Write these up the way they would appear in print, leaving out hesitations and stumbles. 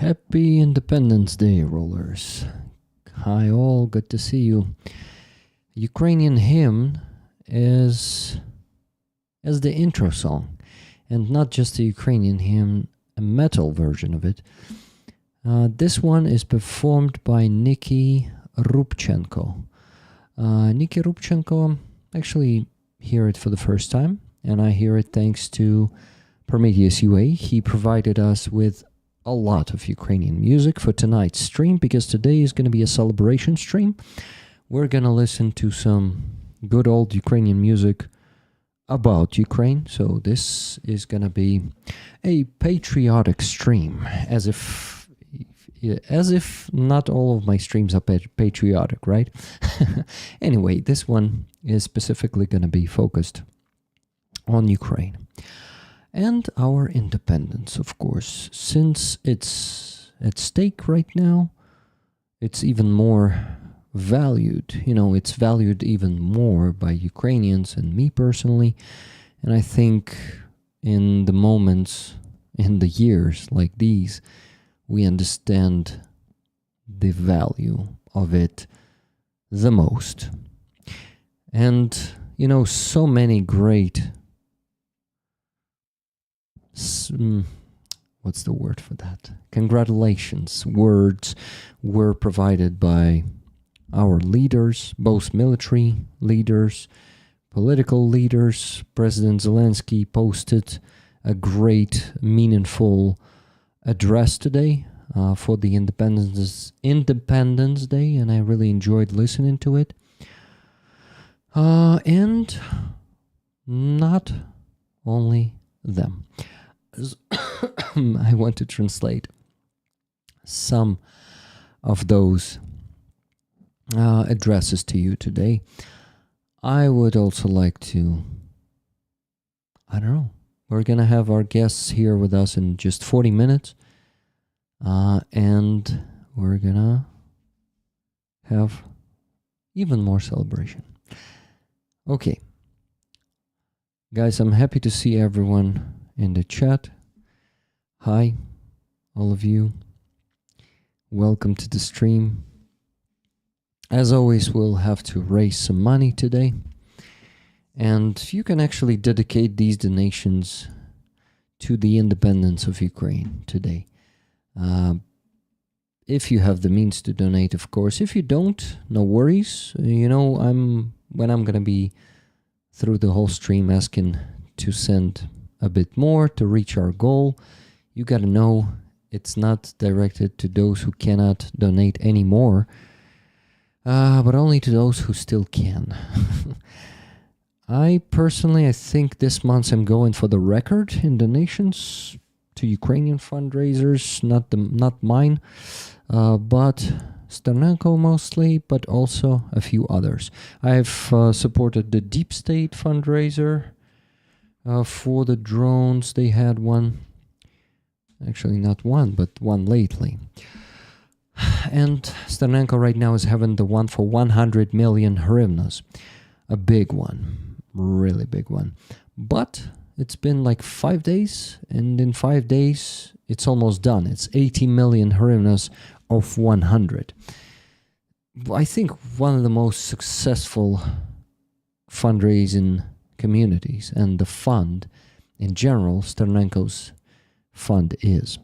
Happy Independence Day, rollers. Hi all, good to see you. Ukrainian hymn is as the intro song, and not just the Ukrainian hymn, a metal version of it. This one is performed by Nicky Rubchenko. Nicky Rubchenko, actually hear it for the first time, and I hear it thanks to Prometheus UA. He provided us with a lot of Ukrainian music for tonight's stream, because today is going to be a celebration stream. We're going to listen to some good old Ukrainian music about Ukraine. So this is going to be a patriotic stream, as if not all of my streams are patriotic, right? Anyway, this one is specifically going to be focused on Ukraine and our independence, of course. Since it's at stake right now, it's even more valued. It's valued even more by Ukrainians and me personally. And I think in the moments, in the years like these, we understand the value of it the most. And, so many great... what's the word for that? Congratulations words were provided by our leaders, both military leaders, political leaders. President Zelensky posted a great, meaningful address today for the Independence Day, and I really enjoyed listening to it. And not only them. I want to translate some of those addresses to you today. I would also like to, we're going to have our guests here with us in just 40 minutes. And we're going to have even more celebration. Okay. Guys, I'm happy to see everyone in the chat. Hi, all of you. Welcome to the stream. As always, we'll have to raise some money today. And you can actually dedicate these donations to the independence of Ukraine today. If you have the means to donate, of course. If you don't, no worries. When I'm going to be through the whole stream asking to send a bit more to reach our goal, you got to know it's not directed to those who cannot donate anymore, but only to those who still can. I think this month I'm going for the record in donations to Ukrainian fundraisers, not mine, but Sternenko mostly, but also a few others. I've supported the Deep State fundraiser for the drones. They had one, actually not one, but one lately. And Sternenko right now is having the one for 100 million hryvnias, a big one, really big one. But it's been like 5 days, and in 5 days it's almost done. It's 80 million hryvnias of 100. I think one of the most successful fundraising communities, and the fund in general, Sternenko's fund is.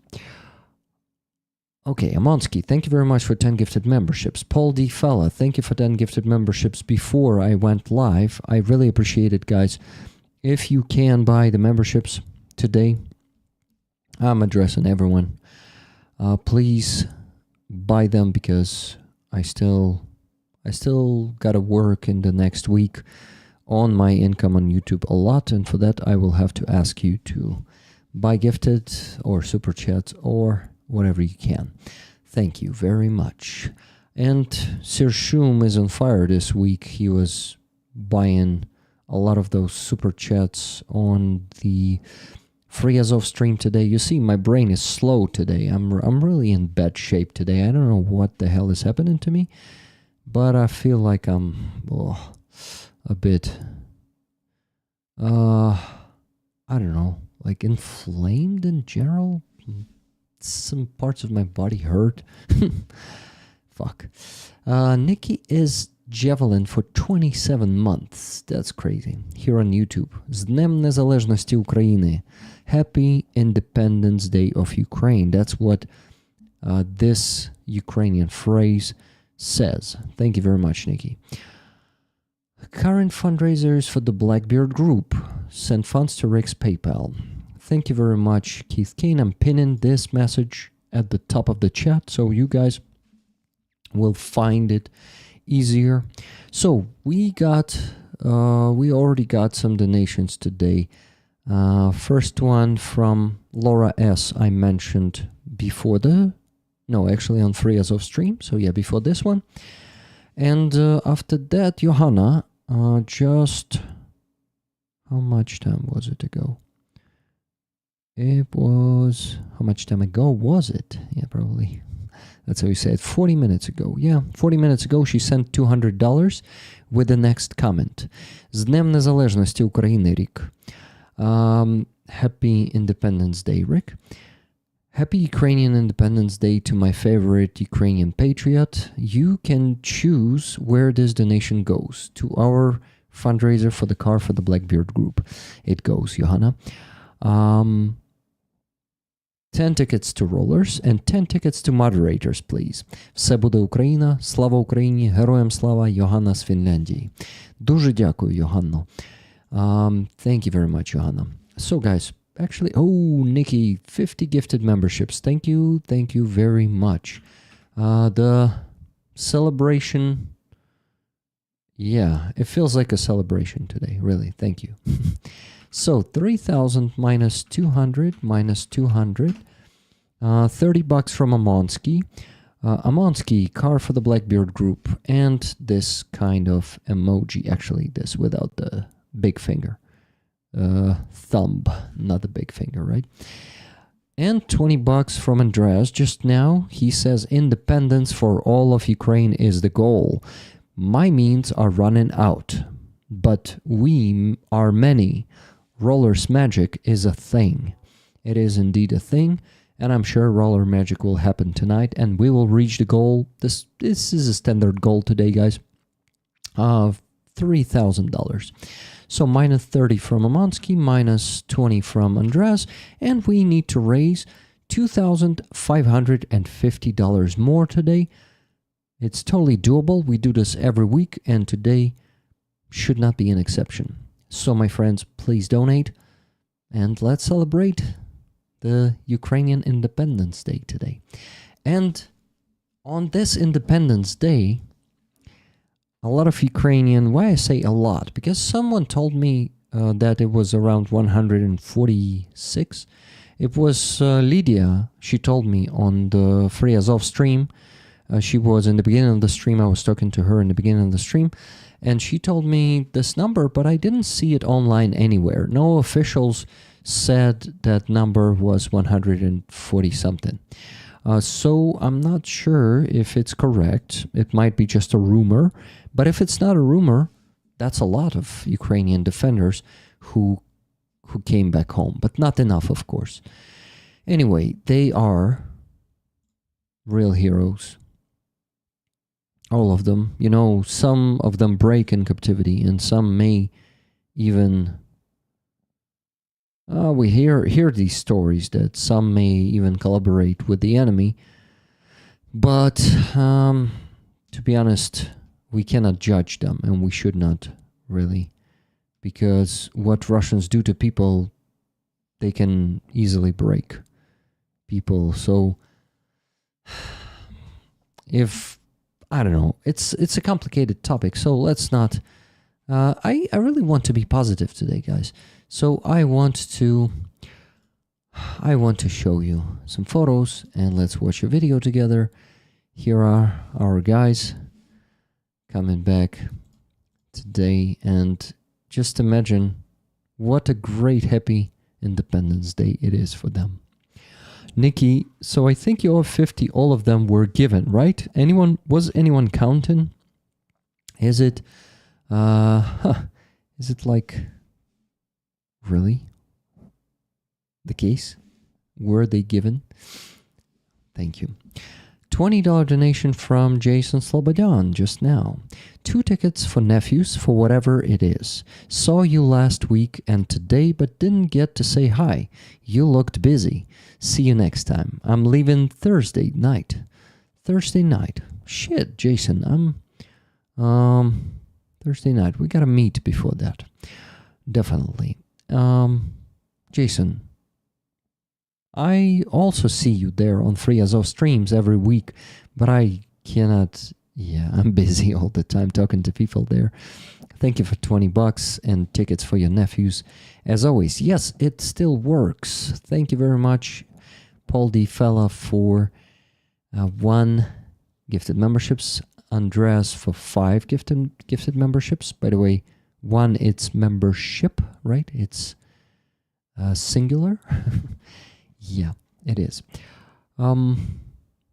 Okay, Amonsky, thank you very much for 10 gifted memberships. Paul D. Fella, thank you for 10 gifted memberships before I went live. I really appreciate it, guys. If you can buy the memberships today, I'm addressing everyone. Please buy them, because I still gotta work in the next week on my income on YouTube a lot, and for that I will have to ask you to buy gifted or super chats or whatever you can. Thank you very much. And Sir Shum is on fire this week. He was buying a lot of those super chats on the free Azov stream today. You see, my brain is slow today. I'm really in bad shape today. I don't know what the hell is happening to me, but I feel like I'm a bit, I don't know, like inflamed in general. some parts of my body hurt. Fuck. Nikki is Javelin for 27 months. That's crazy. Here on YouTube. З Днем Незалежності України. Happy Independence Day of Ukraine. That's what this Ukrainian phrase says. Thank you very much, Nikki. Current fundraisers for the Blackbeard group. Send funds to Rick's PayPal. Thank you very much, Keith Kane. I'm pinning this message at the top of the chat so you guys will find it easier. So we already got some donations today. First one from Laura S. I mentioned before actually on Free Azov stream. So yeah, before this one. And after that, Johanna, just how much time was it ago? It was, how much time ago was it? Yeah, probably. That's how you say it. 40 minutes ago. Yeah, 40 minutes ago she sent $200 with the next comment. З Днем Незалежності України, Рік. Happy Independence Day, Rick. Happy Ukrainian Independence Day to my favorite Ukrainian patriot. You can choose where this donation goes. To our fundraiser for the car for the Blackbeard group. It goes, Johanna. 10 tickets to rollers and 10 tickets to moderators, please. Все буде Україна, слава Україні, героям слава, Йоганна з Фінляндії. Дуже дякую, Йоганно. Thank you very much, Johanna. So, guys, actually, Nikki, 50 gifted memberships. Thank you very much. The celebration, yeah, it feels like a celebration today, really. Thank you. So, 3,000 minus 200 minus 200, $30 from Amonsky. Amonsky, car for the Blackbeard group, and this kind of emoji, actually, this without the big finger. Thumb, not the big finger, right? And $20 from Andreas. Just now, he says independence for all of Ukraine is the goal. My means are running out, but we are many. Roller's magic is a thing. It is indeed a thing, and I'm sure roller magic will happen tonight, and we will reach the goal. This is a standard goal today, guys. $3,000. So minus 30 from Amonsky, minus 20 from Andreas, and we need to raise $2,550 more today. It's totally doable. We do this every week, and today should not be an exception. So, my friends, please donate, and let's celebrate the Ukrainian Independence Day today. And on this Independence Day, a lot of Ukrainian, why I say a lot? Because someone told me that it was around 146. It was Lydia, she told me on the Free Azov stream. She was in the beginning of the stream. I was talking to her in the beginning of the stream. And she told me this number, but I didn't see it online anywhere. No officials said that number was 140 something. So I'm not sure if it's correct. It might be just a rumor. But if it's not a rumor, that's a lot of Ukrainian defenders who came back home. But not enough, of course. Anyway, they are real heroes. All of them. You know, some of them break in captivity, and some may even... we hear these stories that some may even collaborate with the enemy. But, to be honest, we cannot judge them, and we should not, really. Because what Russians do to people, they can easily break people. So, if... I don't know. It's a complicated topic, so let's not... I really want to be positive today, guys. So I want to show you some photos, and let's watch a video together. Here are our guys coming back today, and just imagine what a great, happy Independence Day it is for them. Nikki, so I think you have 50, all of them were given, right? Was anyone counting? Is it like really the case? Were they given? Thank you. $20 donation from Jason Slobodan just now. 2 tickets for nephews for whatever it is. Saw you last week and today, but didn't get to say hi. You looked busy. See you next time. I'm leaving Thursday night. Thursday night. Shit, Jason. Thursday night. We gotta meet before that. Definitely. Jason, I also see you there on Free Azov streams every week, but I cannot. Yeah, I'm busy all the time talking to people there. Thank you for $20 and tickets for your nephews. As always, yes, it still works. Thank you very much, Paul D. Fella, for 1 gifted memberships. Andreas for 5 gifted memberships. By the way, 1, it's membership, right? It's singular. Yeah, it is.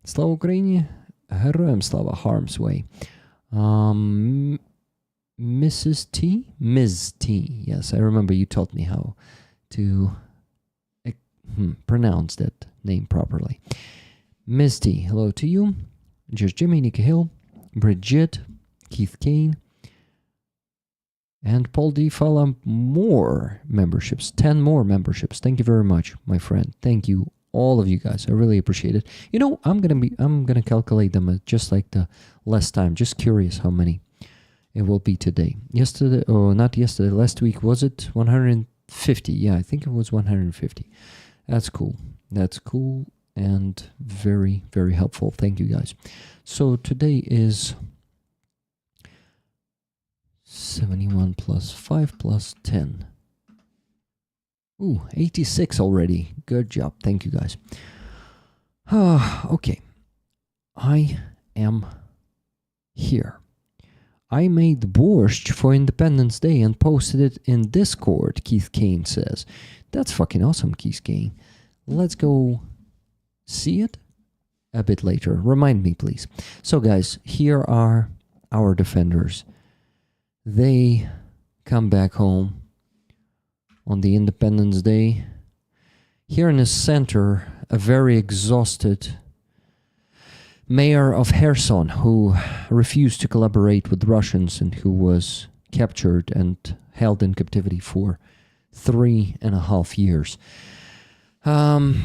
Слава Україні, героям слава, Harm's Way. Mrs. T? Ms. T. Yes, I remember you told me how to pronounce that name properly. Ms. T, hello to you. Just Jimmy, Nikki Hill, Bridget, Keith Kane, and Paul D. Fala, more memberships, 10 more memberships. Thank you very much, my friend. Thank you, all of you guys. I really appreciate it. You know, I'm gonna calculate them just like the last time. Just curious how many it will be today. Yesterday, or not yesterday, last week, was it 150? Yeah, I think it was 150. That's cool. That's cool and very, very helpful. Thank you, guys. So today is 71 plus 5 plus 10. Ooh, 86 already. Good job. Thank you, guys. Okay. I am here. I made the borscht for Independence Day and posted it in Discord, Keith Kane says. That's fucking awesome, Keith Kane. Let's go see it a bit later. Remind me, please. So, guys, here are our defenders. They come back home on the Independence Day. Here in the center, a very exhausted mayor of Kherson who refused to collaborate with the Russians and who was captured and held in captivity for 3.5 years. I'm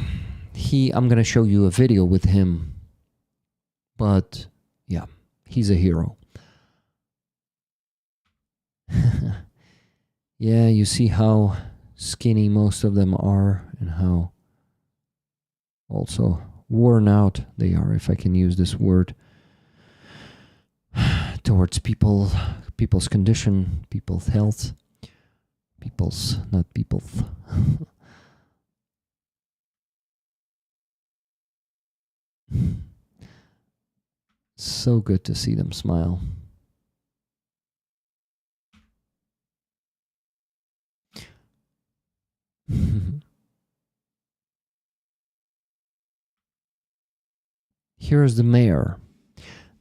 going to show you a video with him, but yeah, he's a hero. Yeah, you see how skinny most of them are and how also worn out they are, if I can use this word, towards people's condition, people's health, not people's. So good to see them smile. Here's the mayor.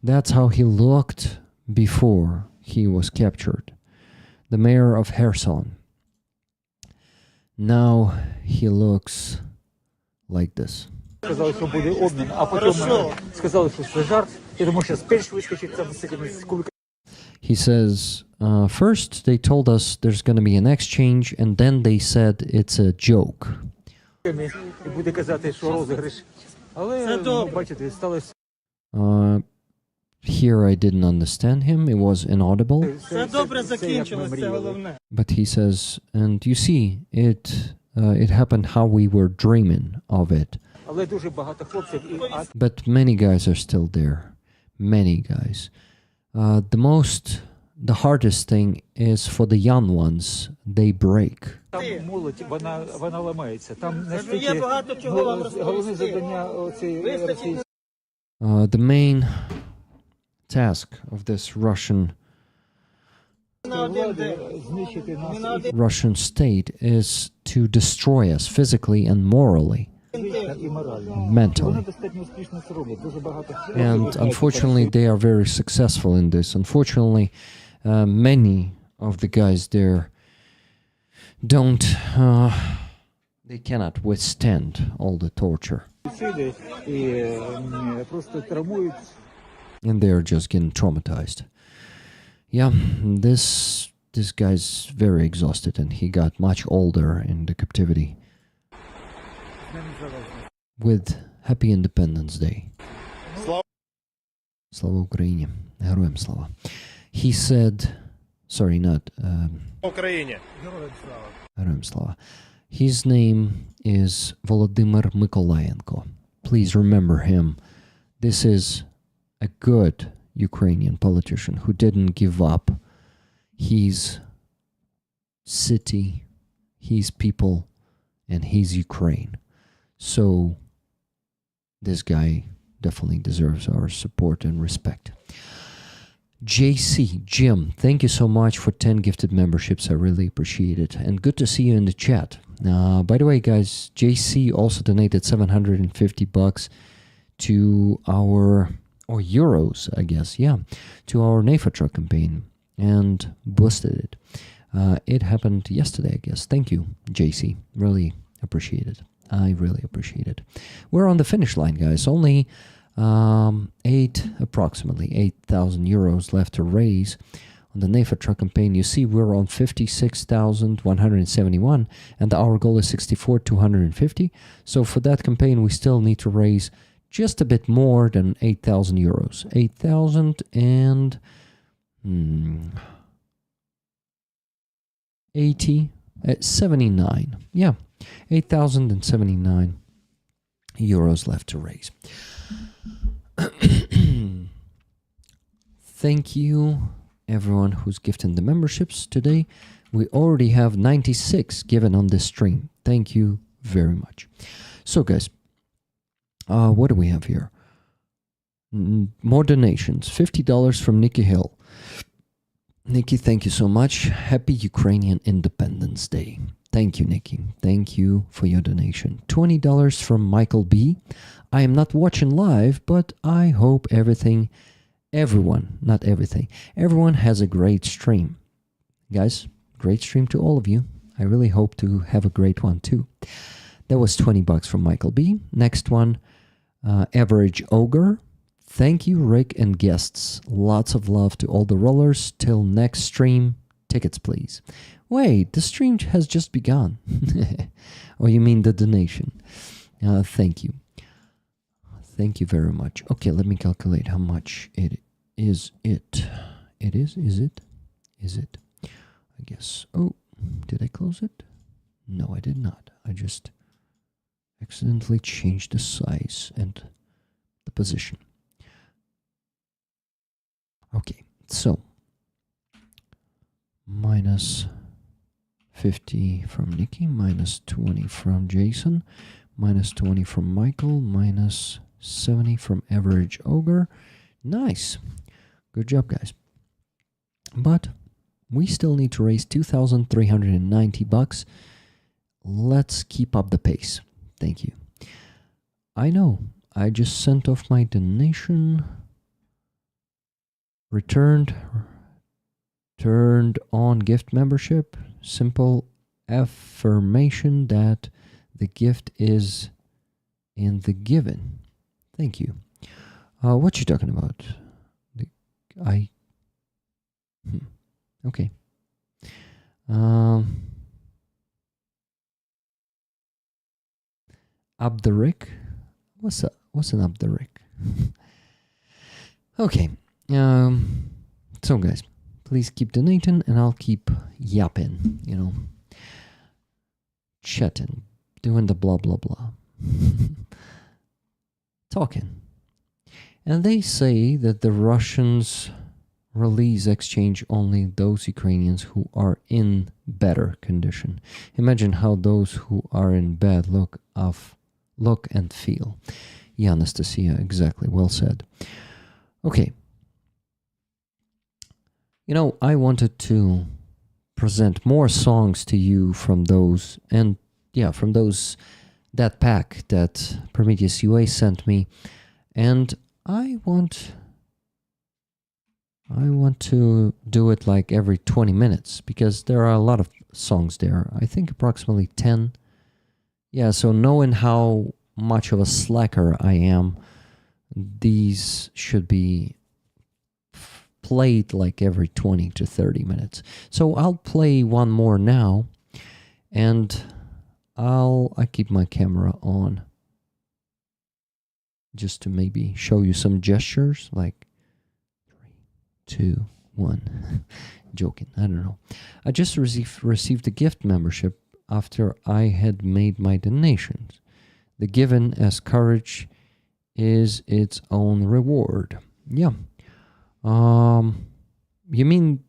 That's how he looked before he was captured. The mayor of Kherson. Now he looks like this. Сказали, що буде обмін, а потім сказали, що це жарт. Я думаю, що перш вискочить там з цими кубиками. He says, first they told us there's going to be an exchange, and then they said it's a joke. І буде казати, що розіграш. Але, бачите, сталося. Here I didn't understand him. It was inaudible. Все добре закінчилось, це головне. But he says, and you see, it happened how we were dreaming of it. Але дуже багато хлопців. But many guys are still there. Many guys. The hardest thing is for the young ones. They break. Там молодь, вона ламається. Там настільки Є багато чого вам головне завдання оцієї Росії. The main task of this Russian state is to destroy us physically and morally, mentally. And unfortunately, they are very successful in this. Unfortunately, many of the guys there They cannot withstand all the torture. суициды и просто травмуют. And they're just getting traumatized. Yeah, this guy's very exhausted, and he got much older in the captivity. With Happy Independence Day. Slava Ukraini. Героям слава. He said, sorry, not Україні. Героям слава. His name is Volodymyr Mykolayenko. Please remember him. This is a good Ukrainian politician who didn't give up his city, his people, and his Ukraine. So this guy definitely deserves our support and respect. JC, Jim, thank you so much for 10 gifted memberships. I really appreciate it. And good to see you in the chat. By the way, guys, JC also donated $750 to our, or euros, I guess, yeah, to our NAFA truck campaign and boosted it. It happened yesterday, I guess. Thank you, JC. Really appreciate it. I really appreciate it. We're on the finish line, guys. Only approximately 8,000 euros left to raise on the NAFA truck campaign. You see, we're on 56,171, and our goal is 64,250. So for that campaign, we still need to raise just a bit more than 8,000 euros. 8,000 and 79. Yeah, 8,079 euros left to raise. Thank you, everyone who's gifting the memberships today. We already have 96 given on this stream. Thank you very much. So, guys, what do we have here? More donations. $50 from Nikki Hill. Nikki, thank you so much. Happy Ukrainian Independence Day. Thank you, Nikki. Thank you for your donation. $20 from Michael B. I am not watching live, but I hope everyone has a great stream. Guys, great stream to all of you. I really hope to have a great one too. That was $20 from Michael B. Next one, Average Ogre. Thank you, Rick and guests. Lots of love to all the rollers. Till next stream, tickets please. Wait, the stream has just begun. Or you mean the donation? Thank you. Thank you very much. Okay, let me calculate how much it is. Is it? I guess. Oh, did I close it? No, I did not. I just accidentally changed the size and the position. Okay, so minus 50 from Nikki, minus 20 from Jason, minus 20 from Michael, minus 70 from Average Ogre. Nice. Good job, guys. But we still need to raise $2,390. Let's keep up the pace. Thank you. I know. I just sent off my donation. Turned on gift membership. Simple affirmation that the gift is in the given. Thank you. What you talking about? Okay. Abderik? What's an Abderik? Okay. So guys, please keep donating and I'll keep yapping, chatting, doing the blah blah blah. Talking. And they say that the Russians release exchange only those Ukrainians who are in better condition. Imagine how those who are in bad look and feel. Yeah, Anastasia, exactly. Well said. Okay. I wanted to present more songs to you from those, that pack that Prometheus UA sent me, and I want to do it like every 20 minutes because there are a lot of songs there. I think approximately 10 Yeah, so knowing how much of a slacker I am, these should be played like every 20 to 30 minutes. So I'll play one more now, and I keep my camera on just to maybe show you some gestures, like 3, 2, 1. Joking, I don't know. I just received a gift membership after I had made my donations. The given as courage is its own reward. Yeah. You mean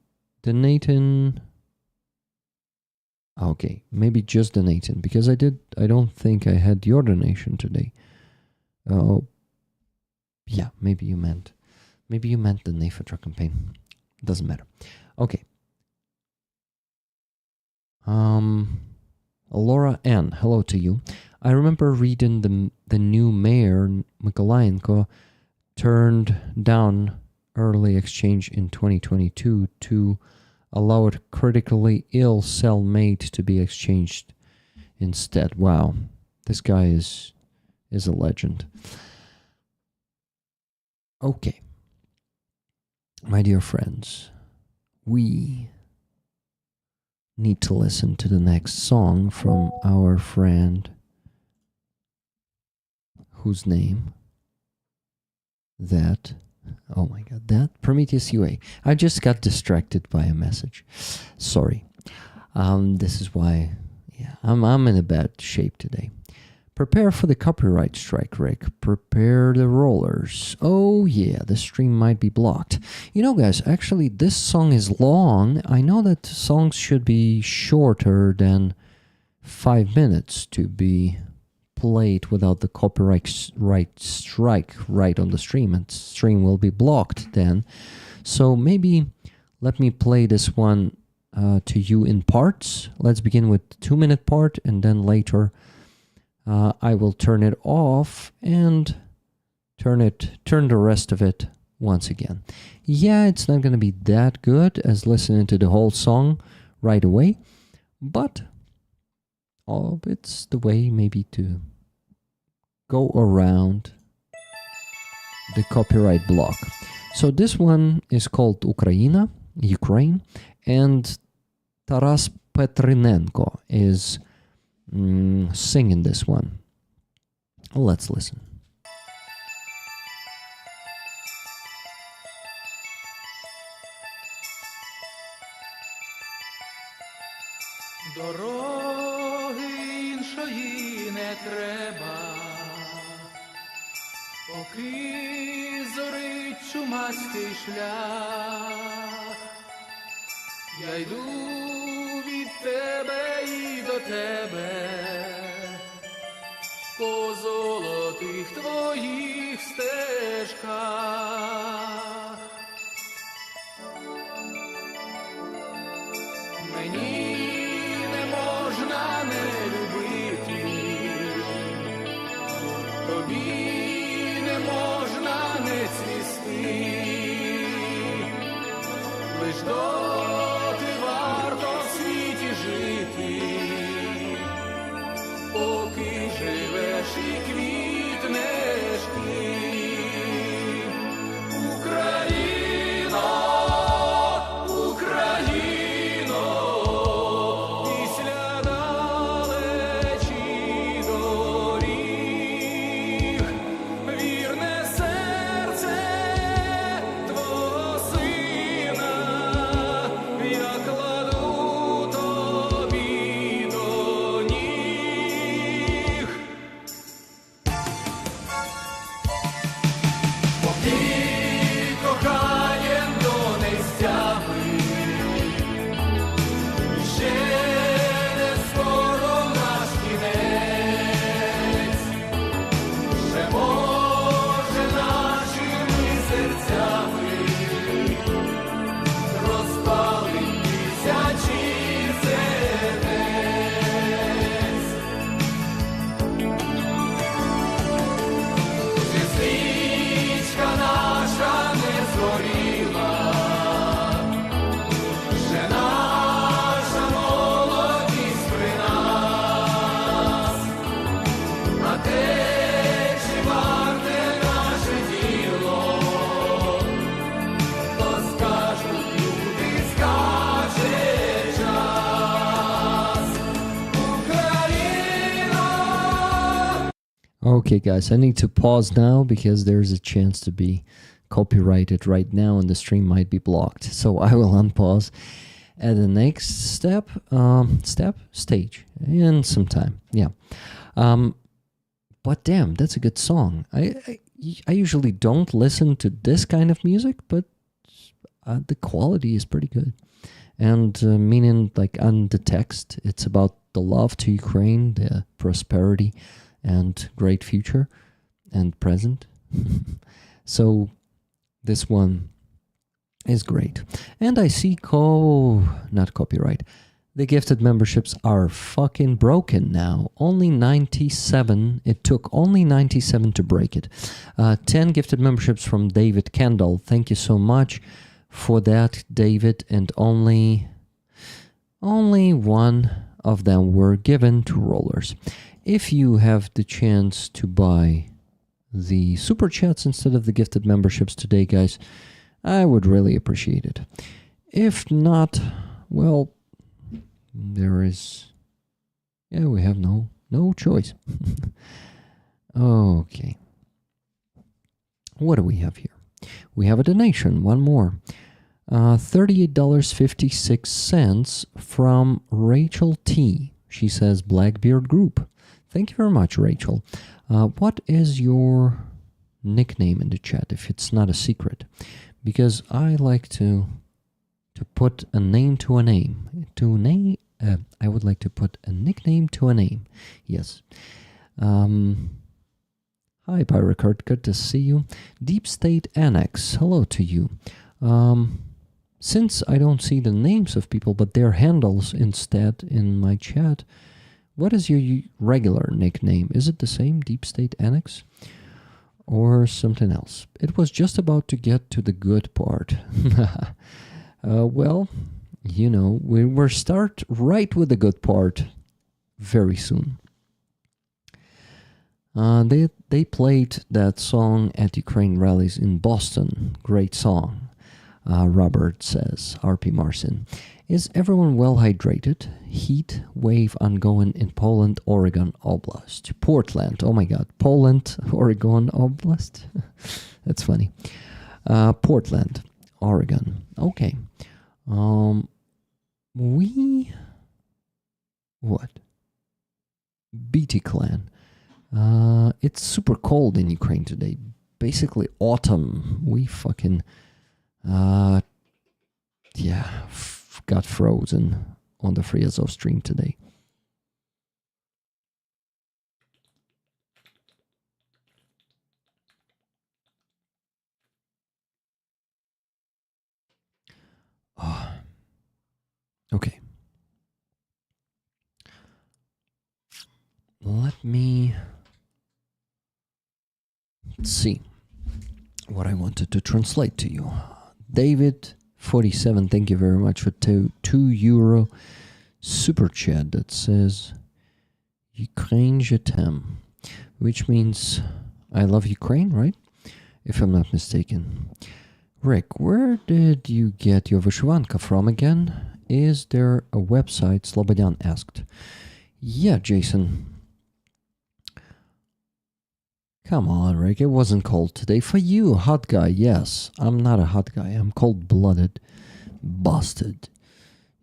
donating? Okay, maybe just donating, because I don't think I had your donation today. Oh, yeah, maybe you meant the NAFTA campaign. Doesn't matter. Okay. Laura N, hello to you. I remember reading the new mayor, Mykolayenko, turned down early exchange in 2022 to allow a critically ill cellmate to be exchanged instead. Wow, this guy is a legend. Okay, my dear friends, we need to listen to the next song from our friend whose name that Prometheus UA. I just got distracted by a message. Sorry. This is why, yeah, I'm in a bad shape today. Prepare for the copyright strike, Rick. Prepare the rollers. Oh yeah, the stream might be blocked. You know, guys, actually this song is long. I know that songs should be shorter than 5 minutes to be played without the copyright strike right on the stream, and stream will be blocked then. So maybe let me play this one to you in parts. Let's begin with the 2-minute part, and then later I will turn it off and turn the rest of it once again. Yeah, it's not going to be that good as listening to the whole song right away, but it's the way maybe to go around the copyright block. So this one is called Ukraine, and Taras Petrinenko is singing this one. Let's listen. Дороги іншої не треба, поки зорить чумацький шлях. Я йду від тебе і до тебе, по золотих твоїх стежках. Мені не можна не любити, тобі не можна не цвісти, лиш доти варто в світі жити, поки живеш і квітнеш ти. Україно, Україно, після далечі доріг, вірне серце твого сина я кладу тобі до ніг. Okay, guys, I need to pause now because there's a chance to be copyrighted right now and the stream might be blocked. So I will unpause at the next stage in some time. Yeah. But damn, that's a good song. I usually don't listen to this kind of music, but the quality is pretty good. And meaning, like, on the text, it's about the love to Ukraine, the prosperity, and great future and present. So this one is great. And I see not copyright. The gifted memberships are fucking broken now. Only 97. It took only 97 to break it. 10 gifted memberships from David Kendall. Thank you so much for that, David. And only one of them were given to rollers. If you have the chance to buy the super chats instead of the gifted memberships today, guys, I would really appreciate it. If not, well, there is, we have no choice. Okay. What do we have here? We have a donation, one more. $38.56 from Rachel T. She says Blackbeard Group. Thank you very much, Rachel. What is your nickname in the chat, if it's not a secret? Because I like to put a name to a name. I would like to put a nickname to a name. Yes. Hi, Pyrocard. Good to see you. Deep State Annex. Hello to you. Since I don't see the names of people, but their handles instead in my chat, what is your regular nickname? Is it the same, Deep State Annex? Or something else? It was just about to get to the good part. Well, you know, we'll start right with the good part very soon. They played that song at Ukraine rallies in Boston. Great song. Robert says, RP Marcin. Is everyone well hydrated? Heat wave ongoing in Poland, Oregon Oblast. Portland, oh my god. Poland, Oregon Oblast? That's funny. Portland, Oregon. Okay. What? BT Clan. It's super cold in Ukraine today. Basically autumn. We fucking... got frozen on the Free Azov stream today. Okay. Let me see what I wanted to translate to you. David 47, thank you very much for €2 super chat that says Ukraine je t'aime, which means I love Ukraine, right? If I'm not mistaken. Rick, where did you get your vyshyvanka from again? Is there a website? Slobodyan asked. Yeah, Jason. Come on, Rick, it wasn't cold today. For you, hot guy, yes. I'm not a hot guy. I'm cold-blooded. Busted.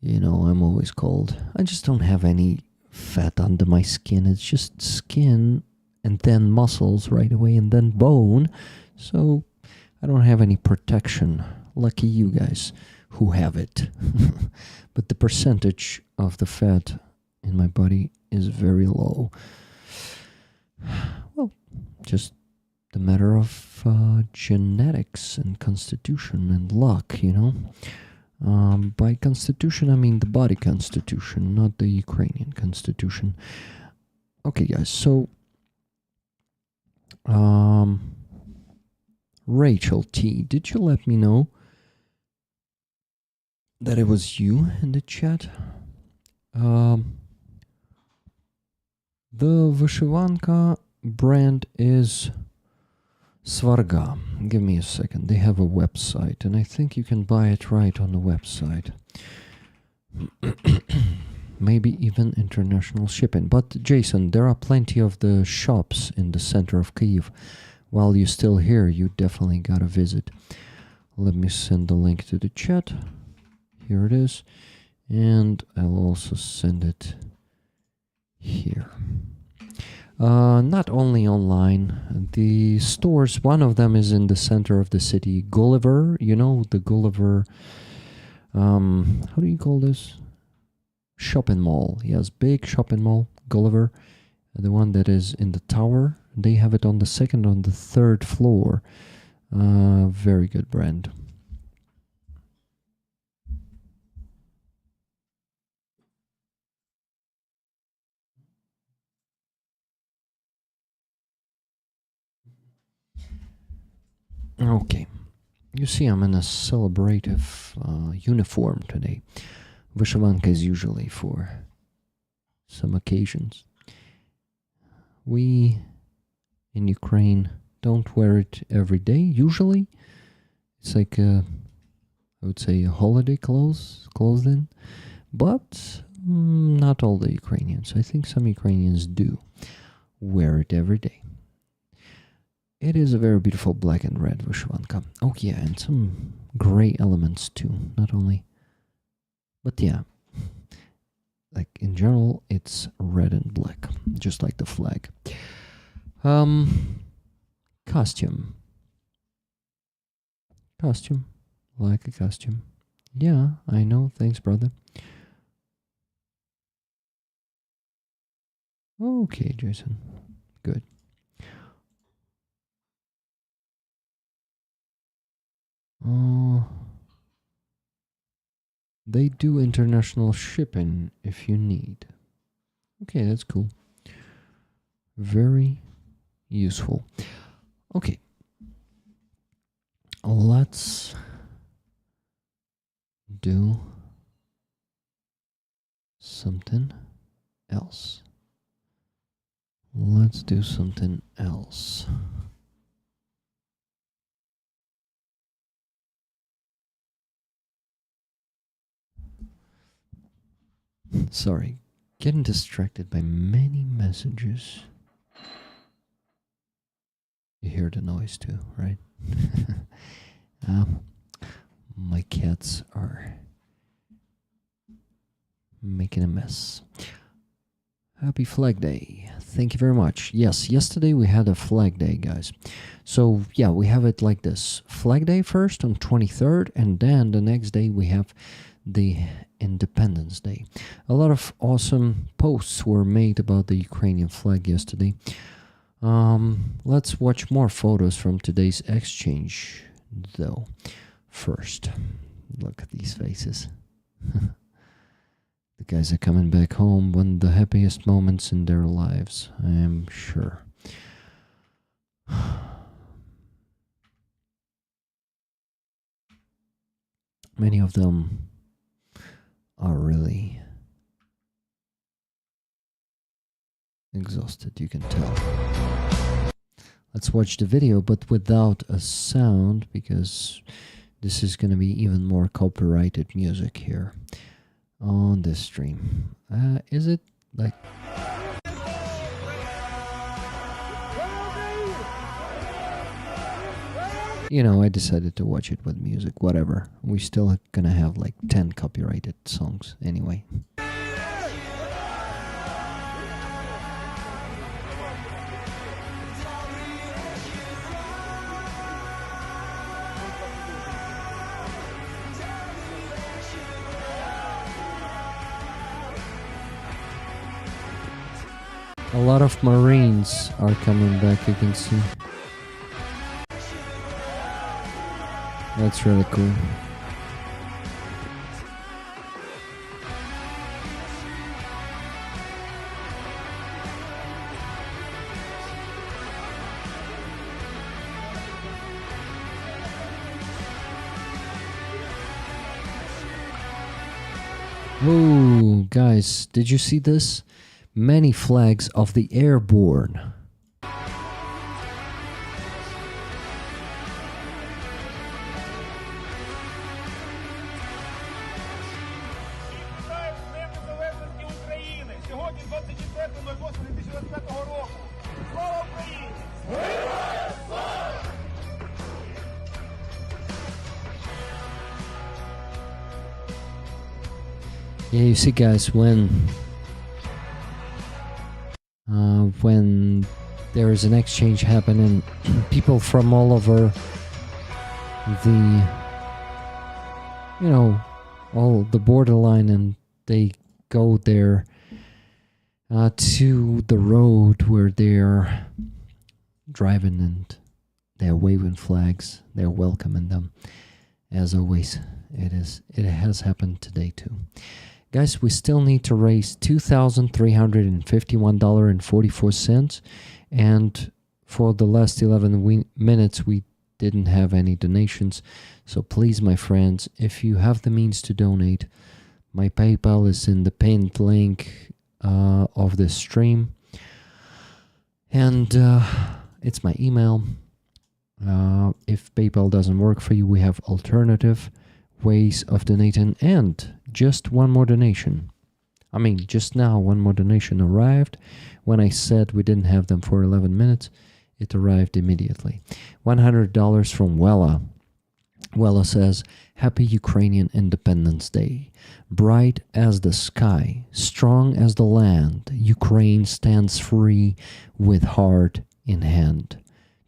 You know, I'm always cold. I just don't have any fat under my skin. It's just skin and then muscles right away and then bone. So I don't have any protection. Lucky you guys who have it. But the percentage of the fat in my body is very low. Well, just a matter of genetics and constitution and luck, you know. By constitution, I mean the body constitution, not the Ukrainian constitution. Okay, guys, so Rachel T, did you let me know that it was you in the chat? The Vyshyvanka brand is Svarga. Give me a second. They have a website, and I think you can buy it right on the website. maybe even international shipping. But Jason, there are plenty of the shops in the center of Kyiv. While you're still here, you definitely gotta visit. Let me send the link to the chat. Here it is. And I'll also send it here. Not only online, the stores, one of them is in the center of the city, Gulliver, you know, the Gulliver, how do you call this? Shopping mall. Yes, big shopping mall, Gulliver, the one that is in the tower. They have it on the second, on the third floor. Very good brand. Okay, you see I'm in a celebrative uniform today. Vyshivanka is usually for some occasions. We in Ukraine don't wear it every day, usually. It's like I would say a holiday clothing, but not all the Ukrainians. I think some Ukrainians do wear it every day. It is a very beautiful black and red Vyshivanka. Oh yeah, and some gray elements too, not only. But yeah, like in general, it's red and black, just like the flag. Costume. Costume. Like a costume. Yeah, I know. Thanks, brother. Okay, Jason. Good. They do international shipping if you need. Okay, that's cool. Very useful. Okay. Let's do something else. Let's do something else. Sorry, getting distracted by many messages. You hear the noise too, right? My cats are making a mess. Happy Flag Day. Thank you very much. Yes, yesterday we had a Flag Day, guys. So, yeah, we have it like this. Flag Day first on 23rd, and then the next day we have the Independence Day. A lot of awesome posts were made about the Ukrainian flag yesterday. Let's watch more photos from today's exchange, though. First, look at these faces. The guys are coming back home, one of the happiest moments in their lives, I am sure. Many of them are really exhausted, you can tell. Let's watch the video, but without a sound, because this is going to be even more copyrighted music here on this stream. Is it like... You know, I decided to watch it with music, whatever. We still gonna have like 10 copyrighted songs anyway. A lot of Marines are coming back, you can see. That's really cool. Oh, guys, did you see this? Many flags of the airborne. 24.08.2025 року. Слава Україні! Yeah, you see, guys, when there is an exchange happening, people from all over the, all the borderline, and they go there to the road where they're driving, and they're waving flags. They're welcoming them. As always, it has happened today too. Guys, we still need to raise $2,351.44, and for the last 11 minutes we didn't have any donations. So please, my friends, if you have the means to donate, my PayPal is in the pinned link of this stream, and it's my email. If PayPal doesn't work for you, we have alternative ways of donating. And just one more donation. Just now one more donation arrived. When I said we didn't have them for 11 minutes, it arrived immediately. $100 from Wella. Wella says, Happy Ukrainian Independence Day. Bright as the sky, strong as the land, Ukraine stands free with heart in hand.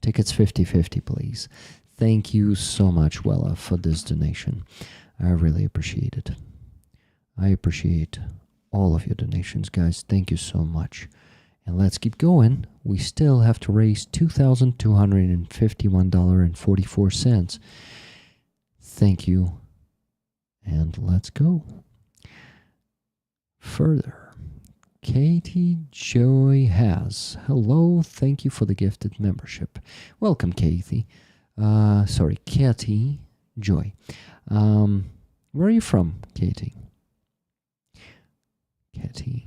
Tickets 50-50, please. Thank you so much, Wella, for this donation. I really appreciate it. I appreciate all of your donations, guys. Thank you so much. And let's keep going. We still have to raise $2,251.44. Thank you. And let's go further. Katie Joy has. Hello, thank you for the gifted membership. Welcome, Katie. Katie Joy. Where are you from, Katie? Katie.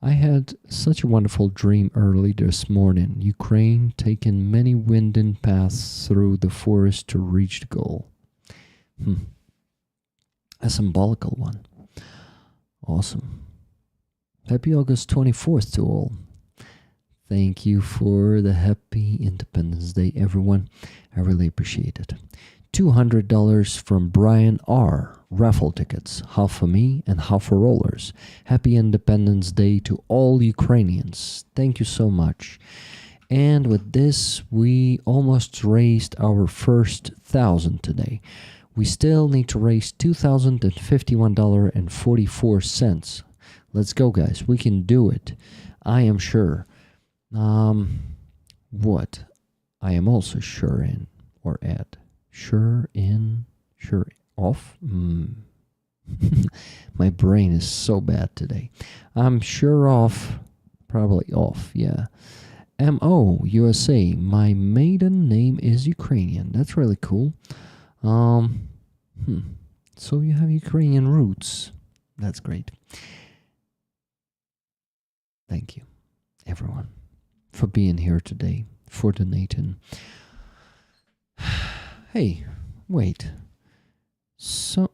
I had such a wonderful dream early this morning. Ukraine taking many winding paths through the forest to reach the goal. A symbolical one. Awesome. Happy August 24th to all. Thank you for the happy Independence Day, everyone. I really appreciate it. $200 from Brian R. Raffle tickets, half for me and half for rollers. Happy Independence Day to all Ukrainians. Thank you so much. And with this, we almost raised our first 1,000 today. We still need to raise $2,051.44. Let's go, guys. We can do it. I am sure. What I am also sure in, or at. Sure off? My brain is so bad today. I'm sure off, probably off, yeah. MO, USA. My maiden name is Ukrainian. That's really cool. So you have Ukrainian roots. That's great. Thank you, everyone, for being here today, for donating. Hey, wait. Someone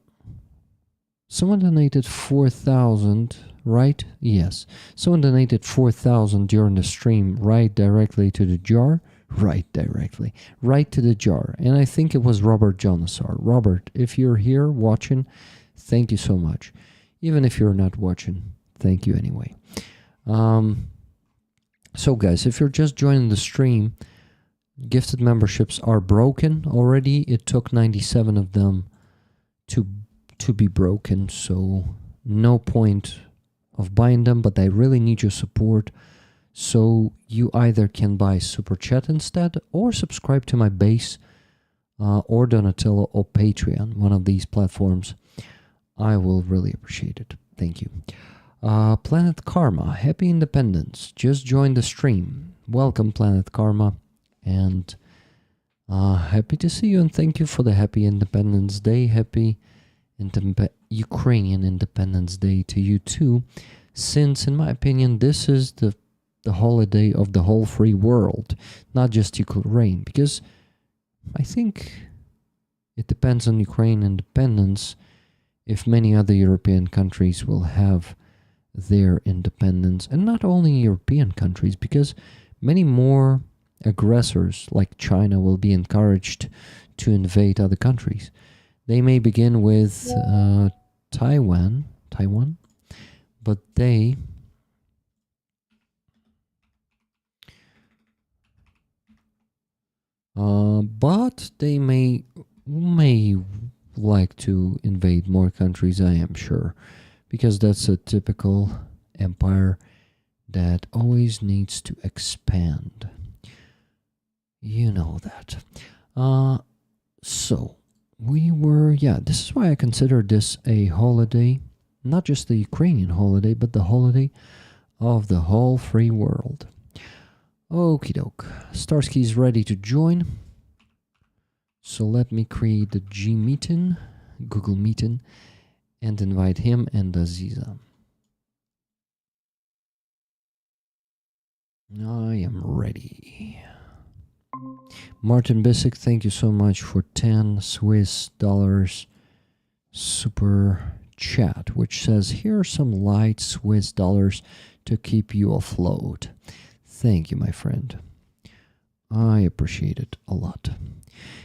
donated 4,000, right? Yes. Someone donated 4,000 during the stream, right directly to the jar. Right directly. Right to the jar. And I think it was Robert Jonasar. Robert, if you're here watching, thank you so much. Even if you're not watching, thank you anyway. So guys, if you're just joining the stream, gifted memberships are broken already. It took 97 of them to be broken, so no point of buying them, but I really need your support. So you either can buy Super Chat instead, or subscribe to my base, or Donatello, or Patreon, one of these platforms. I will really appreciate it. Thank you. Planet Karma, happy Independence. Just joined the stream. Welcome, Planet Karma. And happy to see you, and thank you for the happy Independence Day. Happy Ukrainian Independence Day to you too, since in my opinion this is the holiday of the whole free world, not just Ukraine, because I think it depends on Ukraine independence if many other European countries will have their independence, and not only European countries, because many more aggressors like China will be encouraged to invade other countries. They may begin with Taiwan, but they may like to invade more countries, I am sure, because that's a typical empire that always needs to expand. You know that. So this is why I consider this a holiday, not just the Ukrainian holiday, but the holiday of the whole free world. Okie doke. Starsky is ready to join. So let me create the Google Meeting, and invite him and Aziza. I am ready. Martin Bissick, thank you so much for 10 Swiss dollars super chat, which says, here are some light Swiss dollars to keep you afloat. Thank you, my friend. I appreciate it a lot.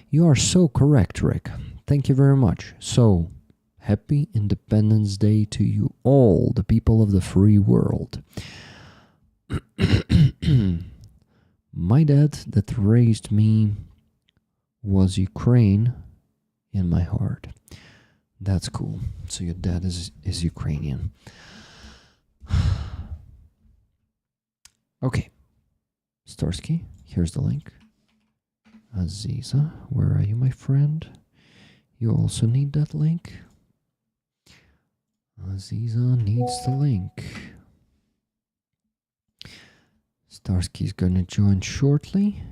You are so correct, Rick. Thank you very much. So, happy Independence Day to you all, the people of the free world. My dad that raised me was Ukraine in my heart. That's cool. So your dad is Ukrainian. Okay. Starsky, here's the link. Aziza, where are you, my friend? You also need that link. Aziza needs the link. Starsky's gonna join shortly.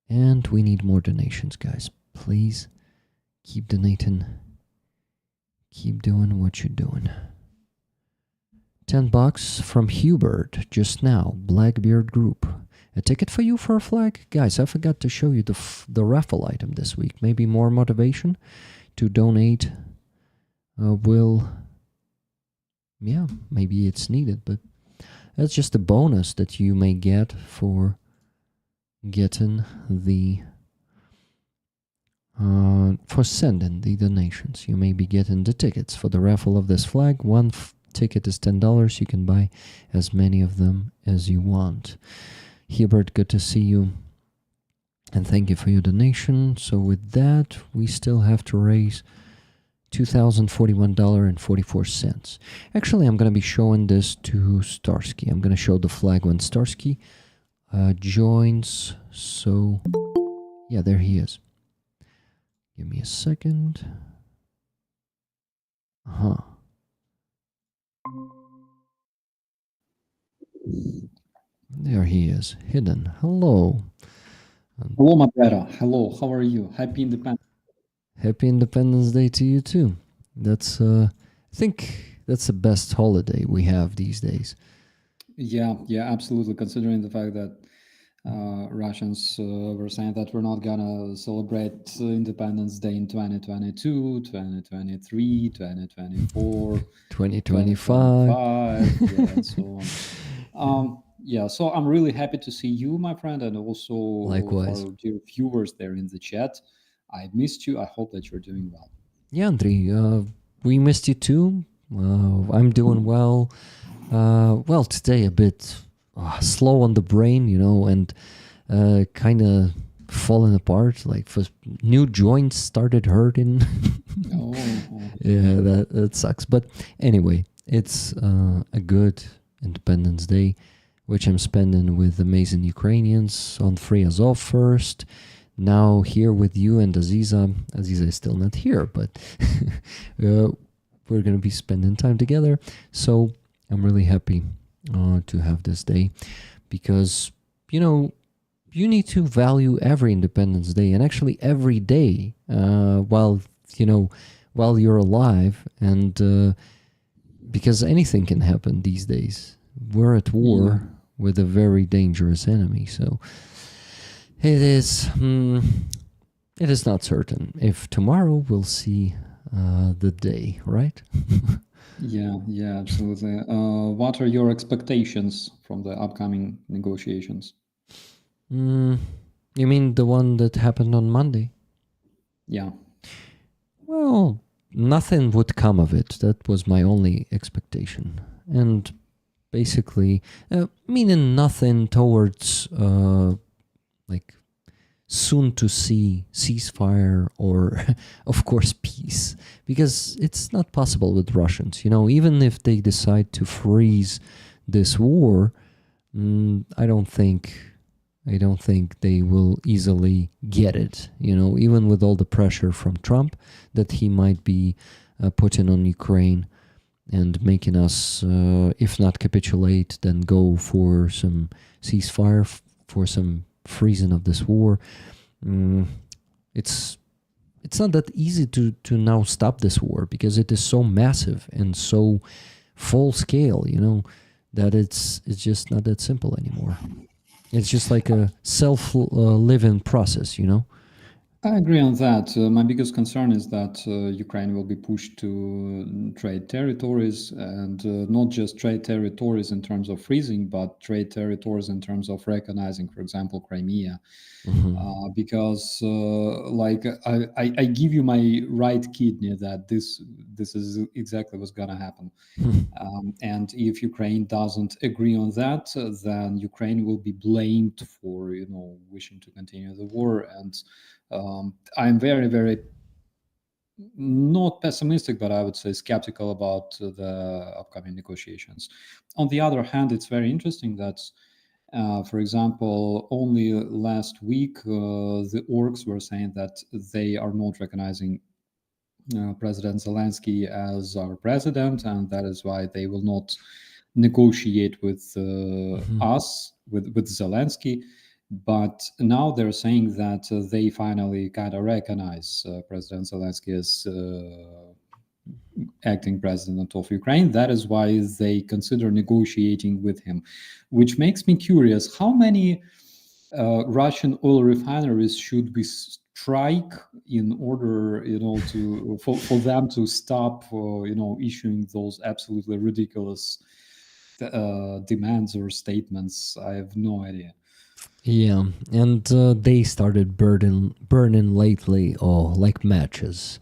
And we need more donations, guys. Please keep donating. Keep doing what you're doing. $10 from Hubert just now. Blackbeard Group. A ticket for you for a flag? Guys, I forgot to show you the raffle item this week. Maybe more motivation to donate maybe it's needed, but that's just a bonus that you may get for getting for sending the donations. You may be getting the tickets for the raffle of this flag. One ticket is $10. You can buy as many of them as you want. Hubert, good to see you. And thank you for your donation. So with that, we still have to raise $2,041.44. Actually, I'm going to be showing this to Starsky. I'm going to show the flag when Starsky joins. So, yeah, there he is. Give me a second. There he is, hidden. Hello. Hello, my brother. Hello, how are you? Happy Independence. Happy Independence Day to you too. That's I think that's the best holiday we have these days. Yeah, absolutely. Considering the fact that Russians were saying that we're not gonna celebrate Independence Day in 2022, 2023, 2024, 2025. and so on. So I'm really happy to see you, my friend, and also Likewise. our dear viewers there in the chat. I missed you. I hope that you're doing well. Yeah, Andrei, we missed you too. I'm doing well. Well, today a bit slow on the brain, and kind of falling apart. Like, new joints started hurting. Yeah, that sucks. But anyway, it's a good Independence Day, which I'm spending with amazing Ukrainians on Free Azov first. Now here with you and Aziza. Aziza is still not here, but we're going to be spending time together. So I'm really happy to have this day because, you need to value every Independence Day and actually every day while you're alive, and because anything can happen these days. We're at war with a very dangerous enemy, so it is not certain if tomorrow we'll see the day, right? Yeah, absolutely. What are your expectations from the upcoming negotiations? Mm, you mean the one that happened on Monday? Yeah. Well, nothing would come of it. That was my only expectation. And basically, meaning nothing towards like soon to see ceasefire or, of course, peace. Because it's not possible with Russians. Even if they decide to freeze this war, I don't think they will easily get it. Even with all the pressure from Trump that he might be putting on Ukraine and making us, if not capitulate, then go for some ceasefire, for some freezing of this war. It's not that easy to now stop this war because it is so massive and so full scale, that it's just not that simple anymore. It's just like a self-living process, I agree on that. My biggest concern is that Ukraine will be pushed to trade territories, and not just trade territories in terms of freezing, but trade territories in terms of recognizing, for example, Crimea. Because I give you my right kidney that this is exactly what's gonna happen. And if Ukraine doesn't agree on that, then Ukraine will be blamed for wishing to continue the war. And I'm very, very not pessimistic, but I would say skeptical about the upcoming negotiations. On the other hand, it's very interesting that, for example, only last week the orgs were saying that they are not recognizing President Zelensky as our president, and that is why they will not negotiate with us, with Zelensky. But now they're saying that they finally kind of recognize President Zelensky as acting president of Ukraine. That is why they consider negotiating with him, which makes me curious. How many Russian oil refineries should we strike in order, for them to stop, issuing those absolutely ridiculous demands or statements? I have no idea. Yeah, and they started burning lately, like matches,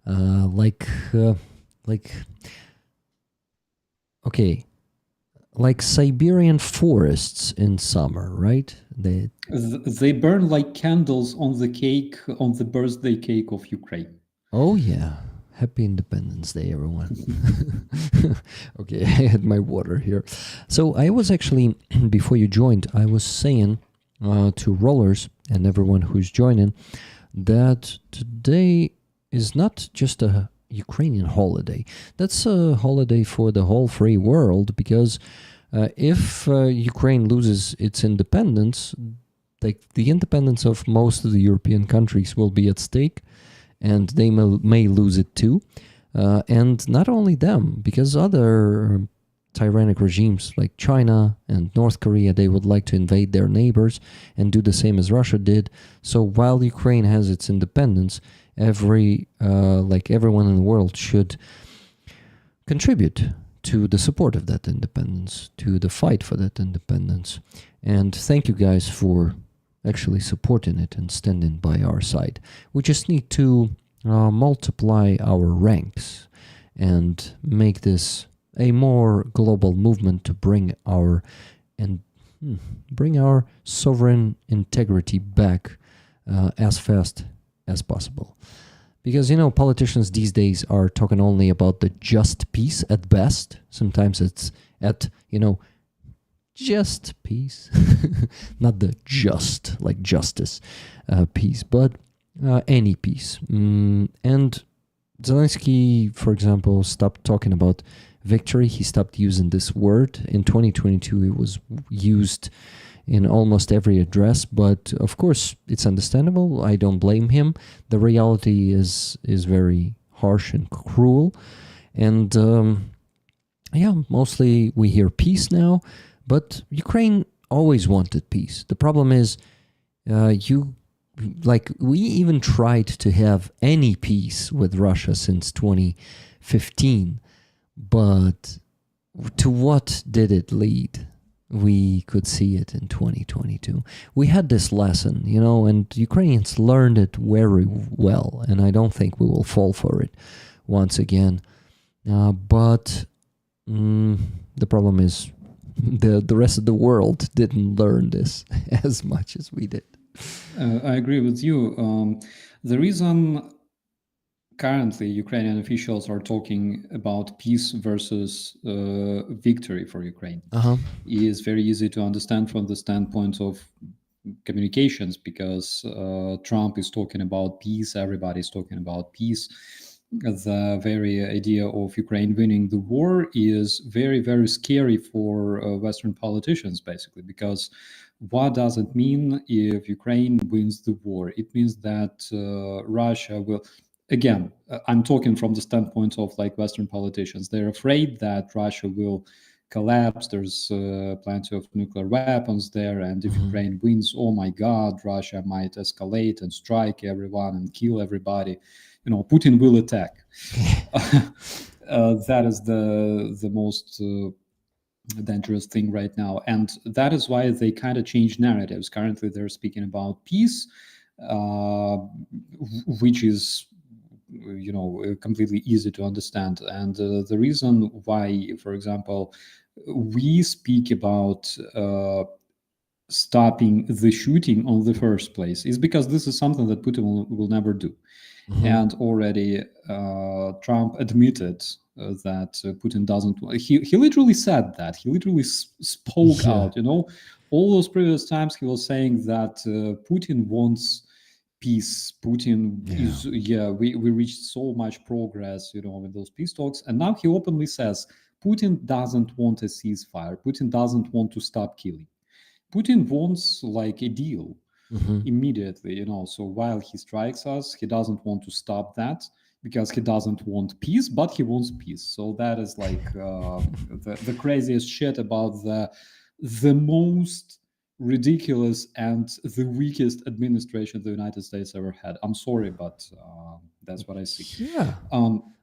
like okay, like Siberian forests in summer, right? They burn like candles on the cake, on the birthday cake of Ukraine. Oh yeah, happy Independence Day, everyone. Okay, I had my water here. So I was actually before you joined, I was saying to rollers and everyone who's joining that today is not just a Ukrainian holiday. That's a holiday for the whole free world because if Ukraine loses its independence, like the independence of most of the European countries will be at stake, and they may lose it too. And not only them, because other tyrannic regimes like China and North Korea, they would like to invade their neighbors and do the same as Russia did. So while Ukraine has its independence, everyone in the world should contribute to the support of that independence, to the fight for that independence. And thank you guys for actually supporting it and standing by our side. We just need to multiply our ranks and make this a more global movement to bring our sovereign integrity back as fast as possible. Because, politicians these days are talking only about the just peace at best. Sometimes it's at, just peace. Not the just, like justice, peace, but any peace. And Zelensky, for example, stopped talking about victory. He stopped using this word. In 2022, it was used in almost every address, but of course, it's understandable. I don't blame him. The reality is very harsh and cruel. And mostly we hear peace now, but Ukraine always wanted peace. The problem is we even tried to have any peace with Russia since 2015, But to what did it lead? We could see it in 2022. We had this lesson, and Ukrainians learned it very well, and I don't think we will fall for it once again. But the problem is the rest of the world didn't learn this as much as we did. I agree with you. The reason currently Ukrainian officials are talking about peace versus victory for Ukraine is very easy to understand from the standpoint of communications, because Trump is talking about peace, everybody's talking about peace. The very idea of Ukraine winning the war is very, very scary for Western politicians, basically, because what does it mean if Ukraine wins the war? It means that Russia will, again, I'm talking from the standpoint of like Western politicians. They're afraid that Russia will collapse. There's plenty of nuclear weapons there, and if Ukraine wins, oh my God, Russia might escalate and strike everyone and kill everybody. Putin will attack. That is the most dangerous thing right now, and that is why they kind of change narratives. Currently, they're speaking about peace, which is completely easy to understand. And the reason why, for example, we speak about stopping the shooting on the first place is because this is something that Putin will never do. And already Trump admitted that Putin doesn't. He literally said that. He literally spoke out. All those previous times he was saying that Putin wants peace. Putin is we reached so much progress, with those peace talks, and now he openly says Putin doesn't want a ceasefire. Putin doesn't want to stop killing. Putin wants like a deal. Immediately, so while he strikes us, he doesn't want to stop that because he doesn't want peace, but he wants peace. So that is like the craziest shit about the most ridiculous and the weakest administration the United States ever had. I'm sorry, but that's what I see. Yeah,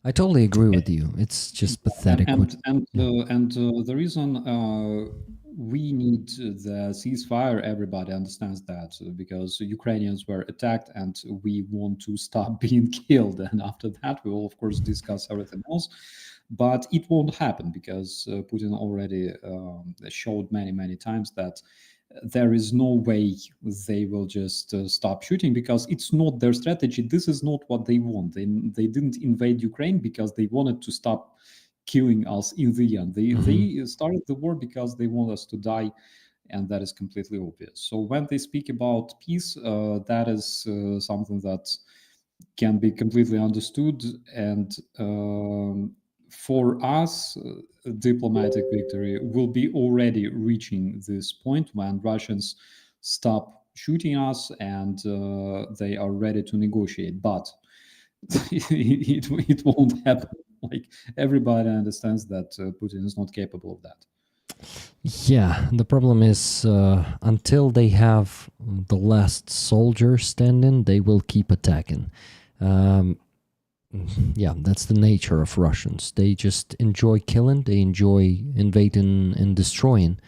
I totally agree with you. It's just pathetic. And the reason we need the ceasefire, everybody understands that, because Ukrainians were attacked and we want to stop being killed. And after that, we will, of course, discuss everything else. But it won't happen because Putin already showed many, many times that there is no way they will just stop shooting, because it's not their strategy. This is not what they want. They didn't invade Ukraine because they wanted to stop killing us in the end. They started the war because they want us to die, and that is completely obvious. So when they speak about peace, that is something that can be completely understood. And for us, diplomatic victory will be already reaching this point when Russians stop shooting us and they are ready to negotiate. But it won't happen. Like, everybody understands that Putin is not capable of that. Yeah, the problem is until they have the last soldier standing, they will keep attacking. Yeah, that's the nature of Russians. They just enjoy killing, they enjoy invading and destroying,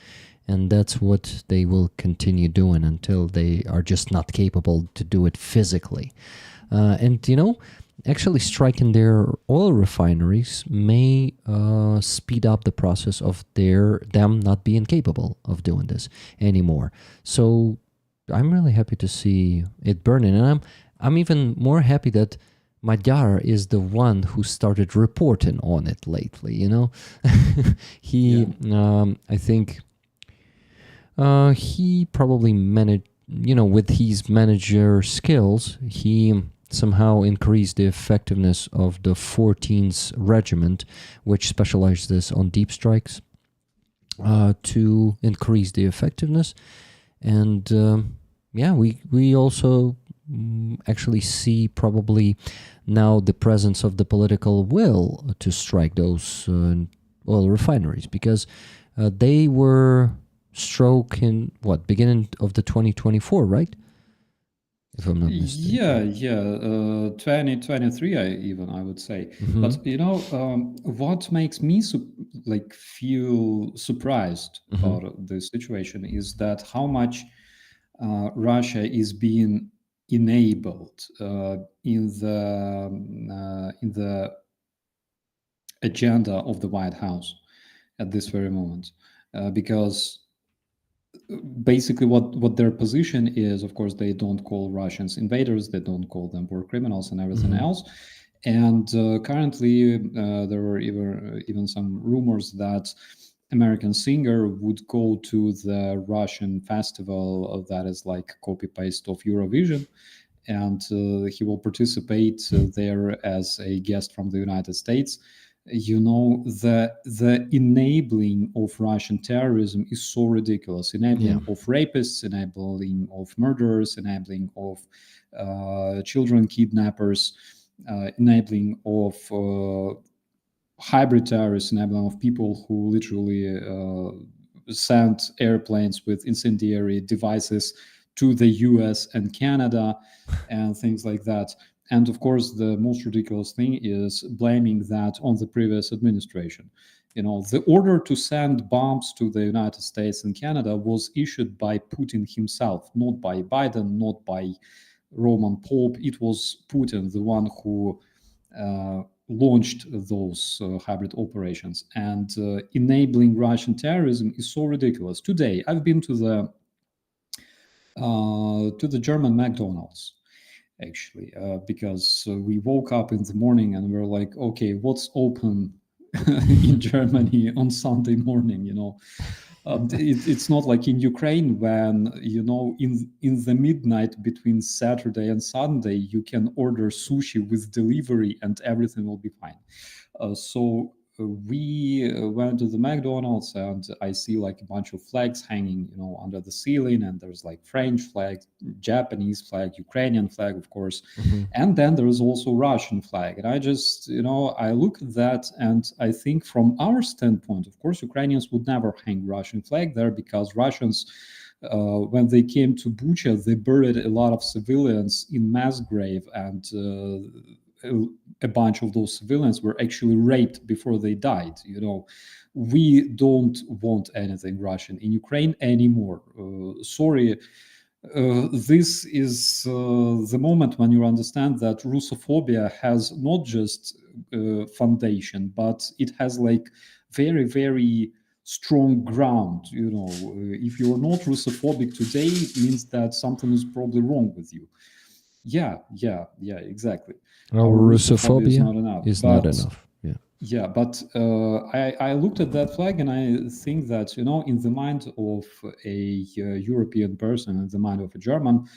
and that's what they will continue doing until they are just not capable to do it physically. And actually striking their oil refineries may speed up the process of them not being capable of doing this anymore. So I'm really happy to see it burning, and I'm even more happy that Madjar is the one who started reporting on it lately. He, I think, he probably managed, with his manager skills, he somehow increased the effectiveness of the 14th Regiment, which specializes on deep strikes, to increase the effectiveness. And we also actually see probably now the presence of the political will to strike those oil refineries, because they were struck in beginning of the 2024, right? if I'm not mistaken. Yeah. 2023, I would say. Mhm. But what makes me feel surprised about the situation is that how much Russia is being enabled in the agenda of the White House at this very moment, because basically what their position is, of course, they don't call Russians invaders, they don't call them war criminals and everything else. And currently there were even some rumors that American singer would go to the Russian festival that is like copy paste of Eurovision, and he will participate there as a guest from the United States. The enabling of Russian terrorism is so ridiculous. Enabling of rapists, enabling of murderers, enabling of children kidnappers, enabling of hybrid terrorists, enabling of people who literally sent airplanes with incendiary devices to the US and Canada and things like that. And of course, the most ridiculous thing is blaming that on the previous administration. The order to send bombs to the United States and Canada was issued by Putin himself, not by Biden, not by Roman Pope. It was Putin, the one who launched those hybrid operations. And enabling Russian terrorism is so ridiculous. Today, I've been to the German McDonald's, actually, because we woke up in the morning and we're like, okay, what's open in Germany on Sunday morning? It's not like in Ukraine when in the midnight between Saturday and Sunday you can order sushi with delivery and everything will be fine. So we went to the McDonald's and I see like a bunch of flags hanging, under the ceiling, and there's like French flag, Japanese flag, Ukrainian flag, of course, and then there is also Russian flag. And I just, I look at that and I think from our standpoint, of course, Ukrainians would never hang Russian flag there because Russians, when they came to Bucha, they buried a lot of civilians in mass grave, and a bunch of those civilians were actually raped before they died. We don't want anything Russian in Ukraine anymore. Sorry. This is the moment when you understand that Russophobia has not just foundation, but it has like very, very strong ground. If you're not Russophobic today, it means that something is probably wrong with you. Yeah, exactly. Our Russophobia is not enough. Yeah, but I looked at that flag and I think that, in the mind of a European person, in the mind of a German,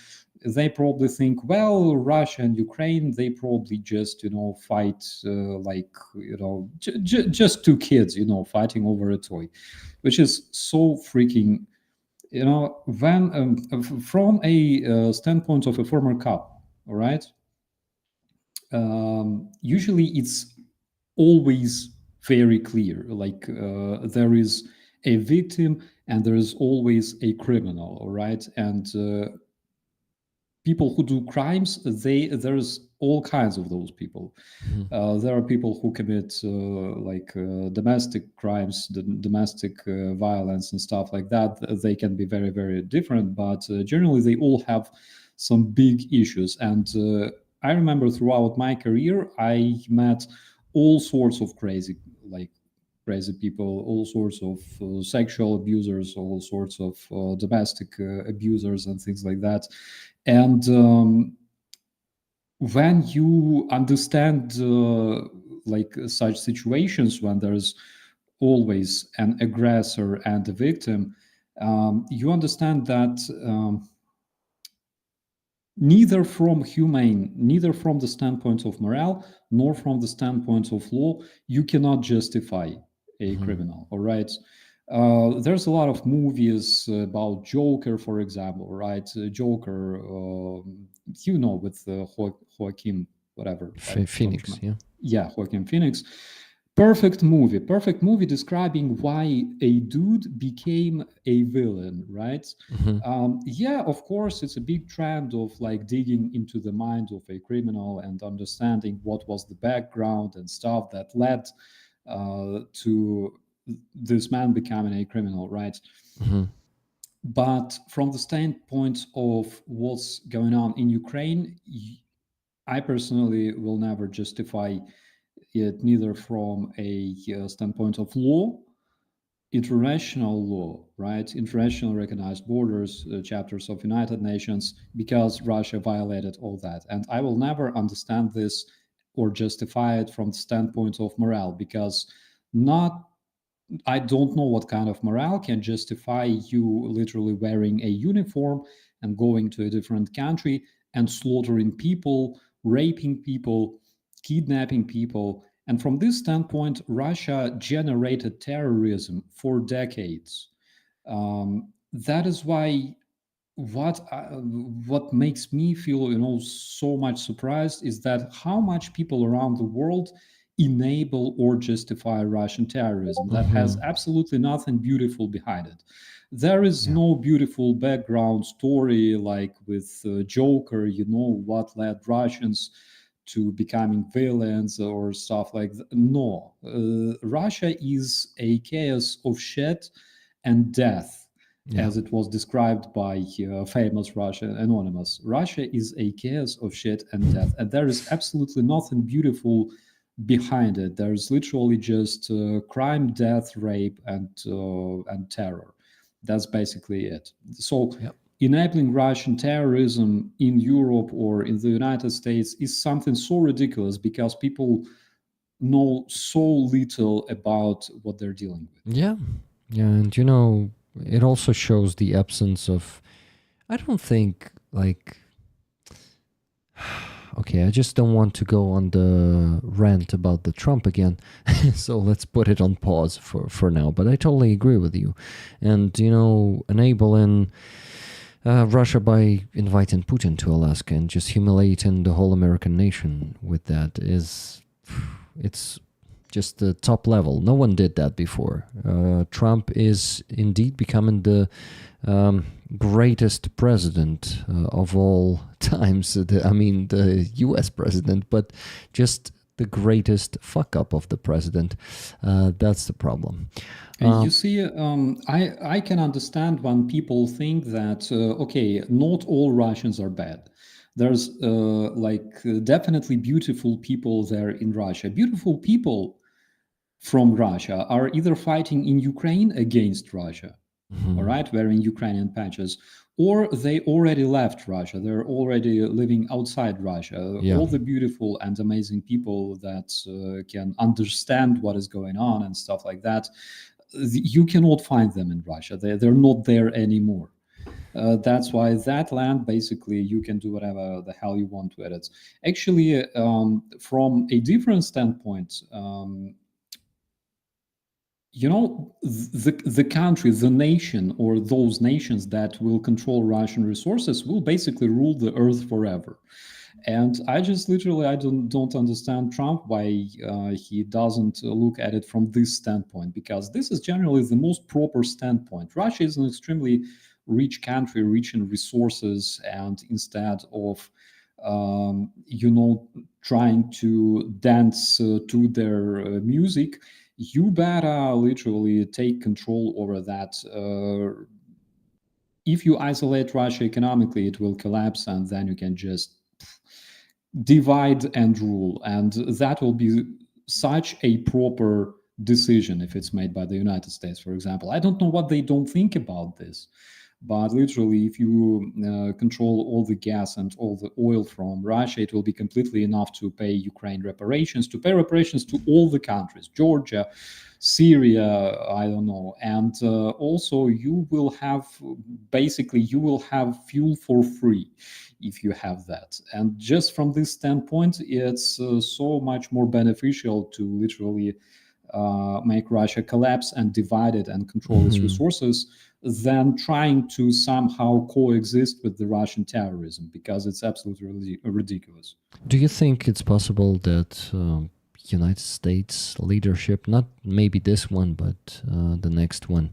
they probably think, well, Russia and Ukraine, they probably just, fight just two kids, fighting over a toy, which is so freaking, when from a standpoint of a former cop, all right, usually it's always very clear, like there is a victim and there is always a criminal, all right? And people who do crimes, there's all kinds of those people. There are people who commit domestic crimes, domestic violence and stuff like that. They can be very, very different, but generally they all have some big issues. And I remember throughout my career, I met all sorts of crazy people, all sorts of sexual abusers, all sorts of domestic abusers and things like that. And when you understand such situations, when there's always an aggressor and a victim, you understand that neither from the standpoint of morale, nor from the standpoint of law, you cannot justify a criminal, all right? There's a lot of movies about Joker, for example, right? Joker, with Joaquin, whatever. Phoenix, yeah. Yeah, Joaquin Phoenix. Perfect movie describing why a dude became a villain, right? Yeah, of course, it's a big trend of like digging into the mind of a criminal and understanding what was the background and stuff that led to this man becoming a criminal, right? But from the standpoint of what's going on in Ukraine, I personally will never justify it neither from a standpoint of law, international law, right? International recognized borders, chapters of United Nations, because Russia violated all that. And I will never understand this or justify it from the standpoint of morale, because not I don't know what kind of morale can justify you literally wearing a uniform and going to a different country and slaughtering people, raping people, kidnapping people. And from this standpoint, Russia generated terrorism for decades. That is why what makes me feel so much surprised is that how much people around the world enable or justify Russian terrorism that has absolutely nothing beautiful behind it. There is no beautiful background story like with Joker, what led Russians to becoming villains or stuff like that. No, Russia is a chaos of shit and death, as it was described by famous Russian anonymous. Russia is a chaos of shit and death, and there is absolutely nothing beautiful behind it. There's literally just crime, death, rape, and terror. That's basically it. So enabling Russian terrorism in Europe or in the United States is something so ridiculous because people know so little about what they're dealing with. Yeah. And it also shows the absence of, I don't think, like, okay, I just don't want to go on the rant about the Trump again. So let's put it on pause for now. But I totally agree with you. And, enabling Russia by inviting Putin to Alaska and just humiliating the whole American nation with that it's just the top level. No one did that before. Trump is indeed becoming the greatest president of all times. The US president, but just the greatest fuck up of the president. That's the problem. You see, I can understand when people think that, okay, not all Russians are bad. There's definitely beautiful people there in Russia. Beautiful people from Russia are either fighting in Ukraine against Russia, all right, wearing Ukrainian patches, or they already left Russia. They're already living outside Russia. Yeah. All the beautiful and amazing people that can understand what is going on and stuff like that, you cannot find them in Russia. They're not there anymore. That's why that land, basically, you can do whatever the hell you want with it. Actually, from a different standpoint, the country, the nation, or those nations that will control Russian resources will basically rule the earth forever. And I just literally, I don't understand Trump why he doesn't look at it from this standpoint, because this is generally the most proper standpoint. Russia is an extremely rich country, rich in resources, and instead of trying to dance to their music, you better literally take control over that. If you isolate Russia economically, it will collapse, and then you can just divide and rule. And that will be such a proper decision if it's made by the United States, for example. I don't know what they don't think about this. But literally, if you control all the gas and all the oil from Russia, it will be completely enough to pay Ukraine reparations, to pay reparations to all the countries, Georgia, Syria, I don't know. And also you will have fuel for free if you have that. And just from this standpoint, it's so much more beneficial to literally make Russia collapse and divide it and control its resources than trying to somehow coexist with the Russian terrorism, because it's absolutely ridiculous. Do you think it's possible that United States leadership, not maybe this one, but the next one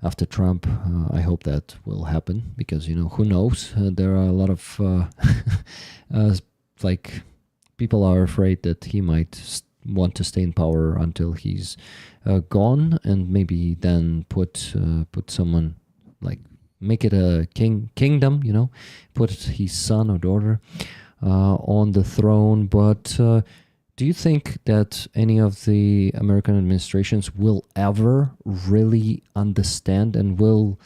after Trump. I hope that will happen because, who knows? There are a lot of like people are afraid that he might want to stay in power until he's gone, and maybe then put someone, like make it a kingdom, put his son or daughter on the throne. But do you think that any of the American administrations will ever really understand and will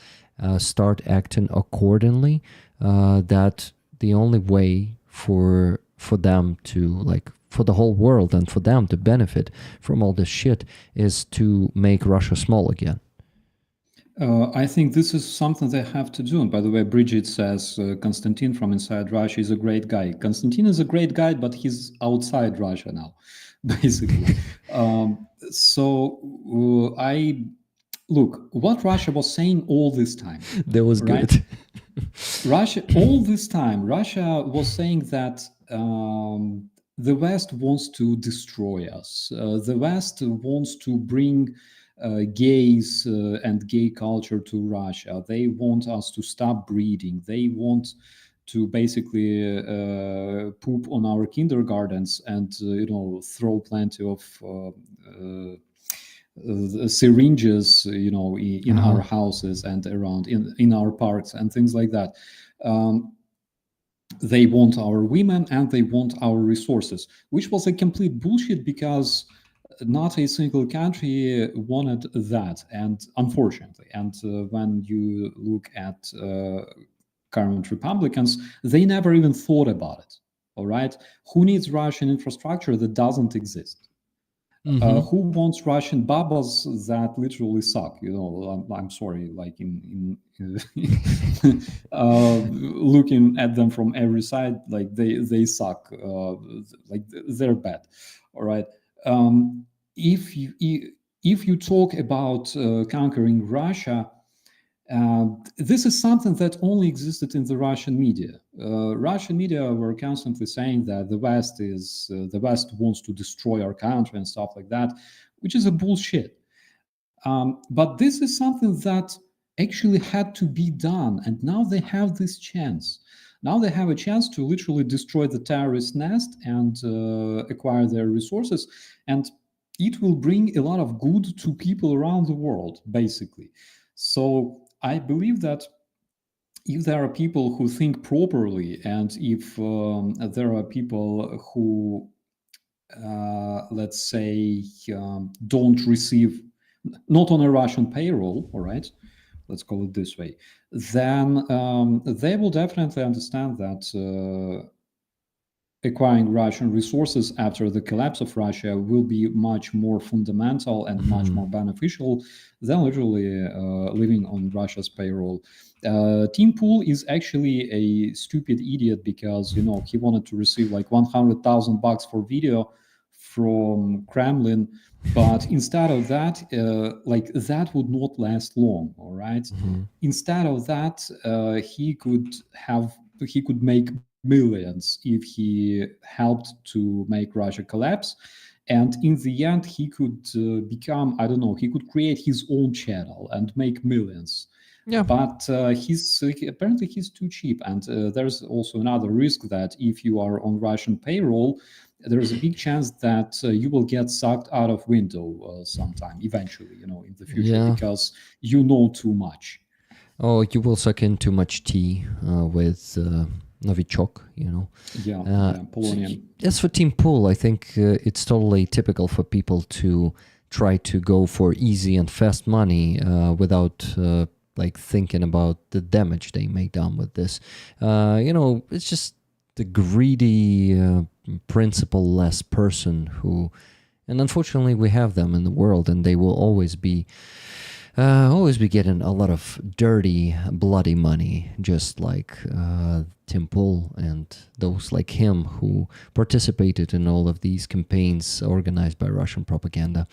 start acting accordingly? That the only way for them to, like, for the whole world and for them to benefit from all this shit is to make Russia small again? I think this is something they have to do. And by the way, Bridget says Konstantin from inside Russia is a great guy. Konstantin is a great guy, but he's outside Russia now, basically. Look, what Russia was saying all this time. That was right? good. All this time, Russia was saying that the West wants to destroy us. The West wants to bring gays and gay culture to Russia. They want us to stop breeding. They want to basically poop on our kindergartens and throw plenty of syringes in our houses and around in our parks and things like that. They want our women and they want our resources, which was a complete bullshit because not a single country wanted that, and unfortunately. And when you look at current Republicans, they never even thought about it. All right, who needs Russian infrastructure that doesn't exist? Who wants Russian babas that literally suck? I'm sorry, like in looking at them from every side, like they suck, like they're bad. All right. If you talk about conquering Russia, this is something that only existed in the Russian media. Russian media were constantly saying that the West wants to destroy our country and stuff like that, which is a bullshit. But this is something that actually had to be done, and now they have this chance. Now they have a chance to literally destroy the terrorist nest and acquire their resources, and it will bring a lot of good to people around the world, basically. So I believe that if there are people who think properly, and if there are people who, let's say, don't receive, not on a Russian payroll, all right, let's call it this way, then they will definitely understand that acquiring Russian resources after the collapse of Russia will be much more fundamental and much more beneficial than literally living on Russia's payroll. Tim Pool is actually a stupid idiot because he wanted to receive like $100,000 for video from Kremlin, but instead of that, like that would not last long. All right. Instead of that, he could make millions if he helped to make Russia collapse. And in the end, he could become, I don't know, he could create his own channel and make millions. Yeah. But apparently he's too cheap. And there's also another risk that if you are on Russian payroll, there's a big chance that you will get sucked out of window sometime, eventually, in the future, because you know too much. Oh, you will suck in too much tea with Novichok, Polonian. As for Team Pool, I think it's totally typical for people to try to go for easy and fast money without like thinking about the damage they may done with this. It's just the greedy, principle-less person who, and unfortunately we have them in the world, and they will always be getting a lot of dirty, bloody money, just like Tim Pool and those like him who participated in all of these campaigns organized by Russian propaganda.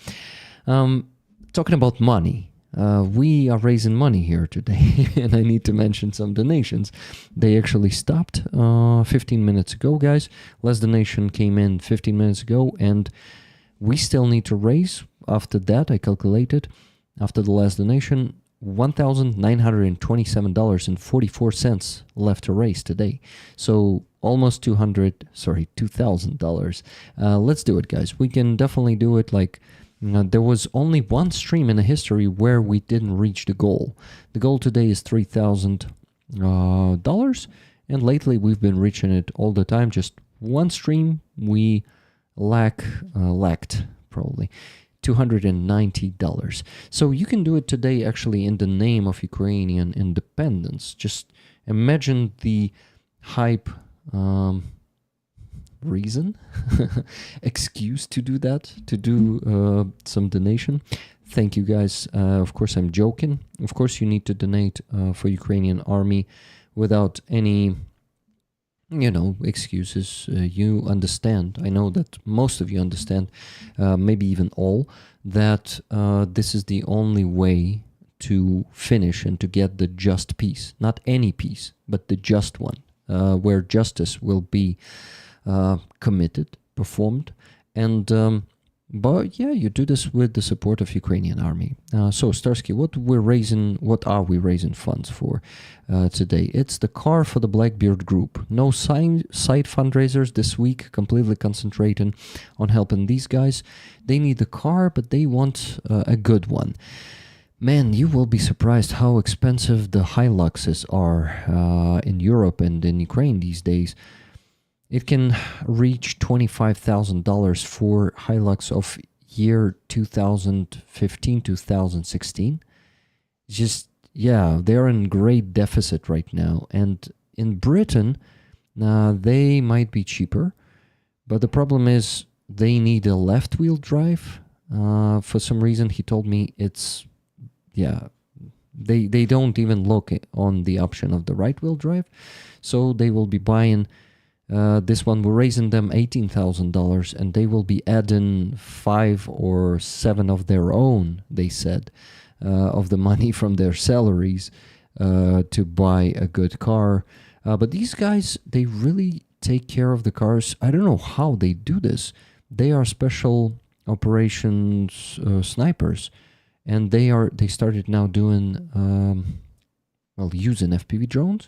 Talking about money, we are raising money here today, and I need to mention some donations. They actually stopped 15 minutes ago, guys. Last donation came in 15 minutes ago, and We still need to raise, after that, I calculated, after the last donation, $1,927.44 left to raise today. So almost $2,000. Let's do it, guys. We can definitely do it. Like, there was only one stream in the history where we didn't reach the goal. The goal today is $3,000, and lately we've been reaching it all the time. Just one stream we lacked probably $290. So you can do it today actually in the name of Ukrainian independence. Just imagine the hype reason, excuse to do that, to do some donation. Thank you guys. Of course, I'm joking. Of course, you need to donate for Ukrainian army without any excuses. You understand. I know that most of you understand, maybe even all, that this is the only way to finish and to get the just peace. Not any peace, but the just one, where justice will be committed, performed, and but yeah, you do this with the support of Ukrainian army. So Starsky, what are we raising funds for today? It's the car for the Blackbeard group. No side fundraisers this week, completely concentrating on helping these guys. They need the car, but they want a good one. Man, you will be surprised how expensive the Hiluxes are in Europe and in Ukraine these days. It can reach $25,000 for Hilux of year 2015, 2016. Just, yeah, they're in great deficit right now. And in Britain, they might be cheaper. But the problem is they need a left-wheel drive. For some reason, he told me they don't even look on the option of the right-wheel drive. So they will be buying... this one, we're raising them $18,000, and they will be adding 5 or 7 of their own, they said, of the money from their salaries to buy a good car. But these guys, they really take care of the cars. I don't know how they do this. They are special operations snipers, and they started now doing, using FPV drones.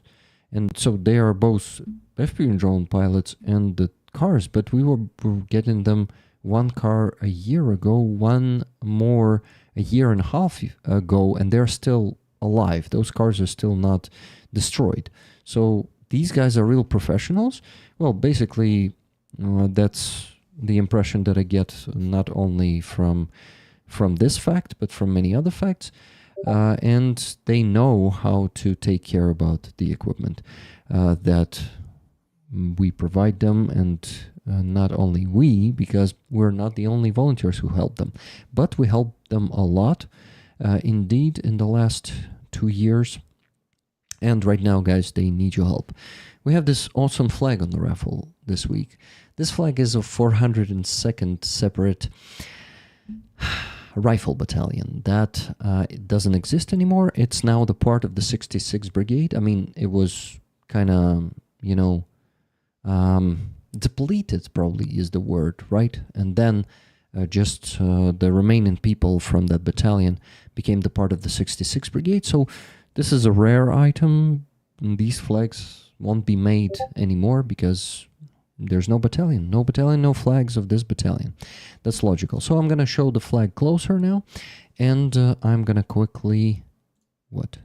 And so they are both FPV drone pilots and the cars, but we were getting them one car a year ago, one more a year and a half ago, and they're still alive. Those cars are still not destroyed. So these guys are real professionals. Well, basically, that's the impression that I get not only from this fact, but from many other facts. And they know how to take care about the equipment that we provide them, and not only we, because we're not the only volunteers who help them, but we help them a lot, indeed, in the last 2 years. And right now, guys, they need your help. We have this awesome flag on the raffle this week. This flag is of 402nd Separate Rifle Battalion. That it doesn't exist anymore. It's now the part of the 66th Brigade. I mean, it was kind of, depleted, probably is the word, right? And then just the remaining people from that battalion became the part of the 66th Brigade. So this is a rare item. These flags won't be made anymore because there's no battalion, no flags of this battalion. That's logical. So I'm going to show the flag closer now, and I'm going to quickly... What?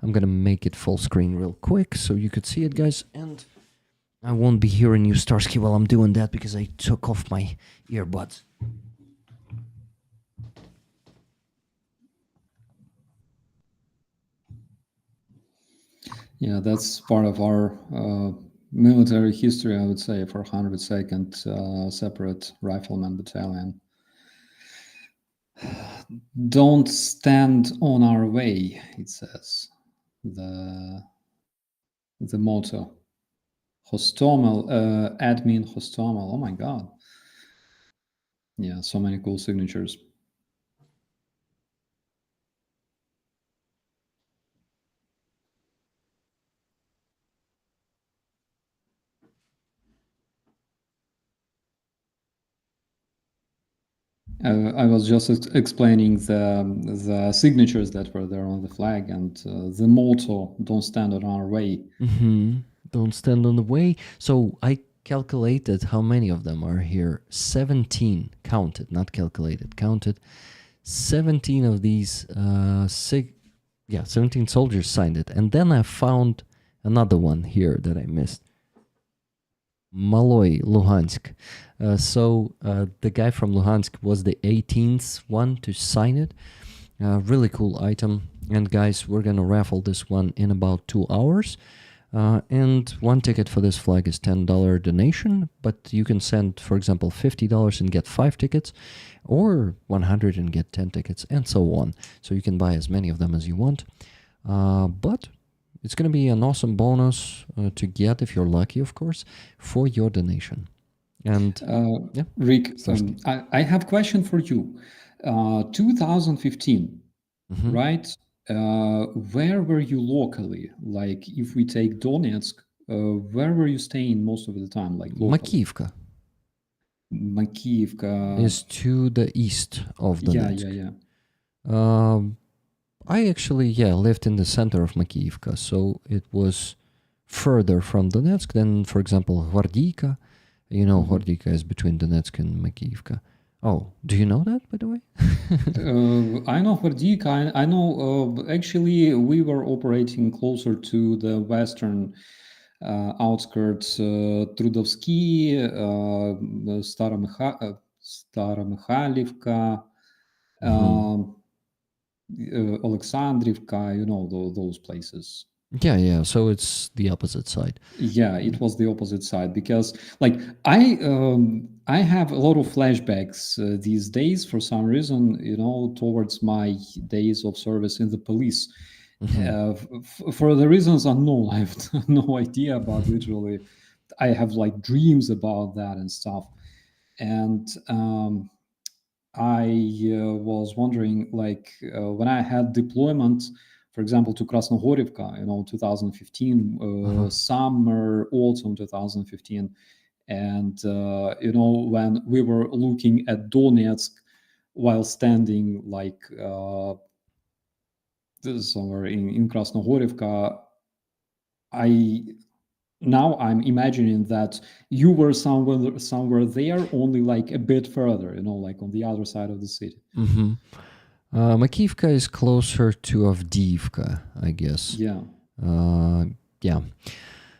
I'm going to make it full screen real quick so you could see it, guys, and I won't be hearing you, Starsky, while I'm doing that because I took off my earbuds. Yeah, that's part of our military history, I would say, for 102nd Separate Rifleman Battalion. Don't stand on our way, it says. The motto. Hostomel, admin Hostomel. Oh my god. Yeah, so many cool signatures. I was just explaining the signatures that were there on the flag and the motto, "Don't stand on our way." Don't stand on the way. So I calculated how many of them are here. 17 counted, not calculated, counted. 17 of these 17 soldiers signed it. And then I found another one here that I missed. Maloy, Luhansk. So the guy from Luhansk was the 18th one to sign it. Really cool item. And guys, we're gonna raffle this one in about 2 hours. And one ticket for this flag is $10 donation, but you can send, for example, $50 and get 5 tickets, or 100 and get 10 tickets, and so on. So you can buy as many of them as you want. But it's going to be an awesome bonus to get, if you're lucky, of course, for your donation. And Rick, I have a question for you. 2015, right? Where were you locally? Like, if we take Donetsk, where were you staying most of the time? Like, Makivka is to the east of Donetsk. I actually, lived in the center of Makivka, so it was further from Donetsk than, for example, Hordiyka. You know, Hordiyka is between Donetsk and Makivka. Oh, do you know that, by the way? I know Hordiyka. I know, actually, we were operating closer to the western outskirts, Trudovsky, Staromykhalivka, Alexandrivka, you know, those places. Yeah, so it's the opposite side. Yeah, it was the opposite side, because like I have a lot of flashbacks these days for some reason, you know, towards my days of service in the police. For the reasons unknown, I have no idea about. Literally, I have like dreams about that and stuff. And I was wondering, like, when I had deployment, for example, to Krasnohorivka, you know, 2015, summer, autumn 2015. And, you know, when we were looking at Donetsk while standing like somewhere in Krasnohorivka, I'm imagining that you were somewhere there, only like a bit further, you know, like on the other side of the city. Makivka is closer to Avdiivka, I guess. Yeah.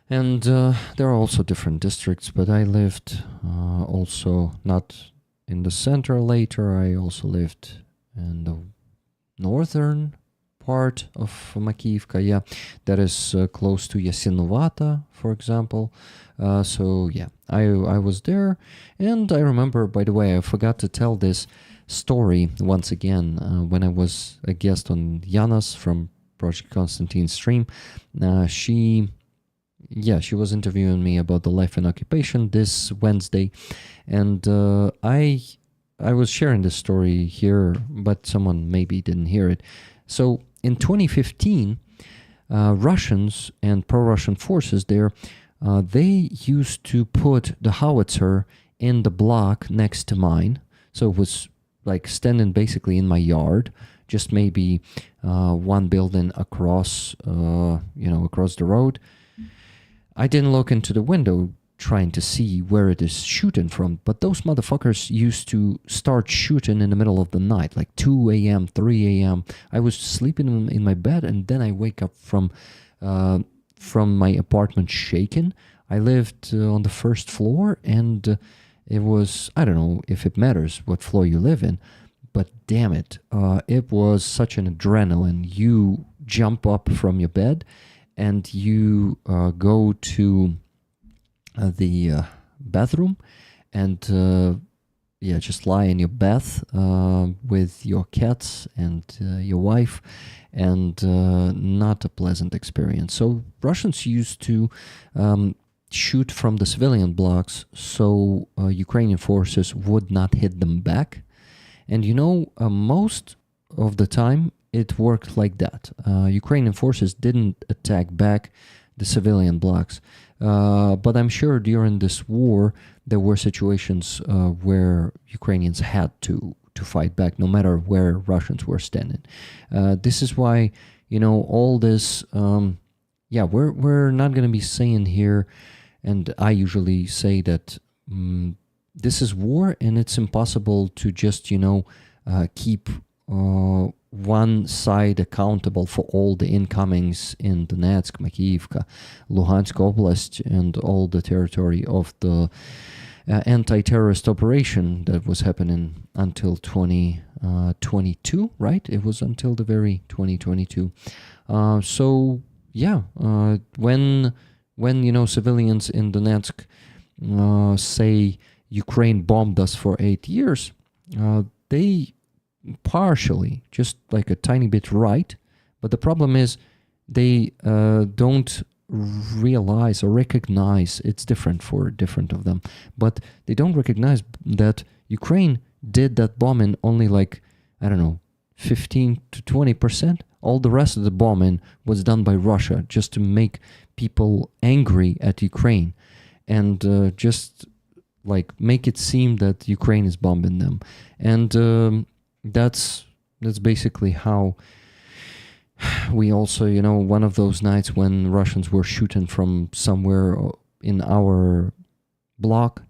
And there are also different districts, but I lived also not in the center later. I also lived in the northern part of Makivka, that is close to Yasinovata, for example. So I was there, and I remember, by the way, I forgot to tell this story once again when I was a guest on Yanas from Project Constantine stream. She was interviewing me about the life and occupation this Wednesday, and I was sharing this story here, but someone maybe didn't hear it. So in 2015, Russians and pro-Russian forces there, they used to put the howitzer in the block next to mine. So it was like standing basically in my yard, just maybe one building across, across the road. I didn't look into the window trying to see where it is shooting from, but those motherfuckers used to start shooting in the middle of the night, like 2 a.m., 3 a.m. I was sleeping in my bed, and then I wake up from my apartment shaking. I lived on the first floor, and it was, I don't know if it matters what floor you live in, but damn it, it was such an adrenaline. You jump up from your bed, and you go to the bathroom, and just lie in your bath with your cats and your wife, and not a pleasant experience. So Russians used to shoot from the civilian blocks, so Ukrainian forces would not hit them back. And most of the time it worked like that. Ukrainian forces didn't attack back the civilian blocks. But I'm sure during this war, there were situations where Ukrainians had to fight back, no matter where Russians were standing. This is why, all this. We're not going to be saying here, and I usually say that this is war, and it's impossible to just keep one side accountable for all the incomings in Donetsk, Makiivka, Luhansk Oblast, and all the territory of the anti-terrorist operation that was happening until 2022, right? It was until the very 2022. When civilians in Donetsk say Ukraine bombed us for 8 years, they partially, just like a tiny bit right, but the problem is they don't realize or recognize it's different for different of them, but they don't recognize that Ukraine did that bombing only 15 to 20%. All the rest of the bombing was done by Russia just to make people angry at Ukraine and just make it seem that Ukraine is bombing them. And that's basically how we also, one of those nights when Russians were shooting from somewhere in our block,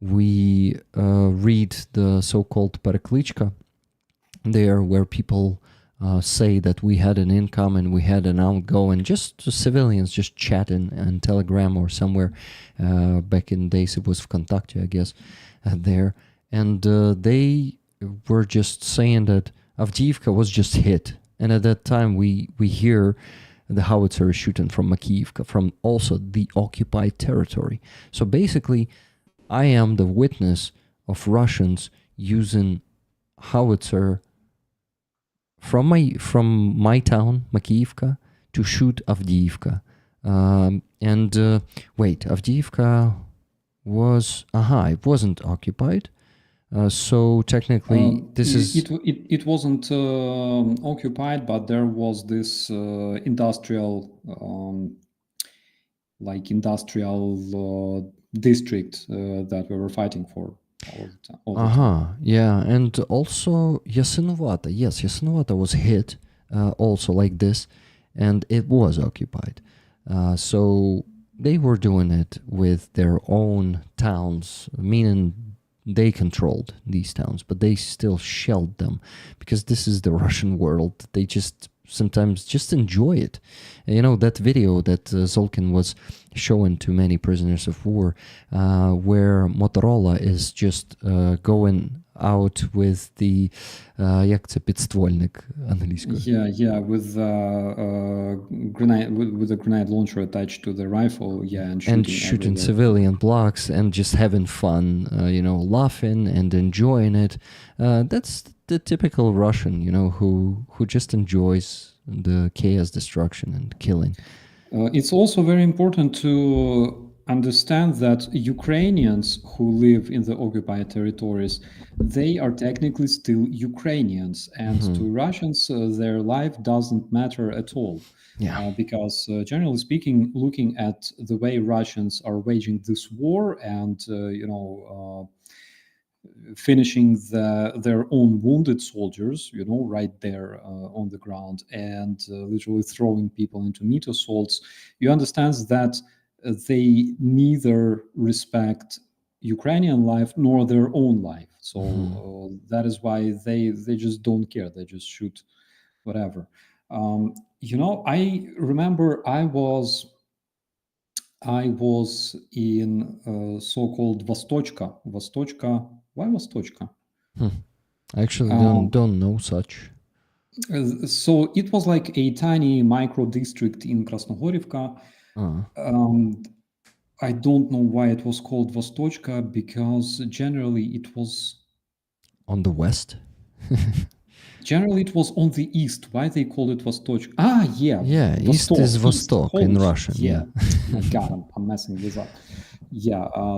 we read the so-called Paraklichka there, where people say that we had an income and we had an outgoing, just civilians just chatting on Telegram or somewhere. Back in days it was Vkontakte, I guess, there. And they were just saying that Avdiivka was just hit. And at that time we hear the howitzer shooting from Makiivka, from also the occupied territory. So basically, I am the witness of Russians using howitzer from my town, Makiivka, to shoot Avdiivka. Avdiivka was... it wasn't occupied. So technically, it wasn't occupied, but there was this industrial district that we were fighting for all the time. Yeah, and also Yasinovata. Yes, Yasinovata was hit also like this, and it was occupied. So they were doing it with their own towns, meaning they controlled these towns, but they still shelled them because this is the Russian world. They just sometimes just enjoy it. That video that Zolkin was showing to many prisoners of war, where Motorola is just going out with the як це підствольник англійською? Yeah, with a grenade launcher attached to the rifle, and shooting civilian blocks and just having fun, laughing and enjoying it. That's the typical Russian, who just enjoys the chaos, destruction, and killing. It's also very important to understand that Ukrainians who live in the occupied territories, they are technically still Ukrainians, and to Russians, their life doesn't matter at all. Because generally speaking, looking at the way Russians are waging this war and finishing their own wounded soldiers, right there on the ground, and literally throwing people into meat assaults, you understand that they neither respect Ukrainian life nor their own life. So that is why they just don't care. They just shoot whatever. I remember I was in so-called Vostochka. Why Vostochka? I actually don't know such. So it was like a tiny micro district in Krasnohorivka. I don't know why it was called Vostochka, because generally it was on the west. Generally it was on the east. Why they call it Vostochka? East is Vostok in Russian. God, I'm messing this up.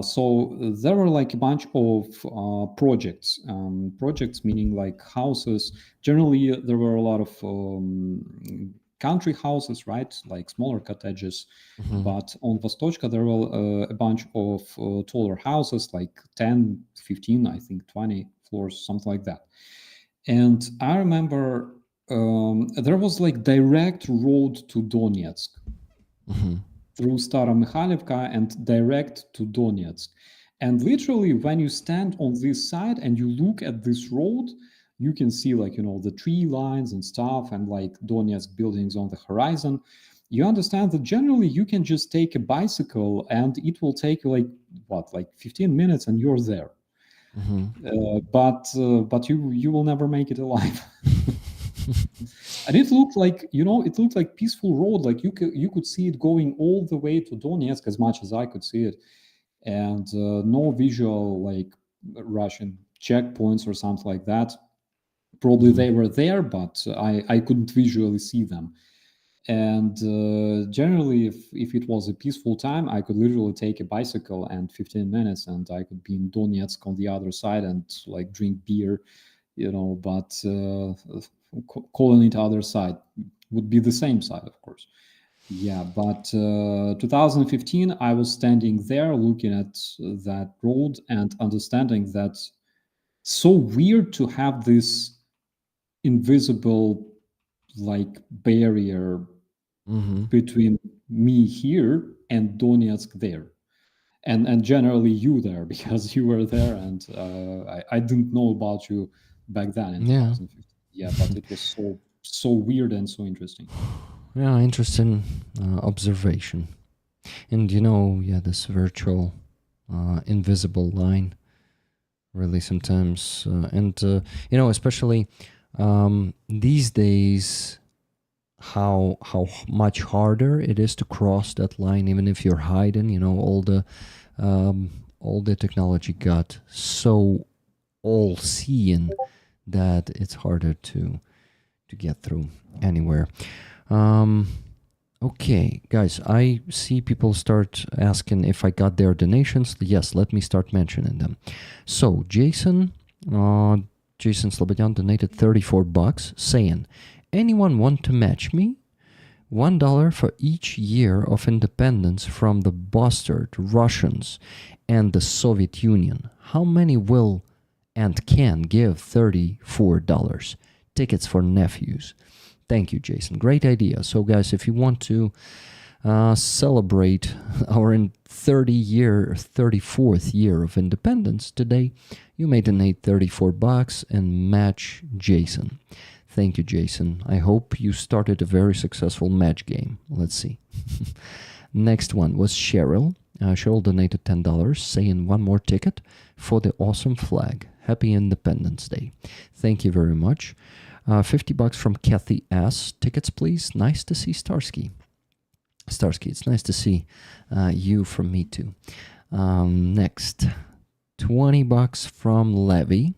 So there were like a bunch of projects meaning like houses. Generally there were a lot of country houses, right? Like smaller cottages. Mhm. But on Vostochka, there were a bunch of taller houses, like 10, 15, I think 20 floors, something like that. And I remember there was like direct road to Donetsk Mhm. through Stara Mikhailivka and direct to Donetsk. And literally, when you stand on this side and you look at this road, you can see like, you know, the tree lines and stuff and like Donetsk buildings on the horizon. You understand that generally you can just take a bicycle and it will take you like what, like 15 minutes and you're there. Mhm. But you will never make it alive. And it looked like, you know, it looked like peaceful road. Like you could see it going all the way to Donetsk as much as I could see it, and no visual like Russian checkpoints or something like that. Probably they were there, but I couldn't visually see them. And generally, if it was a peaceful time, I could literally take a bicycle and 15 minutes, and I could be in Donetsk on the other side and like drink beer, you know. But calling it other side would be the same side, of course. Yeah, but 2015, I was standing there looking at that road and understanding that so weird to have this invisible like barrier Mhm. between me here and Donetsk there, and generally you there because you were there, and I didn't know about you back then in Yeah. 2015. Yeah, but it was so weird and so interesting. Yeah, interesting observation. And you know, yeah, this virtual invisible line really sometimes, and you know, especially these days, how much harder it is to cross that line, even if you're hiding. You know, all the technology got so all seeing that it's harder to get through anywhere. Okay, guys, I see people start asking if I got their donations. Yes, let me start mentioning them. So Jason Slobodyan donated $34, saying, "Anyone want to match me? $1 for each year of independence from the bastard Russians and the Soviet Union. How many will and can give $34? Tickets for nephews." Thank you, Jason. Great idea. So, guys, if you want to celebrate our 34th year of independence today, you may donate $34 and match Jason. Thank you, Jason. I hope you started a very successful match game. Let's see. Next one was Cheryl. Cheryl donated $10, saying one more ticket for the awesome flag. Happy Independence Day. Thank you very much. $50 from Kathy S. Tickets, please. Nice to see Starsky. Starsky, it's nice to see you from me too. Next, $20 from Levy.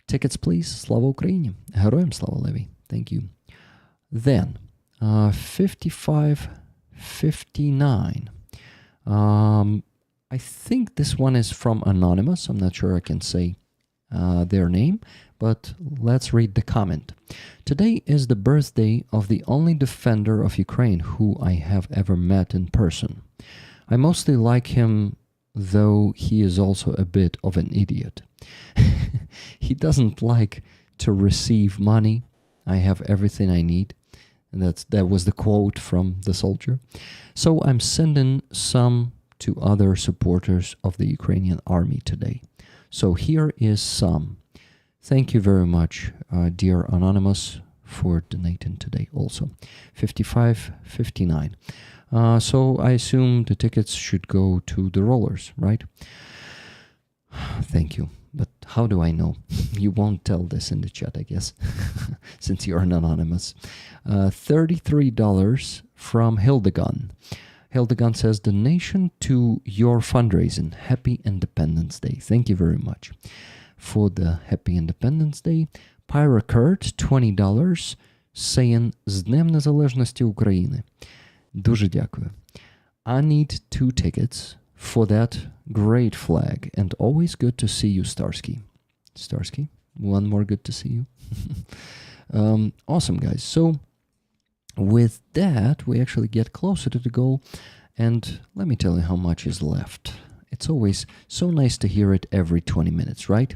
Tickets, please. Slava Ukraini. Героям слава, Levy. Thank you. Then, 55.59. I think this one is from Anonymous. I'm not sure I can say their name, but let's read the comment. Today is the birthday of the only defender of Ukraine who I have ever met in person. I mostly like him, though he is also a bit of an idiot. He doesn't like to receive money. I have everything I need. And that was the quote from the soldier. So I'm sending some to other supporters of the Ukrainian army today. So here is some. Thank you very much, dear Anonymous, for donating today also. 55.59. So I assume the tickets should go to the rollers, right? Thank you. But how do I know? You won't tell this in the chat, I guess, since you're an Anonymous. $33 from Hildegun. Hildegun says, donation to your fundraising. Happy Independence Day. Thank you very much for the Happy Independence Day. Pyra Kurt, $20, saying, з Днем Незалежності України. Дуже дякую. I need 2 tickets for that great flag, and always good to see you, Starsky. Starsky, one more good to see you. Awesome, guys. So with that, we actually get closer to the goal. And let me tell you how much is left. It's always so nice to hear it every 20 minutes, right?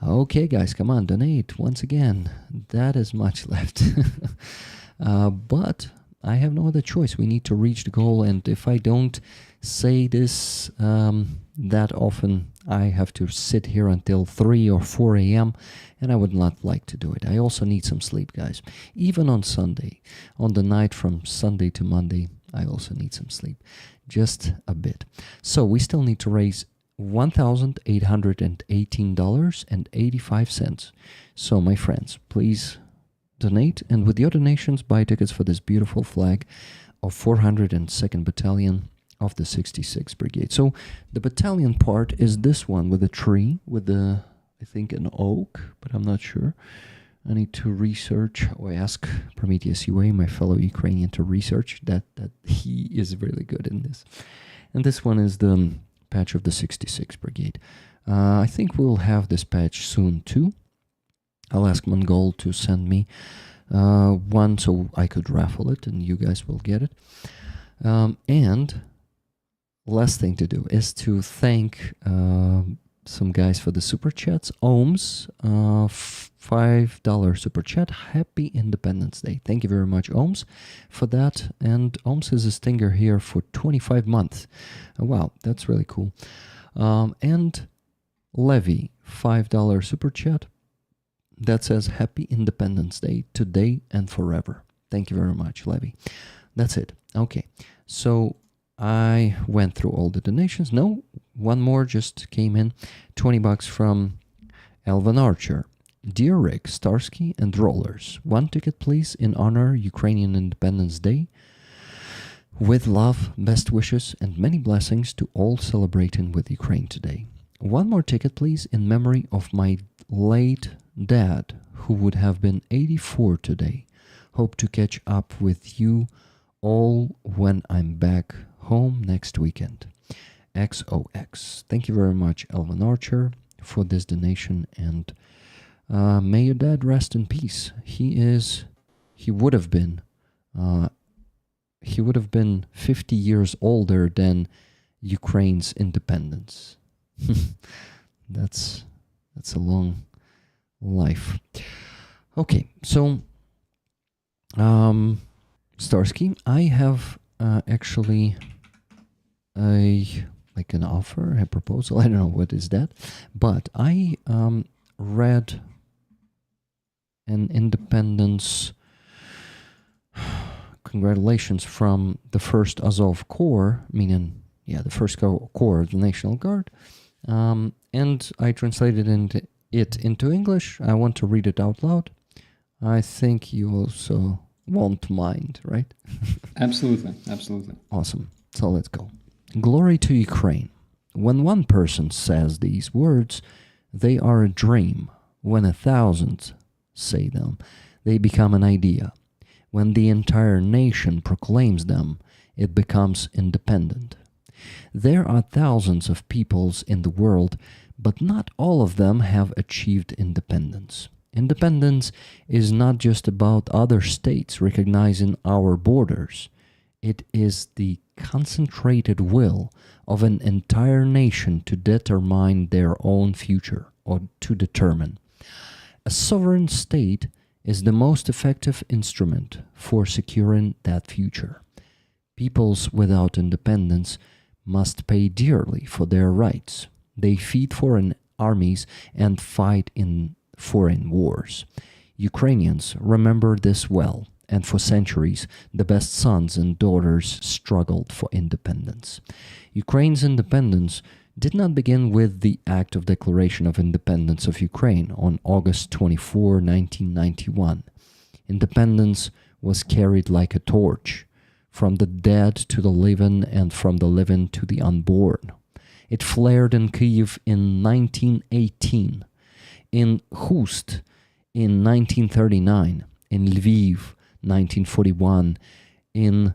Okay, guys, come on, donate once again. That is much left. But I have no other choice. We need to reach the goal. And if I don't say this that often, I have to sit here until 3 or 4 a.m. And I would not like to do it. I also need some sleep, guys. Even on Sunday, on the night from Sunday to Monday, I also need some sleep. Just a bit. So we still need to raise $1,818.85. So, my friends, please donate. And with your donations, buy tickets for this beautiful flag of 402nd Battalion of the 66th Brigade. So the battalion part is this one with a tree, with the, I think, an oak, but I'm not sure. I need to research or ask Prometheus UA, my fellow Ukrainian, to research that he is really good in this. And this one is the patch of the 66th Brigade. I think we'll have this patch soon too. I'll ask Mongol to send me one so I could raffle it and you guys will get it. And last thing to do is to thank some guys for the super chats. Ohms, $5 super chat. Happy Independence Day. Thank you very much, Ohms, for that. And Ohms is a stinger here for 25 months. Wow, that's really cool. And Levy, $5 super chat. That says Happy Independence Day today and forever. Thank you very much, Levy. That's it. Okay, so I went through all the donations. No, one more just came in. $20 from Elvin Archer. Dear Rick, Starsky, and Rollers. One ticket, please, in honor Ukrainian Independence Day. With love, best wishes, and many blessings to all celebrating with Ukraine today. One more ticket, please, in memory of my late dad, who would have been 84 today. Hope to catch up with you all when I'm back home next weekend. XOX. Thank you very much, Elvin Archer, for this donation, and may your dad rest in peace. He would have been 50 years older than Ukraine's independence. That's a long life. Okay, so Starsky, I have actually an offer, a proposal. I don't know what is that, but I read an independence. Congratulations from the first Azov Corps, meaning the first Corps of the National Guard, and I translated it into English. I want to read it out loud. I think you also won't mind, right? Absolutely. Awesome. So let's go. Glory to Ukraine. When one person says these words, they are a dream. When 1,000 say them, they become an idea. When the entire nation proclaims them, it becomes independent. There are thousands of peoples in the world, but not all of them have achieved independence. Independence is not just about other states recognizing our borders. It is the concentrated will of an entire nation to determine their own future, or to determine. A sovereign state is the most effective instrument for securing that future. Peoples without independence must pay dearly for their rights. They feed foreign armies and fight in foreign wars. Ukrainians remember this well, and for centuries the best sons and daughters struggled for independence. Ukraine's independence did not begin with the Act of Declaration of Independence of Ukraine on August 24, 1991. Independence was carried like a torch, from the dead to the living and from the living to the unborn. It flared in Kyiv in 1918, in Khust in 1939, in Lviv 1941, in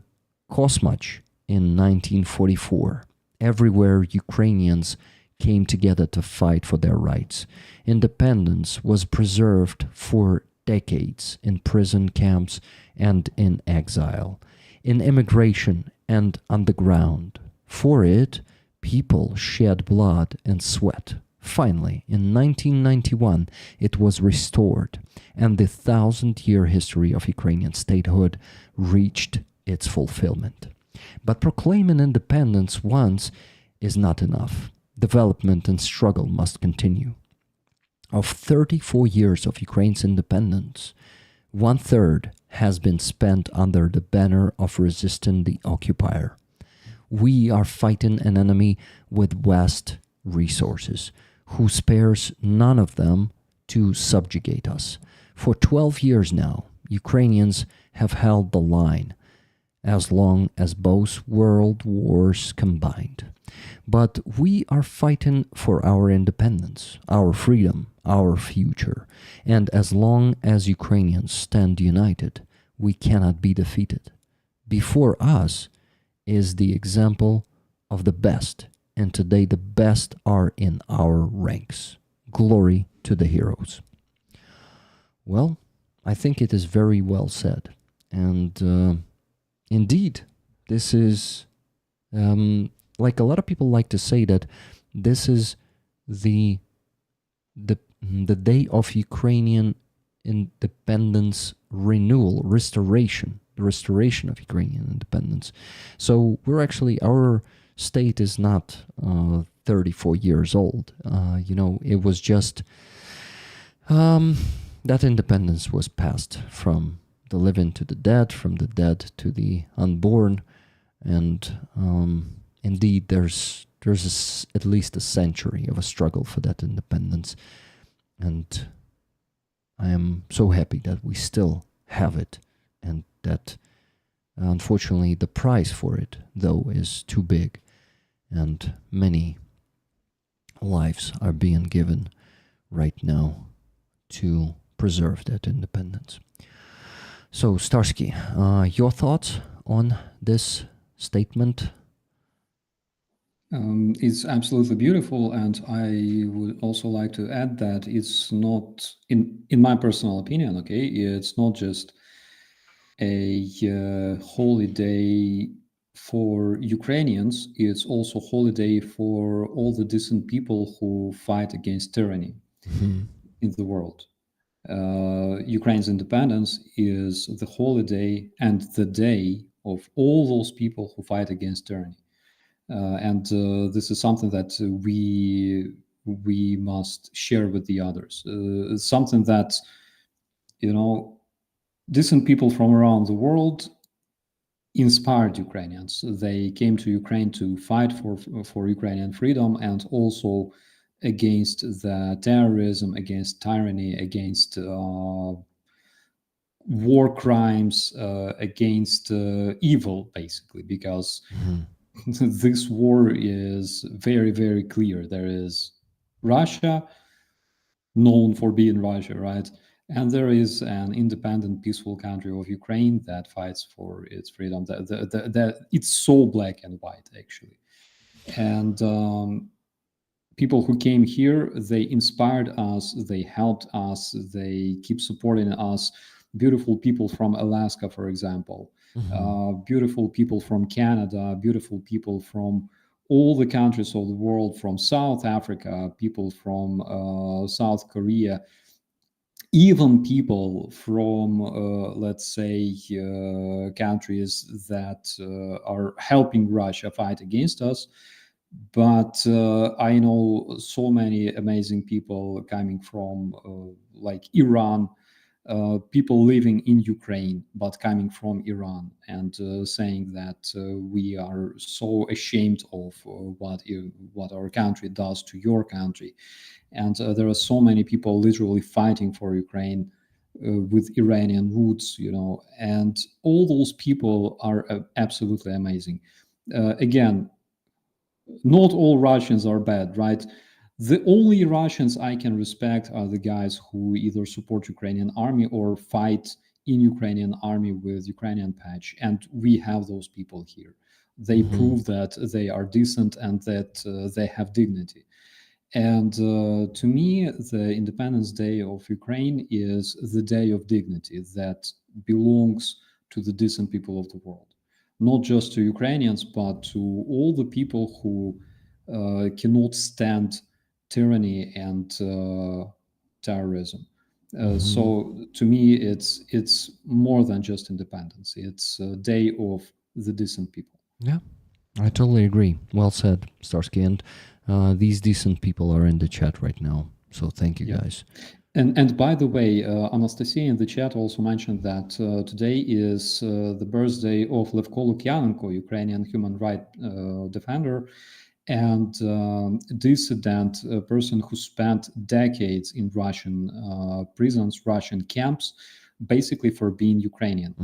Kosmach in 1944. Everywhere Ukrainians came together to fight for their rights. Independence was preserved for decades in prison camps and in exile, in immigration and underground. For it, people shed blood and sweat. Finally, in 1991, it was restored, and the 1,000-year history of Ukrainian statehood reached its fulfillment. But proclaiming independence once is not enough. Development and struggle must continue. Of 34 years of Ukraine's independence, 1/3 has been spent under the banner of resisting the occupier. We are fighting an enemy with vast resources, who spares none of them to subjugate us. For 12 years now, Ukrainians have held the line, as long as both world wars combined. But we are fighting for our independence, our freedom, our future. And as long as Ukrainians stand united, we cannot be defeated. Before us is the example of the best, and today the best are in our ranks. Glory to the heroes. Well, I think it is very well said. And indeed, this is, like a lot of people like to say, that this is the day of Ukrainian independence renewal, restoration, the restoration of Ukrainian independence. So we're actually, our state is not 34 years old. It was just that independence was passed from the living to the dead, from the dead to the unborn, and indeed there's at least a century of a struggle for that independence, and I am so happy that we still have it, and that unfortunately the price for it, though, is too big, and many lives are being given right now to preserve that independence. So, Starsky, your thoughts on this statement? It's absolutely beautiful, and I would also like to add that it's not, in my personal opinion, okay, it's not just a holiday for Ukrainians, it's also a holiday for all the decent people who fight against tyranny in the world. Ukraine's independence is the holiday and the day of all those people who fight against tyranny. And this is something that we must share with the others. Something that, decent people from around the world inspired Ukrainians. They came to Ukraine to fight for Ukrainian freedom, and also against the terrorism, against tyranny, against war crimes, against evil, basically, because this war is very, very clear. There is Russia, known for being Russia, right? And there is an independent, peaceful country of Ukraine that fights for its freedom. It's so black and white, actually. And people who came here, they inspired us, they helped us, they keep supporting us. Beautiful people from Alaska, for example, beautiful people from Canada, beautiful people from all the countries of the world, from South Africa, people from South Korea, even people from, let's say, countries that are helping Russia fight against us. But I know so many amazing people coming from like Iran, people living in Ukraine, but coming from Iran, and saying that we are so ashamed of what our country does to your country. And there are so many people literally fighting for Ukraine with Iranian roots, and all those people are absolutely amazing. Again, not all Russians are bad, right? The only Russians I can respect are the guys who either support Ukrainian army or fight in Ukrainian army with Ukrainian patch. And we have those people here. They prove that they are decent and that they have dignity. And to me, the Independence Day of Ukraine is the day of dignity that belongs to the decent people of the world, not just to Ukrainians, but to all the people who cannot stand tyranny and terrorism. So to me, it's more than just independence. It's a day of the decent people. Yeah, I totally agree. Well said, Starsky. And these decent people are in the chat right now. So thank you, Yeah. guys. And by the way, Anastasia in the chat also mentioned that today is the birthday of Levko Lukyanenko, Ukrainian human rights defender and dissident person who spent decades in Russian prisons, Russian camps, basically for being Ukrainian.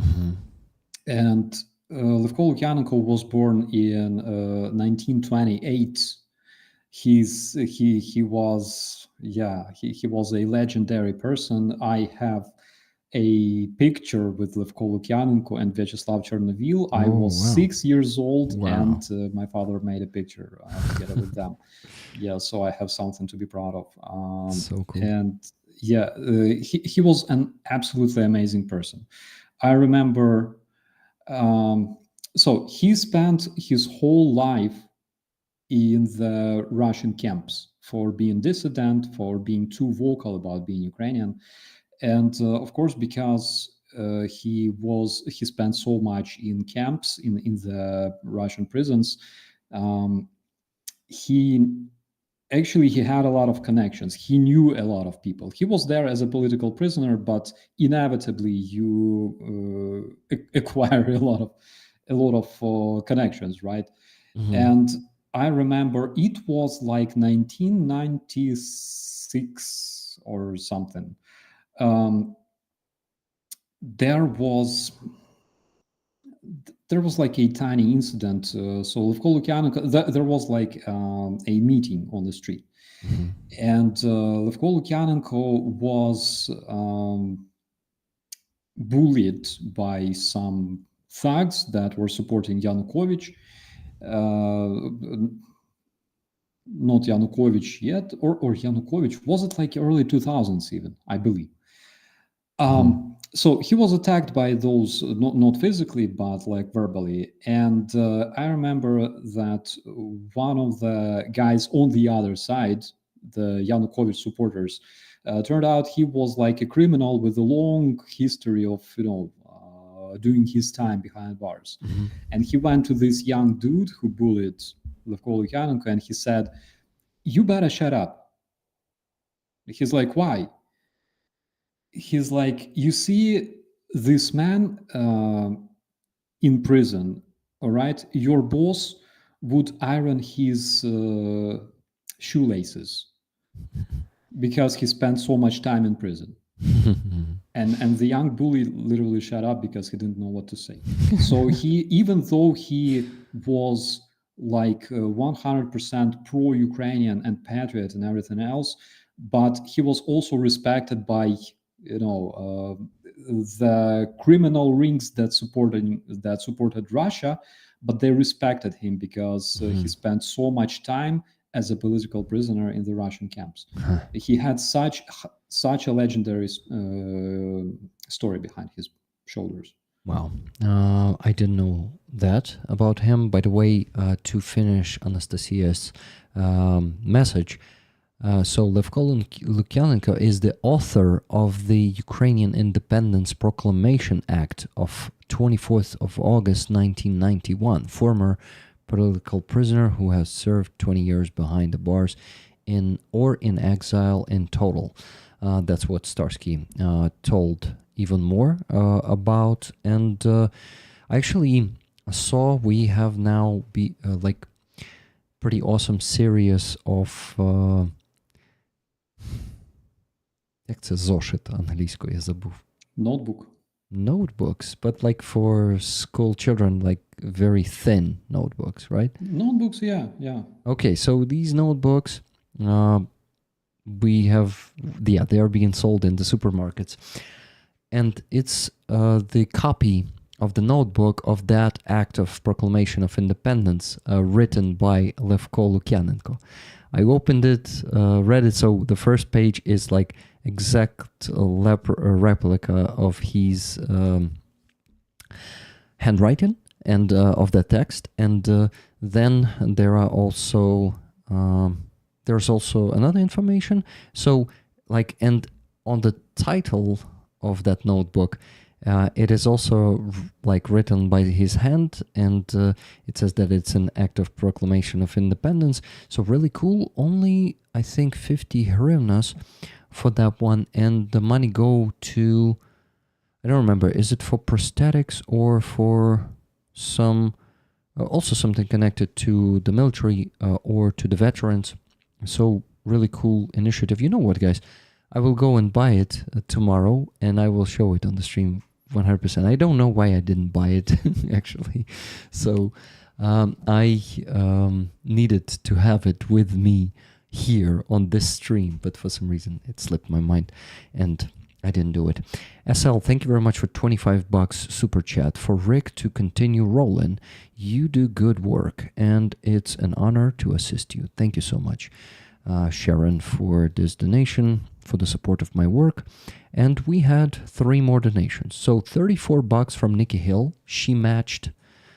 And Levko Lukyanenko was born in 1928. He was he was a legendary person. I have a picture with Levko Lukyanenko and Vyacheslav Chernovil. I was wow. 6 years old, Wow. and my father made a picture together with them. Yeah, so I have something to be proud of. So cool. And yeah, he was an absolutely amazing person. I remember. So he spent his whole life in the Russian camps for being dissident, for being too vocal about being Ukrainian, and of course because he spent so much in camps in the Russian prisons. He had a lot of connections. He knew a lot of people. He was there as a political prisoner, but inevitably you acquire a lot of connections, right? And I remember it was like 1996 or something. There was like a tiny incident. So Levko Lukyanenko, there was like a meeting on the street, and Levko Lukyanenko was bullied by some thugs that were supporting Yanukovych. Not Yanukovych yet, or Yanukovych. Was it like early 2000s even, I believe. So he was attacked by those, not physically, but like verbally. And I remember that one of the guys on the other side, the Yanukovych supporters, turned out he was like a criminal with a long history of, doing his time behind bars. And he went to this young dude who bullied Levko Lukyanenko, and he said, "You better shut up." He's like, "Why?" He's like, "You see this man in prison, all right? Your boss would iron his shoelaces because he spent so much time in prison." And the young bully literally shut up because he didn't know what to say. So even though he was like 100% pro-Ukrainian and patriot and everything else, but he was also respected by the criminal rings that supported Russia, but they respected him because he spent so much time as a political prisoner in the Russian camps. He had such a legendary story behind his shoulders. Wow. I didn't know that about him. By the way, to finish Anastasia's message, so Levko Lukyanenko is the author of the Ukrainian Independence Proclamation Act of 24th of August 1991, former political prisoner who has served 20 years behind the bars in exile in total. That's what Starsky told even more about. And I actually saw we have now like pretty awesome series of як це зошит англійською, я забув. Notebooks, but like for school children, like very thin notebooks, right? Notebooks, yeah. Okay, so these notebooks, they are being sold in the supermarkets. And it's the copy the notebook of that act of proclamation of independence written by Levko Lukyanenko. I opened it, read it, so the first page is like exact replica of his handwriting and of the text, and then there are also there's also another information. So like, and on the title of that notebook, it is also like written by his hand, and it says that it's an act of proclamation of independence. So really cool. Only I think 50 hryvnias for that one, and the money go to, I don't remember, is it for prosthetics or for some also something connected to the military or to the veterans. So really cool initiative. You know what, guys? I will go and buy it tomorrow, and I will show it on the stream 100%. I don't know why I didn't buy it, actually. So I needed to have it with me here on this stream, but for some reason it slipped my mind, and I didn't do it. SL, thank you very much for $25 super chat. For Rick to continue rolling, you do good work, and it's an honor to assist you. Thank you so much, Sharon, for this donation, for the support of my work. And we had 3 more donations. So $34 from Nikki Hill. She matched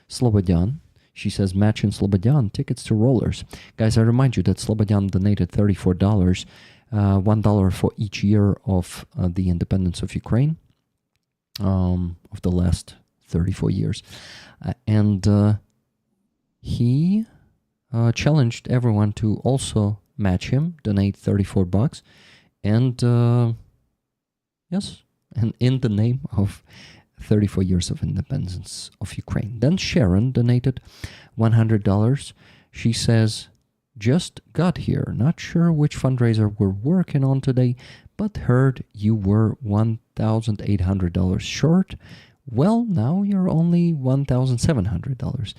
Slobodyan. She says, matching Slobodyan, tickets to rollers. Guys, I remind you that Slobodyan donated $34, $1 for each year of the independence of Ukraine, of the last 34 years. And he challenged everyone to also match him, donate $34. And yes, and in the name of 34 years of independence of Ukraine. Then Sharon donated $100. She says, just got here. Not sure which fundraiser we're working on today, but heard you were $1,800 short. Well, now you're only $1,700.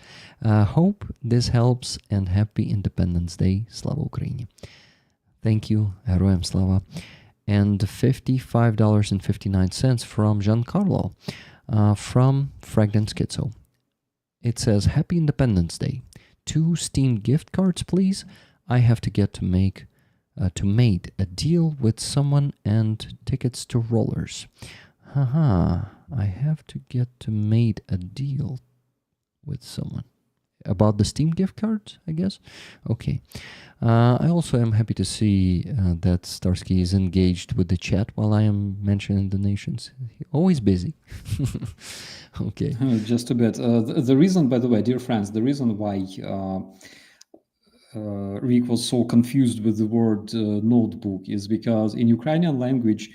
Hope this helps, and happy Independence Day. Slava Ukraini. Thank you, Heroyam Slava. And $55.59 from Giancarlo from Fragrant Schizo. It says, Happy Independence Day. 2 Steam gift cards, please. I have to get to made a deal with someone, and tickets to rollers. Haha, I have to get to made a deal with someone. About the Steam gift cards, I guess? Okay. I also am happy to see that Starsky is engaged with the chat while I am mentioning the nations. Always busy. Okay. Just a bit. The reason, by the way, dear friends, the reason why Rick was so confused with the word notebook is because in Ukrainian language,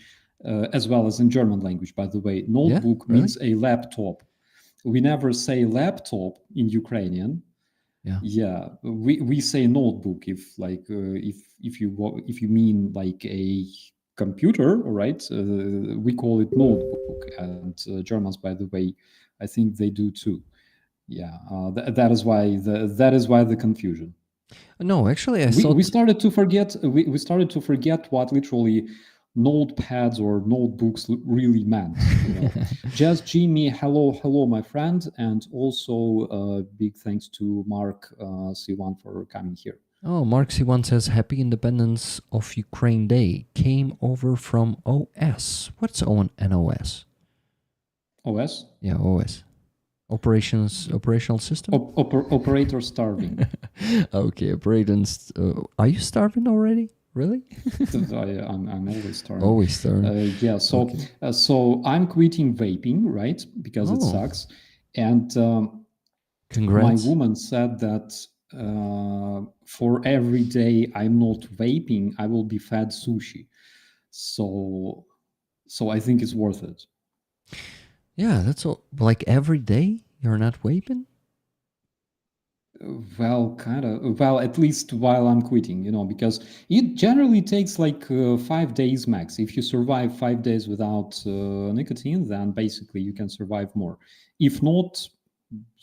as well as in German language, by the way, notebook means a laptop. We never say laptop in Ukrainian. Yeah, we say notebook if you mean like a computer, right? We call it notebook, and Germans, by the way, I think they do too. Yeah, that is why the confusion. No, actually, we started to forget. We started to forget what literally notepads or notebooks really meant. You know? Just Jimmy, hello, my friend, and also big thanks to Mark C1 for coming here. Oh, Mark C1 says, Happy Independence of Ukraine Day. Came over from OS. What's an OS? OS? Yeah, OS. Operational system? Operator starving. Okay, operators. Are you starving already? Really? I'm always starving. Always starving. Yeah. So okay. So I'm quitting vaping, right? Because it sucks. And congrats. My woman said that for every day I'm not vaping, I will be fed sushi. So I think it's worth it. Yeah, that's all. Like every day you're not vaping? Well, kind of. Well, at least while I'm quitting, you know, because it generally takes like 5 days max. If you survive 5 days without nicotine, then basically you can survive more. If not,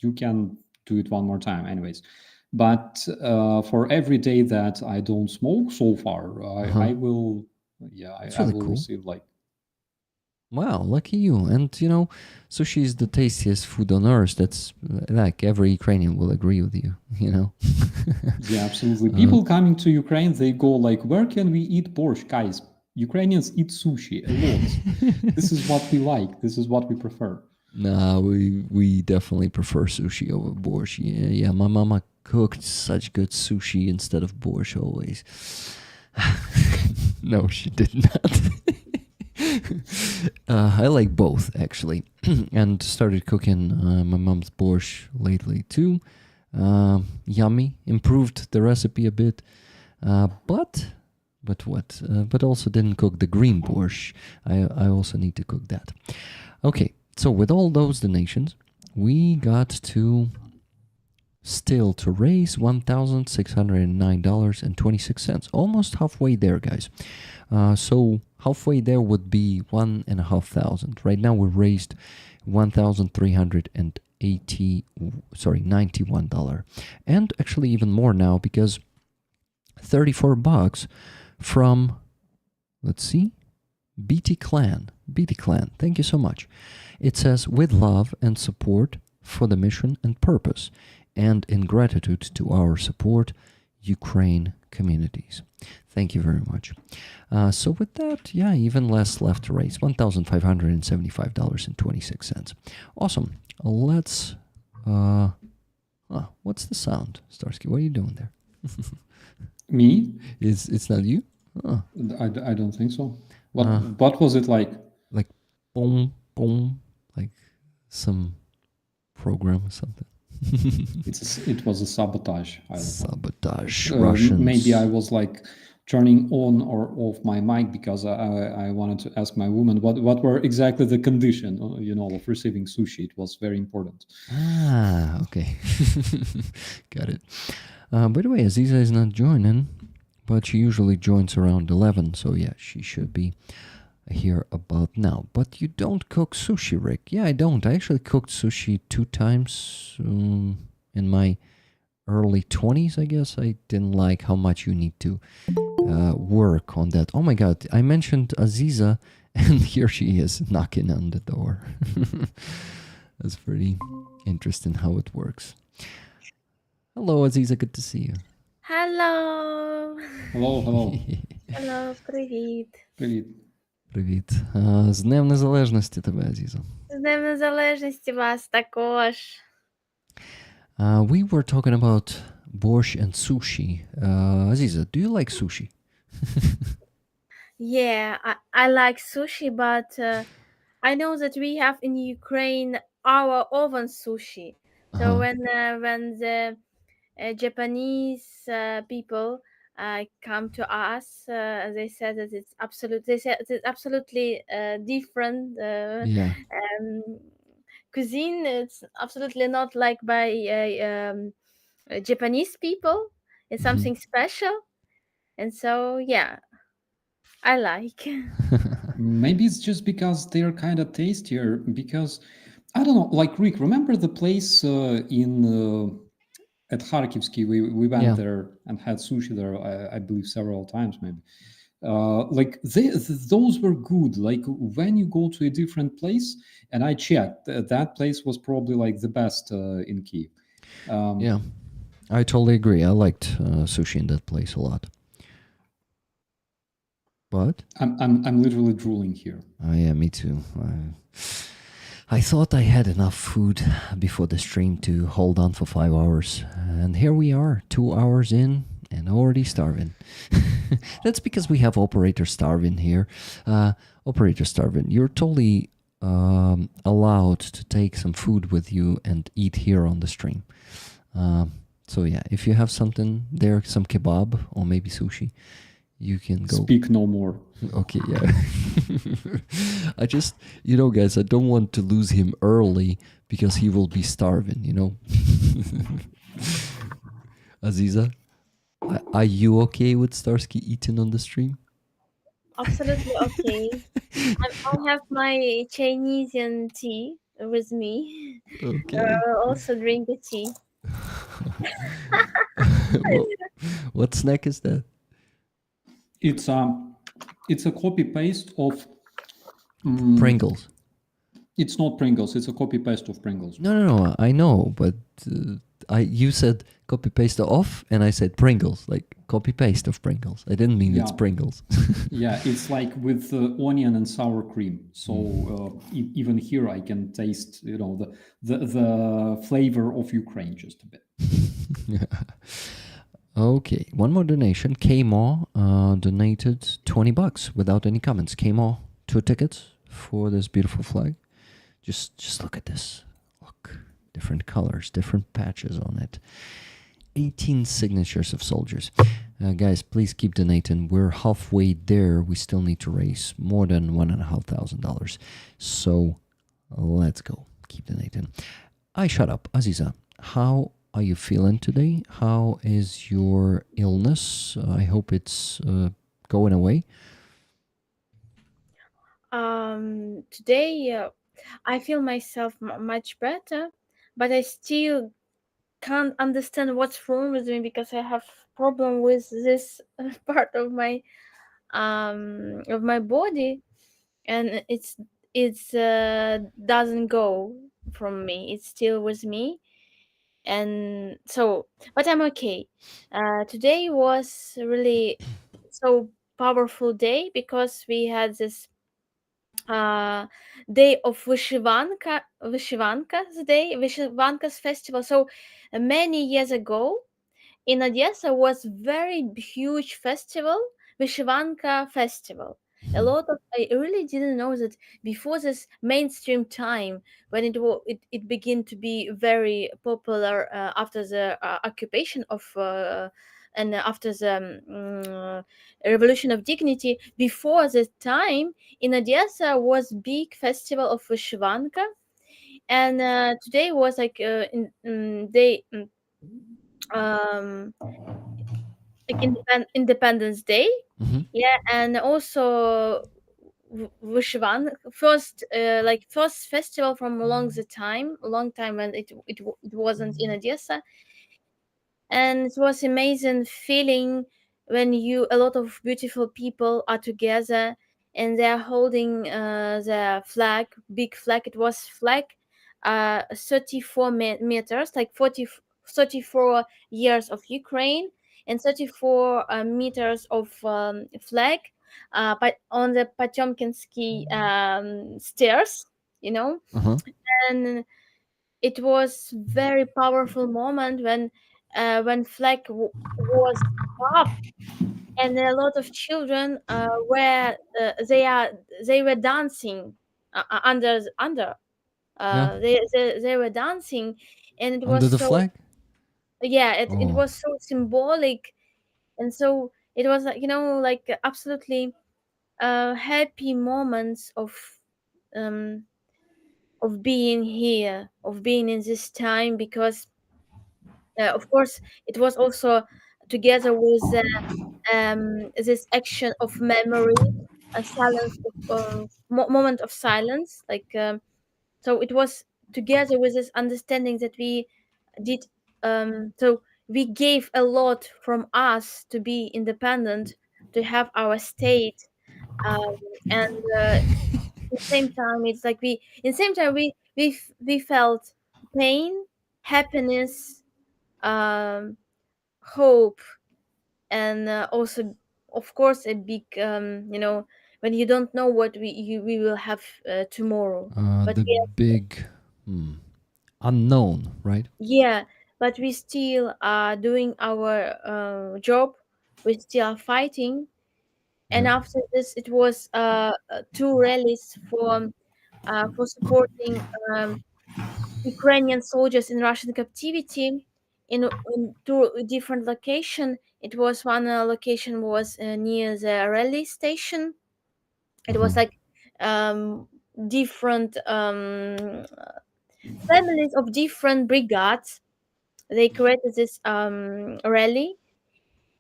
you can do it one more time anyways. But for every day that I don't smoke so far, I will, I will receive like, Wow, lucky you. And sushi is the tastiest food on earth. That's like every Ukrainian will agree with you, you know? Yeah, absolutely. People coming to Ukraine, they go like, where can we eat borscht? Guys, Ukrainians eat sushi a lot. This is what we like. This is what we prefer. Nah, we definitely prefer sushi over borscht. Yeah, yeah. My mama cooked such good sushi instead of borscht always. No, she did not. I like both actually, and started cooking my mom's borscht lately too. Yummy, improved the recipe a bit, but what? But also didn't cook the green borscht. I also need to cook that. Okay, so with all those donations, we got to still to raise $1,609.26. Almost halfway there, guys. So halfway there would be 1,500. Right now we raised $1,391. And actually even more now because $34 from, let's see, BT Clan. Thank you so much. It says, with love and support for the mission and purpose, and in gratitude to our support, Ukraine communities. Thank you very much. So with that, yeah, even less left to raise, $1,575.26. Awesome. Let's, what's the sound? Starsky, what are you doing there? Me? It's not you? Oh, I don't think so. What was it like? like boom, boom, like some program or something. It was a sabotage. Sabotage. Russians. Maybe I was like turning on or off my mic because I wanted to ask my woman what were exactly the condition, of receiving sushi. It was very important. Okay. Got it. By the way, Aziza is not joining, but she usually joins around 11, so yeah, she should be here about now. But you don't cook sushi, Rick? Yeah, I don't. I actually cooked sushi 2 times in my early 20s, I guess. I didn't like how much you need to work on that. Oh my god, I mentioned Aziza, and here she is knocking on the door. That's pretty interesting how it works. Hello, Aziza, good to see you. Hello. Hello. Hello, привіт. Привіт. Привіт. З Днем Незалежності тебе, Азізо. З Днем Незалежності вас також. We were talking about borscht and sushi. Aziza, do you like sushi? Yeah, I like sushi, but I know that we have in Ukraine our oven sushi. So when the Japanese people come to us, they said that it's absolutely different Yeah. cuisine. It's absolutely not like by Japanese people. It's something special, and so yeah, I like. Maybe it's just because they're kind of tastier. Because I don't know, like Rick, remember the place at Kharkivsky? We went there and had sushi there. I believe several times, maybe. Like those were good. Like when you go to a different place, and I checked, that place was probably like the best in Kyiv. Yeah, I totally agree. I liked sushi in that place a lot. But I'm literally drooling here. Yeah, me too. I thought I had enough food before the stream to hold on for 5 hours, and here we are, 2 hours in, and already starving. That's because we have Operator Starvin here. Operator Starvin, you're totally allowed to take some food with you and eat here on the stream. So yeah, if you have something there, some kebab or maybe sushi, you can go. Speak no more. Okay, yeah. I just, guys, I don't want to lose him early because he will be starving, Aziza, are you okay with Starsky eating on the stream? Absolutely okay. I have my Chinese tea with me. Okay. I'll also drink the tea. What snack is that? It's a copy paste of Pringles. It's not Pringles. It's a copy paste of Pringles. No. I know, but you said copy paste of, and I said Pringles, like copy paste of Pringles. I didn't mean it's Yeah. Pringles. Yeah, it's like with onion and sour cream. So even here, I can taste, the flavor of Ukraine just a bit. Okay, one more donation. K-Maw donated $20 without any comments. K-Maw, 2 tickets for this beautiful flag. Just look at this. Look, different colors, different patches on it. 18 signatures of soldiers. Guys, please keep donating. We're halfway there. We still need to raise more than $1,500. So let's go. Keep donating. I shut up. Aziza, how are you feeling today? How is your illness? I hope it's going away. Today I feel myself much better, but I still can't understand what's wrong with me because I have problem with this part of my body, and it's doesn't go from me. It's still with me, and so but I'm okay. Today was really so powerful day because we had this day of Vyshivanka's festival. So many years ago in Odessa was very huge festival, Vyshivanka festival. A lot of I really didn't know that before this mainstream time when it began to be very popular after the occupation of and after the revolution of dignity. Before the time in Odessa was big festival of Vyshivanka, and today was like they like Independence Day. Yeah, and also Vyshivan first first festival from a long time when it wasn't in Odessa, and it was amazing feeling when you a lot of beautiful people are together and they're holding the flag, big flag. It was flag 34 meters, like 34 years of Ukraine, and 34 meters of flag but on the Potemkinsky stairs, you know. And it was very powerful moment when flag was up, and a lot of children were they were dancing under Yeah. they were dancing, and it Under was the so, flag? yeah, it Oh. was so symbolic, and so it was like, like absolutely happy moments um of being here, of being in this time, because of course it was also together with this action of memory, a silence of moment of silence, like so it was together with this understanding that we did so we gave a lot from us to be independent, to have our state, um, and at the same time it's like we felt pain, happiness, um, hope, and also of course a big when you don't know what we will have tomorrow, but The big unknown, right? yeah, but we still are doing our job, we still are fighting. And Yeah. after this it was two rallies for supporting Ukrainian soldiers in Russian captivity in two different location. It was one location was near the rally station. It was like um, different families of different brigades. They created this rally,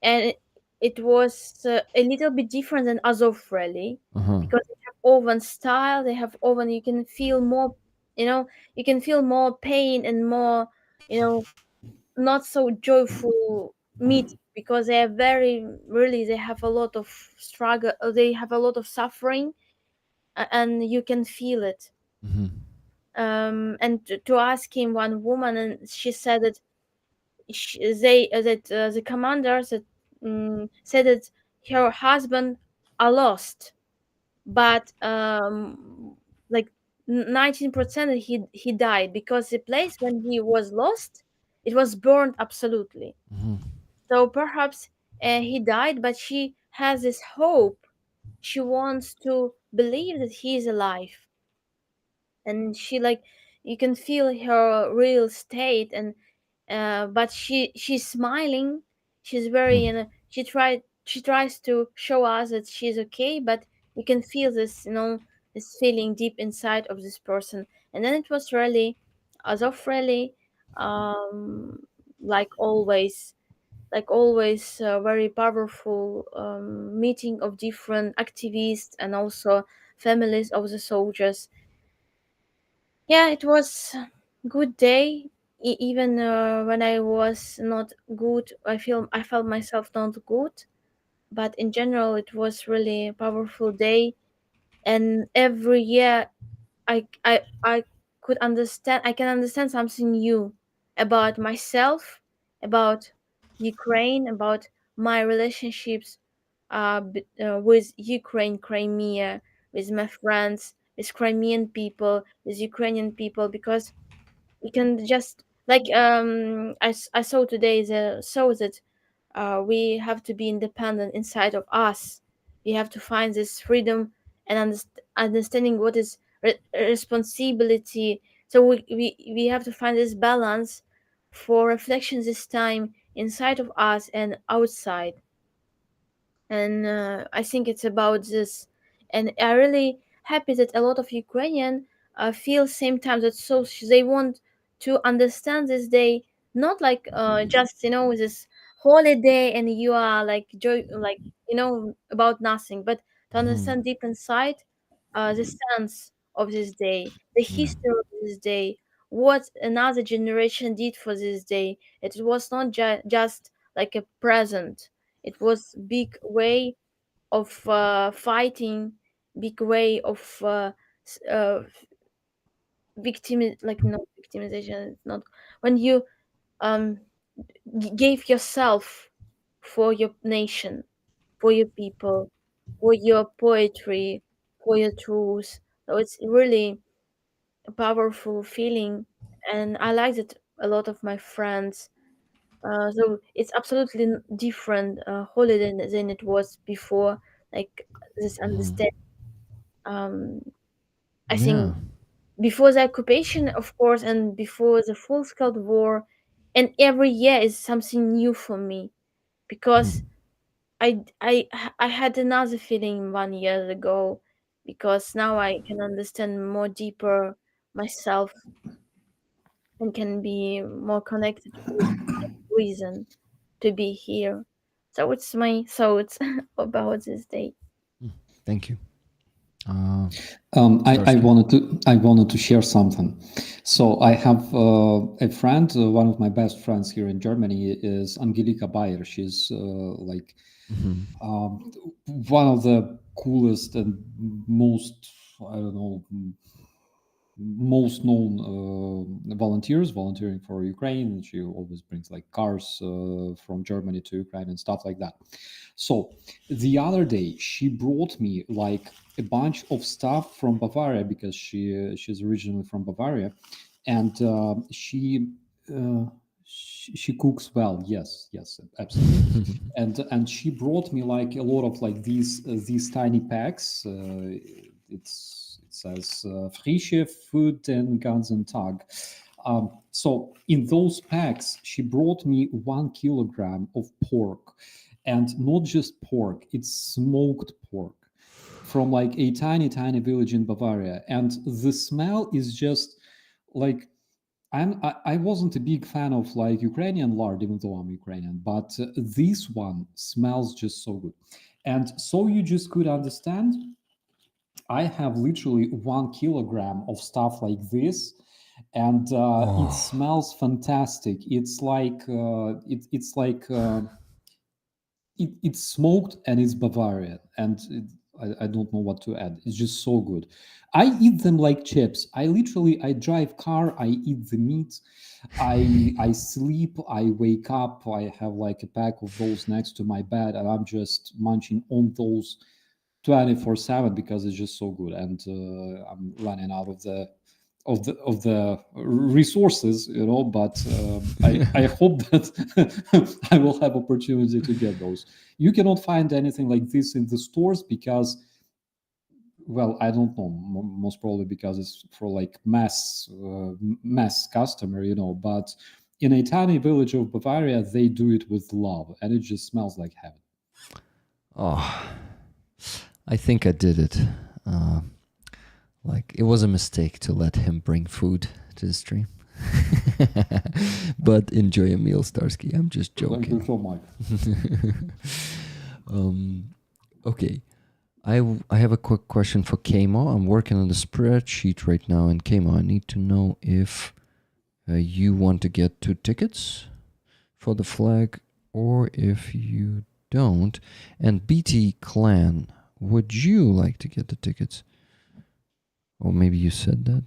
and it was a little bit different than Azov rally because they have oven style. They have oven. You can feel more, you can feel more pain and more, not so joyful meeting, because they are very really they have a lot of struggle. They have a lot of suffering, and you can feel it. And to ask him one woman, and she said that the commanders said that her husband are lost, but like 19% he died, because the place when he was lost, it was burned absolutely. So perhaps he died, but she has this hope. She wants to believe that he is alive, and she, like, you can feel her real state. And but she's smiling. She's very, she tries to show us that she's okay, but you can feel this, this feeling deep inside of this person. And then it was really, Azov really, um like always, very powerful meeting of different activists and also families of the soldiers. Yeah, it was good day. Even when I was not good, I felt myself not good. But in general, it was really a powerful day. And every year, I could understand. I can understand something new about myself, about Ukraine, about my relationships with Ukraine, Crimea, with my friends, with Crimean people, with Ukrainian people, because you can just, like, I saw today that we have to be independent inside of us. We have to find this freedom and understanding what is responsibility. So we have to find this balance for reflection this time inside of us and outside. And I think it's about this. And I really happy that a lot of Ukrainian feel same time that, so they want to understand this day, not like just this holiday and you are like joy, like about nothing, but to understand deep inside the sense of this day, the history of this day, what another generation did for this day. It was not just like a present. It was big way of fighting, big way of victim, like, not victimization. It's not when you um gave yourself for your nation, for your people, for your poetry, for your truth. So it's really a powerful feeling, and I like that a lot of my friends. So it's absolutely different holiday than it was before. Like this understand. Um, I Yeah. think before the occupation, of course, and before the full-scale war, and every year is something new for me, because I had another feeling 1 year ago, because now I can understand more deeper myself and can be more connected with reason to be here. So it's my thoughts about this day. Thank you. I Starsky. wanted to share something. So I have a friend. One of my best friends here in Germany is Angelika Bayer. She's one of the coolest and most, I don't know, most known volunteers volunteering for Ukraine. She always brings like cars from Germany to Ukraine and stuff like that. So the other day she brought me like a bunch of stuff from Bavaria, because she's originally from Bavaria, and uh, she cooks well. Yes, absolutely. And she brought me like a lot of like these tiny packs. It says frische food and ganzen Tag. So in those packs, she brought me 1 kilogram of pork, and not just pork; it's smoked pork from like a tiny village in Bavaria, and the smell is just like I wasn't a big fan of like Ukrainian lard, even though I'm Ukrainian, but this one smells just so good. And so you just could understand, I have literally 1 kilogram of stuff like this, and it smells fantastic. It's like it's like it's smoked and it's Bavarian, and I don't know what to add. It's just so good. I eat them like chips. I drive car, I eat the meat, I sleep, I wake up, I have like a pack of those next to my bed, and I'm just munching on those 24/7 because it's just so good. And I'm running out of the resources, but I hope that I will have opportunity to get those. You cannot find anything like this in the stores because, well, I don't know, most probably because it's for like mass customer, but in a tiny village of Bavaria they do it with love, and it just smells like heaven. Oh, I think I did it. Like, it was a mistake to let him bring food to the stream. But enjoy a meal, Starsky. I'm just Thank you joking. so much. Okay. I have a quick question for Kamo. I'm working on the spreadsheet right now, and Kamo, I need to know if you want to get 2 tickets for the flag, or if you don't. And BT Clan, would you like to get the tickets? Or maybe you said that?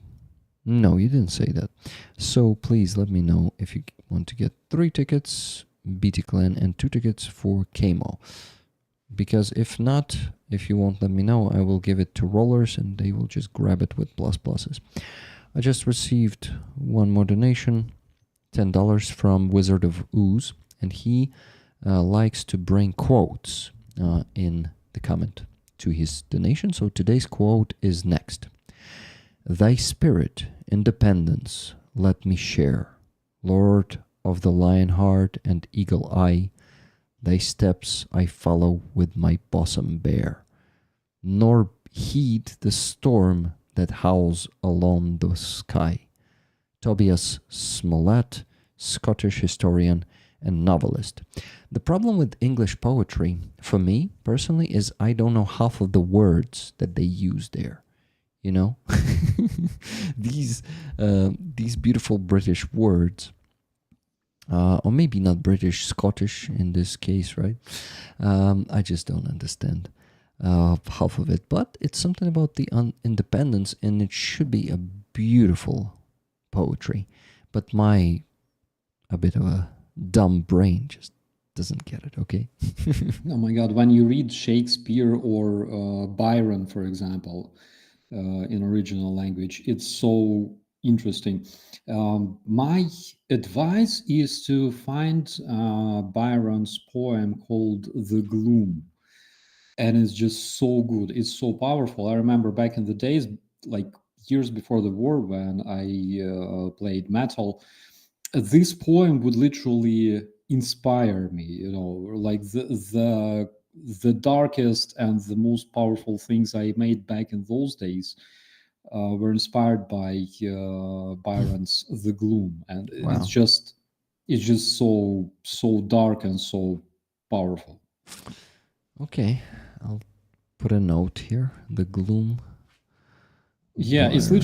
No, you didn't say that. So please let me know if you want to get 3 tickets, BT Clan, and 2 tickets for Kamo. Because if not, if you won't let me know, I will give it to Rollers and they will just grab it with pluses. I just received one more donation, $10 from Wizard of Ooze, and he likes to bring quotes in the comment to his donation. So today's quote is next. Thy spirit, independence, let me share. Lord of the lion heart and eagle eye, thy steps I follow with my bosom bare, nor heed the storm that howls along the sky. Tobias Smollett, Scottish historian and novelist. The problem with English poetry, for me personally, is I don't know half of the words that they use there. You know, these beautiful British words, or maybe not British, Scottish in this case, right? I just don't understand half of it. But it's something about the independence, and it should be a beautiful poetry. But my a bit of a dumb brain just doesn't get it. Okay. Oh my God! When you read Shakespeare or Byron, for example, in original language, it's so interesting. My advice is to find Byron's poem called "The Gloom," and it's just so good. It's so powerful. I remember back in the days, like years before the war, when I played metal, this poem would literally inspire me. Like the darkest and the most powerful things I made back in those days were inspired by Byron's "The Gloom," and Wow. it's just so dark and so powerful. Okay, I'll put a note here. The Gloom. Yeah, it's Byron.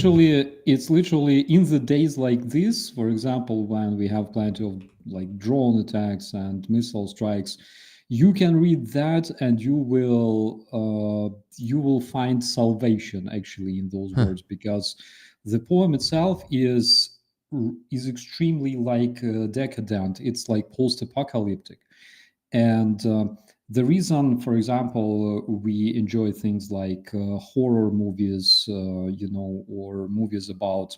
literally in the days like this, for example, when we have plenty of like drone attacks and missile strikes, you can read that and you will find salvation actually in those words, because the poem itself is extremely like decadent. It's like post-apocalyptic, and the reason, for example, we enjoy things like horror movies, or movies about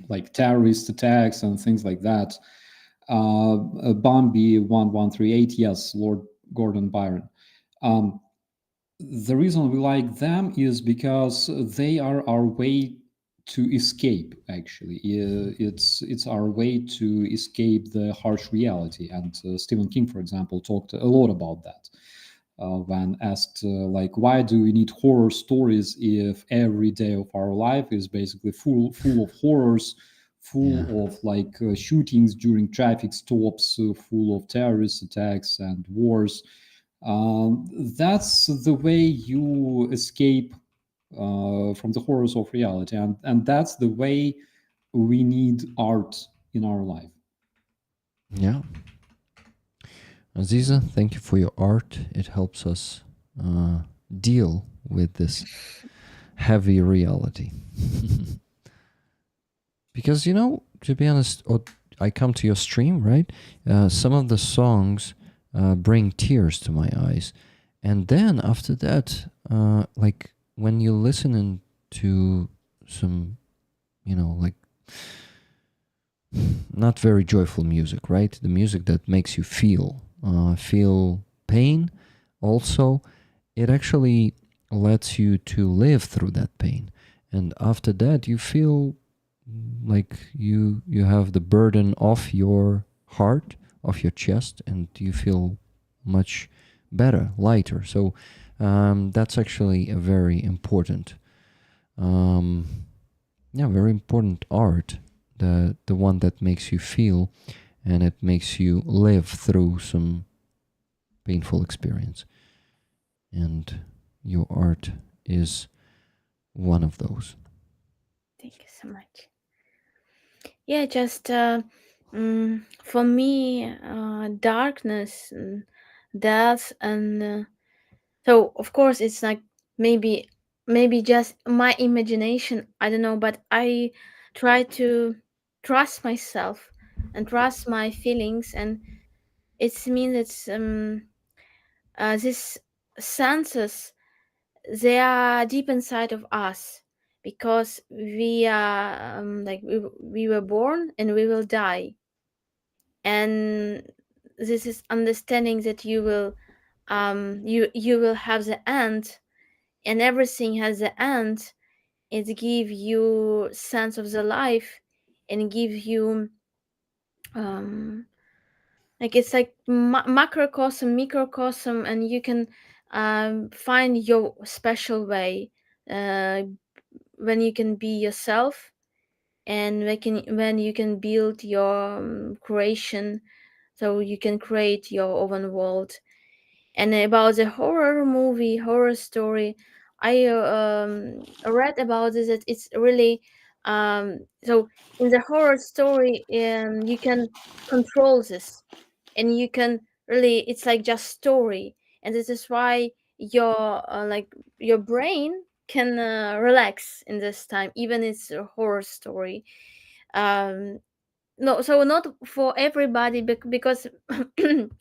like terrorist attacks and things like that. Bambi 1138, yes, Lord Gordon Byron. Um, the reason we like them is because they are our way to escape. Actually, it's our way to escape the harsh reality. And Stephen King, for example, talked a lot about that when asked like, why do we need horror stories if every day of our life is basically full of horrors, full of like shootings during traffic stops, full of terrorist attacks and wars. That's the way you escape from the horrors of reality, and that's the way we need art in our life. Yeah. Aziza, thank you for your art. It helps us deal with this heavy reality. Because, to be honest, I come to your stream, right? Some of the songs bring tears to my eyes. And then after that, like when you listen to some, like not very joyful music, right? The music that makes you feel pain also, it actually lets you to live through that pain. And after that, you feel like you have the burden off your heart, off your chest, and you feel much better, lighter. So that's actually a very important, very important art. The one that makes you feel, and it makes you live through some painful experience. And your art is one of those. Thank you so much. Yeah, just for me, darkness, and death, and so of course it's like maybe just my imagination. I don't know, but I try to trust myself and trust my feelings, and it means it's these senses, they are deep inside of us, because we are like we were born and we will die, and this is understanding that you will you will have the end, and everything has the end. It give you sense of the life, and give you um like it's like macrocosm, microcosm, and you can find your special way uh, when you can be yourself, and when you can build your creation, so you can create your own world. And about the horror story, I read about this, that it's really so in the horror story, you can control this, and you can really, it's like just story, and this is why your like your brain can relax in this time, even it's a horror story. um no, so not for everybody, because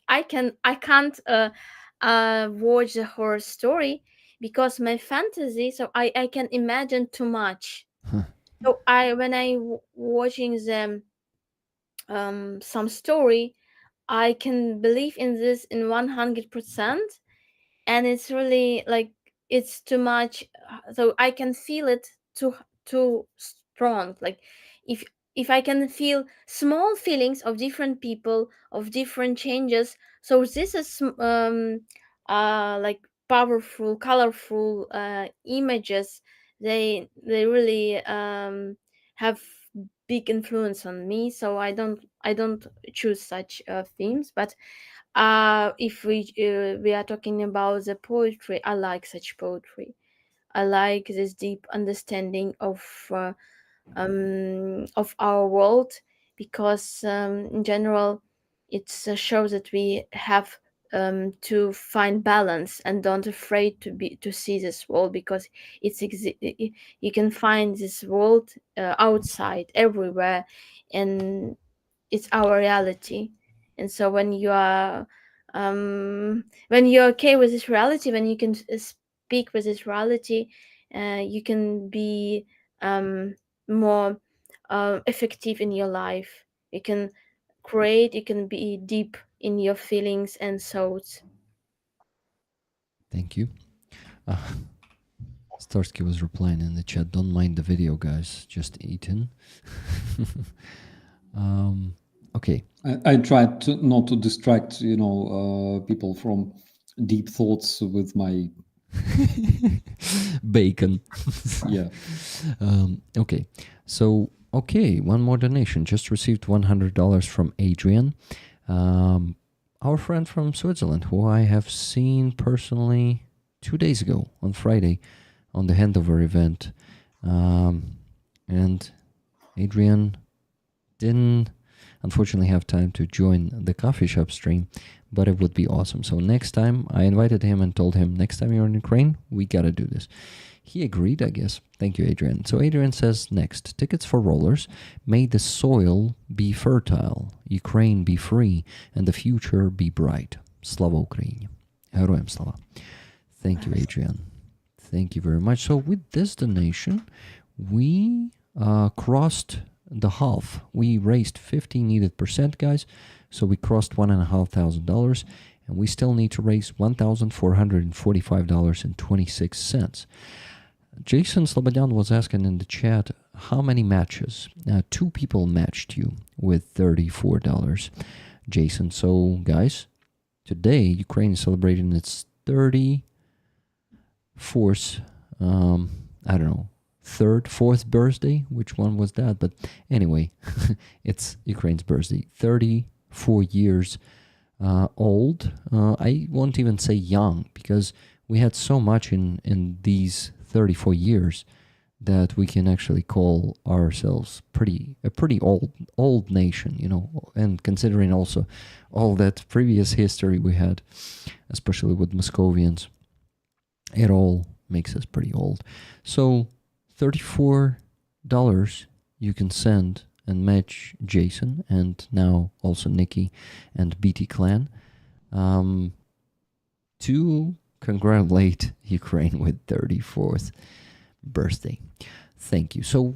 I can't watch the horror story, because my fantasy, so I can imagine too much. Huh. So I when I watching them some story, I can believe in this in 100%, and it's really like it's too much, so I can feel it too strong. Like if I can feel small feelings of different people, of different changes, so this is like powerful, colorful images. They really have big influence on me, so I don't choose such themes. But if we are talking about the poetry, I like such poetry. I like this deep understanding of our world, because in general it shows that we have to find balance, and don't afraid to see this world, because you can find this world outside everywhere, and it's our reality. And so when you're okay with this reality, when you can speak with this reality, you can be more effective in your life. You can create, you can be deep in your feelings and thoughts. Thank you. Starsky was replying in the chat, don't mind the video, guys, just eating. Okay. I tried to not to distract, people from deep thoughts with my Bacon. yeah. Okay. So, one more donation. Just received $100 from Adrian, our friend from Switzerland, who I have seen personally 2 days ago on Friday on the handover event. And Adrian didn't unfortunately have time to join the coffee shop stream, but it would be awesome. So next time, I invited him and told him, next time you're in Ukraine, we gotta do this. He agreed, I guess. Thank you, Adrian. So Adrian says, next, tickets for rollers. May the soil be fertile, Ukraine be free, and the future be bright. Slava Ukraini. Героям слава. Thank you, Adrian. Thank you very much. So with this donation, we crossed the half. We raised 50 needed percent, guys. So we crossed $1,500, and we still need to raise $1,445.26. Jason Slobodyan was asking in the chat, how many matches? 2 people matched you with $34, Jason. So, guys, today Ukraine is celebrating its 34th, I don't know, 3rd, 4th birthday. Which one was that? But anyway, it's Ukraine's birthday. 34 years old. I won't even say young, because we had so much in these 34 years that we can actually call ourselves a pretty old nation, you know, and considering also all that previous history we had, especially with Moscovians, it all makes us pretty old. So $34 you can send and match Jason, and now also Nikki and BT Clan, to congratulate Ukraine with 34th birthday. Thank you. So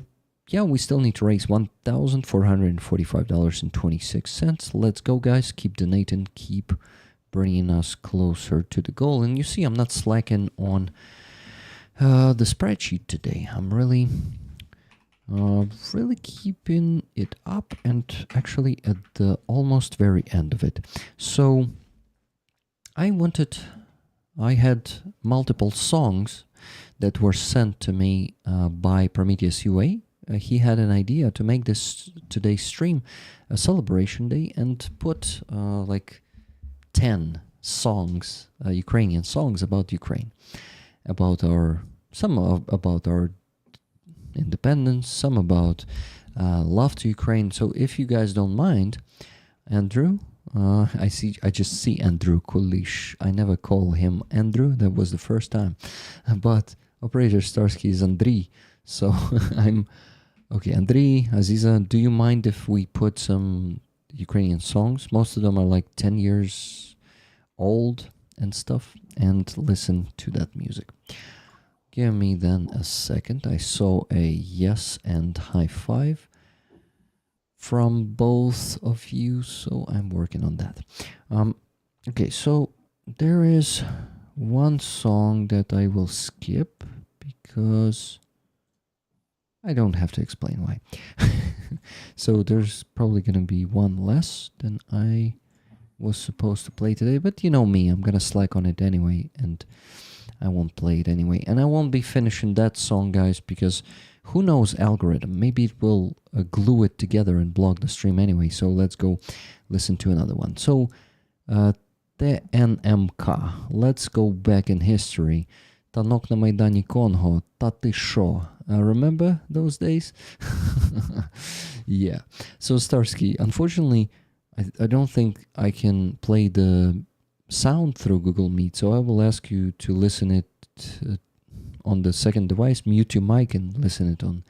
yeah, we still need to raise $1,445.26. Let's go, guys. Keep donating. Keep bringing us closer to the goal. And you see, I'm not slacking on the spreadsheet today. I'm really keeping it up, and actually at the almost very end of it. So I had multiple songs that were sent to me by Prometheus UA. He had an idea to make this today's stream a celebration day and put like 10 songs, Ukrainian songs about Ukraine, about our independence, some about love to Ukraine. So if you guys don't mind, Andrew, I just see Andrew Kulish. I never call him Andrew. That was the first time. But Operator Starsky is Andriy. So I'm okay. Andriy, Aziza, do you mind if we put some Ukrainian songs? Most of them are like 10 years old and stuff. And listen to that music. Give me then a second. I saw a yes and high five from both of you, so I'm working on that. Okay, so there is one song that I will skip because I don't have to explain why. So there's probably going to be one less than I was supposed to play today, but you know me, I'm going to slack on it anyway, and I won't play it anyway. And I won't be finishing that song, guys, because who knows algorithm? Maybe it will glue it together and block the stream anyway. So let's go listen to another one. So TNMK. Let's go back in history. Танок на Майдані Конго. Та ти шо? Remember those days? Yeah. So Starsky, unfortunately, I don't think I can play the sound through Google Meet, so I will ask you to listen it on the second device, mute your mic and listen it on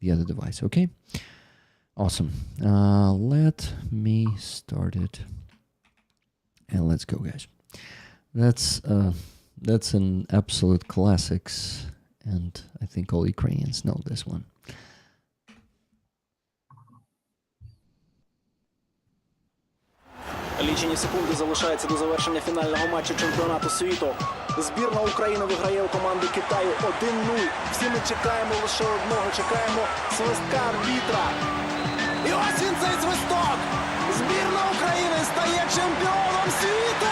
the other device, okay? Awesome. Let me start it, and let's go, guys. That's an absolute classics, and I think all Ukrainians know this one. Лічені секунди залишаються до завершення фінального матчу чемпіонату світу. Збірна України виграє у команди Китаю 1-0. Всі ми чекаємо лише одного, чекаємо свистка арбітра. І ось він, цей свисток! Збірна України стає чемпіоном світу!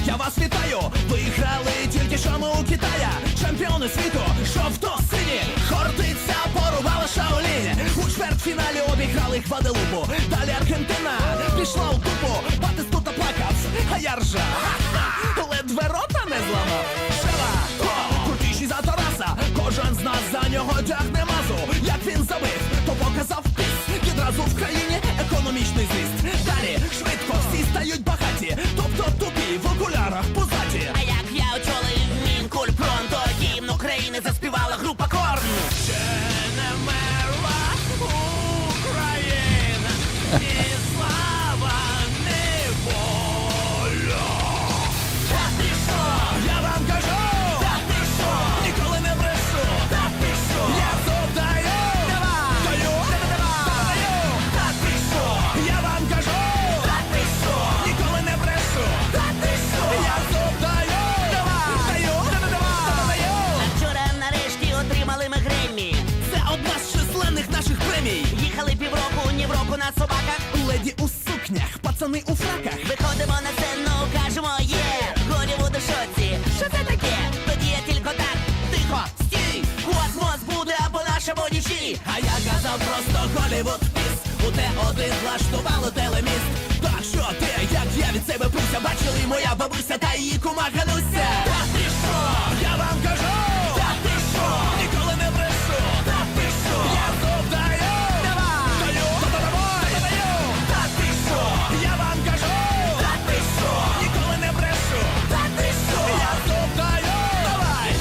Я вас вітаю! Виграли тільки що ми у Китая. Чемпіони світу, жовто-сині, хортиця порубала Шаоліні. Зняли Гваделупу, далі Аргентина пішла у тупу, Батистута плакав, а я ржав. Ледве рота не зламав. Шева, крутіший за Тараса, кожен з нас за нього тягне мазу. Як він забив, то показав піс. Відразу в країні економічний зріст. Далі швидко всі стають багаті, тобто тупі в окулярах позаді. А як я очолив Мінкульпром, то гімн України заспівала група Корн. Ще не вмерла Україна, ні слава, ні воля. Та ти що? Я вам кажу, Та ти що? ніколи не брешу. Та ти що? Я завдаю, даю, даю. Та ти що? Я вам кажу, Та ти що? ніколи не брешу. Та ти що? Я завдаю, даю, даю. Вчора нарешті отримали ми Греммі. Це одна з численних наших премій. Їхали півроку, ні в року на собаках. Леді у сукнях, пацани у фраках. Виходимо на сцену, кажемо є. Голівуд у шоці. Що це таке? Тоді я тільки так. Тихо, стій. Космос буде або наш, або нічий. А я казав просто Голівуд піс. У Т1 влаштували телеміст. Так що ти, як я від себе пруся, бачили моя бабуся та її кума Гануся. Та ти що? Я вам кажу, Та ти що? ніколи не брешу. Та ти що? Я завдаю, даю, даю. Та ти що? Я вам кажу, Та ти що? ніколи не брешу. Та ти що? Я завдаю,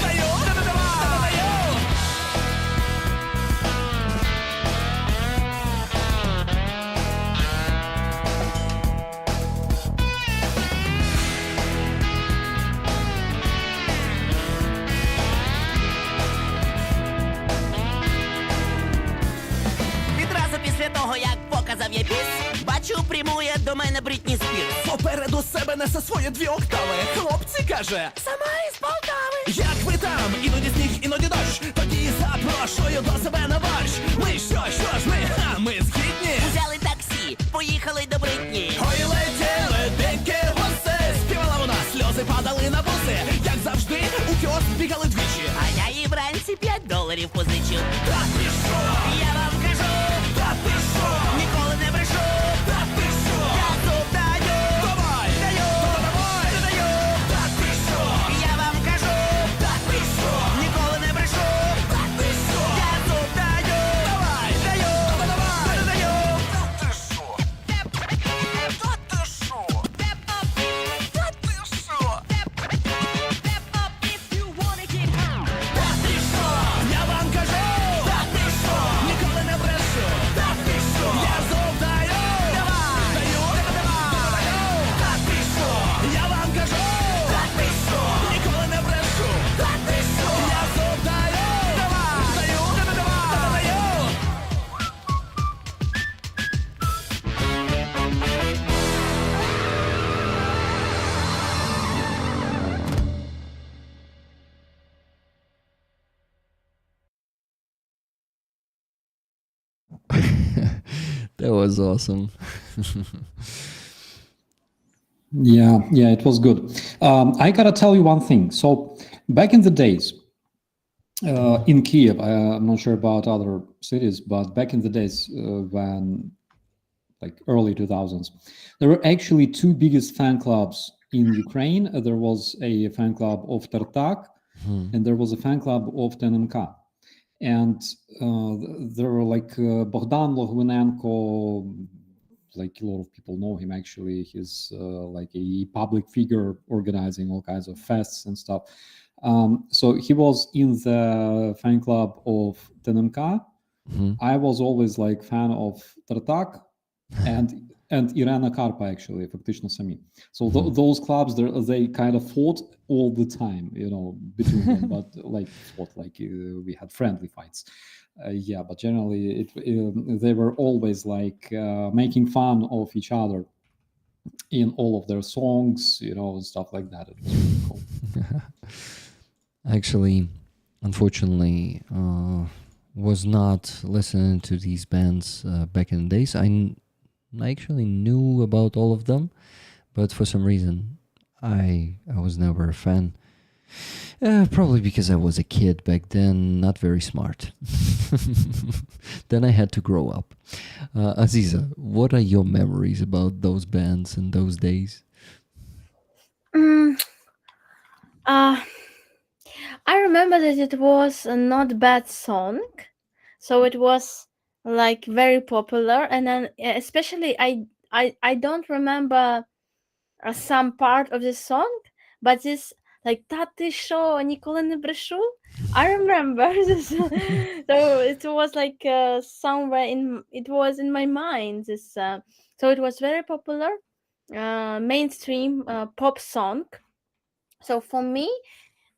даю, даю. Відразу після того, як показав я біс, бачу, прямує до мене Брітні Спірс. Попереду себе несе свої 2 октави. Хлопці каже, Сама із Полтави. як ви там, іноді сніг, іноді дощ. Тоді запрошую до себе на борщ. Ми що ж ми згідні. Взяли таксі, поїхали до Бритні. Ой, летіли дикі гуси, співала вона, сльози падали на буси. Як завжди, у кіоск бігали двічі. А я їй вранці $5 позичив. Та ти що? Я вам кажу, Та ти що? ніколи не брешу. Та ти що? Я завдаю, Давай! даю, Давай! даю. Та ти що? Я вам кажу, Та ти що? ніколи не брешу. Та ти що? Я завдаю, Давай! даю, Давай! даю. Та ти що? Та ти що? Та ти що? Та ти що? Я вам кажу! Та ти що? Ніколи не брешу! Та ти що? Я завдаю! Давай! Даю! Даю! Та ти що? Я вам кажу! Та ти що? Ніколи не брешу! Та ти що? Я завдаю! Даю! Даю! That was awesome. Yeah, it was good. I gotta tell you one thing. So back in the days, in Kiev, I'm not sure about other cities, but back in the days when, like early 2000s, there were actually 2 biggest fan clubs in Ukraine. There was a fan club of Tartak, and there was a fan club of TNMK. And there were like Bogdan Logvinenko, like a lot of people know him actually. He's like a public figure organizing all kinds of fests and stuff. So he was in the fan club of TNMK. I was always like fan of Tartak and Irena Karpa actually, фактично самі. So those clubs, they kind of fought all the time, you know, between them, but like we had friendly fights. But generally they were always like making fun of each other in all of their songs, you know, and stuff like that. It was really cool. Actually, unfortunately, was not listening to these bands back in the days. I actually knew about all of them, but for some reason I was never a fan. Probably because I was a kid back then, not very smart. Then I had to grow up. Aziza, what are your memories about those bands and those days? Mm, uh, I remember that it was a not bad song, so it was like very popular, and then especially I don't remember some part of the song, but this like "Та ти що, ніколи не брешу." I remember this, so it was like somewhere it was in my mind. This so it was very popular, mainstream pop song. So for me,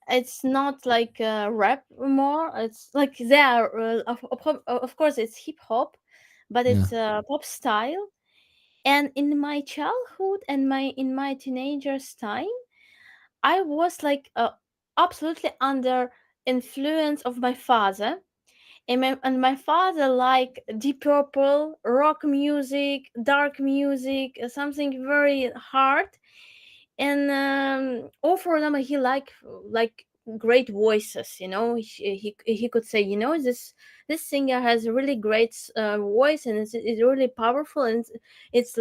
it's not like rap more. It's like they are of course it's hip hop, but Yeah, it's pop style. And in my childhood and my in my teenagers time, I was like absolutely under influence of my father. And my father like Deep Purple, rock music, dark music, something very hard. And all for them, he like great voices. He could say, this singer has a really great voice, and it's really powerful, and it's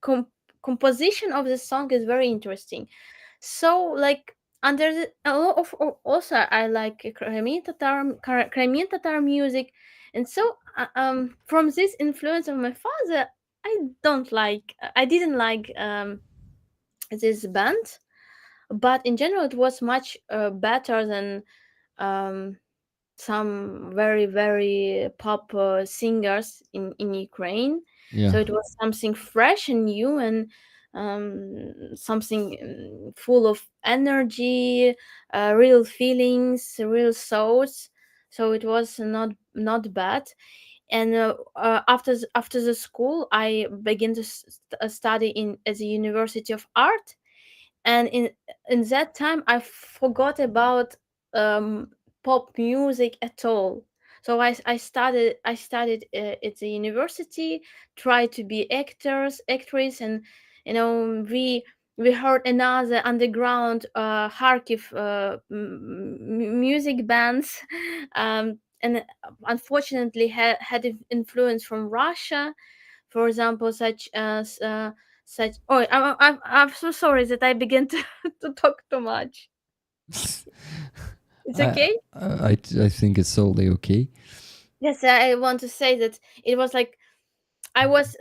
com- composition of the song is very interesting. So like under the also I like Crimean Tatar music, and so from this influence of my father, I didn't like this band, but in general it was much better than um, some very very pop singers in Ukraine. yeah, So it was something fresh and new, and something full of energy, real feelings, real thoughts. So it was not bad. And after the school, I began to study in at the University of Art, and in that time I forgot about um, pop music at all. So I studied at the university, tried to be actress, and we heard another underground Kharkiv music bands, and unfortunately had influence from Russia, for example, such as oh, I'm so sorry that I began to, to talk too much. It's I, okay. I think it's totally okay. Yes, I want to say that it was like I was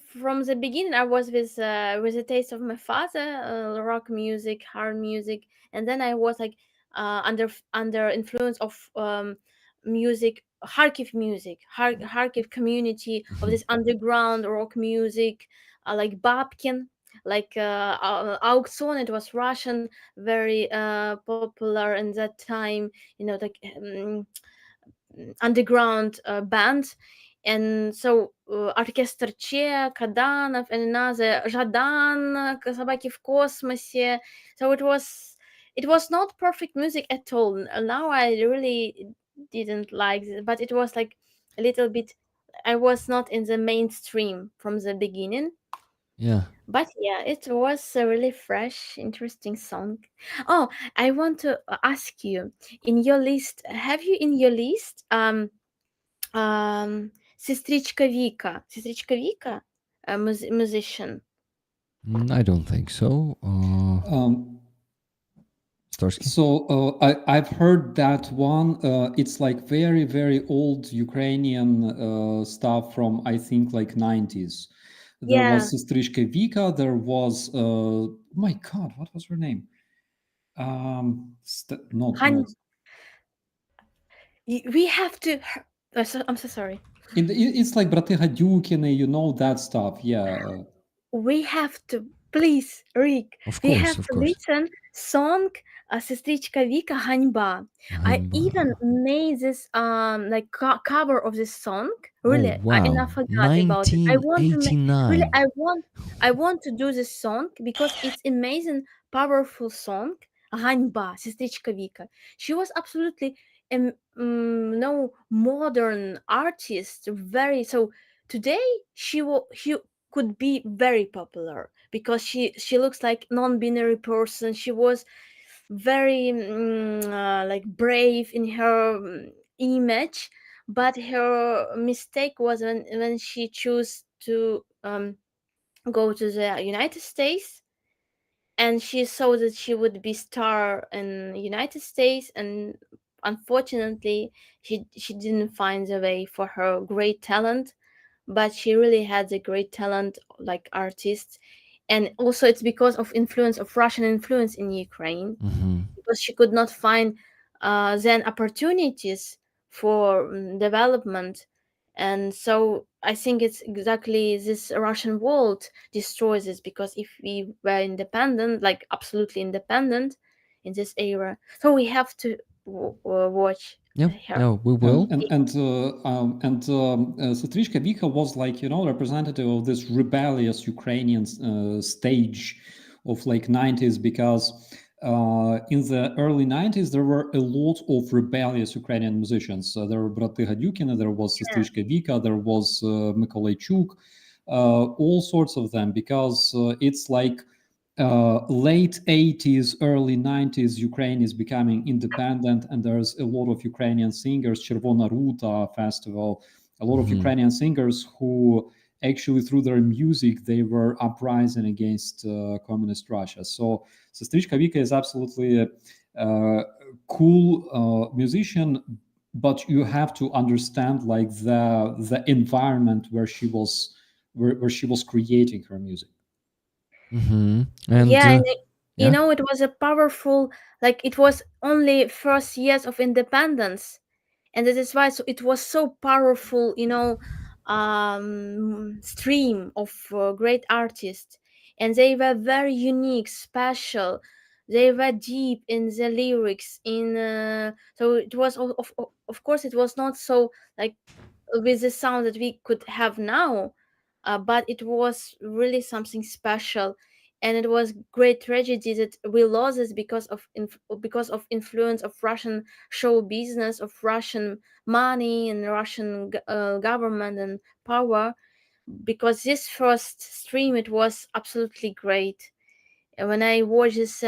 from the beginning. I was with the taste of my father, rock music, hard music, and then I was like under influence of music, Kharkiv music, Kharkiv community of Mhm. this underground rock music, like Babkin, like Auktion. It was Russian, very popular in that time. Like underground band. And so оркестр Че, Каданов, and another Жадан, Собаки в космосе. So it was not perfect music at all. Now I really didn't like it, but it was like a little bit. I was not in the mainstream from the beginning. Yeah. But yeah, it was a really fresh, interesting song. Oh, I want to ask you, in your list, have you in your list Сестричка Vika? Сестричка Vika, a musician. I don't think so. Um, Starsky? so I've heard that one. It's like very, very old Ukrainian stuff from, I think, like 90s. There Yeah, was Sestrishka Vika. There was, oh my God, what was her name? Not. Han, we have to. I'm so sorry. It's like Brate Гадюкины, you know that stuff. Yeah. We have to, please, Rick, Of we course, have of to course. listen song Сестричка Vika Ганьба. I even Hanba. made this like cover of this song. Oh, Really, and I wow. forgot about it. I want to make, really, 1989. I want to do this song because it's amazing, powerful song. Ганьба, Сестричка Vika. She was absolutely no modern artist. Very so today she could be very popular because she looks like non-binary person. She was very like brave in her image, but her mistake was when she chose to go to the United States, and she saw that she would be star in United States, and unfortunately she didn't find the way for her great talent, but she really had a great talent like artist. And also it's because of influence of Russian influence in Ukraine, Mm-hmm. because she could not find then opportunities for development. And so I think it's exactly this Russian world destroys this, because if we were independent, like absolutely independent in this era, so we have to watch Yeah, her. no, we will. Sestrichka Vika was like, representative of this rebellious Ukrainian stage of like 90s, because in the early 90s there were a lot of rebellious Ukrainian musicians. There were Brati Gadyukina, there was Sestrichka Vika, there was Mykolaichuk, all sorts of them, because it's like late 80s, early 90s, Ukraine is becoming independent, and there's a lot of Ukrainian singers, Chervona Ruta festival, a lot of Mhm. Ukrainian singers who actually through their music, they were uprising against communist Russia. So Sestrichka Vika is absolutely a cool musician, but you have to understand like the environment where she was where she was creating her music. Mm-hmm. And Yeah, and you yeah. know, it was a powerful, like it was only first years of independence, and that is why it was so powerful, you know, stream of great artists, and they were very unique, special. They were deep in the lyrics. In so it was of course it was not so like with the sound that we could have now, but it was really something special, and it was great tragedy that we lost it because of because of influence of Russian show business, of Russian money and Russian government and power. Because this first stream, it was absolutely great. And when I watched this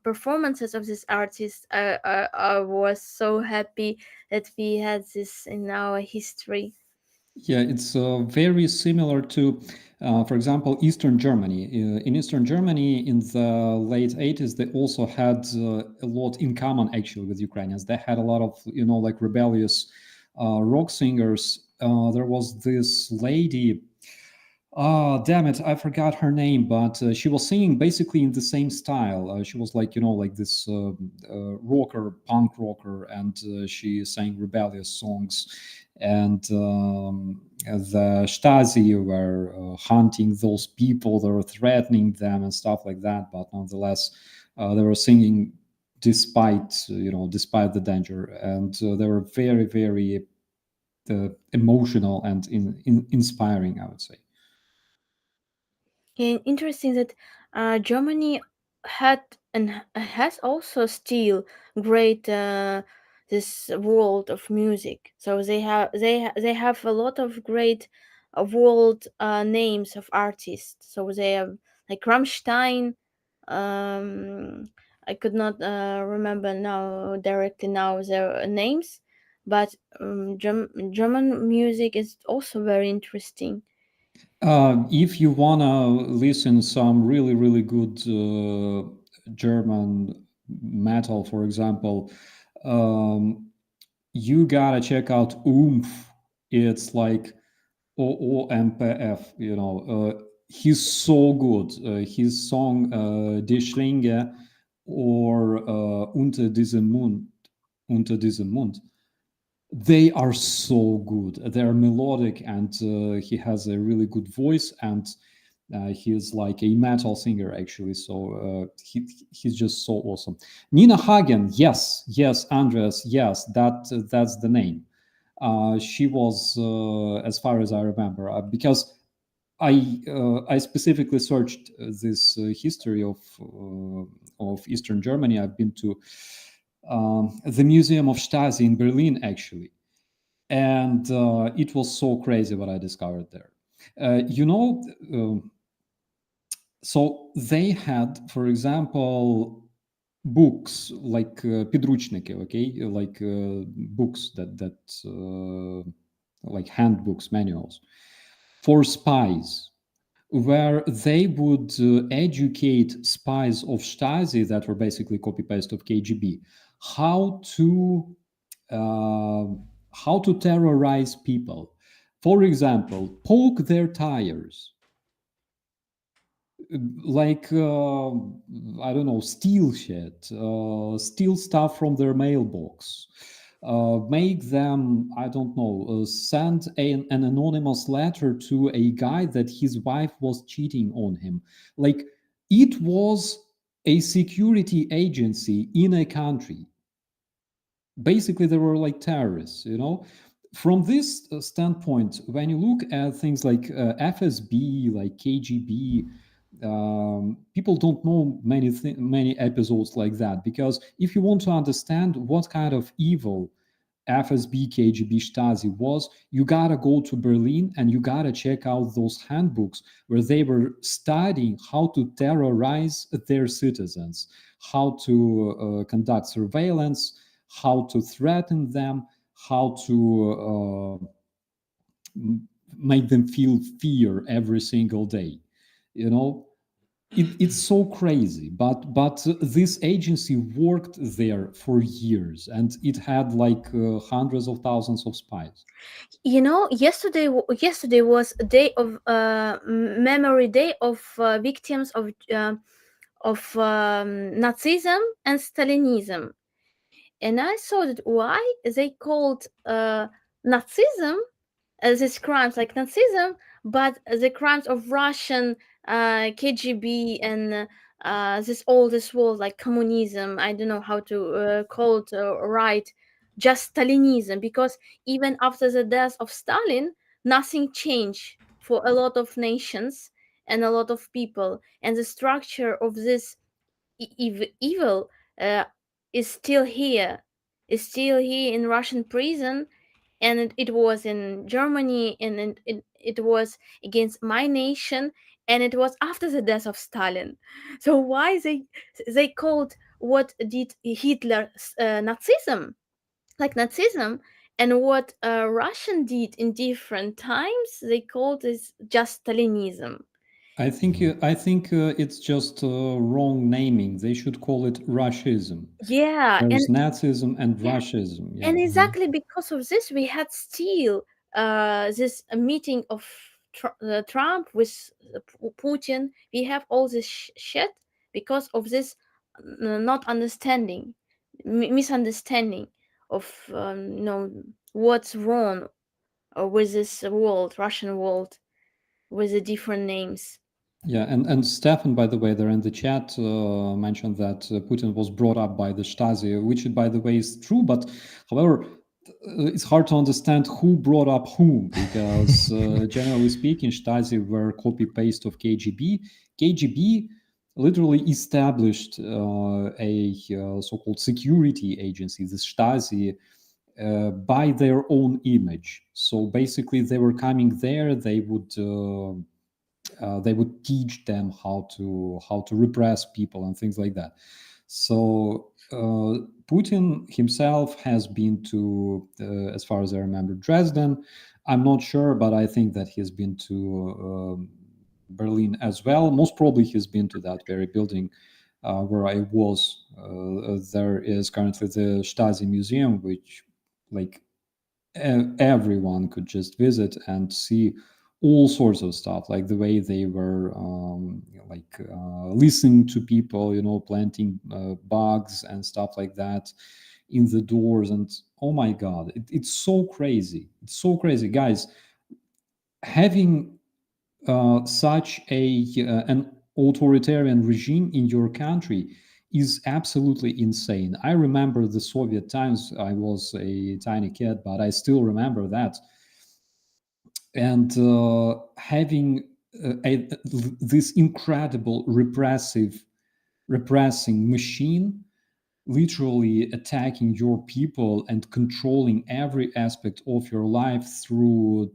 performances of this artist, I was so happy that we had this in our history. Yeah, it's very similar to, for example, Eastern Germany. In Eastern Germany, in the late 80s, they also had a lot in common actually with Ukrainians. They had a lot of, like rebellious rock singers. There was this lady. Oh, damn it, I forgot her name, but she was singing basically in the same style. She was like, like this rocker, punk rocker, and she sang rebellious songs. And the Stasi were hunting those people, they were threatening them and stuff like that. But nonetheless, they were singing despite, despite the danger. And they were very, very emotional and inspiring, I would say. And interesting that Germany had and has also still great this world of music. So they have a lot of great world names of artists. So they have like Rammstein. Um, I could not remember now directly now their names, but German music is also very interesting. If you wanna listen some really really good German metal, for example, you gotta check out Oomph. It's like OOMPF. He's so good. His song Die Schlinge or Unter diesem Mond, they are so good. They're melodic, and he has a really good voice, and he's like a metal singer actually. So he's just so awesome. Nina Hagen, yes, Andreas, yes, that's the name. She was, as far as I remember, because I specifically searched this history of Eastern Germany. I've been to the Museum of Stasi in Berlin, actually, and it was so crazy what I discovered there. So they had, for example, books like подручники, okay, like books that like handbooks, manuals for spies, where they would educate spies of Stasi that were basically copy paste of KGB uh, how to terrorize people. For example, poke their tires, like I don't know, steal shit, steal stuff from their mailbox, make them, I don't know, send an anonymous letter to a guy that his wife was cheating on him. Like, it was a security agency in a country. Basically, they were like terrorists, you know. From this standpoint, when you look at things like FSB, like KGB, people don't know many episodes like that, because if you want to understand what kind of evil FSB, KGB, Stasi was, you gotta go to Berlin and you gotta check out those handbooks where they were studying how to terrorize their citizens, how to conduct surveillance, how to threaten them, how to make them feel fear every single day. You know, it's so crazy, but this agency worked there for years, and it had like hundreds of thousands of spies. You know, yesterday was a day of memory day of victims of Nazism and Stalinism, and I saw that why they called Nazism these crimes like Nazism, but the crimes of Russian KGB and this world like communism. I don't know how to call it right. Just Stalinism, because even after the death of Stalin, nothing changed for a lot of nations and a lot of people, and the structure of this evil uh, is still here, is still here in Russian prison, and it was in Germany, and it was against my nation, and it was after the death of Stalin. So why they called what did Hitler Nazism, like Nazism, and what Russian did in different times they called this just Stalinism. I think it's just wrong naming. They should call it Russism. Yeah, There's Nazism and yeah, Russism. Yeah. and exactly because of this, we had still this meeting of Trump with Putin. We have all this shit because of this not understanding, misunderstanding of what's wrong with this world, Russian world, with the different names. Yeah, and Stefan, by the way, there in the chat mentioned that Putin was brought up by the Stasi, which, by the way, is true. But however, it's hard to understand who brought up whom, because generally speaking, Stasi were copy paste of KGB. KGB literally established a so-called security agency, the Stasi, by their own image. So basically, they were coming there. They would teach them how to repress people and things like that. So Putin himself has been to, as far as I remember, Dresden. I'm not sure, but I think that he's been to Berlin as well. Most probably, he's been to that very building where I was. There is currently the Stasi Museum, which, like, everyone could just visit and see all sorts of stuff, like the way they were listening to people, planting bugs and stuff like that in the doors. And oh my god, it's so crazy. It's so crazy, guys. Having such an authoritarian regime in your country is absolutely insane. I remember the Soviet times. I was a tiny kid, but I still remember that. And having this incredible repressing machine literally attacking your people and controlling every aspect of your life through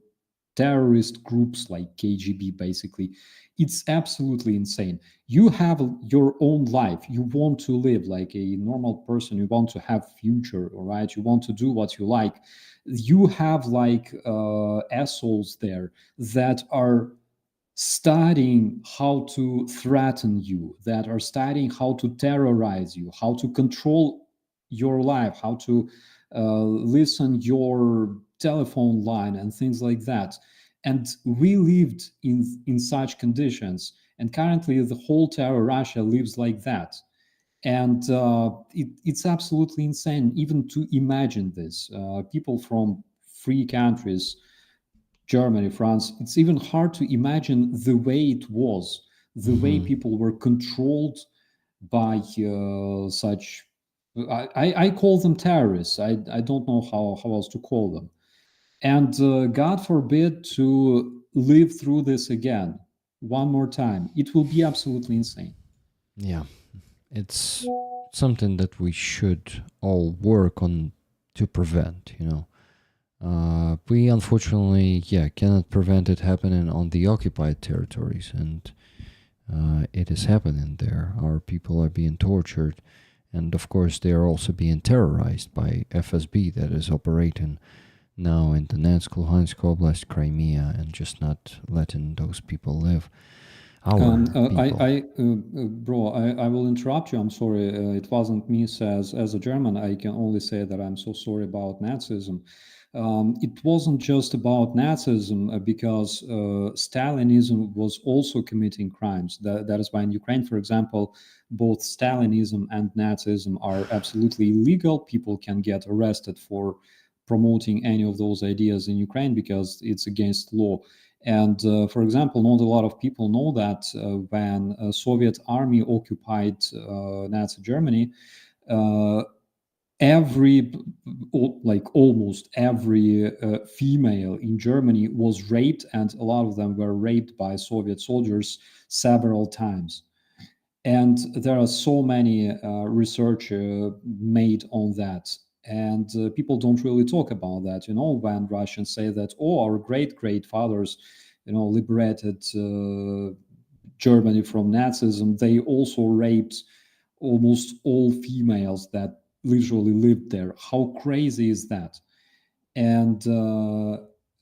terrorist groups like KGB, basically. It's absolutely insane. You have your own life. You want to live like a normal person. You want to have future, all right? You want to do what you like. You have like assholes there that are studying how to threaten you, that are studying how to terrorize you, how to control your life, how to listen your telephone line and things like that. And we lived in such conditions, and currently the whole terror Russia lives like that. And it's absolutely insane even to imagine this. People from free countries, Germany, France, it's even hard to imagine the way it was, the way people were controlled by such. I call them terrorists. I don't know how else to call them. And God forbid to live through this again one more time. It will be absolutely insane. Yeah, it's something that we should all work on to prevent, you know. We unfortunately, cannot prevent it happening on the occupied territories, and it is happening there. Our people are being tortured, and of course they are also being terrorized by FSB that is operating now in Donetsk, Luhansk Oblast, Crimea, and just not letting those people live. Our people. Bro, I will interrupt you. I'm sorry. It wasn't me. As a German, I can only say that I'm so sorry about Nazism. It wasn't just about Nazism because Stalinism was also committing crimes. That is why in Ukraine, for example, both Stalinism and Nazism are absolutely illegal. People can get arrested for promoting any of those ideas in Ukraine because it's against law. And for example, not a lot of people know that when Soviet army occupied Nazi Germany, almost every female in Germany was raped, and a lot of them were raped by Soviet soldiers several times. And there are so many research made on that. And people don't really talk about that, when Russians say that, our great-great-fathers, liberated Germany from Nazism, they also raped almost all females that literally lived there. How crazy is that? And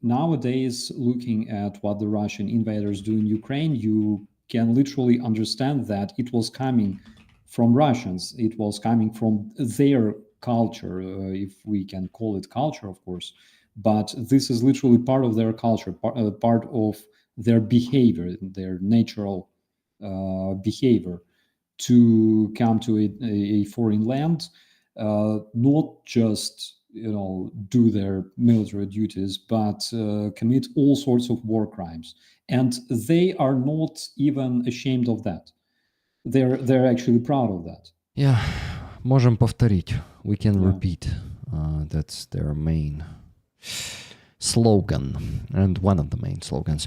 nowadays, looking at what the Russian invaders do in Ukraine, you can literally understand that it was coming from Russians. It was coming from their culture, if we can call it culture, of course. But this is literally part of their culture, part of their behavior, their natural behavior to come to a foreign land, not just do their military duties, but commit all sorts of war crimes. And they are not even ashamed of that. They're actually proud of that. Yeah, можем повторить. We can repeat. That's their main slogan, and one of the main slogans.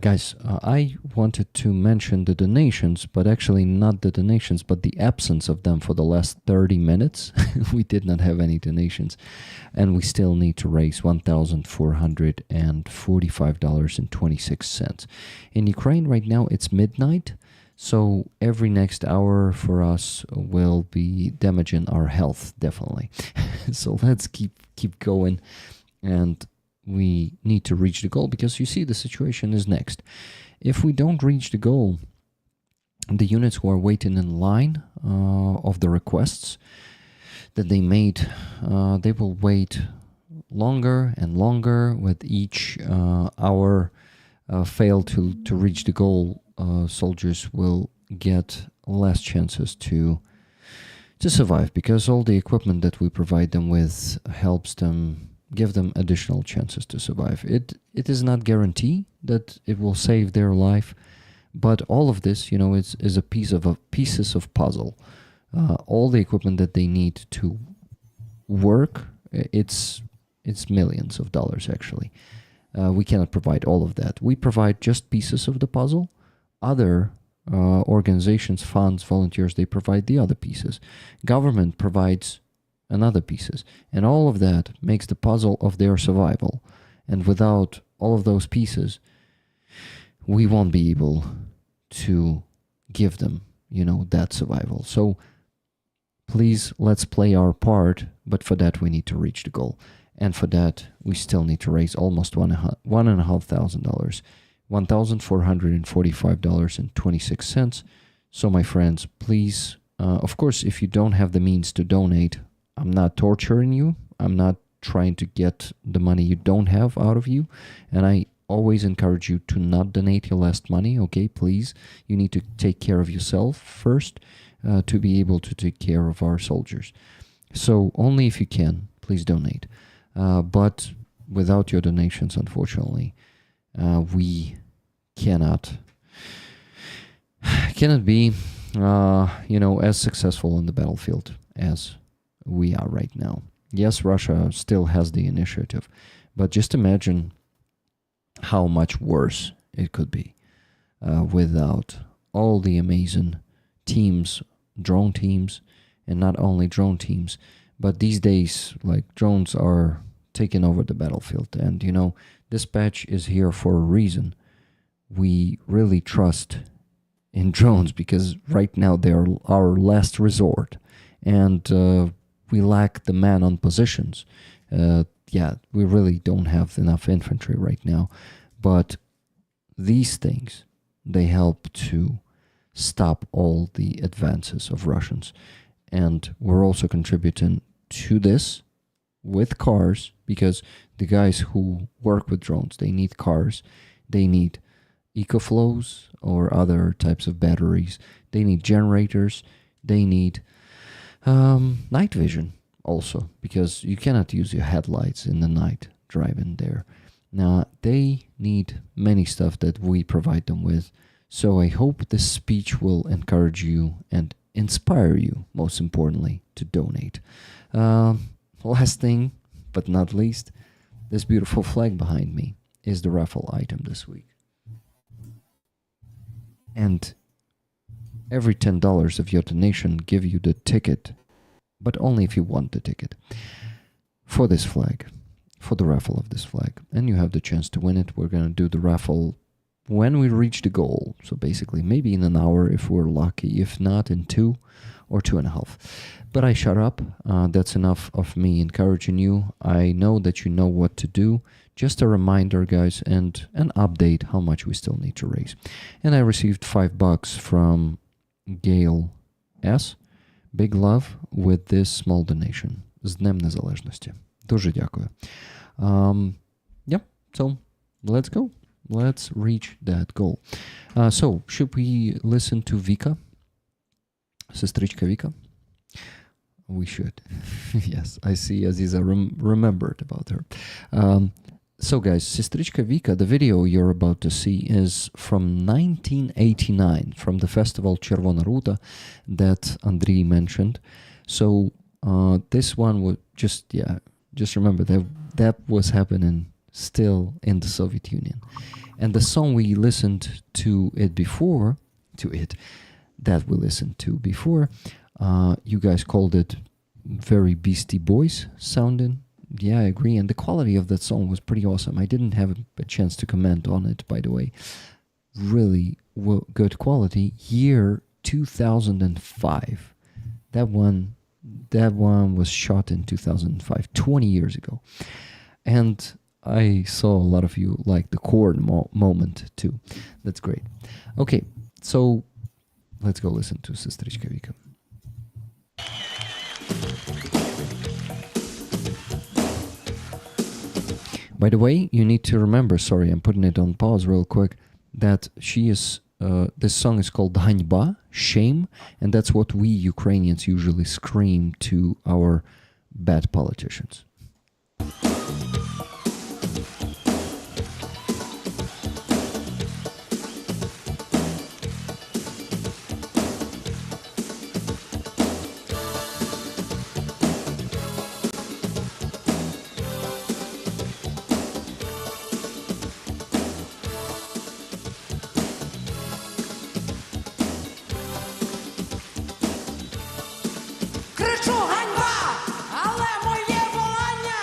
Guys, I wanted to mention the donations, but actually not the donations, but the absence of them for the last 30 minutes. We did not have any donations, and we still need to raise $1,445.26. In Ukraine right now, it's midnight, so every next hour for us will be damaging our health, definitely. So let's keep going, and we need to reach the goal, because you see the situation is next. If we don't reach the goal, the units who are waiting in line of the requests that they made, they will wait longer and longer. With each hour fail to reach the goal, soldiers will get less chances to survive, because all the equipment that we provide them with helps them, give them additional chances to survive. It is not guarantee that it will save their life, but all of this, is a pieces of puzzle. All the equipment that they need to work, it's millions of dollars actually. We cannot provide all of that. We provide just pieces of the puzzle. Other organizations, funds, volunteers, they provide the other pieces. Government provides another pieces, and all of that makes the puzzle of their survival. And without all of those pieces, we won't be able to give them, that survival. So please, let's play our part, but for that we need to reach the goal. And for that, we still need to raise almost $1,500, $1,445.26. So my friends, please, of course, if you don't have the means to donate, I'm not torturing you. I'm not trying to get the money you don't have out of you. And I always encourage you to not donate your last money, okay? Please, you need to take care of yourself first to be able to take care of our soldiers. So only if you can, please donate. But without your donations, unfortunately, we cannot be, as successful on the battlefield as we are right now. Yes, Russia still has the initiative, but just imagine how much worse it could be without all the amazing teams, drone teams, and not only drone teams, but these days, like, drones are taking over the battlefield. And, dispatch is here for a reason. We really trust in drones because right now they are our last resort. And we lack the man on positions. We really don't have enough infantry right now. But these things, they help to stop all the advances of Russians. And we're also contributing to this with cars, because the guys who work with drones, they need cars, they need EcoFlows or other types of batteries, they need generators, they need night vision also, because you cannot use your headlights in the night driving there. Now, they need many stuff that we provide them with. So I hope this speech will encourage you and inspire you, most importantly, to donate. Last thing, but not least, this beautiful flag behind me is the Raffle item this week. And every $10 of your donation give you the ticket, but only if you want the ticket, for this flag, for the raffle of this flag. And you have the chance to win it. We're going to do the raffle when we reach the goal. So basically, maybe in an hour if we're lucky, if not in 2 or 2.5. But I shut up. That's enough of me encouraging you. I know that you know what to do. Just a reminder, guys, and an update how much we still need to raise. And I received $5 from Gail S. Big love with this small donation. З Днем Незалежності. Дуже дякую. So let's go. Let's reach that goal. So, should we listen to Vika? Сестричка Vika? We should. Yes, I see Aziza remembered about her. So guys, Sestrichka Vika, the video you're about to see is from 1989, from the festival Червона Рута that Andriy mentioned. So this one would just remember that was happening still in the Soviet Union. And the song we listened to before, you guys called it very Beastie Boys sounding. Yeah, I agree. And the quality of that song was pretty awesome. I didn't have a chance to comment on it, by the way. Really good quality. Year 2005. That one was shot in 2005, 20 years ago. And I saw a lot of you like the chord moment too. That's great. Okay, so let's go listen to Sestrichka Vika. By the way, you need to remember, sorry, I'm putting it on pause real quick, that this song is called Ганьба, shame, and that's what we Ukrainians usually scream to our bad politicians. Кричу ганьба, але моє волання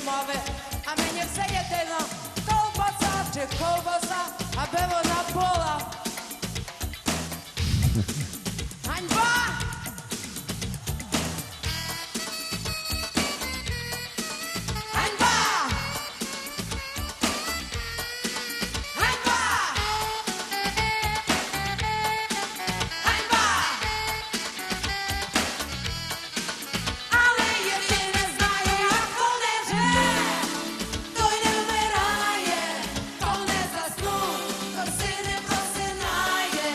мови. А мені все єдино, ковбаса чи ковбаса, аби вона була. Ганьба! Ганьба! Ганьба! Ганьба! Але єдине знаю, як коли живе, той не вмирає, то не заснув, то сини просинає,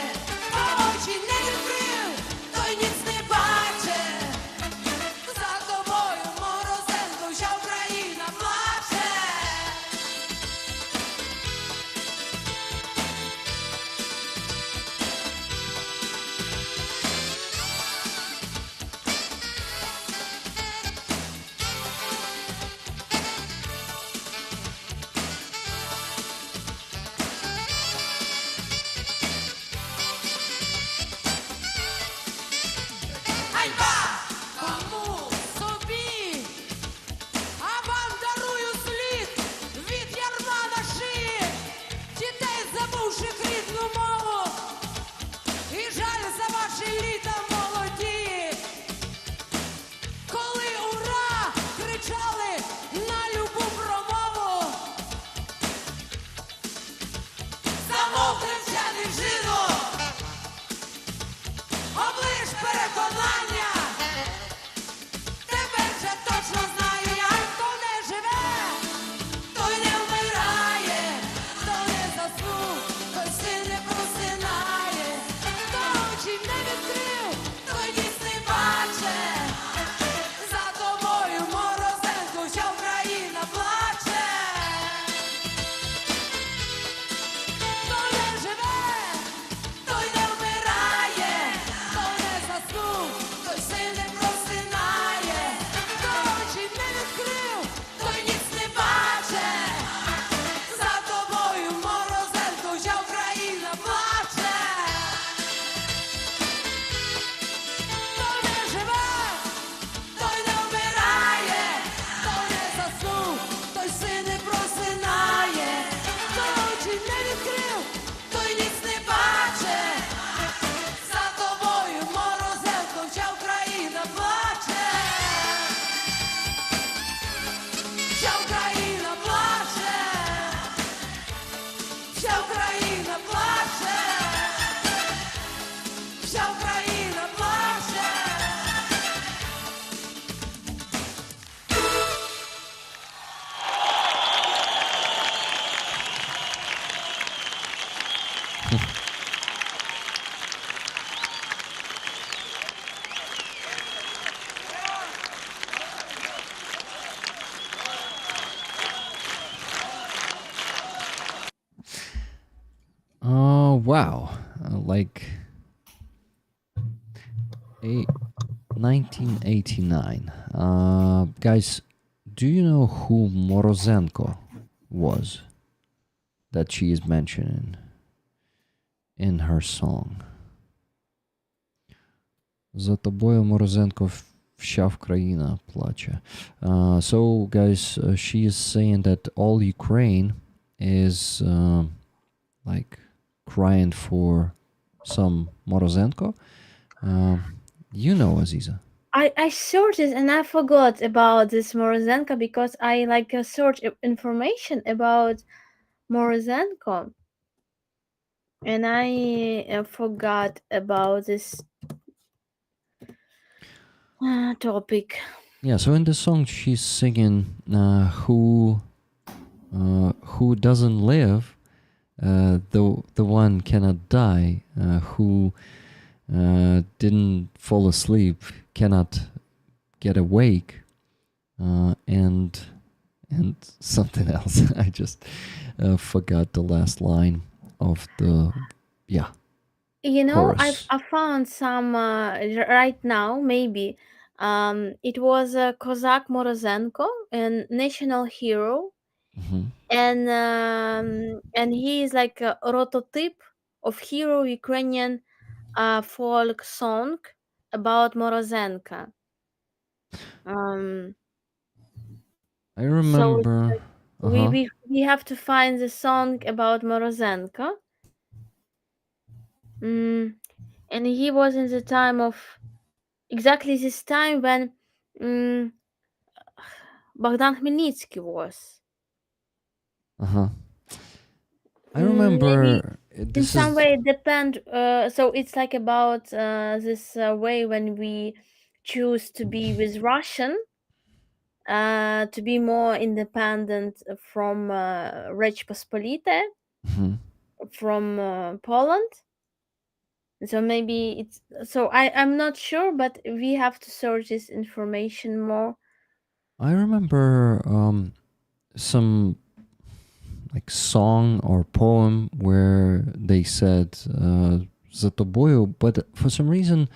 то очі не відкрив, той ніц не бачить. За тобою, Морозенко, вся Україна плаче. Ганьба! Кому? Собі! А вам дарую слід від ярма на шиї, дітей, забувших рідну мову, і жаль за ваші літа молоді, коли ура кричали на любу промову. Замовкни вчений жиду, оближ переконання. Тепер вже точно знаю, як хто не живе, той не вмирає, хто не заснув, той син не просинає, хто очі не відкрив, той ніц не бачить. За тобою, Морозенко, вся Україна плаче. Хто не живе, той не вмирає, хто не заснув, той син не просинає, хто очі не відкрив, той ніц не бачить. За тобою, Морозенко, вся Україна плаче. Хто не живе, той не вмирає, хто не заснув, той син не просинає, хто очі не відкрив, той ніц не бачить. За тобою, Морозенко, вся Україна плаче. Вся Україна плаче. Вся Україна плаче. Вся Україна плаче. Oh, wow. Like 1989. Guys, do you know who Morozenko was that she is mentioning in her song? За тобою, Морозенко, вся Україна плаче. So, guys, she is saying that all Ukraine is like crying for some Morozenko. You know, Aziza. I searched it and I forgot about this Morozenko because I search information about Morozenko, and I forgot about this topic. Yeah, so in the song she's singing who doesn't live, the one cannot die, who didn't fall asleep cannot get awake, and something else. I just forgot the last line of the You know, chorus. I found some right now. Maybe it was Kozak Morozenko, a national hero, Mhm. and he is like a prototype of hero Ukrainian folk song about Morozenko. Um, I remember. We have to find the song about Morozenko. And he was in the time of exactly this time when Bogdan Khmelnytsky was. I remember. In This some is. way it depend. So it's like about this way when we choose to be with Russian, to be more independent from Rech Pospolite, from Poland. So maybe it's so I'm not sure, but we have to search this information more. I remember some like song or poem where they said "За тобою," but for some reason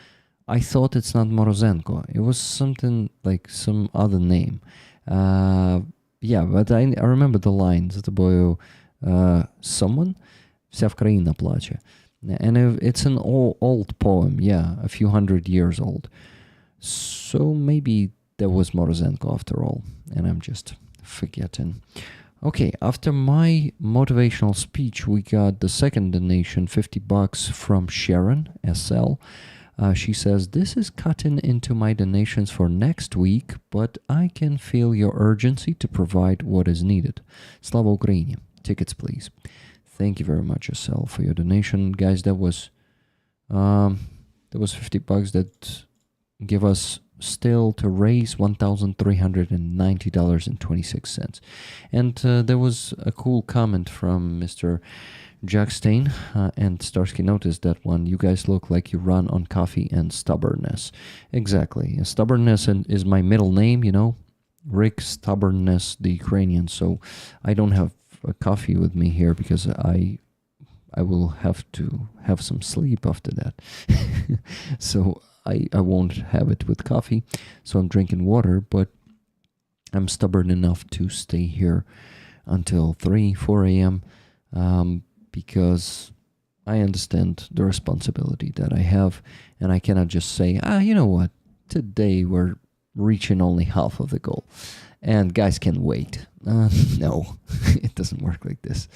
I thought it's not Morozenko. It was something like some other name. Yeah, but I remember the line "За тобою someone." Вся в країна плаче. And it's an old poem, yeah, a few hundred years old. So maybe there was Morozenko after all, and I'm just forgetting. Okay, after my motivational speech, we got the second donation, $50 from Sharon SL. She says, "This is cutting into my donations for next week, but I can feel your urgency to provide what is needed. Slava Ukraini. Tickets, please." Thank you very much, SL, for your donation. Guys, that was $50 that give us still to raise $1,390.26. And there was a cool comment from Mr. Jack Stain, and Starsky noticed that one. You guys look like you run on coffee and stubbornness. Exactly. Stubbornness is my middle name, you know, Rick Stubbornness, the Ukrainian. So I don't have a coffee with me here because I will have to have some sleep after that. So I won't have it with coffee. So I'm drinking water, but I'm stubborn enough to stay here until 4 a.m. Because I understand the responsibility that I have, and I cannot just say, you know what, today we're reaching only half of the goal, and guys can wait. No, it doesn't work like this.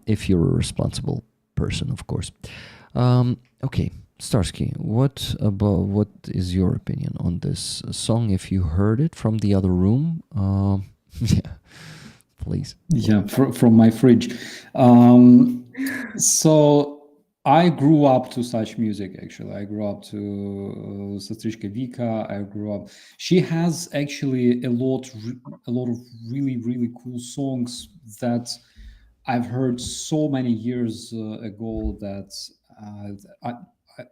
If you're a responsible person, of course. Okay, Starsky, what is your opinion on this song? If you heard it from the other room, yeah, please. Yeah, from my fridge. So I grew up to such music, actually. I grew up to Sestrichka Vika. I grew up. She has actually a lot of really, really cool songs that I've heard so many years ago that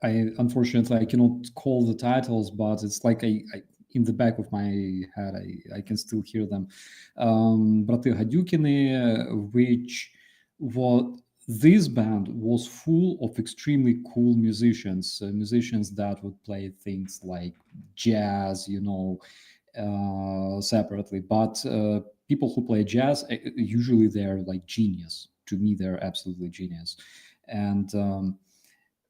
I unfortunately I cannot call the titles, but it's like in the back of my head I can still hear them. Брати Гадюкіни, which what this band was full of extremely cool musicians, musicians that would play things like jazz, separately, but people who play jazz usually they're like genius. To me, they're absolutely genius. And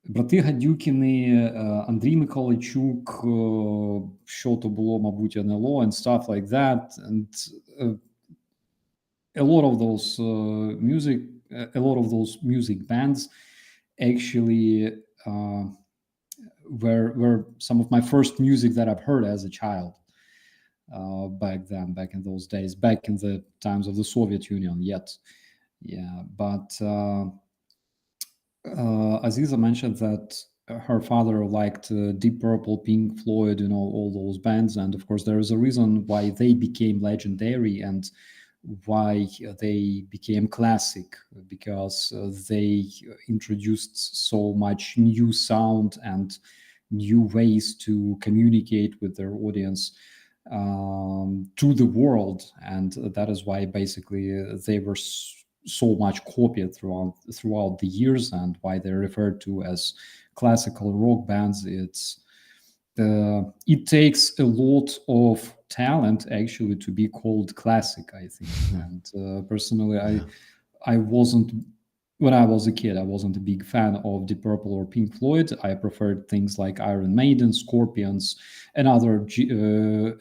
брати Гадюкіни, Андрій Миколайчук, що то було, мабуть, НЛО and stuff like that. And a lot of those music bands actually were some of my first music that I've heard as a child. Back in those days, back in the times of the Soviet Union yet. Yeah, but Aziza mentioned that her father liked Deep Purple, Pink Floyd, all those bands. And of course, there is a reason why they became legendary and why they became classic, because they introduced so much new sound and new ways to communicate with their audience to the world, and that is why basically they were so much copied throughout the years, and why they're referred to as classical rock bands. It takes a lot of talent actually to be called classic, I think. And personally, I wasn't when I was a kid, I wasn't a big fan of Deep Purple or Pink Floyd. I preferred things like Iron Maiden, Scorpions, and other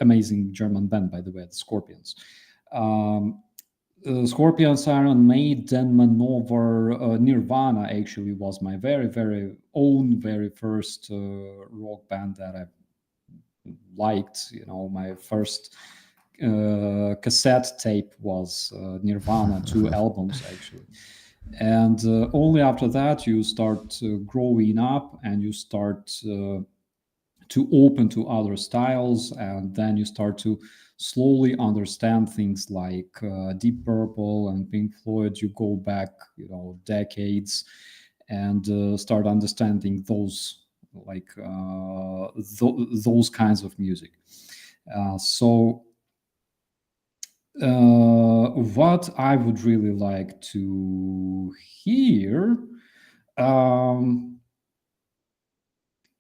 amazing German band, by the way, the Scorpions. Um, Scorpions, Iron Maiden, Manowar, Nirvana actually was my very, very own, very first rock band that I liked. My first cassette tape was Nirvana, 2 albums actually. And only after that you start growing up and you start to open to other styles, and then you start to slowly understand things like Deep Purple and Pink Floyd. You go back decades and start understanding those like those kinds of music. So what I would really like to hear,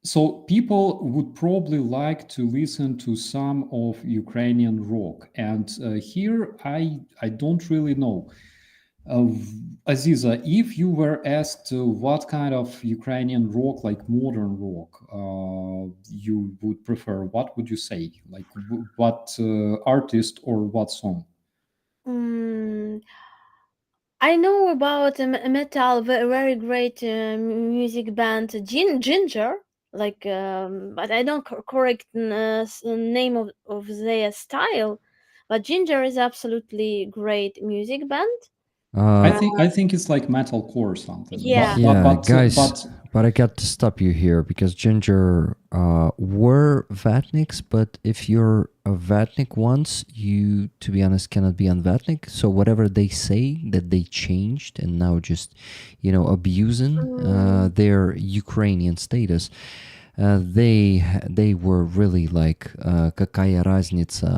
so people would probably like to listen to some of Ukrainian rock, and here I don't really know. Aziza, if you were asked what kind of Ukrainian rock, like modern rock, you would prefer, what would you say? Like what artist or what song? Mm, I know about a metal, very great music band, Ginger. Like, but I don't correct name of their style. But Ginger is absolutely great music band. I Uh, think I think it's like metalcore or something. Yeah. yeah, guys, But but I got to stop you here because Ginger were Vatniks, but if you're a Vatnik once, you, to be honest, cannot be unvatnik. So whatever they say that they changed and now just, abusing their Ukrainian status, they were really like какая разница,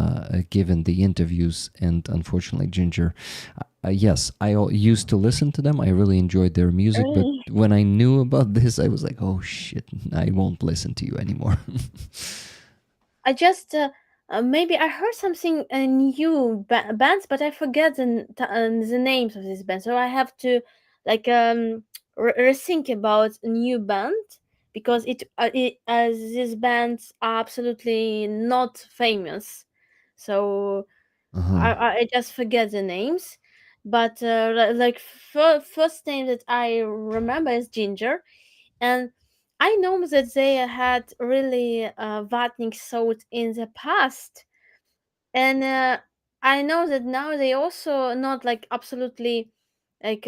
given the interviews, and unfortunately Ginger. Yes, I used to listen to them. I really enjoyed their music, but Really? when I knew about this, I was like, "Oh shit, I won't listen to you anymore." I just maybe I heard something new bands, but I forget the names of this band. So I have to like rethink about a new band because it as these bands are absolutely not famous. So Uh-huh. I just forget the names. But like first name that I remember is Ginger, and I know that they had really Vatnik thought in the past, and I know that now they also not like absolutely like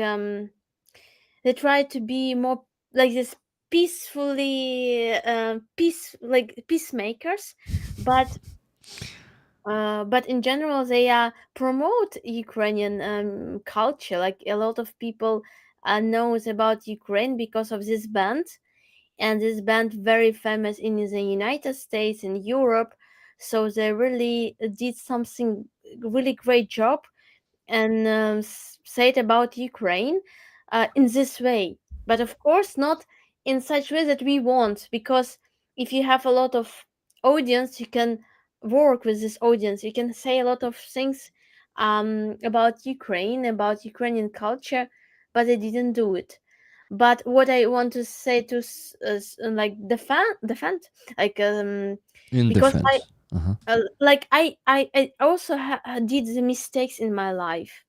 they try to be more like this peacefully peacemakers, but in general they promote Ukrainian culture. Like a lot of people knows about Ukraine because of this band, and this band very famous in the United States and Europe. So they really did something really great job and said about Ukraine in this way. But of course, not in such way that we want, because if you have a lot of audience, you can work with this audience. You can say a lot of things about Ukraine, about Ukrainian culture, but they didn't do it. But what I want to say to like defend, like In because I defense. Uh-huh. I also did the mistakes in my life,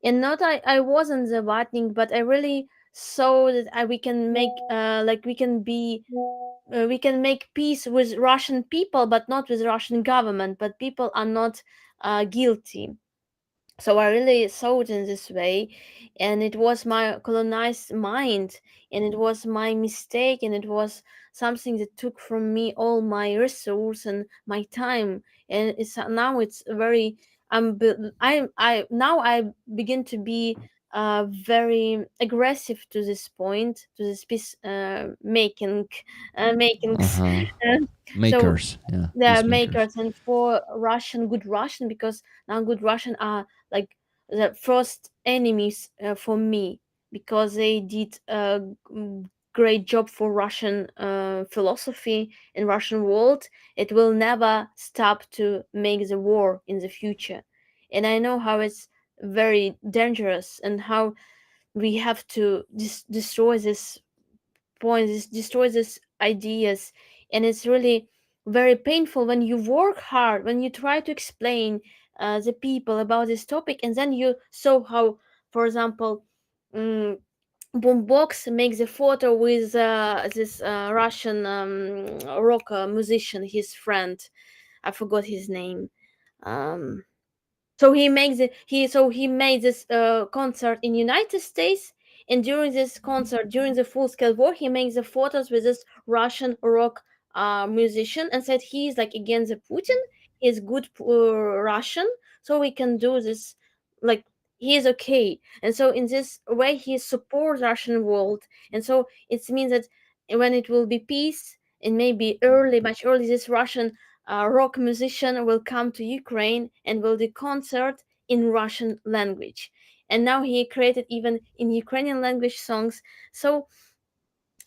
and not I wasn't the Vatnik, but I really saw that we can make like we can make peace with Russian people, but not with Russian government. But people are not guilty. So I really saw it in this way, and it was my colonized mind, and it was my mistake, and it was something that took from me all my resource and my time, and it's now it's very I now I begin to be very aggressive to this point, to this peace makings. Uh-huh. Uh, so Makers, yeah, they are peacemakers. makers, and for Russian, good Russian, because now good Russian are like the first enemies for me, because they did a great job for Russian philosophy and Russian world. It will never stop to make the war in the future, and I know how it's very dangerous and how we have to destroy this points, destroy these ideas. And it's really very painful when you work hard, when you try to explain the people about this topic, and then you saw how, for example, Boombox makes a photo with this Russian rock musician, his friend. I forgot his name. Um, so he made this concert in United States, and during this concert, during the full scale war, he makes the photos with this Russian rock musician and said he's like against the Putin. He's good Russian, so we can do this. Like he's okay, and so in this way he supports Russian world, and so it means that when it will be peace and maybe early, much early, this Russian rock musician will come to Ukraine and will do concert in Russian language. And now he created even in Ukrainian language songs. So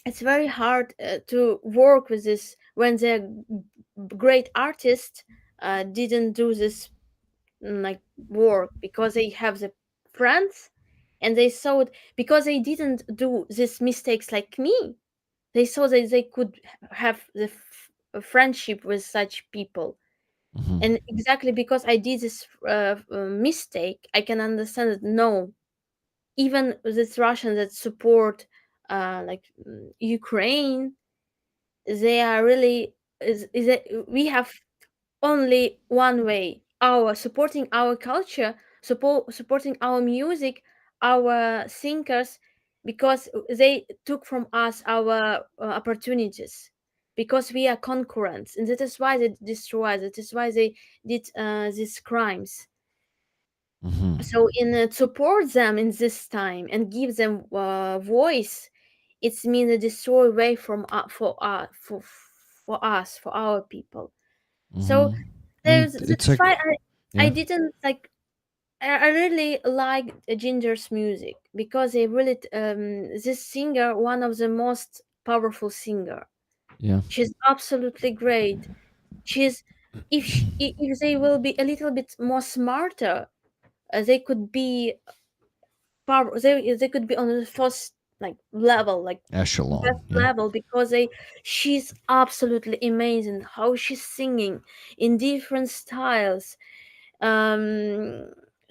it's very hard to work with this when the great artist didn't do this like work because they have the friends and they saw it because they didn't do these mistakes like me. They saw that they could have the friendship with such people. And exactly because I did this mistake, I can understand that no, even this Russians that support Ukraine, they are really is that we have only one way: our supporting our culture, supporting our music, our thinkers, because they took from us our opportunities. Because we are concurrents, and that is why they destroy. That is why they did these crimes. So, in support them in this time and give them voice, it's mean a destroy way from for us, for our people. So And that's it's a why I yeah. didn't like. I really like Ginger's music because they really this singer, one of the most powerful singer. Yeah. She's absolutely great. She's if they will be a little bit more smarter, they could be power. They could be on the first like level, like best Echelon. Yeah. level, because she's absolutely amazing. How she's singing in different styles.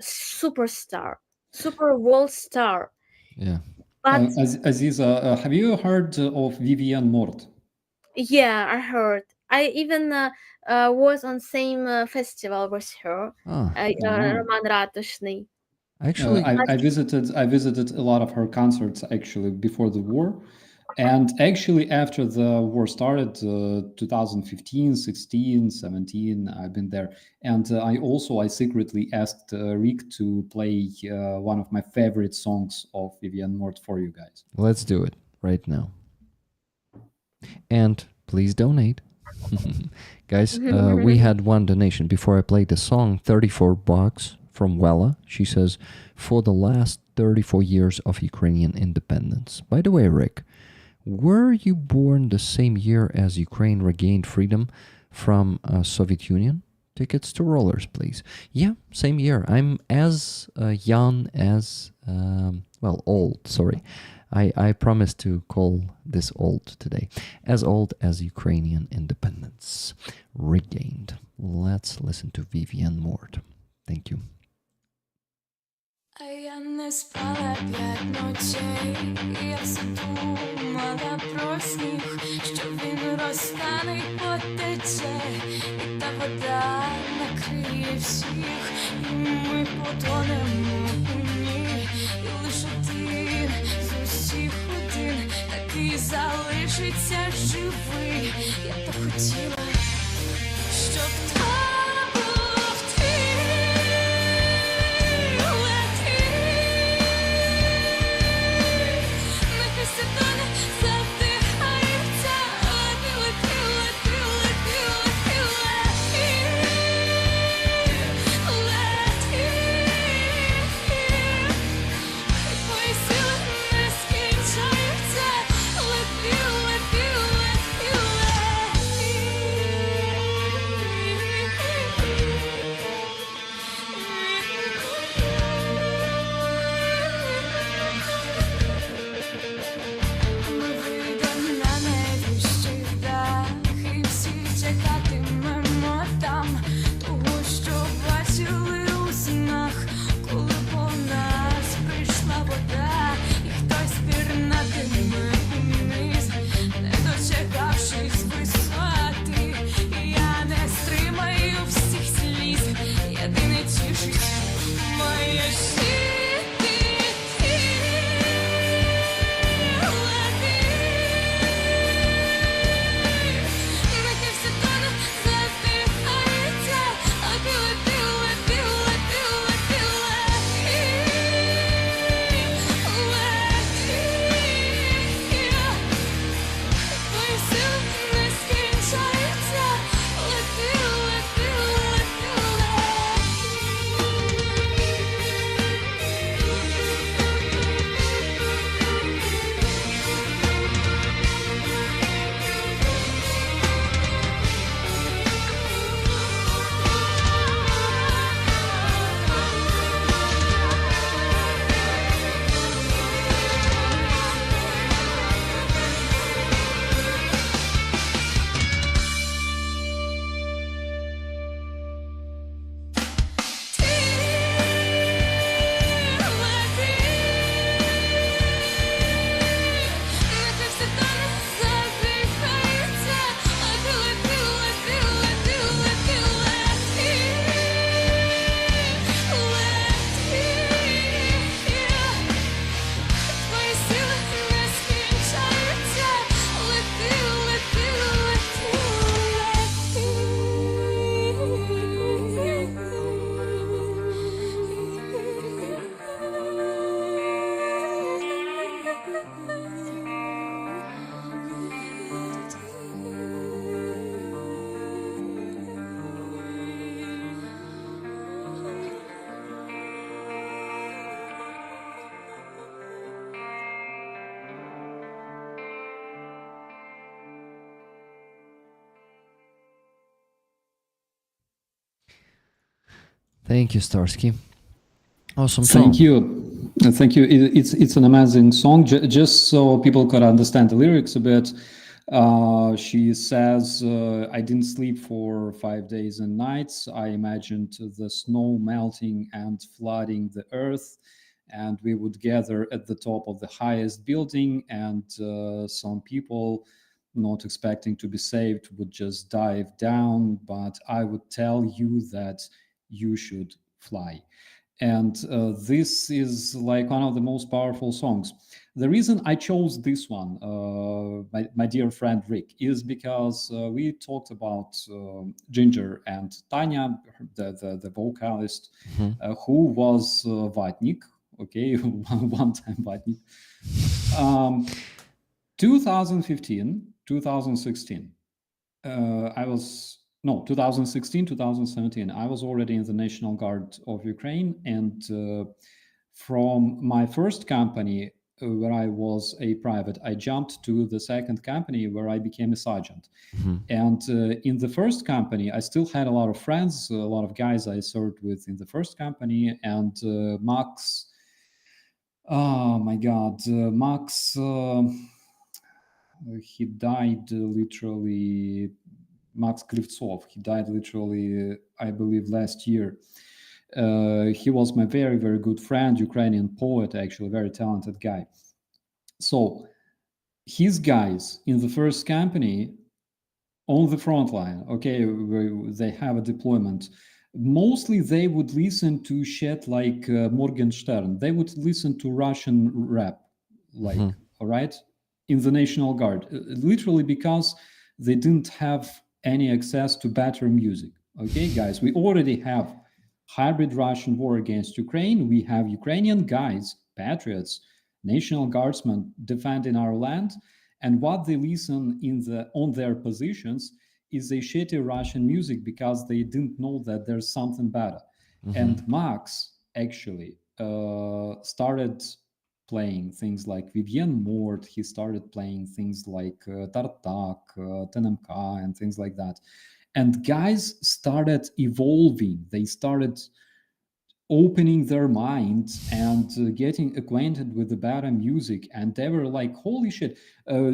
Superstar, super world star. Yeah. But Aziza, have you heard of Vivian Mort? yeah, I heard. I even was on same festival with her, Ah, Roman Ratushny. actually, I visited a lot of her concerts actually before the war, and actually after the war started, 2015, 16, 17, I've been there, and I secretly asked Rick to play one of my favorite songs of Vivian Mort for you guys. let's do it right now. And please donate. Guys, we had one donation before I played the song, $34 from Wella. She says, for the last 34 years of Ukrainian independence. By the way, Rick, were you born the same year as Ukraine regained freedom from Soviet Union? Tickets to rollers, please. Yeah, same year. I'm as young as, old, sorry. I promise to call this old today. As old as Ukrainian independence regained. Let's listen to Vivian Mort. Thank you. А я не спала 5 ночей, я все думала про сніг, що він розтане й потече, і та вода накриє всіх, і ми потонемо у ній, і лише один з усіх один такий залишиться живий. Я так хотіла, щоб то був ти. Thank you, Starsky. Awesome Thank song. you. Thank you. It's an amazing song. Just so people could understand the lyrics a bit, she says, I didn't sleep for 5 days and nights. I imagined the snow melting and flooding the earth, and we would gather at the top of the highest building, and some people, not expecting to be saved, would just dive down, but I would tell you that you should fly. And this is like one of the most powerful songs. The reason I chose this one, my dear friend Rick, is because we talked about Ginger and Tanya, the vocalist, who was Vatnik, okay, one-time Vatnik. 2015, 2016, I was, no, 2016, 2017, I was already in the National Guard of Ukraine. And from my first company, where I was a private, I jumped to the second company where I became a sergeant. And in the first company, I still had a lot of friends, a lot of guys I served with in the first company. And Max, oh my God, Max, he died literally, Max Krivtsov, he died literally, I believe, last year. He was my very, very good friend, Ukrainian poet, actually, very talented guy. So his guys in the first company on the front line, okay, where they have a deployment, mostly they would listen to shit like Morgenstern. They would listen to Russian rap, like, all right, in the National Guard, literally because they didn't have any access to better music. Okay, guys, we already have hybrid Russian war against Ukraine. We have Ukrainian guys, patriots, National Guardsmen defending our land. And what they listen on their positions is a shitty Russian music because they didn't know that there's something better. And Max actually started playing things like Vivian Mort. He started playing things like Tartak, TNMK, and things like that. And guys started evolving. They started opening their minds and getting acquainted with the better music. And they were like, holy shit,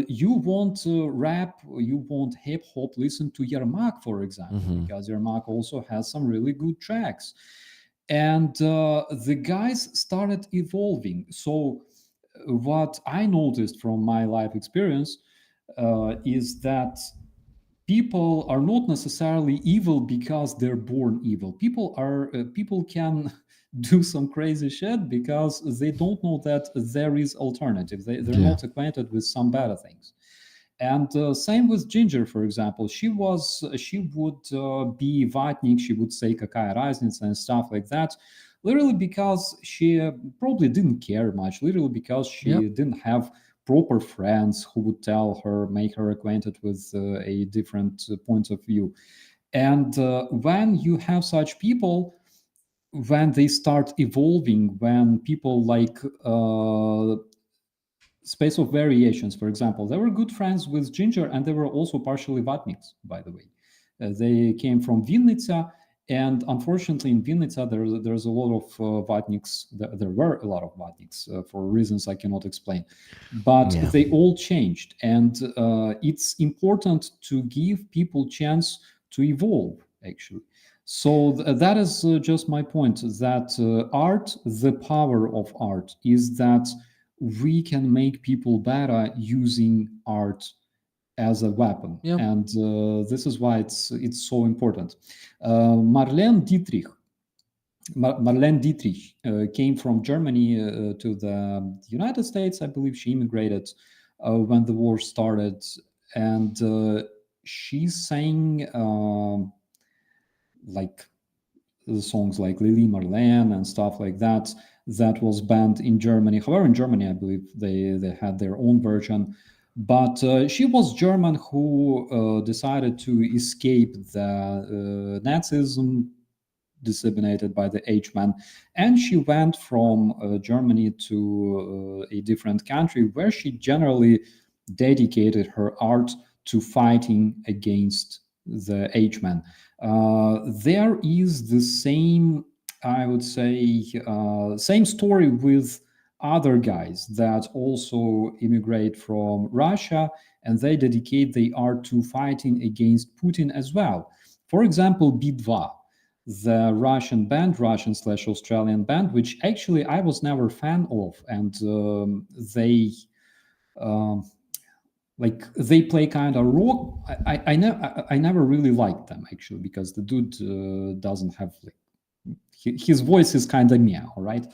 you want rap, you want hip hop, listen to Yermak, for example, because Yermak also has some really good tracks. And the guys started evolving. So what I noticed from my life experience is that people are not necessarily evil because they're born evil. People can do some crazy shit because they don't know that there is alternative. They're not acquainted with some better things. And same with Ginger, for example. She would be Vatnik, she would say Kakaya Raznica and stuff like that, literally because she probably didn't care much, literally because she didn't have proper friends who would tell her, make her acquainted with a different point of view. And when you have such people, when they start evolving, when people like Space of Variations, for example, they were good friends with Ginger, and they were also partially Vatniks, by the way. They came from Vinnytsia, and unfortunately in Vinnytsia there's a lot of Vatniks. There were a lot of Vatniks for reasons I cannot explain, but they all changed. And it's important to give people chance to evolve, actually. So that is just my point, that art, the power of art is that we can make people better using art as a weapon. And this is why it's so important. Marlene Dietrich came from Germany to the United States. I believe she immigrated when the war started, and she sang like songs like Lily Marlene and stuff like that. That was banned in Germany. However, in Germany, I believe they had their own version. But she was German who decided to escape the Nazism disseminated by the H-man, and she went from Germany to a different country where she generally dedicated her art to fighting against the H-man. There is the same I would say same story with other guys that also immigrate from Russia and they dedicate their art to fighting against Putin as well. For example, Bidva, the Russian band, Russian/Australian band, which actually I was never a fan of, and they um, they play kind of rock. I never really liked them actually because the dude doesn't have like his voice is kind of meow, right?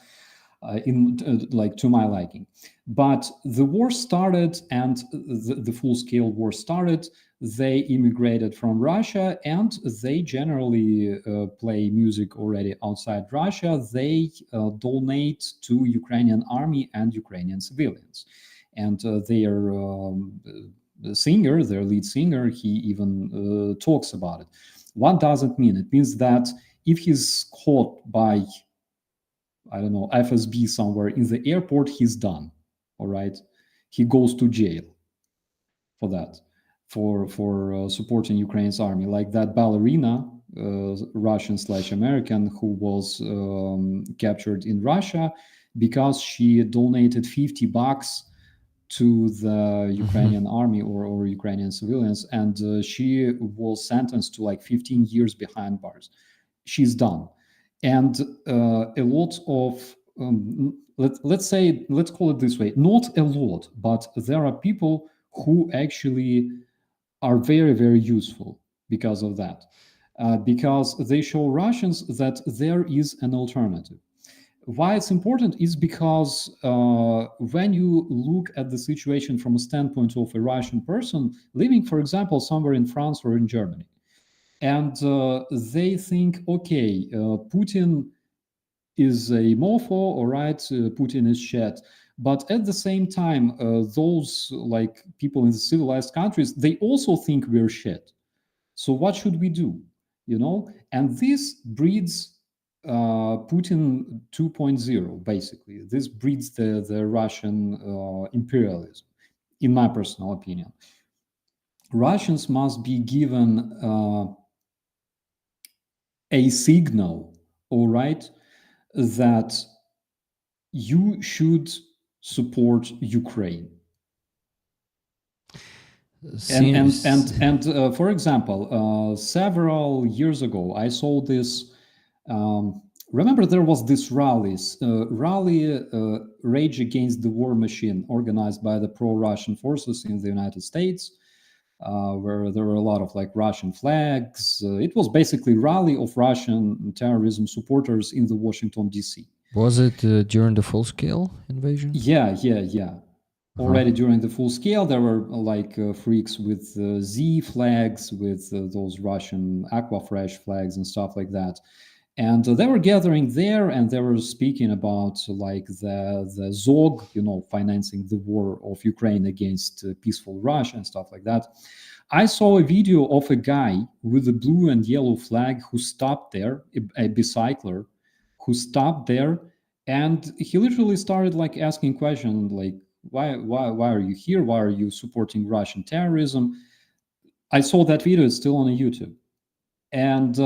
In like to my liking. But the war started, and the full-scale war started. They immigrated from Russia, and they generally play music already outside Russia. They donate to Ukrainian army and Ukrainian civilians, and their lead singer, he even talks about it. What does it mean? It means that if he's caught by, I don't know, FSB somewhere in the airport, he's done. All right, he goes to jail for that, for supporting Ukraine's army. Like that ballerina, Russian/American, who was captured in Russia because she donated $50 to the Ukrainian army or Ukrainian civilians, and she was sentenced to like 15 years behind bars. She's done. And a lot of let's call it this way, not a lot, but there are people who actually are very, very useful because of that, because they show Russians that there is an alternative. Why it's important is because when you look at the situation from a standpoint of a Russian person living, for example, somewhere in France or in Germany, and they think, okay, Putin is a mofo, all right, Putin is shit. But at the same time, those like people in the civilized countries, they also think we're shit. So what should we do? You know, and this breeds Putin 2.0. Basically, this breeds the Russian imperialism. In my personal opinion, Russians must be given a signal, all right, that you should support Ukraine. And for example, several years ago, I saw this. Remember, there was this rally, Rage Against the War Machine, organized by the pro-Russian forces in the United States, where there were a lot of like Russian flags. It was basically rally of Russian terrorism supporters in the Washington D.C. Was it during the full-scale invasion? Yeah. Already during the full scale, there were like freaks with Z flags, with those Russian Aquafresh flags and stuff like that. And they were gathering there, and they were speaking about like the Zog, you know, financing the war of Ukraine against peaceful Russia and stuff like that. I saw a video of a guy with a blue and yellow flag who stopped there, a bicycler who stopped there, and he literally started like asking questions like, why are you here? Why are you supporting Russian terrorism? I saw that video. It's still on YouTube. And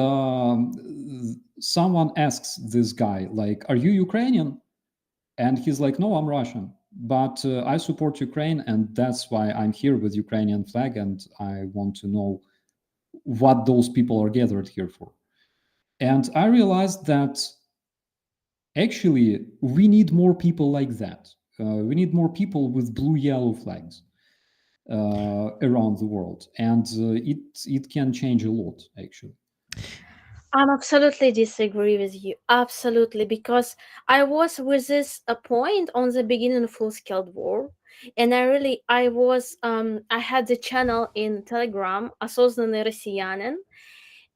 someone asks this guy, like, are you Ukrainian? And he's like, no, I'm Russian, but I support Ukraine, and that's why I'm here with Ukrainian flag, and I want to know what those people are gathered here for. And I realized that actually we need more people like that. We need more people with blue-yellow flags around the world, and it can change a lot, actually. I'm absolutely disagree with you. Absolutely, because I was with this a point on the beginning of full-scale war, and I had the channel in Telegram, осознанный россиянин,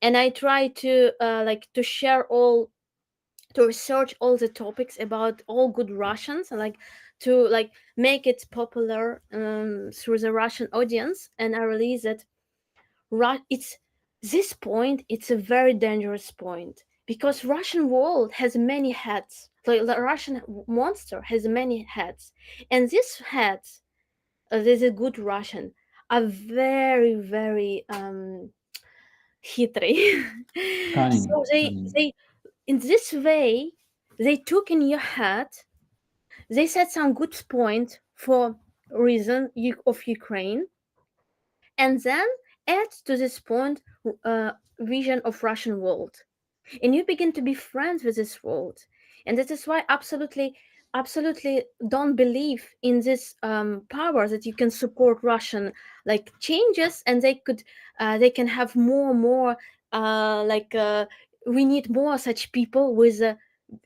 and I tried to to share to research all the topics about all good Russians, and to make it popular through the Russian audience. And I realized that it's this point. It's a very dangerous point because Russian world has many heads. Like the Russian monster has many heads, and these heads, there's a good Russian, are very, very хитрый. So in this way, they took in your head, they said some good point for reason of Ukraine, and then add to this point vision of Russian world, and you begin to be friends with this world. And that is why absolutely don't believe in this power that you can support Russian like changes, and they can have more we need more such people with a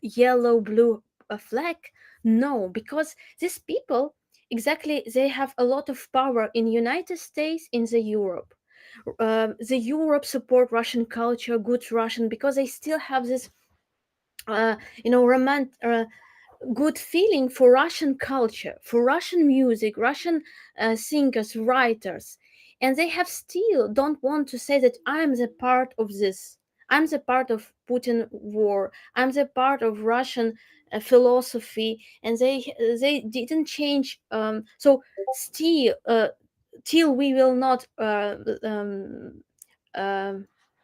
yellow blue flag. No, because these people exactly, they have a lot of power in United States, in the Europe. The Europe support Russian culture, good Russian, because they still have this good feeling for Russian culture, for Russian music, Russian singers, writers, and they have still don't want to say that I'm the part of this. I'm the part of Putin war. I'm the part of Russian philosophy, and they didn't change. So still, till we will not um,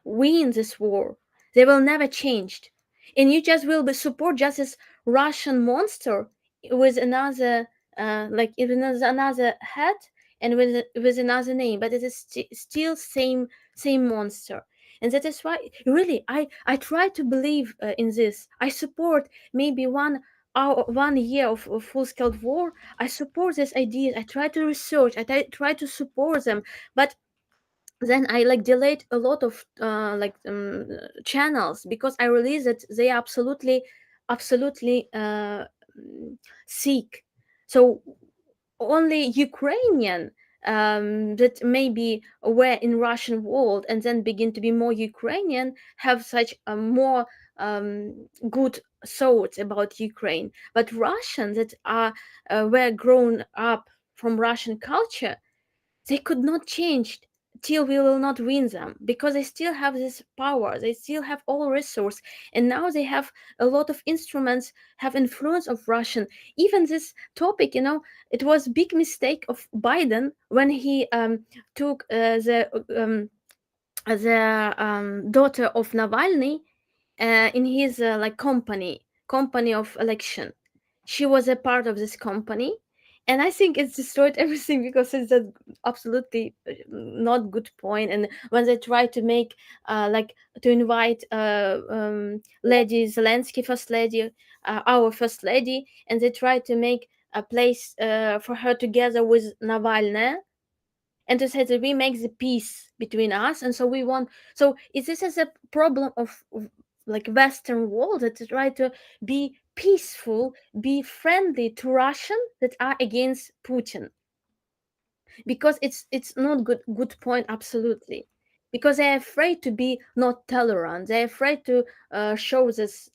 win this war, they will never change, and you just will be support just as Russian monster with another another head and with another name, but it is still same monster. And that is why really I try to believe in this. I support maybe 1 year of full scale war. I support these ideas. I try to research. Try to support them, but then I like delayed a lot of channels because I realized that they absolutely sick. So only Ukrainian that maybe were in Russian world and then begin to be more Ukrainian have such a more good thoughts about Ukraine. But Russians that are were grown up from Russian culture, they could not change till we will not win them, because they still have this power, they still have all resource, and now they have a lot of instruments, have influence of Russian. Even this topic, it was big mistake of Biden when he took the daughter of Navalny in his company of election. She was a part of this company, and I think it's destroyed everything because it's a absolutely not good point. And when they try to make to invite Lady Zelensky, first lady, our first lady, and they try to make a place for her together with Navalny, and to say that we make the peace between us, and so we want. So is this as a problem of like Western world that try to be peaceful, be friendly to Russian that are against Putin, because it's not good point, absolutely, because they're afraid to be not tolerant, they're afraid to show this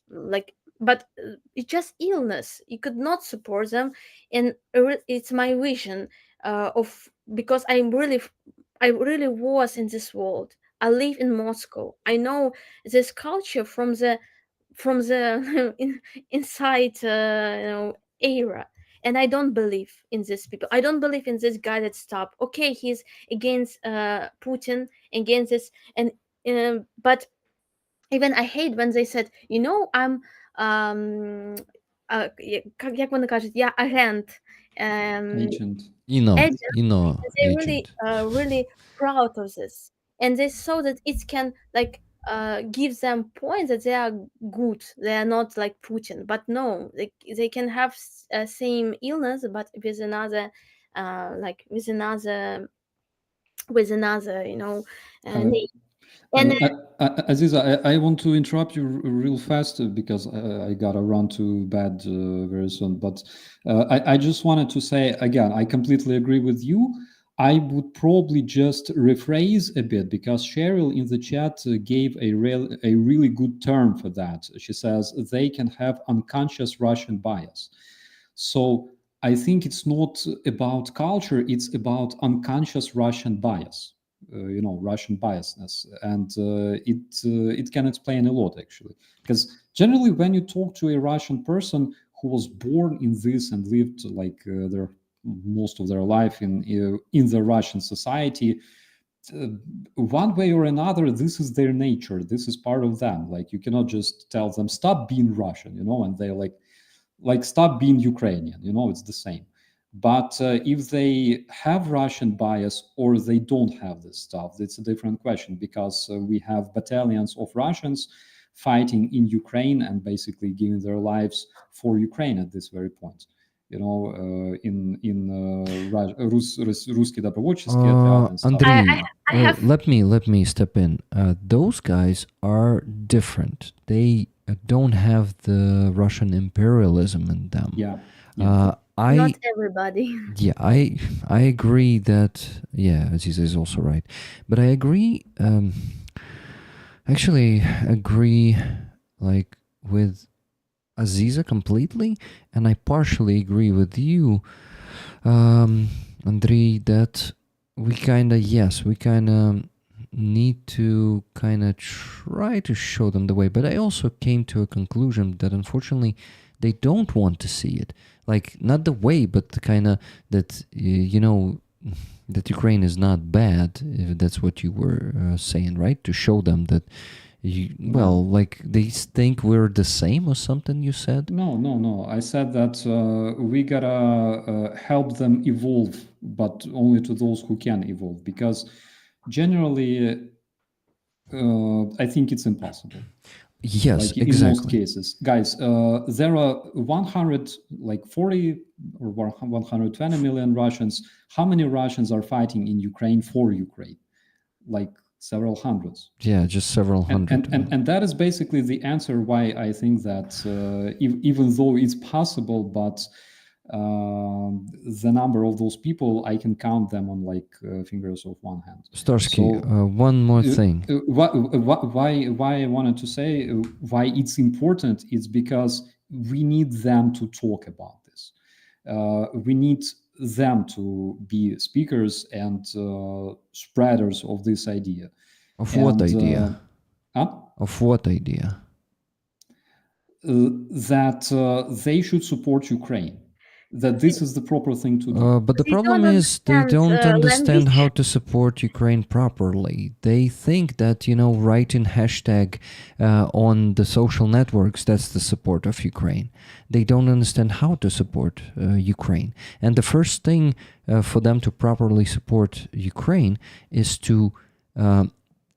but it's just illness, you could not support them. And it's my vision of, because I really was in this world, I live in Moscow, I know this culture from the inside era, and I don't believe in these people. I don't believe in this guy that stopped. Okay, he's against Putin, against this, and but even I hate when they said, I'm як вони кажуть, я агент, Agent. agent. They're Agent. really proud of this, and they saw that it can give them points that they are good, they are not like Putin. But no, they can have same illness but with another with another name. And Aziza, I want to interrupt you real fast because I gotta run to bed very soon. But I just wanted to say again, I completely agree with you. I would probably just rephrase a bit because Cheryl in the chat gave a really good term for that. She says they can have unconscious Russian bias. So I think it's not about culture; it's about unconscious Russian bias. Russian biasness, and it can explain a lot actually. Because generally, when you talk to a Russian person who was born in this and lived their most of their life in the Russian society, one way or another, this is their nature. This is part of them. Like, you cannot just tell them stop being Russian, and they're like stop being Ukrainian. It's the same. But if they have Russian bias or they don't have this stuff, it's a different question, because we have battalions of Russians fighting in Ukraine and basically giving their lives for Ukraine at this very point. Русские добровольческие отряды and stuff. Andrei, I have let me step in. Those guys are different. They don't have the Russian imperialism in them. Yeah. not everybody. Yeah, I agree that, yeah, Aziza is also right, but I agree. Actually, agree like with Aziza completely, and I partially agree with you, Andrei, that we kind of need to kind of try to show them the way. But I also came to a conclusion that unfortunately they don't want to see it. Like, not the way, but the kind of that, that Ukraine is not bad, if that's what you were saying, right? To show them that, like they think we're the same or something, you said? No. I said that we gotta help them evolve, but only to those who can evolve, because generally, I think it's impossible. Yes, like exactly. In most cases, guys, there are 140 or 120 million Russians. How many Russians are fighting in Ukraine for Ukraine? Like several hundreds. Yeah, just several hundred. And that is basically the answer why I think that even though it's possible, but the number of those people, I can count them on fingers of one hand. Starsky, one more thing. Why I wanted to say why it's important is because we need them to talk about this. We need them to be speakers and spreaders of this idea. Of what idea? Of what idea? That they should support Ukraine. That this is the proper thing to do. But the problem is they don't understand how to support Ukraine properly. They think that, writing hashtag on the social networks, that's the support of Ukraine. They don't understand how to support Ukraine. And the first thing for them to properly support Ukraine is to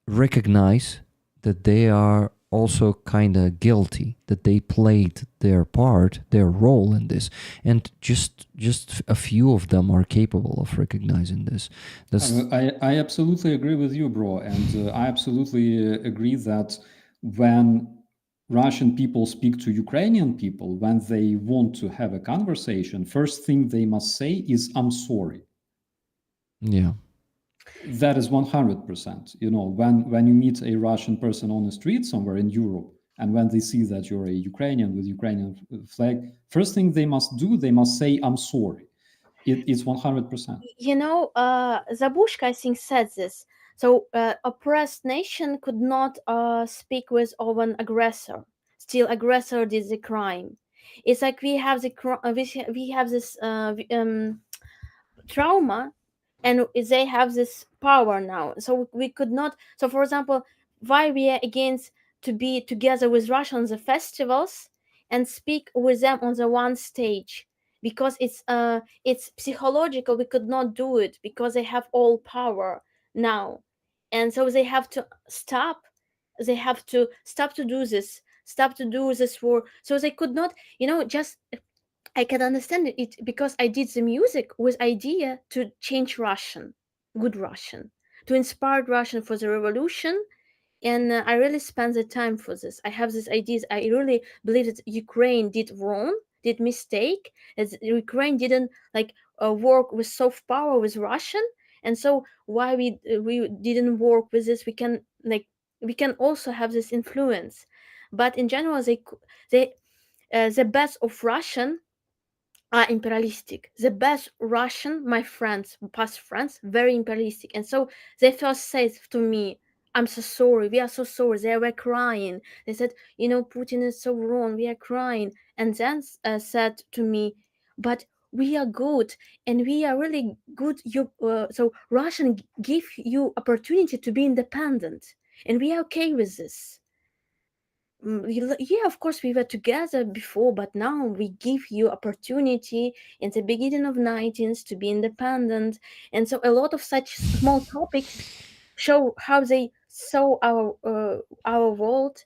recognize that they are also kind of guilty, that they played their part, their role in this, and just a few of them are capable of recognizing this. I absolutely agree with you, bro, and I absolutely agree that when Russian people speak to Ukrainian people, when they want to have a conversation, first thing they must say is, "I'm sorry." Yeah. That is 100%. When you meet a Russian person on the street somewhere in Europe, and when they see that you're a Ukrainian with Ukrainian flag, first thing they must do, they must say, "I'm sorry." It's 100%. Zabushka, I think, said this. So oppressed nation could not speak with an aggressor. Still, aggressor did the crime. It's like we have this trauma, and they have this power now. So we could not. So, for example, why we are against to be together with Russia on the festivals and speak with them on the one stage? Because it's psychological. We could not do it because they have all power now, and so they have to stop. They have to stop to do this. Stop to do this war. So they could not. Just I can understand it because I did the music with idea to change Russian, good Russian, to inspire Russian for the revolution. And I really spent the time for this. I have these ideas. I really believe that Ukraine did wrong, did mistake, as Ukraine didn't work with soft power with Russian, and so why we didn't work with this? We can also have this influence, but in general, the best of Russian are imperialistic. The best Russian, my friends, past friends, very imperialistic, and so they first said to me, "I'm so sorry. We are so sorry." They were crying. They said, "Putin is so wrong. We are crying." And then said to me, "But we are good and we are really good. So Russian give you opportunity to be independent, and we are okay with this. Yeah, of course we were together before, but now we give you opportunity in the beginning of 19th to be independent. And so a lot of such small topics show how they saw our world,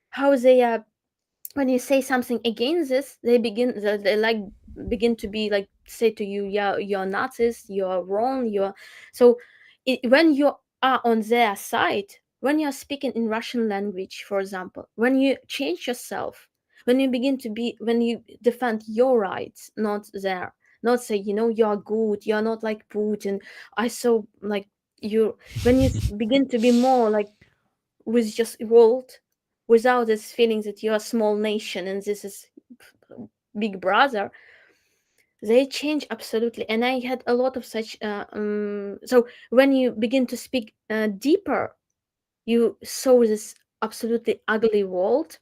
how they are. When you say something against this, they like begin to be like say to you, yeah, you're Nazis, you're wrong, you're so when you are on their side, when you're speaking in Russian language, for example, when you change yourself, when you begin to be, when you defend your rights, not their, not say, you're good, you're not like Putin, I saw like you, when you begin to be more like with just world, without this feeling that you're a small nation and this is big brother, they change absolutely. And I had a lot of such so when you begin to speak deeper, you saw this absolutely ugly world.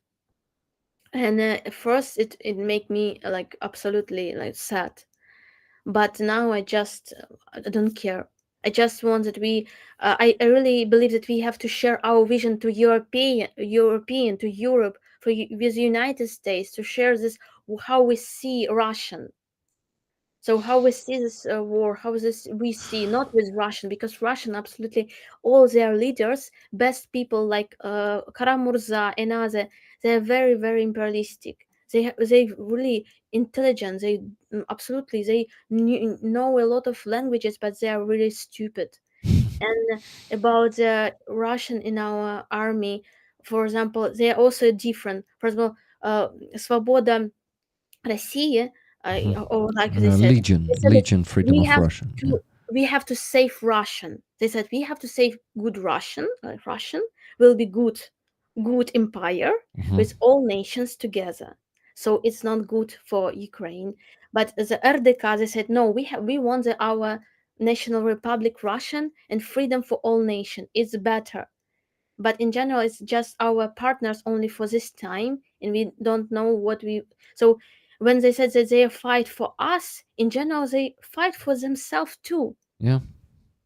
And at first it made me like absolutely like sad, but now I don't care. I just want that I really believe that we have to share our vision to European to Europe, with the United States, to share this, how we see Russian. So how we see this war, how this we see, not with Russian, because Russian absolutely all their leaders, best people like Karamurza and other, they're very very imperialistic. They really intelligent. They absolutely they know a lot of languages, but they are really stupid. And about the Russian in our army, for example, they are also different. For example, Svoboda России, or like they said that Legion, freedom we of have Russian. Yeah. we have to save Russian. They said we have to save good Russian. Russian will be good empire with all nations together. So it's not good for Ukraine. But the RDK, they said no, we want our national republic Russian and freedom for all nation. It's better. But in general, it's just our partners only for this time, and we don't know what we. So when they said that they fight for us, in general, they fight for themselves too. Yeah,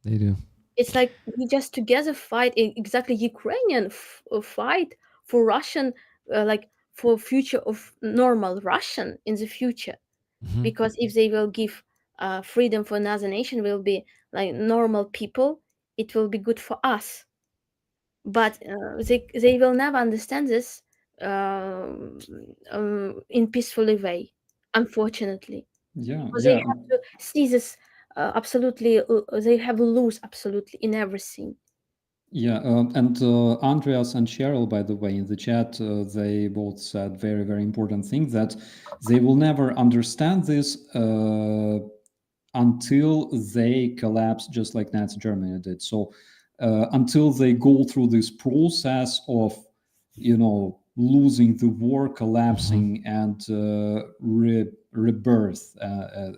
they do. It's like we just together fight, exactly Ukrainian fight for Russian, like for future of normal Russian in the future. Because if they will give freedom for another nation, will be like normal people, it will be good for us. But they will never understand this in peacefully way, unfortunately, Yeah, because they yeah, have to see this absolutely. They have lose absolutely in everything. yeah. And Andreas and Cheryl, by the way, in the chat, they both said very, very important thing, that they will never understand this until they collapse, just like Nazi Germany did. So until they go through this process of, losing the war, collapsing, and rebirth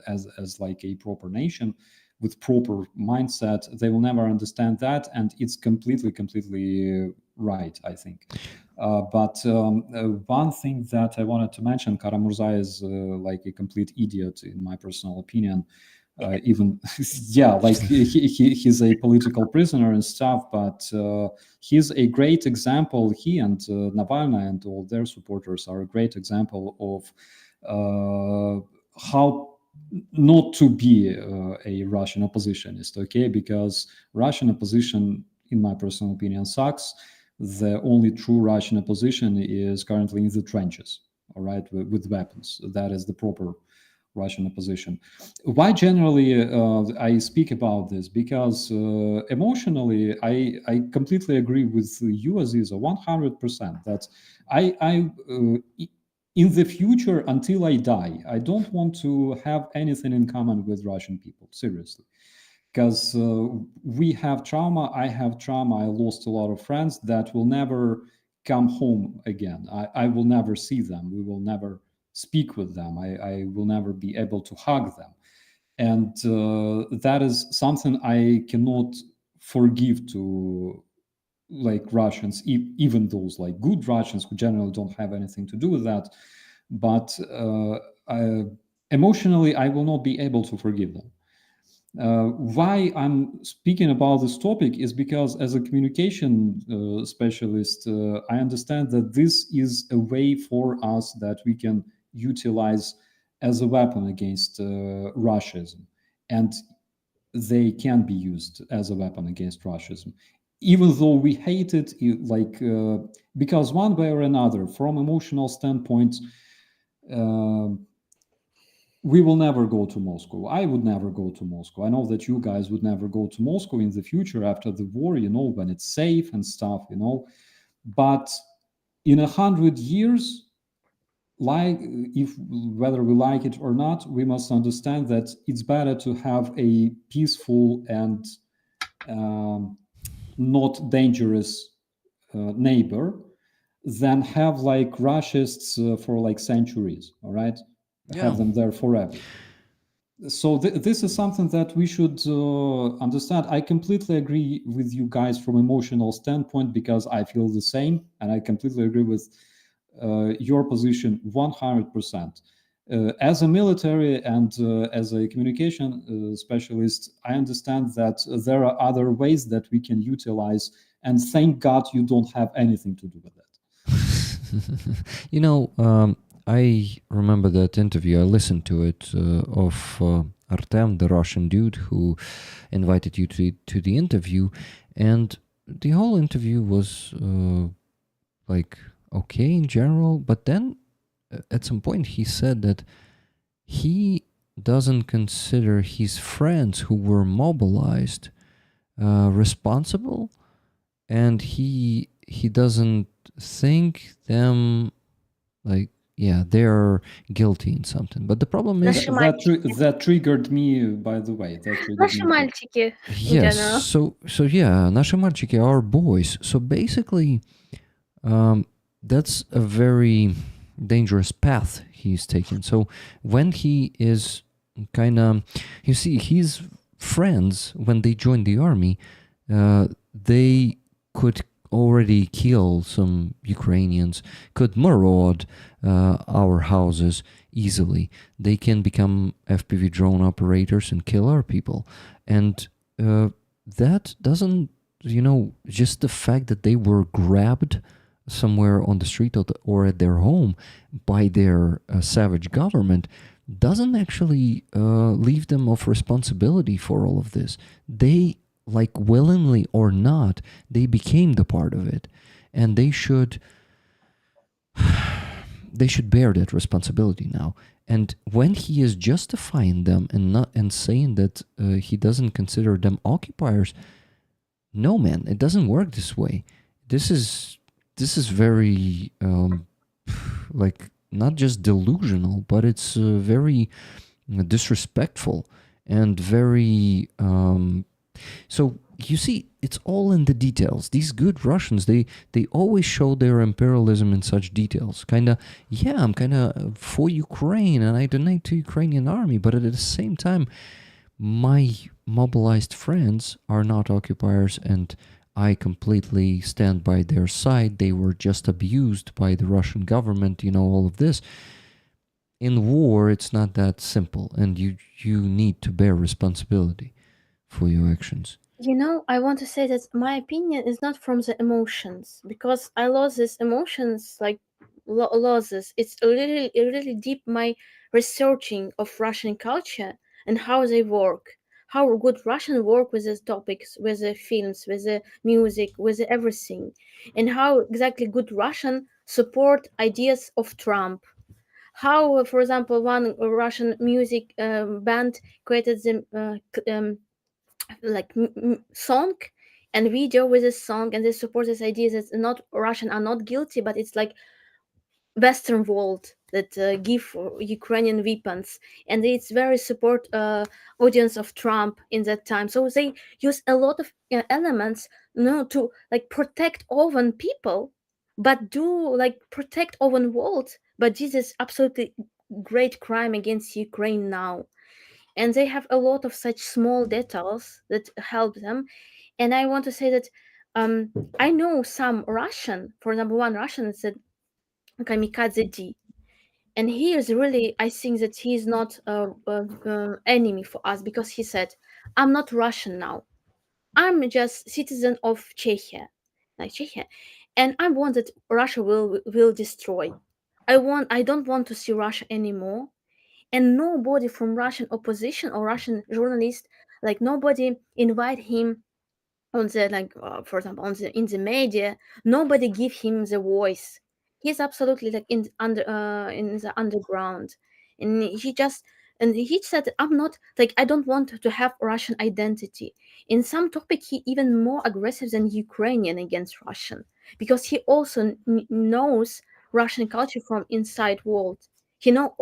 as like a proper nation with proper mindset, they will never understand that, and it's completely right, I think. But one thing that I wanted to mention, Karamurza is like a complete idiot, in my personal opinion. Even yeah, like he's a political prisoner and stuff, but he's a great example. He and Navalny and all their supporters are a great example of how not to be a Russian oppositionist, okay? Because Russian opposition, in my personal opinion, sucks. The only true Russian opposition is currently in the trenches, all right, with weapons. That is the proper Russian opposition. Why generally I speak about this? Because emotionally, I completely agree with you, Aziza, 100%. That I in the future, until I die, I don't want to have anything in common with Russian people, seriously. Because we have trauma, I have trauma, I lost a lot of friends that will never come home again. I will never see them. We will never speak with them. I will never be able to hug them. And that is something I cannot forgive to like Russians, even those like good Russians who generally don't have anything to do with that. But emotionally, I will not be able to forgive them. Why I'm speaking about this topic is because, as a communication specialist, I understand that this is a way for us that we can utilize as a weapon against Russianism, and they can be used as a weapon against Russianism, even though we hate it, because one way or another, from emotional standpoint. Uh, we will never go to Moscow. I would never go to Moscow. I know that you guys would never go to Moscow in the future after the war, when it's safe and stuff, But in 100 years, if whether we like it or not, we must understand that it's better to have a peaceful and not dangerous neighbor than have like Russians for like centuries. All right, have them there forever. So this is something that we should understand. I completely agree with you guys from emotional standpoint because I feel the same, and I completely agree with your position 100%. As a military and as a communication specialist, I understand that there are other ways that we can utilize, and thank God you don't have anything to do with that. I remember that interview. I listened to it of Artem, the Russian dude who invited you to the interview, and the whole interview was okay in general. But then at some point he said that he doesn't consider his friends who were mobilized responsible, and he doesn't think them they're guilty in something. But the problem is that triggered me, by the way. Наши мальчики, in yes. general. So yeah, наши мальчики are boys. So basically, that's a very dangerous path he's taken. So when he is you see, his friends, when they joined the army, they could already kill some Ukrainians, could maraud our houses easily. They can become FPV drone operators and kill our people. And that doesn't, just the fact that they were grabbed somewhere on the street or at their home by their savage government doesn't actually leave them of responsibility for all of this. They, willingly or not, they became the part of it, and they should bear that responsibility now. And when he is justifying them and saying that he doesn't consider them occupiers, no, man, it doesn't work this way. This is very not just delusional, but it's very disrespectful and very so you see, it's all in the details. These good Russians, they always show their imperialism in such details. I'm for Ukraine and I donate to Ukrainian army, but at the same time, my mobilized friends are not occupiers, and I completely stand by their side. They were just abused by the Russian government, all of this. In war, it's not that simple, and you need to bear responsibility for your actions. I want to say that my opinion is not from the emotions, because I lost these emotions, losses. It's really deep my researching of Russian culture and how they work, how good Russian work with these topics, with the films, with the music, with everything, and how exactly good Russian support ideas of Trump. How, for example, one Russian music band created the song and video with a song, and they support this idea that not Russian are not guilty, but it's like Western world that give Ukrainian weapons, and it's very support audience of Trump in that time. So they use a lot of elements to protect own people, but do protect own world. But this is absolutely great crime against Ukraine now. And they have a lot of such small details that help them. And I want to say that I know some Russian, for example, one Russian said kamikaze D, And he is really, I think that he is not enemy for us, because he said, I'm not Russian now. I'm just citizen of Czechia, like Czechia, and I want that Russia will destroy. I don't want to see Russia anymore, and nobody from Russian opposition or Russian journalist, like nobody invite him on the, like for example, on the in the media. Nobody give him the voice. He's absolutely like in the underground, and he said, I'm not, like, I don't want to have Russian identity. In some topic he even more aggressive than Ukrainian against Russian, because he also knows Russian culture from inside world. He know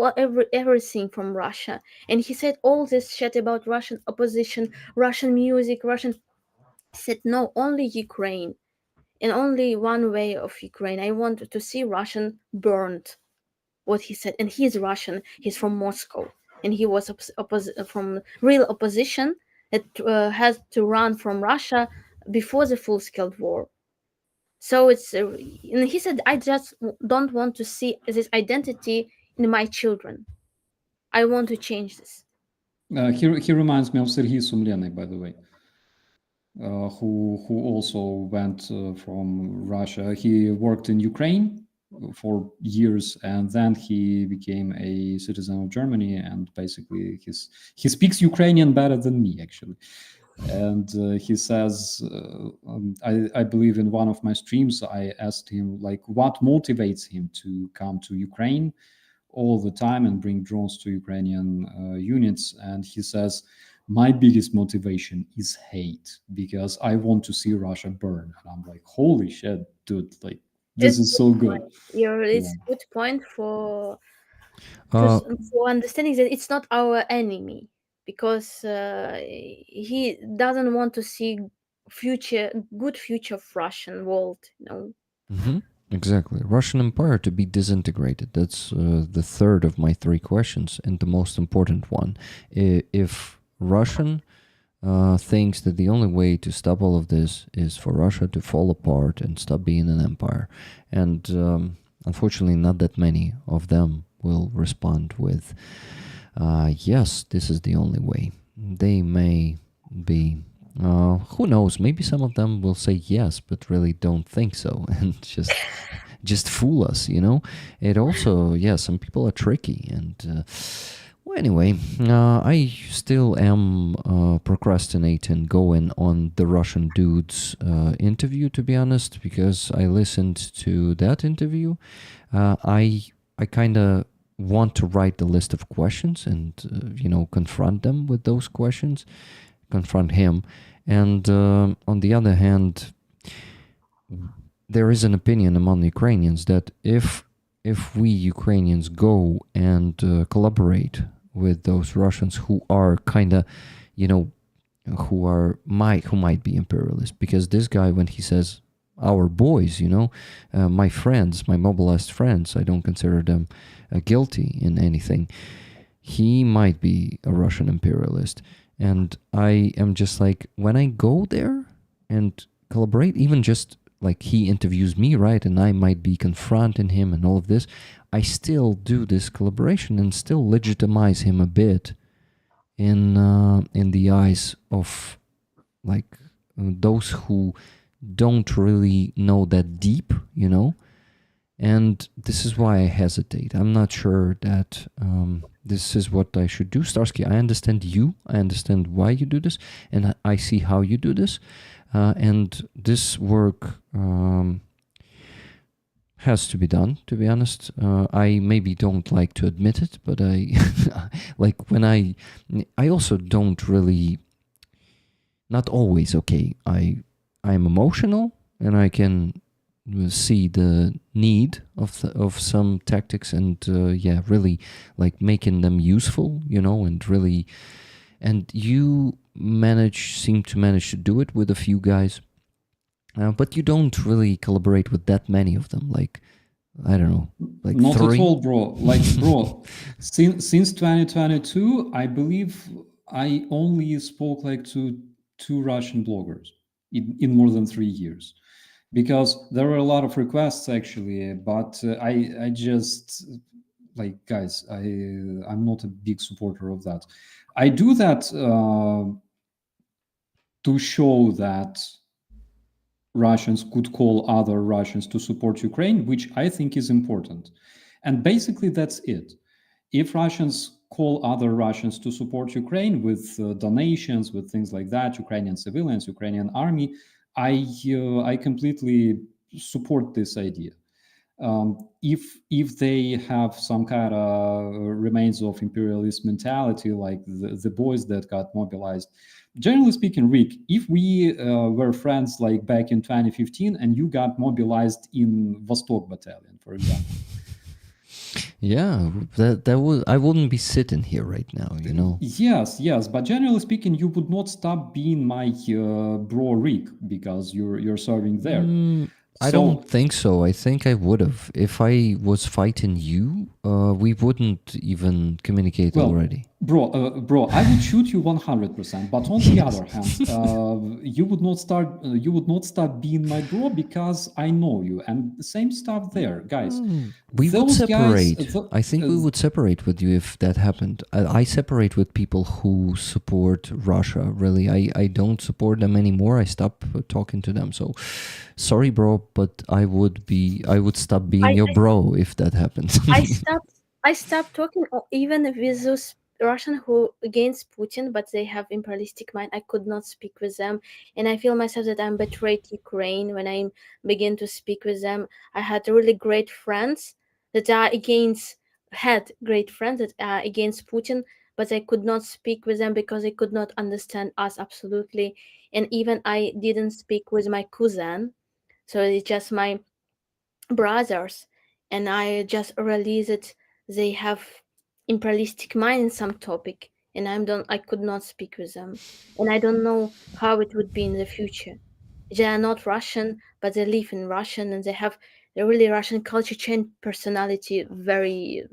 everything from Russia, and he said all this shit about Russian opposition, Russian music, Russian. Said no, only Ukraine, and only one way of Ukraine. I want to see Russian burned. What he said, and he's Russian. He's from Moscow, and he was from real opposition that has to run from Russia before the full-scale war. So it's, and he said, I just don't want to see this identity in my children. I want to change this. He reminds me of Serhiy Sumlenik, by the way, who also went from Russia. He worked in Ukraine for years, and then he became a citizen of Germany. And basically, he speaks Ukrainian better than me, actually. And he says, I believe in one of my streams, I asked him, like, what motivates him to come to Ukraine all the time and bring drones to Ukrainian units. And he says, my biggest motivation is hate, because I want to see Russia burn. And I'm like, holy shit, dude, like, this is so good. It's a good point for understanding that it's not our enemy, because he doesn't want to see good future of Russian world. Exactly. Russian Empire to be disintegrated. That's the third of my three questions, and the most important one. If Russian thinks that the only way to stop all of this is for Russia to fall apart and stop being an empire, and unfortunately not that many of them will respond with, yes, this is the only way. They may be, who knows, maybe some of them will say yes, but really don't think so, and just fool us, you know? It also, yeah, some people are tricky, and well, anyway, I still am procrastinating going on the Russian dude's interview, to be honest, because I listened to that interview. I kind of want to write the list of questions and, confront them with those questions, confront him. And on the other hand, there is an opinion among Ukrainians that if we Ukrainians go and collaborate with those Russians who are kind of, who might be imperialist, because this guy, when he says our boys, my friends, my mobilized friends, I don't consider them guilty in anything. He might be a Russian imperialist. And I am just like, when I go there and collaborate, even just like he interviews me, right, and I might be confronting him and all of this, I still do this collaboration and still legitimize him a bit in the eyes of like those who don't really know that deep, and this is why I hesitate. I'm not sure that this is what I should do. Starsky, I understand you. I understand why you do this, and I see how you do this. And this work has to be done, to be honest. I maybe don't like to admit it, but I like when I also don't really, not always, okay. I'm emotional and I can see the need of some tactics and really like making them useful, and really, and you seem to manage to do it with a few guys, but you don't really collaborate with that many of them. Like, I don't know, like not 3? at all, bro. Like, bro, since 2022, I believe I only spoke like to 2 Russian bloggers in more than 3 years, because there were a lot of requests actually, but I just like, guys, I'm not a big supporter of that. I do that to show that Russians could call other Russians to support Ukraine, which I think is important. And basically, that's it. If Russians call other Russians to support Ukraine with donations, with things like that, Ukrainian civilians, Ukrainian army, I completely support this idea. If they have some kind of remains of imperialist mentality, like the boys that got mobilized, generally speaking, Rick, if we were friends like back in 2015 and you got mobilized in Vostok Battalion, for example. Yeah, that would, I wouldn't be sitting here right now, you know. Yes, but generally speaking, you would not stop being my bro Rick because you're serving there. I don't think so. I think I would have. If I was fighting you, we wouldn't even communicate already. Bro, I would shoot you 100%. But on the other hand, you would not start being my bro because I know you, and the same stuff there, guys. We would Those guys, separate. I think we would separate with you if that happened. I separate with people who support Russia. Really, I don't support them anymore. I stopped talking to them. So, sorry, bro, but I would stop being your bro if that happened. I stopped talking even with those Russian who against Putin, but they have imperialistic mind. I could not speak with them, and I feel myself that I'm betrayed Ukraine when I begin to speak with them. I had really great friends that are against Putin, but I could not speak with them because they could not understand us absolutely. And even I didn't speak with my cousin, so it's just my brothers, and I just realized that they have imperialistic mind in some topic, and I could not speak with them, and I don't know how it would be in the future. They are not Russian, but they live in Russian, and they have a really Russian culture change personality very,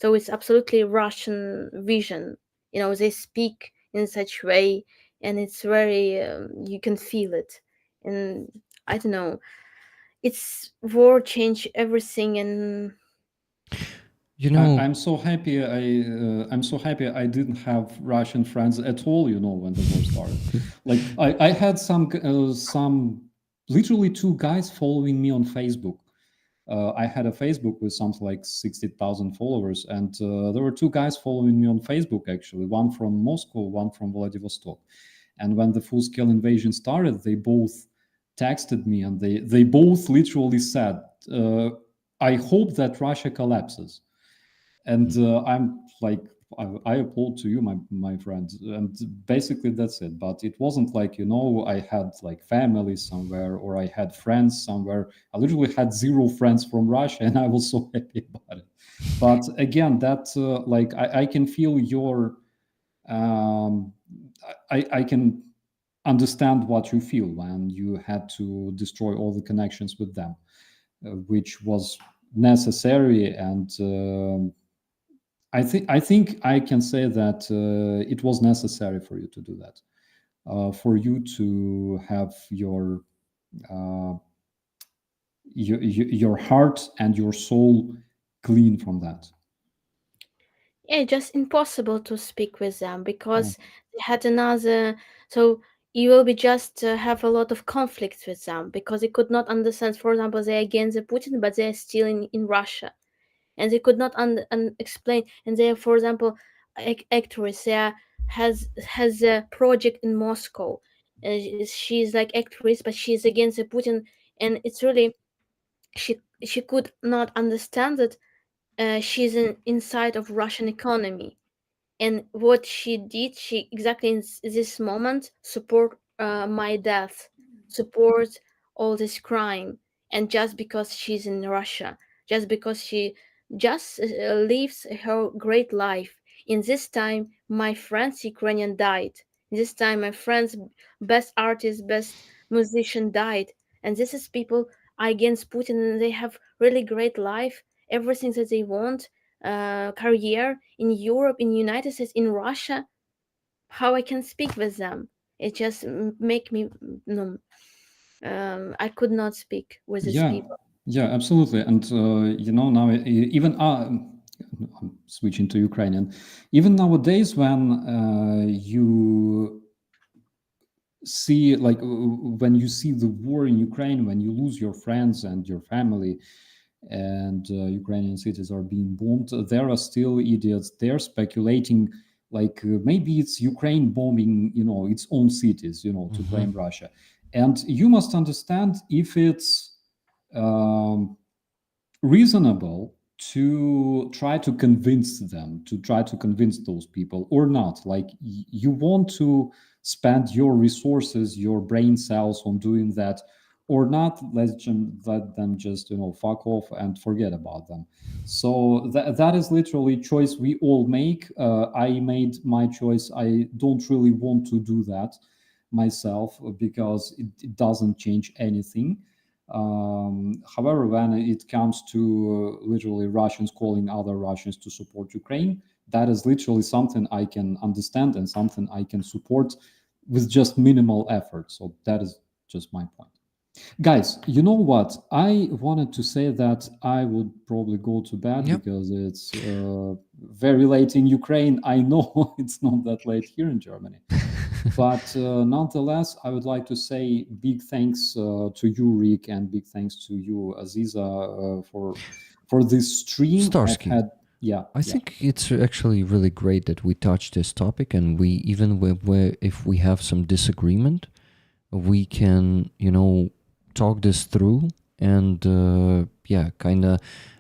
so it's absolutely Russian vision. They speak in such way, and it's very you can feel it, and I don't know, it's war change everything. And I'm so happy. I'm so happy I didn't have Russian friends at all. When the war started, like I had some literally two guys following me on Facebook. I had a Facebook with something like 60,000 followers, and there were two guys following me on Facebook. Actually, one from Moscow, one from Vladivostok. And when the full-scale invasion started, they both texted me, and they both literally said, "I hope that Russia collapses." And I'm like, I applaud to you, my friend. And basically that's it. But it wasn't like, I had like family somewhere or I had friends somewhere. I literally had zero friends from Russia, and I was so happy about it. But again, that like I can feel your I can understand what you feel when you had to destroy all the connections with them, which was necessary. And I think I can say that it was necessary for you to do that, for you to have your heart and your soul clean from that. Yeah, just impossible to speak with them because they had another. So you will be just have a lot of conflicts with them because they could not understand. For example, they're against the Putin, but they're still in Russia, and they could not explain. And they, for example, actress there has a project in Moscow. She's like actress, but she's against the Putin, and it's really she could not understand that she's inside of Russian economy, and what she did, she exactly in this moment support my death, support all this crime, and just because she's in Russia, just because she just lives her great life. In this time, my friend's Ukrainian died. In this time, my friend's best artist, best musician died, and this is people against Putin, and they have really great life, everything that they want, career in Europe, in United States, in Russia. How I can speak with them? It just make me no. I could not speak with these people. Yeah, absolutely. And now even switching to Ukrainian. Even nowadays, when you see, like, when you see the war in Ukraine, when you lose your friends and your family, and Ukrainian cities are being bombed, there are still idiots. They're speculating, like, maybe it's Ukraine bombing, its own cities, to blame Russia. And you must understand, if it's reasonable to try to convince them, to try to convince those people or not. Like, you want to spend your resources, your brain cells on doing that or not, let them just, fuck off and forget about them. So that is literally choice we all make. I made my choice. I don't really want to do that myself because it doesn't change anything. However, when it comes to literally Russians calling other Russians to support Ukraine, that is literally something I can understand and something I can support with just minimal effort. So that is just my point. Guys, you know what? I wanted to say that I would probably go to bed because it's very late in Ukraine. I know it's not that late here in Germany. But nonetheless, I would like to say big thanks to you, Rick, and big thanks to you, Aziza, for this stream. Starsky. I think it's actually really great that we touched this topic, and we, even if we have some disagreement, we can, talk this through and kind of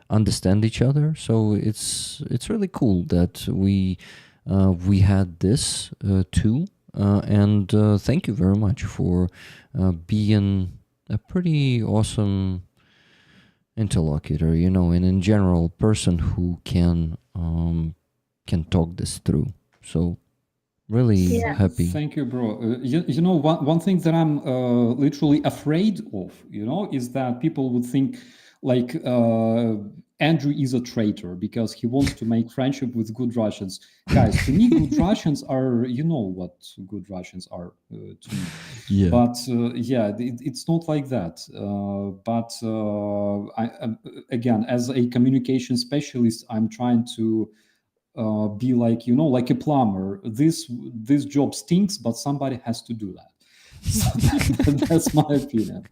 understand each other. So it's really cool that we had this too. And thank you very much for being a pretty awesome interlocutor, and in general person who can talk this through. So really happy. Thank you, bro. One thing that I'm literally afraid of, is that people would think like Andrew is a traitor because he wants to make friendship with good Russians. Guys, to me, good Russians are, what good Russians are to me. Yeah. But it's not like that. But again, as a communication specialist, I'm trying to be like, like a plumber. This job stinks, but somebody has to do that. So that's my opinion.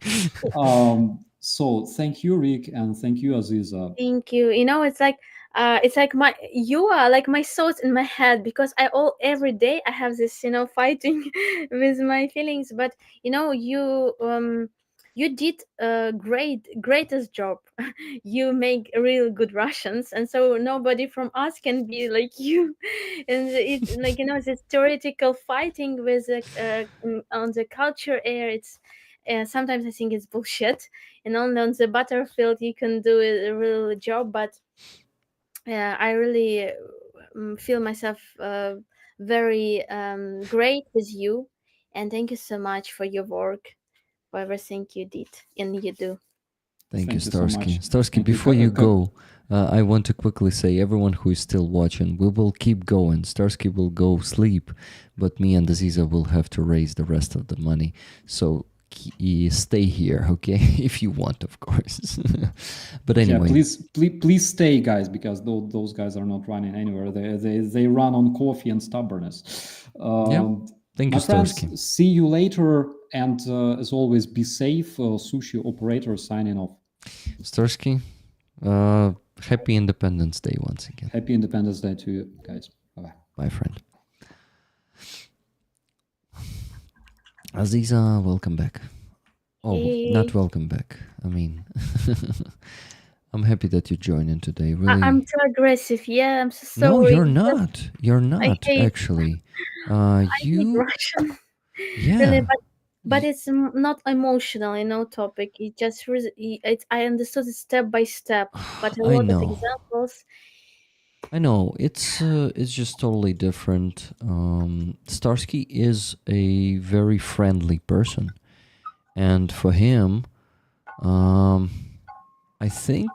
So thank you, Rick, and thank you, Aziza. Thank you. It's like you are like my thoughts in my head, because every day I have this, fighting with my feelings. But you did a greatest job. You make real good Russians, and so nobody from us can be like you. And it's like, this theoretical fighting with on the culture air. It's sometimes I think it's bullshit. And only on the battlefield you can do a real job. But I really feel myself very great with you, and thank you so much for your work, for everything you did and you do. Thank you, Starsky. Starsky, before you go, I want to quickly say, everyone who is still watching, we will keep going. Starsky will go sleep, but me and Aziza will have to raise the rest of the money. So stay here, okay? If you want, of course. But anyway, please stay, guys, because those guys are not running anywhere. They run on coffee and stubbornness. Thank you, Starsky. Friends, see you later, and as always, be safe. Sushi operator signing off. Starsky, happy Independence Day once again. Happy Independence Day to you guys. Bye-bye. Bye, friend. Aziza, welcome back. Oh, Hey. not welcome back. I mean, I'm happy that you're joining today. Really. I'm too aggressive. Yeah, I'm so No, sorry. you're not. You're not, hate- actually. I hate You, Russian. yeah. Really, but it's not emotional, topic. It just I understood it step by step, but a I lot of know. examples. I know it's just totally different. Starsky is a very friendly person, and for him, I think,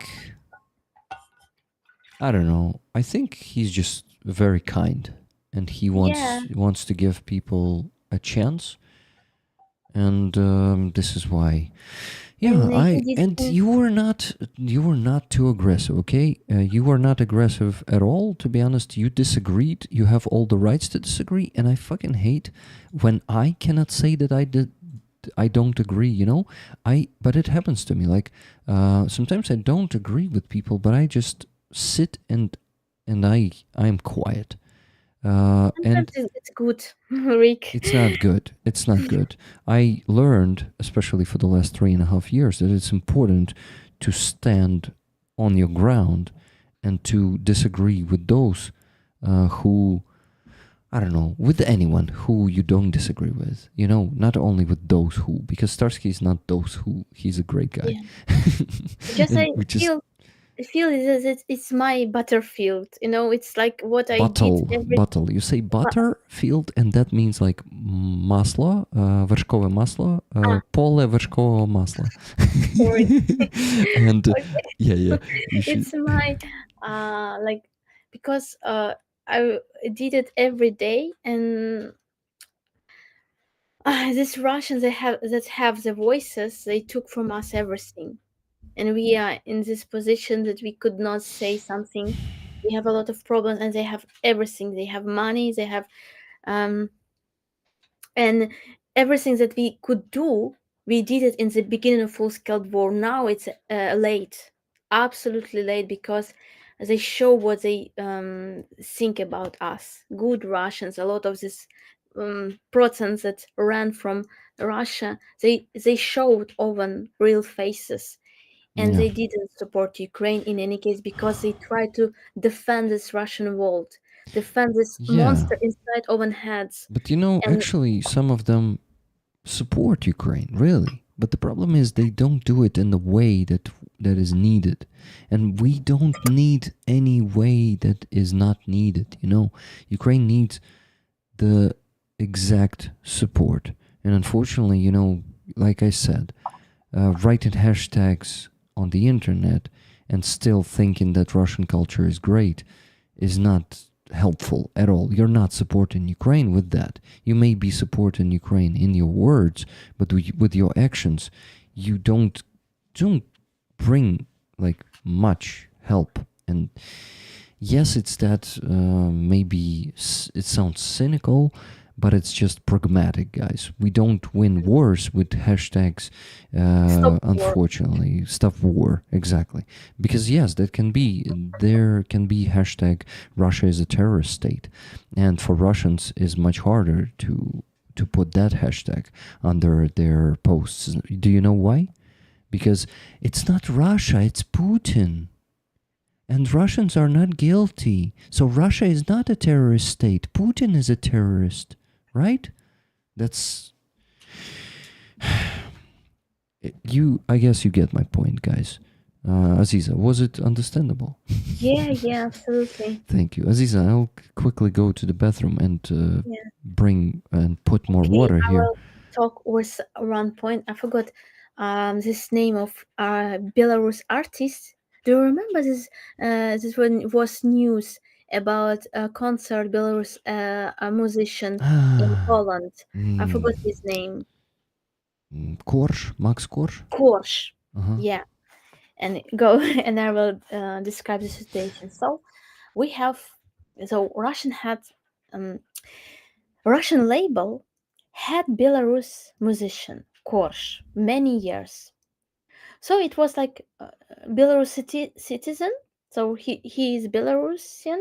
I don't know. I think he's just very kind, and he wants to give people a chance, and this is why Yeah, he did and things. you were not too aggressive, okay? You were not aggressive at all, to be honest. You disagreed. You have all the rights to disagree, and I fucking hate when I cannot say that I don't agree, you know? But it happens to me. Like sometimes I don't agree with people, but I just sit and I'm quiet. Sometimes And it's good, Rick. it's not good. It's not good. I learned, especially for the last 3.5 years, that it's important to stand on your ground and to disagree with those who, I don't know, with anyone who you don't disagree with. You know, not only with those who, because Starsky is not those who. He's a great guy. Yeah. Just And I we just feel it's my butterfield. You know, it's like what I did every. bottle. You say butterfield, and that means like масло, вершковое масло, поле вершкового масла. Sorry. And Okay. yeah, you should. It's my like because I did it every day, and these Russians that have the voices, they took from us everything, and we are in this position that we could not say something. We have a lot of problems, and they have everything. They have money. They have um and everything that we could do, we did it in the beginning of full-scale war. Now it's late, absolutely late, because they show what they think about us. Good Russians, a lot of these Protestants that ran from Russia, they showed often real faces, and Yeah, they didn't support Ukraine in any case because they tried to defend this Russian world, defend this yeah. monster inside oven heads. But you know, And actually, some of them support Ukraine, really. But the problem is they don't do it in the way that is needed. And we don't need any way that is not needed, you know. Ukraine needs the exact support. And unfortunately, you know, like I said, writing hashtags on the internet and still thinking that Russian culture is great is not helpful at all. You're not supporting Ukraine with that. You may be supporting Ukraine in your words, but with your actions, you don't bring like much help. And yes, it's that maybe it sounds cynical, but it's just pragmatic, guys. We don't win wars with hashtags, stop war. unfortunately. Stop war, exactly. Because yes, there can be hashtag Russia is a terrorist state. And for Russians, it's much harder to put that hashtag under their posts. Do you know why? Because it's not Russia, it's Putin. And Russians are not guilty. So Russia is not a terrorist state. Putin is a terrorist, right? That's I guess you get my point, guys. Aziza, was it understandable? Yeah, absolutely. Thank you. Aziza, I'll quickly go to the bathroom and Yeah. bring and put more Okay, water I here. will talk with one point. I forgot this name of Belarus artist. Do you remember this? This one was news about a concert Belarus a musician in Poland. I forgot his name. Korsh, Max Korsh? Korsh. Uh-huh. Yeah, and go and I will describe the situation. So we have Russian had Russian label had Belarus musician Korsh many years. So it was like Belarus citizen. So he is Belarusian,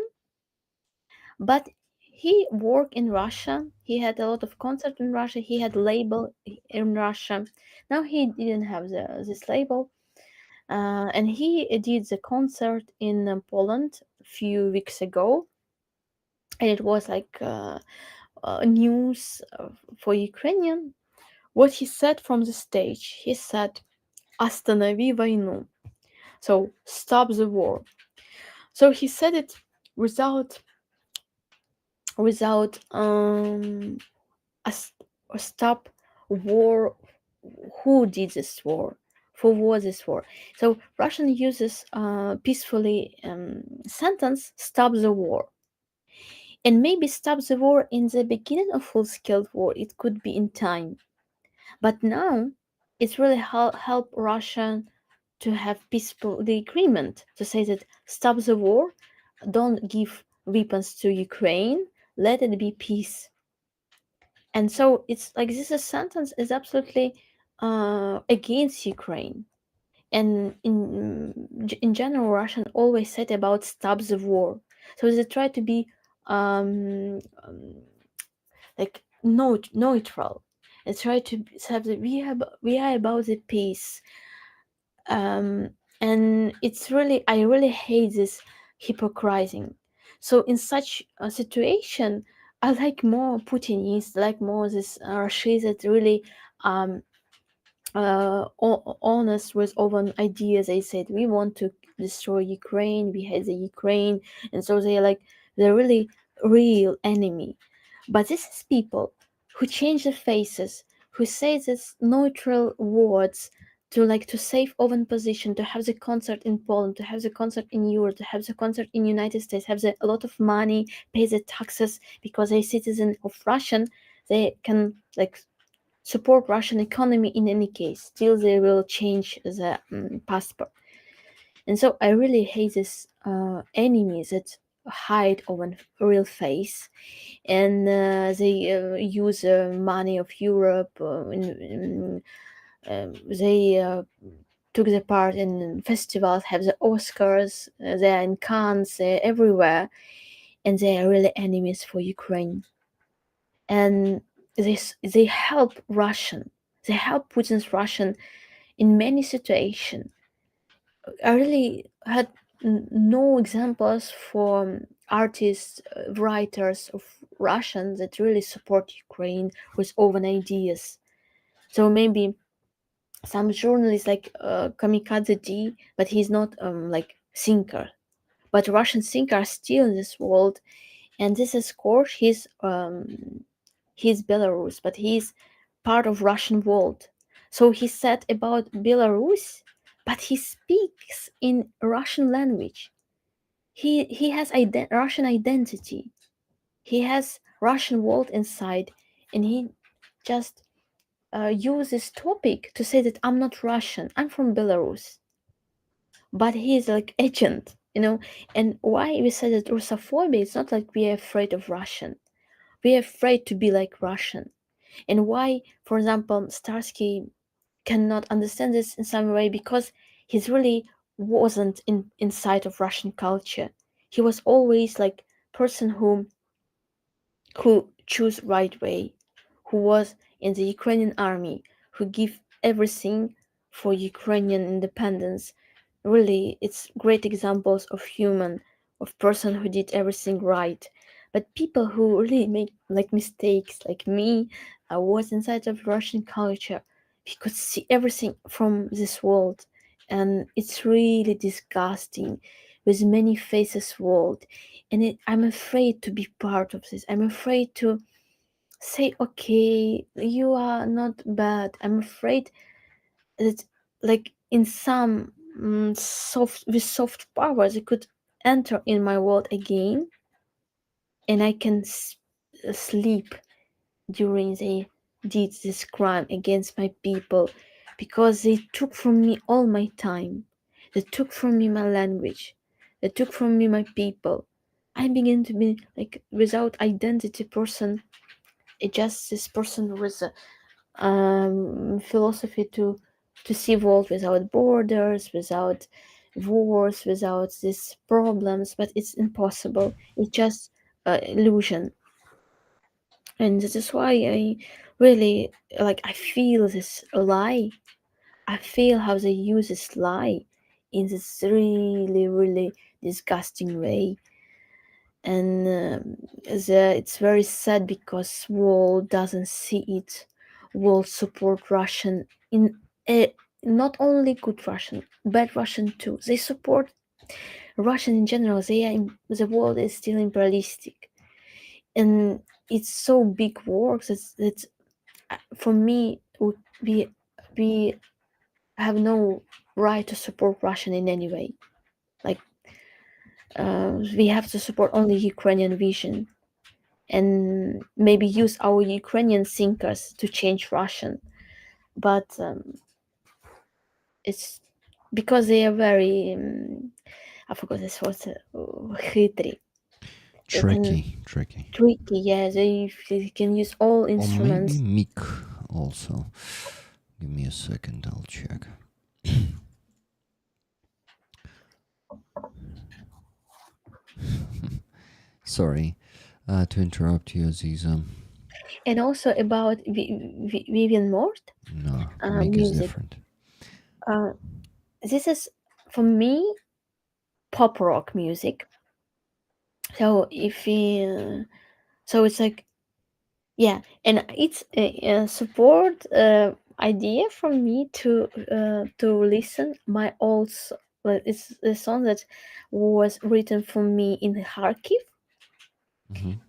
but he worked in Russia. He had a lot of concert in Russia. He had label in Russia. Now he didn't have this label, and he did the concert in Poland a few weeks ago, and it was like news for Ukrainian. What he said from the stage, he said, "Останови войну," so stop the war. So he said it without a stop war. Who did this war? For was this war? So Russian uses peacefully sentence stop the war. And maybe stop the war in the beginning of full-scale war. It could be in time. But now it's really help Russia to have peaceful the agreement to say that stop the war, don't give weapons to Ukraine, let it be peace. And so it's like this sentence is absolutely against Ukraine. And in general, Russian always said about stop the war. So they try to be like neutral. They try to have the we are about the peace. And it's really I really hate this hypocrising. So in such a situation, I like more Putinists, like more this Russia that really honest with own ideas. They said we want to destroy Ukraine, we hate the Ukraine, and so they're really real enemy. But this is people who change their faces, who say this neutral words to save own position, to have the concert in Poland, to have the concert in Europe, to have the concert in United States, have a lot of money, pay the taxes because they're citizen of Russian, they can support Russian economy in any case. Still, they will change the passport. And so I really hate this enemies that hide on real face, and they use money of Europe. They took the part in festivals, have the Oscars. They are in Cannes, they're everywhere, and they are really enemies for Ukraine. And they help Russian. They help Putin's Russian in many situations. I really had no examples from artists, writers of Russian that really support Ukraine with open ideas. So maybe some journalists like Kamikaze D, but he's not like thinker. But Russian thinkers are still in this world, and this is course he's Belarus, but he's part of Russian world. So he said about Belarus, but he speaks in Russian language. He has Russian identity. He has Russian world inside, and he just uses topic to say that I'm not Russian. I'm from Belarus, but he is like agent, And why we say that Russophobia? It's not like we are afraid of Russian. We are afraid to be like Russian. And why, for example, Starsky cannot understand this in some way because he's really wasn't inside of Russian culture. He was always like person who choose right way, who was in the Ukrainian army, who give everything for Ukrainian independence. Really, it's great examples of human, of person who did everything right. But people who really make like mistakes, like me, I was inside of Russian culture. We could see everything from this world, and it's really disgusting, with many faces world. And I'm afraid to be part of this. I'm afraid to say, okay, you are not bad. I'm afraid that, like in some soft powers, it could enter in my world again, and I can sleep during they did this crime against my people, because they took from me all my time. They took from me my language. They took from me my people. I begin to be like without identity person, just this person with a philosophy to see world without borders, without wars, without these problems. But it's impossible. It's just illusion. And this is why I really I feel this lie. I feel how they use this lie in this really, really disgusting way. And it's very sad because world doesn't see it. World support Russian in not only good Russian, bad Russian too. They support Russian in general. The world is still imperialistic, and it's so big works that for me would be we have no right to support Russian in any way. Like we have to support only Ukrainian vision, and maybe use our Ukrainian thinkers to change Russian. But it's because they are very I forgot this word, хитрі. They can tricky, yeah. They can use all Or instruments. maybe meek also. Give me a second, I'll check. Sorry to interrupt you, Aziza. And also about Vivian Mort No, meek is music. different. This is, for me, pop rock music. So if we, so it's like, yeah, and it's a support idea for me to listen my old. It's a song that was written for me in Kharkiv.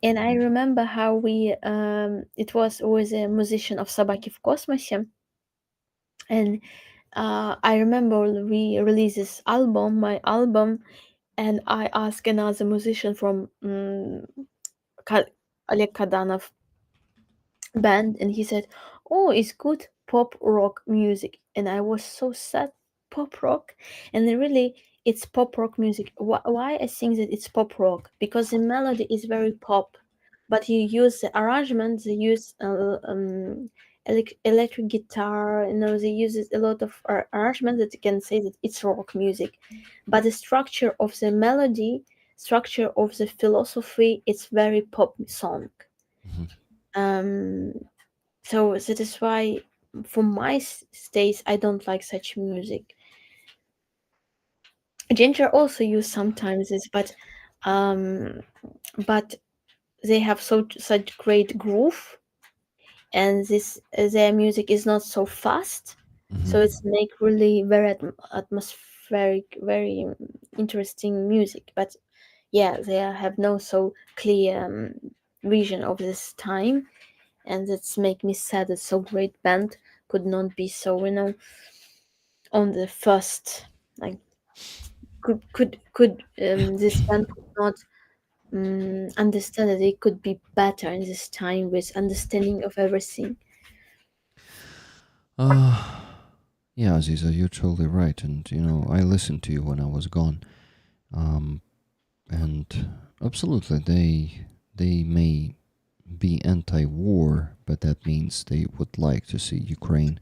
And I remember how it was with a musician of Собаки в космосе. And I remember we released this album, my album, and I asked another musician from Oleg Kadanov band, and he said, "Oh, it's good pop rock music." And I was so sad, pop rock, and then really, it's pop rock music. Why I think that it's pop rock? Because the melody is very pop, but you use the arrangement. They use electric guitar. They use a lot of arrangement that you can say that it's rock music, but the structure of the melody, structure of the philosophy, it's very pop song. So that is why, for my taste, I don't like such music. Ginger also use sometimes this, but they have such great groove, and this their music is not so fast, so it's make really very atmospheric, very interesting music. But yeah, they have no so clear vision of this time, and that's make me sad that so great band could not be so on the first, like, could this band could not understand that they could be better in this time with understanding of everything. Yeah, Aziza, you're totally right. And, I listened to you when I was gone. And absolutely, they may be anti-war, but that means they would like to see Ukraine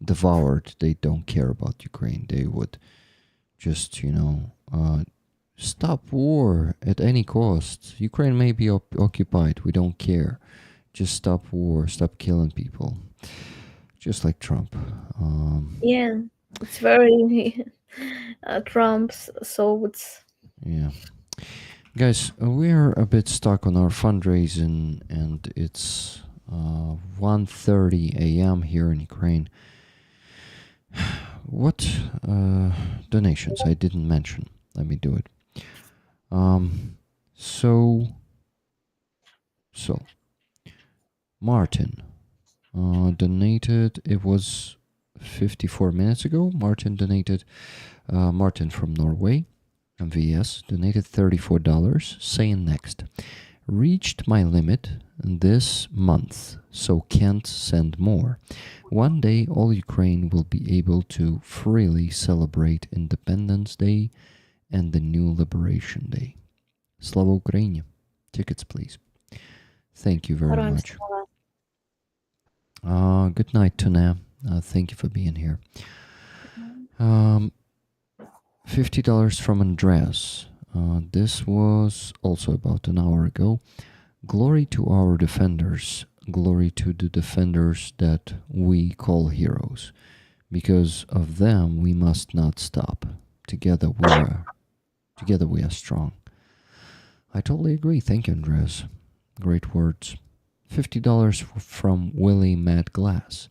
devoured. They don't care about Ukraine. They would just, stop war at any cost. Ukraine may be occupied. We don't care. Just stop war. Stop killing people. Just like Trump. Yeah, it's very Trump's thoughts. Yeah. Guys, we're a bit stuck on our fundraising, and it's 1:30 a.m. here in Ukraine. What donations I didn't mention? Let me do it. So Martin donated. It was 54 minutes ago. Martin donated. Martin from Norway, VS, donated $34, saying next. Reached my limit this month, so can't send more. One day all Ukraine will be able to freely celebrate Independence Day and the new Liberation Day. Slava Ukraini. Tickets, please. Thank you very much. Good night, Tana. Thank you for being here. $50 from Andreas. This was also about an hour ago. Glory to our defenders. Glory to the defenders that we call heroes. Because of them, we must not stop. Together we are strong. I totally agree. Thank you, Andreas. Great words. $50 from Willie Mad Glass.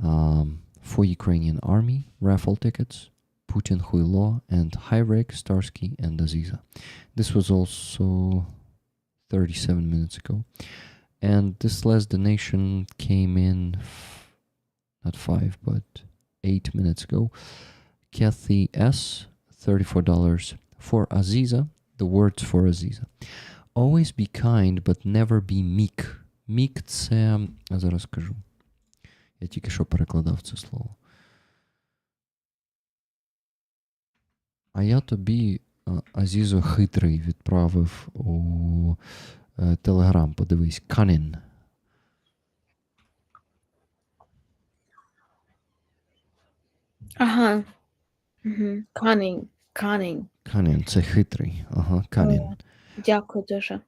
For Ukrainian Army, raffle tickets, Putin Huilo, and Hyrek, Starsky, and Aziza. This was also 37 minutes ago. And this last donation came in, not 5, but 8 minutes ago. Kathy S., $34 for Aziza. The words for Aziza. Always be kind, but never be meek. Meek – це, я зараз скажу. Я тільки що перекладав це слово. А я тобі, Азізо, хитрий відправив у Телеграм, подивись, Cunning. Ага. Угу. Cunning. Cunning, це хитрий. Ага, Cunning. Дякую дуже. Cunning.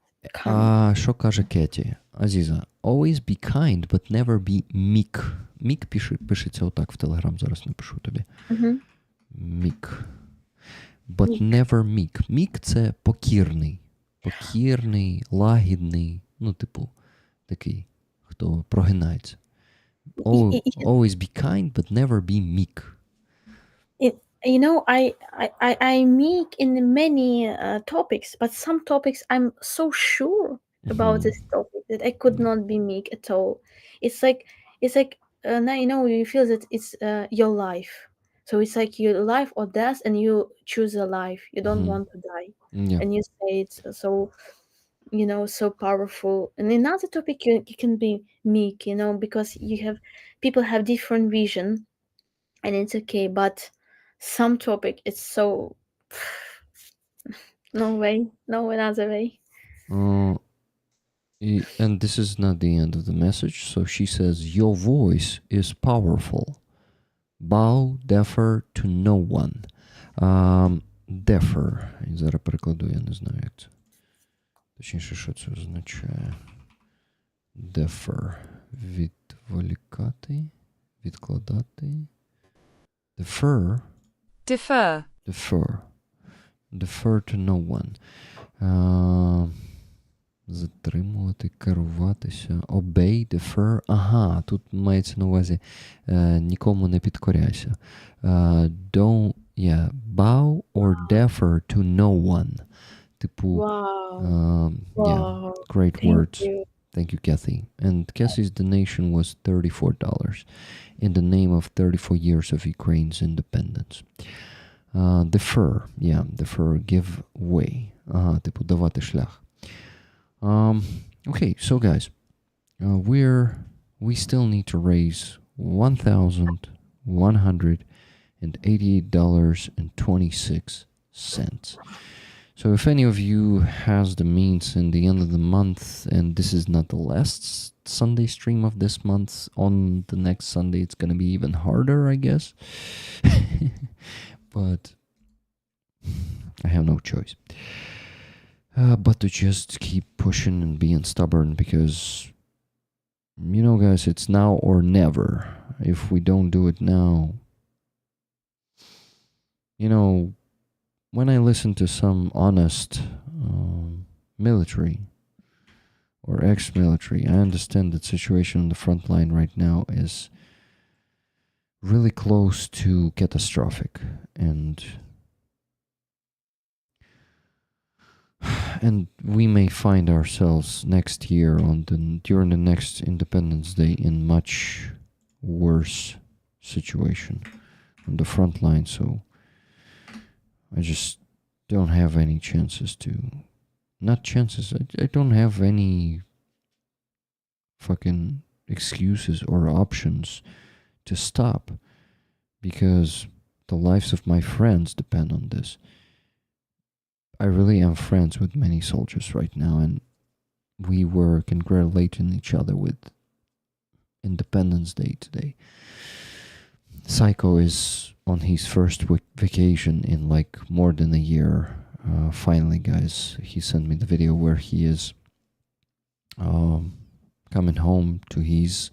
А що каже Кеті? Азіза, always be kind, but never be meek. Meek пишеться отак в Телеграм, зараз напишу тобі. Угу. Meek. But never meek. Meek – це покірний. Покірний, лагідний, ну, типу, такий, хто прогинається. Always be kind, but never be meek. You know, I meek in many topics, but some topics I'm so sure about this topic that I could not be meek at all. It's like now you know you feel that it's your life, so it's like your life or death, and you choose a life. You don't want to die, Yeah. and you say it's so, you know, so powerful. And another topic you can be meek, you know, because people have different vision, and it's okay, but some topic it's so no another way. And this is not the end of the message. So she says, your voice is powerful. Bow, defer to no one. Defer. І зараз перекладу, я не знаю, як це. Точніше, що це означає. Defer. Відволікати. Відкладати. Defer. Defer. Defer to no one. Затримувати, керуватися. Obey, defer. Ага, тут мається на увазі нікому не підкоряйся. Don't, bow or defer to no one. Типу, Wow. Great Thank words. you. Thank you, Kathy. And Kathy's donation was $34 in the name of 34 years of Ukraine's independence. Defer, give way. Типу, давати шлях. Okay, so guys, we still need to raise $1,188.26. So if any of you has the means in the end of the month, and this is not the last Sunday stream of this month, on the next Sunday it's going to be even harder, I guess. But I have no choice. But to just keep pushing and being stubborn, because, you know, guys, it's now or never. If we don't do it now, you know, when I listen to some honest military or ex-military, I understand that situation on the front line right now is really close to catastrophic, and we may find ourselves next year during the next Independence Day in much worse situation on the front line. So I just don't have any chances to, not chances, I don't have any fucking excuses or options to stop, because the lives of my friends depend on this. I really am friends with many soldiers right now, and we were congratulating each other with Independence Day today. Psycho is on his first vacation in like more than a year. Finally, guys, he sent me the video where he is coming home to his,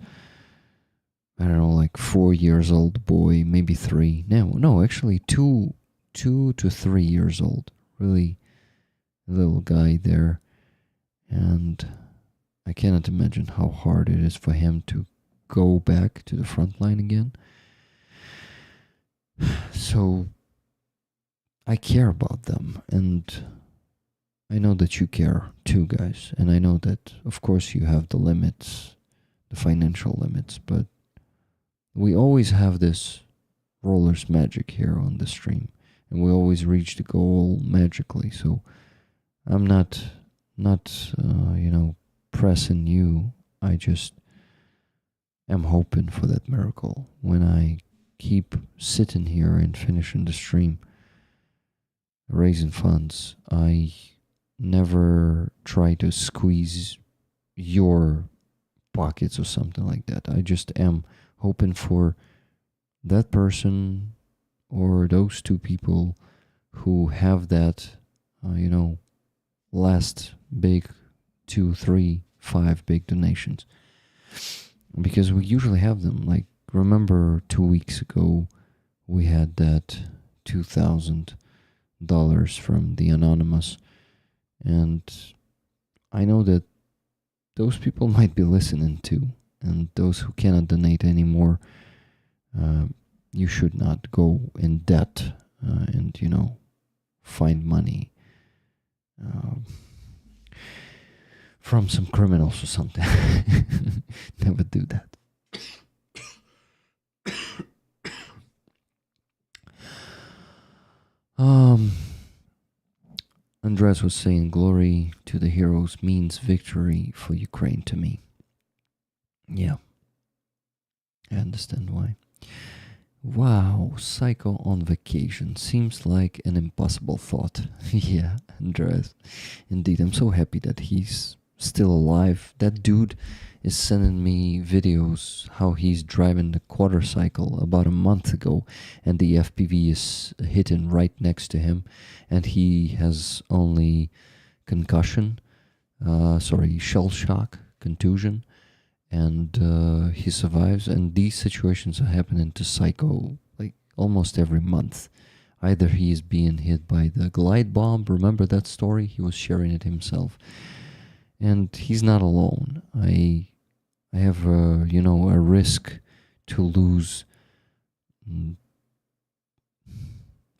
I don't know, like 4 years old boy, maybe 3. No, actually 2 to 3 years old. Really little guy there. And I cannot imagine how hard it is for him to go back to the front line again. So I care about them, and I know that you care too, guys. And I know that, of course, you have the limits, the financial limits, but we always have this roller's magic here on the stream, and we always reach the goal magically. So I'm not pressing you. I just am hoping for that miracle when I keep sitting here and finishing the stream. raising funds. I never try to squeeze your pockets or something like that. I just am hoping for that person or those two people who have that, last big 2, 3, 5 big donations. Because we usually have them. Like, remember 2 weeks ago, we had that $2,000 from the Anonymous. And I know that those people might be listening too. And those who cannot donate anymore, you should not go in debt and, find money from some criminals or something. Never do that. Andres was saying, glory to the heroes means victory for Ukraine to me. Yeah. I understand why. Wow, Psycho on vacation. Seems like an impossible thought. Yeah, Andres. Indeed, I'm so happy that he's still alive. That dude is sending me videos how he's driving the quadricycle about a month ago, and the FPV is hitting right next to him, and he has only shell shock, contusion, and he survives. And these situations are happening to Psycho like almost every month. Either he is being hit by the glide bomb, remember that story? He was sharing it himself. And he's not alone. I have a risk to lose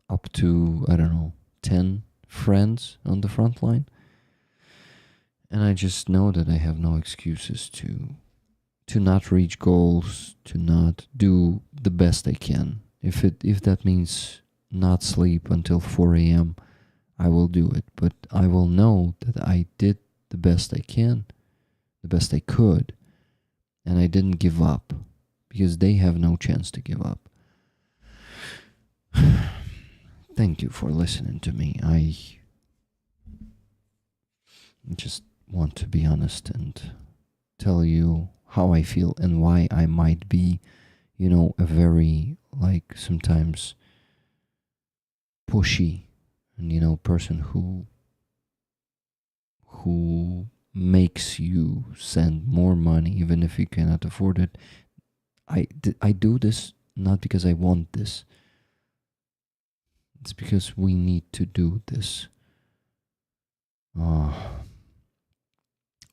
up to, 10 friends on the front line. And I just know that I have no excuses to not reach goals, to not do the best I can. If that means not sleep until 4 a.m., I will do it. But I will know that I did the best I can, the best I could, and I didn't give up, because they have no chance to give up. Thank you for listening to me. I just want to be honest and tell you how I feel and why I might be, a very, sometimes pushy and, person who makes you send more money even if you cannot afford it. I do this not because I want this. It's because we need to do this. Or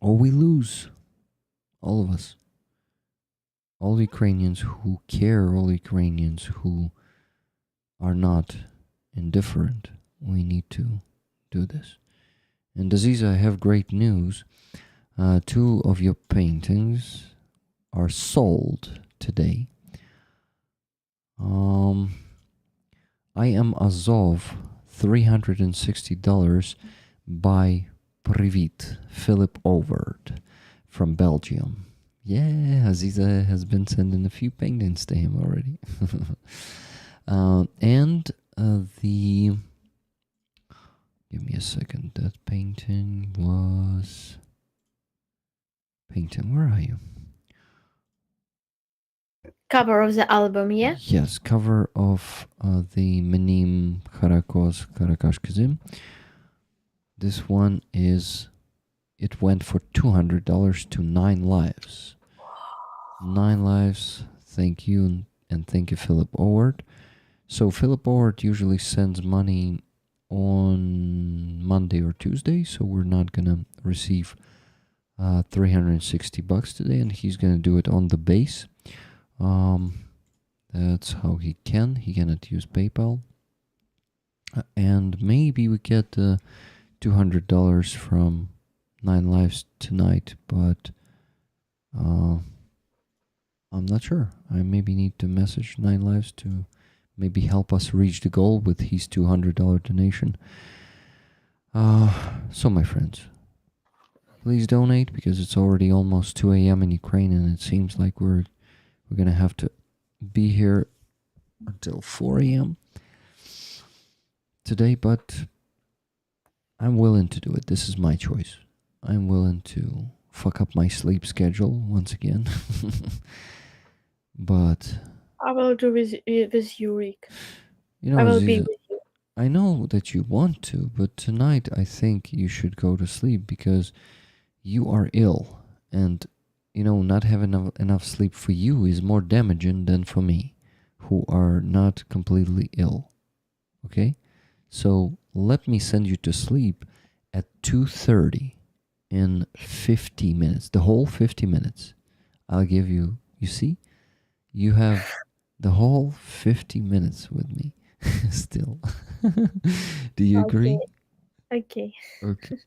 we lose. All of us. All Ukrainians who care, all Ukrainians who are not indifferent. We need to do this. And Aziza, I have great news. 2 of your paintings are sold today. I am Azov, $360 by Privit, Philip Overd from Belgium. Yeah, Aziza has been sending a few paintings to him already. Give me a second. That painting was... where are you? Cover of the album, yeah? Yes, cover of the Menim Karakos Karakashkazim. This one it went for $200 to 9 Lives. 9 Lives, thank you, and thank you, Philip Oward. So Philip Oward usually sends money on Monday or Tuesday, so we're not gonna receive $360 today, and he's gonna do it on the base. That's how he cannot use PayPal, and maybe we get $200 from 9 Lives tonight, but I'm not sure. I maybe need to message 9 Lives to maybe help us reach the goal with his $200 donation. So my friends, please donate, because it's already almost 2 a.m. in Ukraine, and it seems like we're gonna have to be here until 4 a.m. today, but I'm willing to do it. This is my choice. I'm willing to fuck up my sleep schedule once again. But I will do with you, Rick. you know, I will be Aziza, with you. I know that you want to, but tonight I think you should go to sleep because you are ill, and not having enough sleep for you is more damaging than for me, who are not completely ill. Okay, so let me send you to sleep at 2:30 in 50 minutes. The whole 50 minutes. I'll give you. You see, you have the whole 50 minutes with me still. Do you agree? Okay. Okay.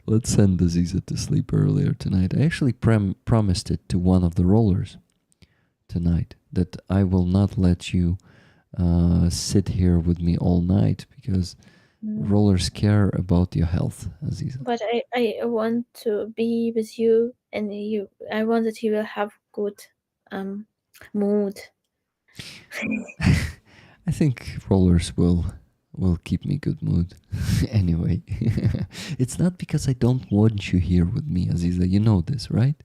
Let's send Aziza to sleep earlier tonight. I actually promised it to one of the rollers tonight that I will not let you sit here with me all night because rollers care about your health, Aziza. But I want to be with you, and I want that you will have good mood. I think rollers will keep me good mood. Anyway, it's not because I don't want you here with me, Aziza. You know this, right?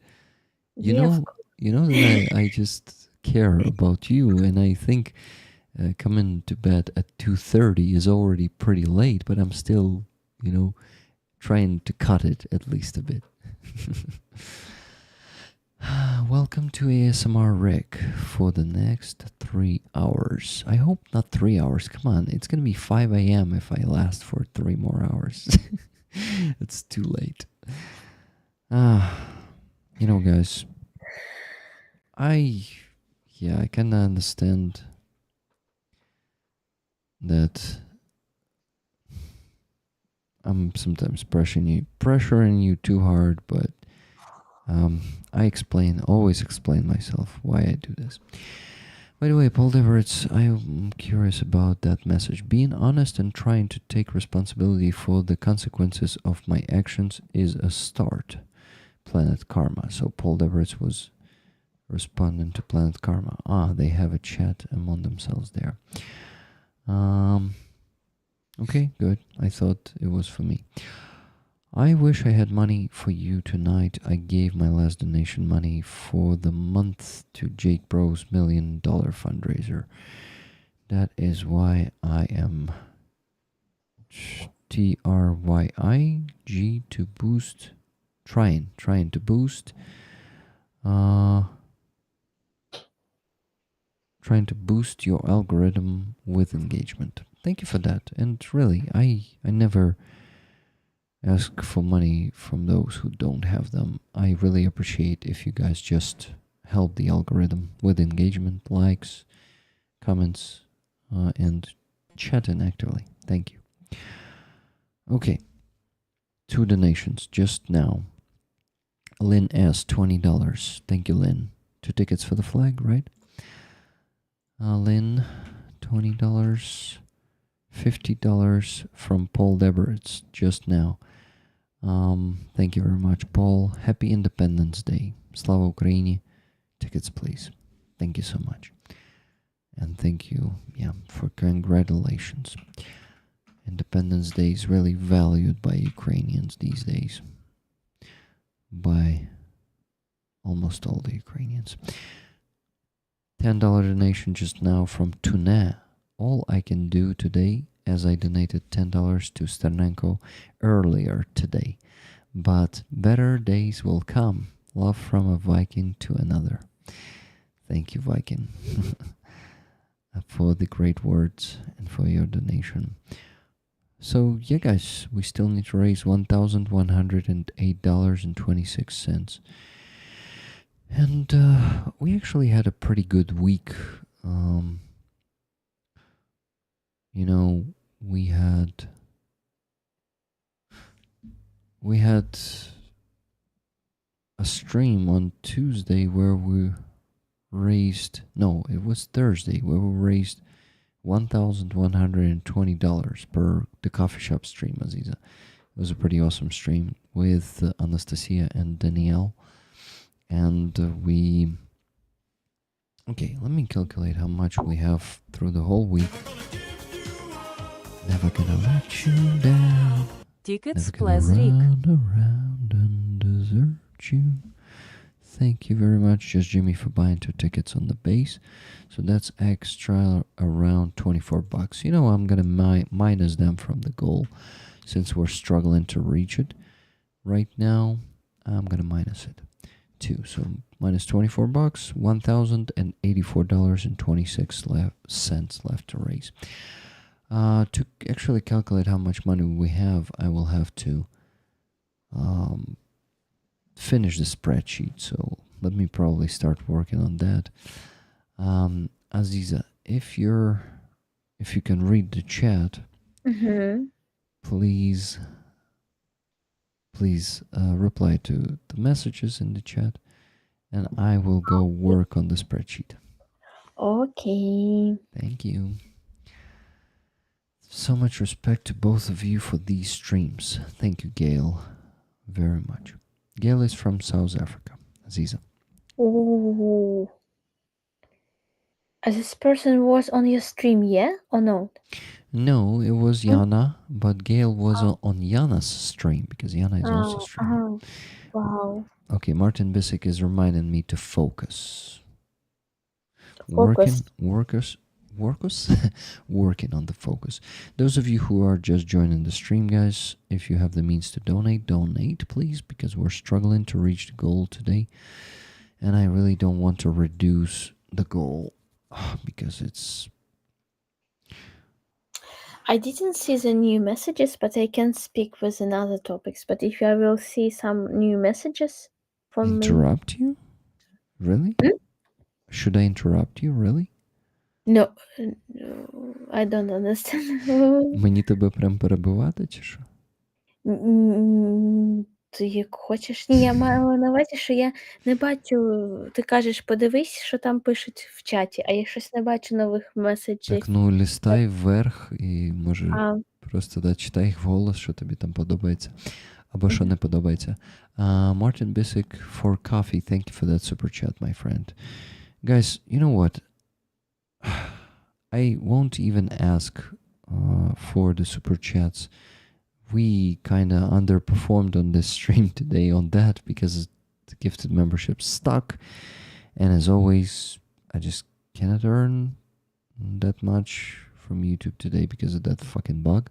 You Yeah, of know, that I just care about you, and I think coming to bed at 2:30 is already pretty late, but I'm still, trying to cut it at least a bit. Welcome to ASMR Rick for the next 3 hours. I hope not 3 hours. Come on, it's gonna be 5 a.m. if I last for 3 more hours. It's too late. Guys, I kinda understand that I'm sometimes pressuring you too hard, but I always explain myself why I do this. By the way, Paul Devereaux, I'm curious about that message. Being honest and trying to take responsibility for the consequences of my actions is a start. Planet Karma. So Paul Devereaux was responding to Planet Karma. They have a chat among themselves there. Okay, good. I thought it was for me. I wish I had money for you tonight. I gave my last donation money for the month to Jake Bro's $1 million fundraiser. That is why I am TRYIG to boost, trying to boost, trying to boost your algorithm with engagement. Thank you for that. And really, I never ask for money from those who don't have them. I really appreciate if you guys just help the algorithm with engagement, likes, comments, and chatting actively. Thank you. Okay, 2 donations just now. Lynn S, $20. Thank you, Lynn. 2 tickets for the flag, right? Lynn, $20. $50 from Paul Devereaux just now. Thank you very much, Paul. Happy Independence Day. Slava Ukraini. Tickets, please. Thank you so much. And thank you, for congratulations. Independence Day is really valued by Ukrainians these days. By almost all the Ukrainians. $10 donation just now from Tuna. All I can do today, as I donated $10 to Sternenko earlier today. But better days will come. Love from a Viking to another. Thank you, Viking, for the great words and for your donation. So, guys, we still need to raise $1,108.26. And we actually had a pretty good week. We had a stream on Tuesday where we raised, no, it was Thursday, where we raised $1,120 per the coffee shop stream, Aziza. It was a pretty awesome stream with Anastasia and Danielle. And okay, let me calculate how much we have through the whole week. Never gonna let you down. Tickets Never gonna Plus Rick. run around and desert you. Thank you very much, Just Jimmy, for buying 2 tickets on the base. So that's extra around $24. You know, I'm gonna minus them from the goal since we're struggling to reach it. Right now, I'm gonna minus it too. So minus $24, $1,084.26 left to raise. To actually calculate how much money we have, I will have to finish the spreadsheet. So let me probably start working on that. Aziza, if you can read the chat, please reply to the messages in the chat, and I will go work on the spreadsheet. Okay. Thank you. So much respect to both of you for these streams. Thank you, Gail, very much. Gail is from South Africa. Aziza. Oh. This person was on your stream, yeah? Or not? No, it was Yana, but Gail was on Yana's stream because Yana is also streaming. Wow. Okay, Martin Bissick is reminding me to focus. Focus. Working on the focus. Those of you who are just joining the stream, guys, if you have the means to donate, please, because we're struggling to reach the goal today. And I really don't want to reduce the goal because it's... I didn't see the new messages, but I can speak with another topics. But if I will see some new messages from Interrupt you? Really? Should I interrupt you? Really? No, I don't understand. Мені тебе прям перебивати, чи що? Ти як хочеш. Ні, я маю на увазі, що я не бачу. Ти кажеш, подивись, що там пишуть в чаті, а я щось не бачу нових меседжів. Так, ну, листай вверх і, може, просто читай їх вголос, що тобі там подобається. Або що не подобається. Martin Bissick for coffee. Thank you for that super chat, my friend. Guys, you know what? I won't even ask for the super chats. We kind of underperformed on this stream today on that because the gifted membership stuck. And as always, I just cannot earn that much from YouTube today because of that fucking bug.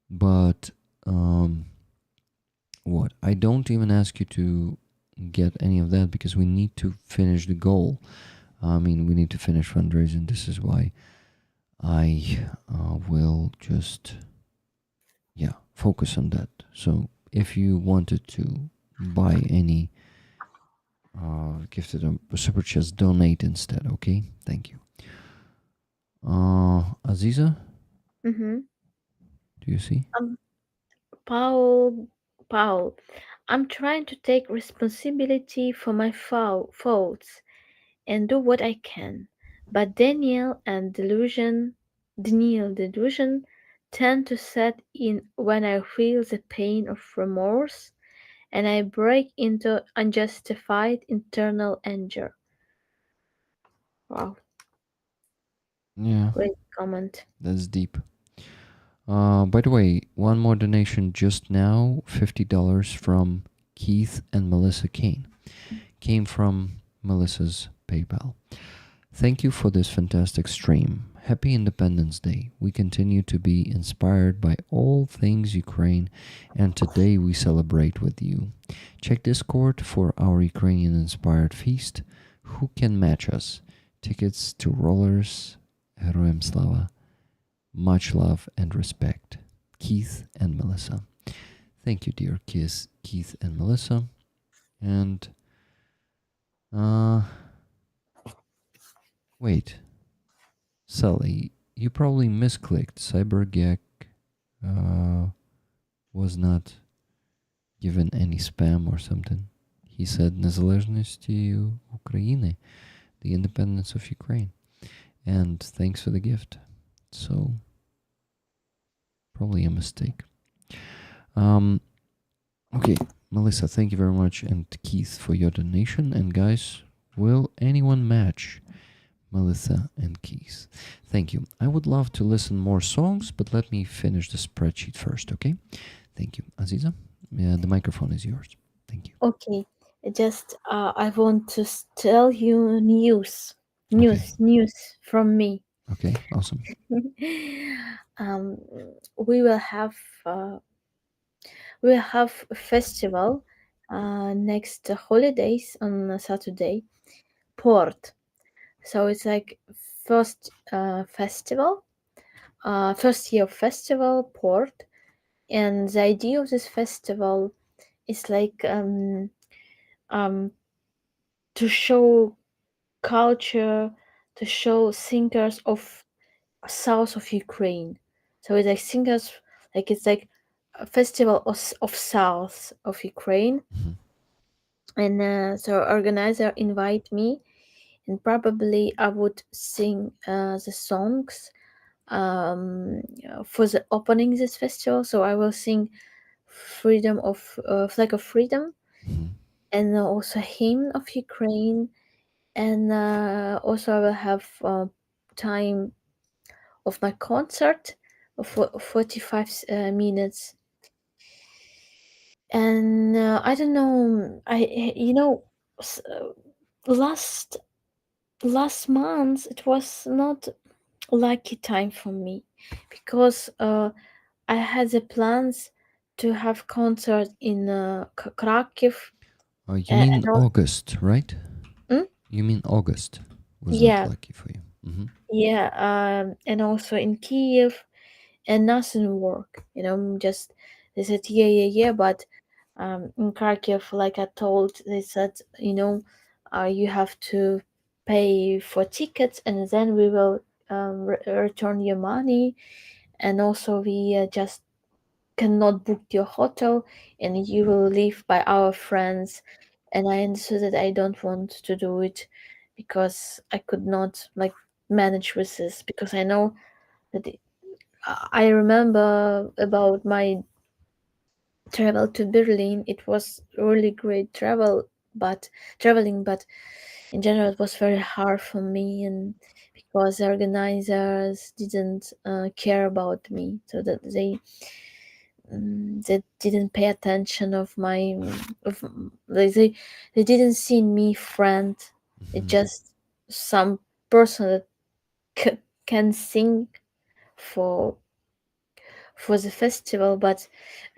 But what? I don't even ask you to get any of that because we need to finish the goal. I mean, we need to finish fundraising. This is why I will just, focus on that. So if you wanted to buy any gifted super chats, donate instead, okay? Thank you. Aziza? Do you see? Paul, I'm trying to take responsibility for my faults and do what I can. But Daniel delusion tend to set in when I feel the pain of remorse and I break into unjustified internal anger. Wow. Yeah. Great comment. That's deep. By the way, one more donation just now, $50 from Keith and Melissa Kane. Came from Melissa's PayPal. Thank you for this fantastic stream. Happy Independence Day. We continue to be inspired by all things Ukraine, and today we celebrate with you. Check Discord for our Ukrainian-inspired feast. Who can match us? Tickets to Rollers, Heroem Slava. Much love and respect. Keith and Melissa. Thank you, dear Keith and Melissa. And wait, Sully, you probably misclicked. Cybergek was not given any spam or something. He said Незалежності України, the independence of Ukraine. And thanks for the gift. So, probably a mistake. Okay, Melissa, thank you very much, and Keith for your donation. And guys, will anyone match Melissa and Keith. Thank you. I would love to listen more songs, but let me finish the spreadsheet first, okay? Thank you. Aziza, the microphone is yours. Thank you. Okay, just I want to tell you news from me. Okay, awesome. um, we will have a festival next holidays on Saturday, Port. So it's like first festival, first year festival, Port, and the idea of this festival is like to show culture, to show singers of south of Ukraine. So it's like singers, like it's like a festival of south of Ukraine. And so organizer invite me, and probably I would sing the songs for the opening this festival. So I will sing freedom of flag of freedom, and also hymn of Ukraine, and also I will have time of my concert of 45 minutes. And I don't know, s- uh, last month it was not lucky time for me, because I had the plans to have concert in Krakow. You mean And August, right? Hmm? You mean August was not Yeah, lucky for you. yeah, and also in Kiev, and nothing work. Just they said yeah, but in Kharkiv, like I told, they said, you have to pay for tickets, and then we will return your money, and also we just cannot book your hotel, and you will live by our friends. And I understood that I don't want to do it, because I could not like manage with this, because I know that I remember about my travel to Berlin. It was really great traveling, but in general it was very hard for me, and because the organizers didn't care about me, so that they didn't pay attention of my of like they didn't see me friend. It just some person that can sing for the festival, but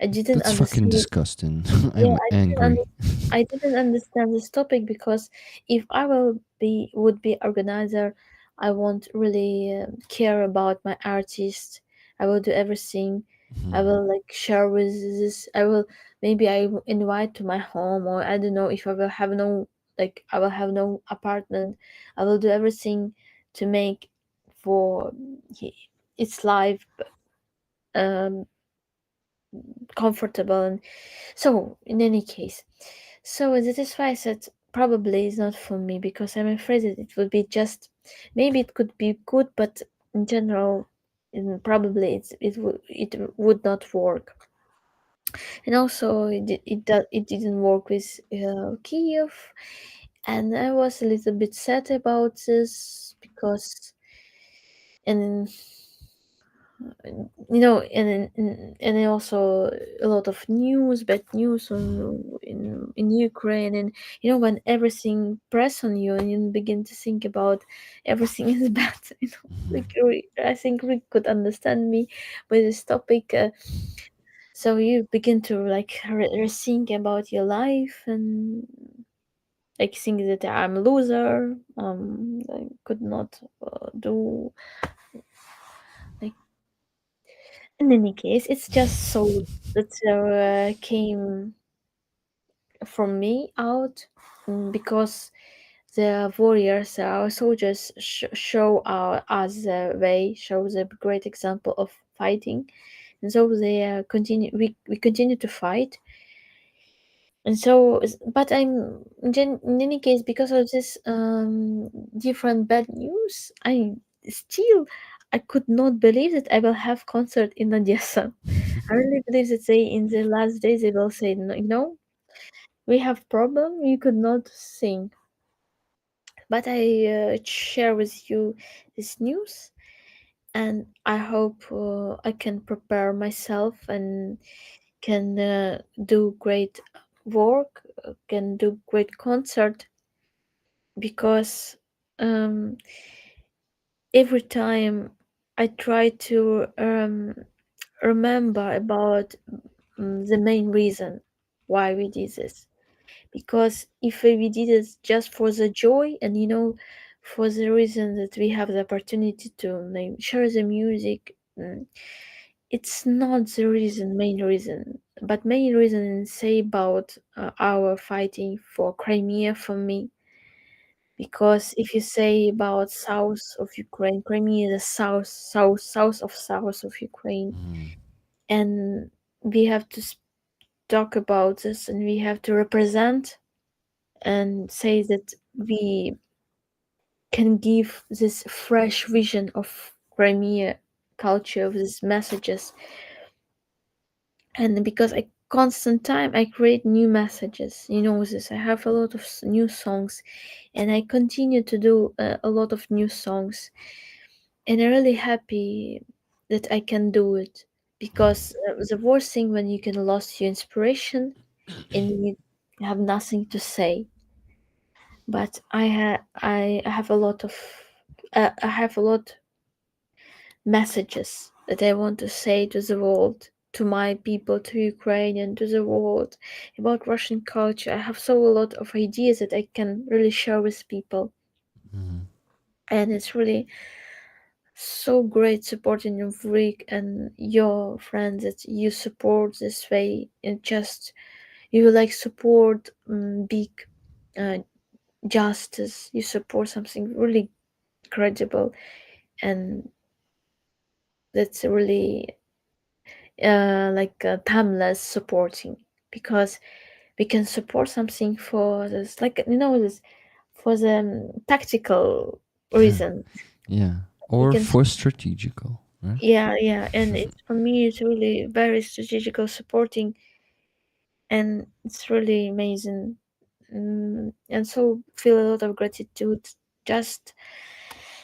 I didn't That's fucking understand. disgusting. Yeah, I'm angry. I didn't understand this topic, because if I would be organizer, I won't really care about my artist. I will do everything. I will like share with this. I will maybe I will invite to my home, or I don't know if I will have no I will have no apartment. I will do everything to make for its life um comfortable. And so in any case, so that is why I said probably it's not for me, because I'm afraid that it would be just, maybe it could be good, but in general, probably it would not work. And also it didn't work with Kiev, and I was a little bit sad about this, because and and then also a lot of bad news in Ukraine. And when everything press on you, and you begin to think about everything is bad. I think Rick could understand me with this topic. So you begin to think about your life, and like think that I'm a loser. I could not do like. In any case, it's just so that came from me out, because the warriors, our soldiers, show us the way, show the great example of fighting, and so they continue. We continue to fight, and so, but in any case, because of this different bad news, still I could not believe that I will have concert in Odessa. I really believe that they in the last days they will say, no, we have problem, you could not sing. But I share with you this news, and I hope I can prepare myself and can do great work, can do great concert, because um, every time I try to remember about the main reason why we did this. Because if we did it just for the joy and for the reason that we have the opportunity to share the music, it's not the main reason. But main reason say about our fighting for Crimea for me. Because if you say about south of Ukraine, Crimea is the south of Ukraine, and we have to talk about this, and we have to represent and say that we can give this fresh vision of Crimea culture, of these messages. And because I constant time I create new messages, this, I have a lot of new songs, and I continue to do a lot of new songs, and I'm really happy that I can do it. Because the worst thing when you can lose your inspiration and you have nothing to say. But I have a lot of I have a lot messages that I want to say to the world, to my people, to Ukraine, and to the world about Russian culture. I have so a lot of ideas that I can really share with people, and it's really so great supporting your freak and your friends that you support this way, and just you like support big uh, justice. You support something really credible, and that's really timeless supporting, because we can support something for this, like this, for the tactical reason. Yeah. We Or can, for strategical, right? yeah, and it's for me it's really very strategical supporting, and it's really amazing. And so feel a lot of gratitude. Just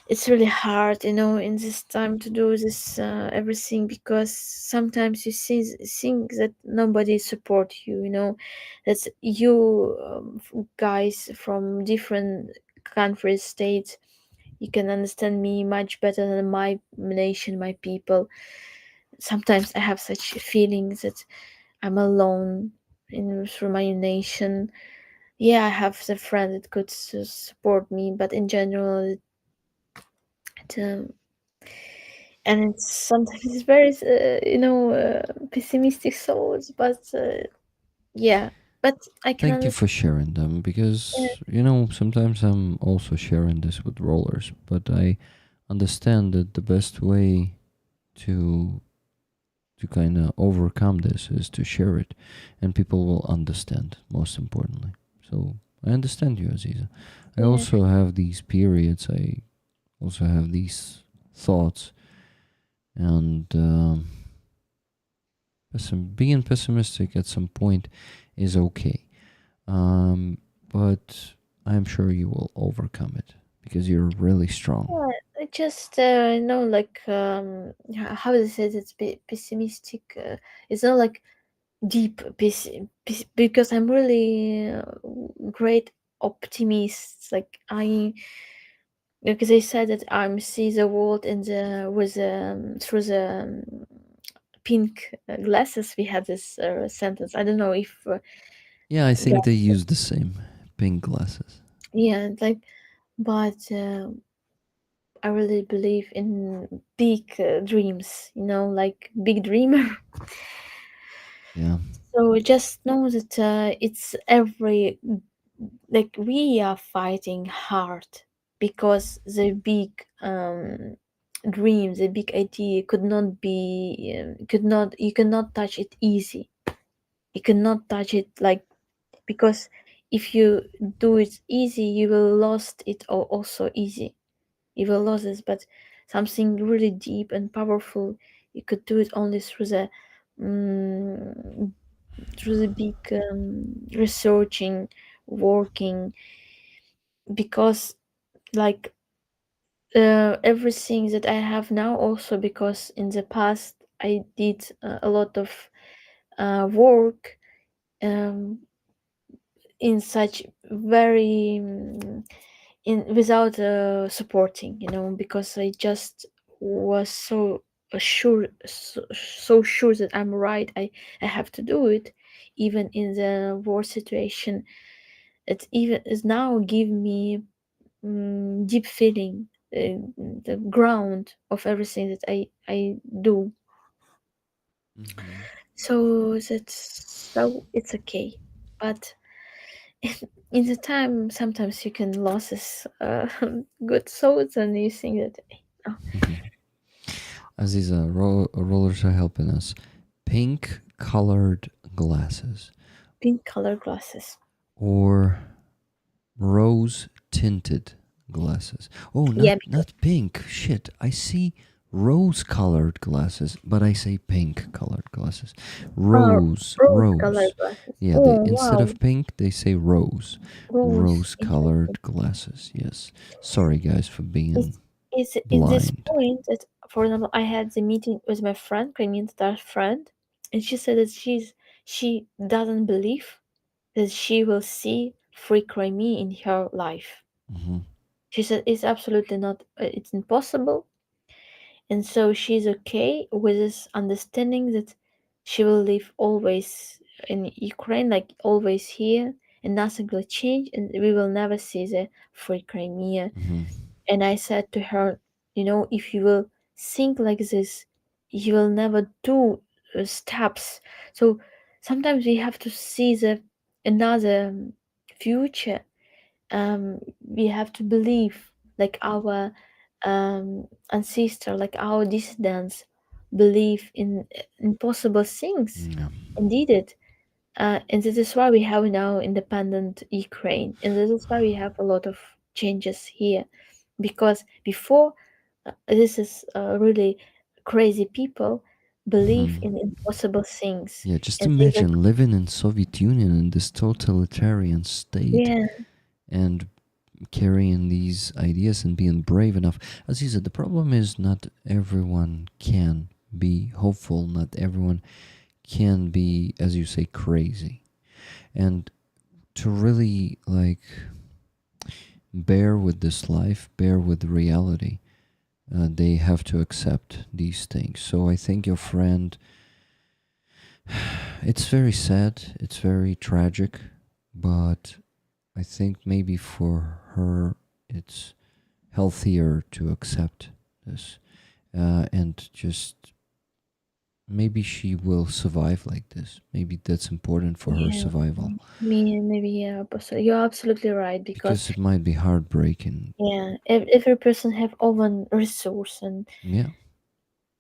it's really hard, in this time to do this everything, because sometimes you think that nobody support you. That you guys from different countries, states, you can understand me much better than my nation, my people. Sometimes I have such feelings that I'm alone in through my nation. Yeah, I have the friend that could support me, but in general, it, and it's sometimes it's very pessimistic thoughts, but yeah, but I can Thank you for understand. sharing them, because sometimes I'm also sharing this with rollers, but I understand that the best way to kind of overcome this is to share it, and people will understand, most importantly. So I understand you, Aziza. I Yeah, also have these periods, I also have these thoughts, and being pessimistic at some point is okay. But I'm sure you will overcome it, because you're really strong. yeah, I just like how to say it, it's pessimistic. It's not like deep because I'm really great optimist. Like I because I said that I'm see the world in the with through the pink glasses. We had this sentence. I don't know if Yeah, I think they glasses. use the same pink glasses. Yeah, like, but I really believe in big dreams. Like big dreamer. Yeah. So just know that it's every like we are fighting hard, because the big dream, the big idea could not be could not you cannot touch it easy. You cannot touch it, like, because if you do it easy, you will lost it also easy. You will lose it, but something really deep and powerful, you could do it only mm, through the big researching, working, because like everything that I have now, also because in the past I did a lot of work um, in such very in without supporting, because I just was so so sure that I'm right. I have to do it, even in the war situation. It even is now give me deep feeling, the ground of everything that I do. Hmm. So it's okay, but in the time sometimes you can losses good thoughts and you think that oh, Aziza, rollers are helping us. Pink colored glasses pink color glasses. or rose tinted glasses. Oh, Yeah, not pink. Shit, I see rose colored glasses, but I say pink colored glasses. uh, rose color Rose. glasses. Yeah, they Oh instead wow, of pink, they say rose. rose, Rose interesting. colored glasses. Yes. Sorry guys for being Is this blind. point that, for example, I had the meeting with my friend, Crimean Tatar friend, and she said that she doesn't believe that she will see free Crimea in her life. Hmm. She said it's absolutely not, it's impossible, and so she's okay with this understanding that she will live always in Ukraine, like always here, and nothing will change, and we will never see the free Crimea. Hmm. And I said to her, if you will think like this, you will never do steps. So sometimes we have to see the another future. We have to believe like our ancestor, like our descendants, believe in impossible things Yeah. and did it. And this is why we have now independent Ukraine, and this is why we have a lot of changes here, because before this is really crazy people believe Hmm. in impossible things, Yeah, just and they just imagine living in Soviet Union in this totalitarian state yeah and carrying these ideas and being brave enough. As you said, the problem is not everyone can be hopeful, not everyone can be, as you say, crazy. And to really like bear with this life, bear with reality, they have to accept these things. So I think your friend, it's very sad, it's very tragic, but I think maybe for her it's healthier to accept this, and just maybe she will survive like this. Maybe that's important for her yeah survival maybe yeah, but so you're absolutely right, because because it might be heartbreaking. yeah, every person have own resource, and Yeah.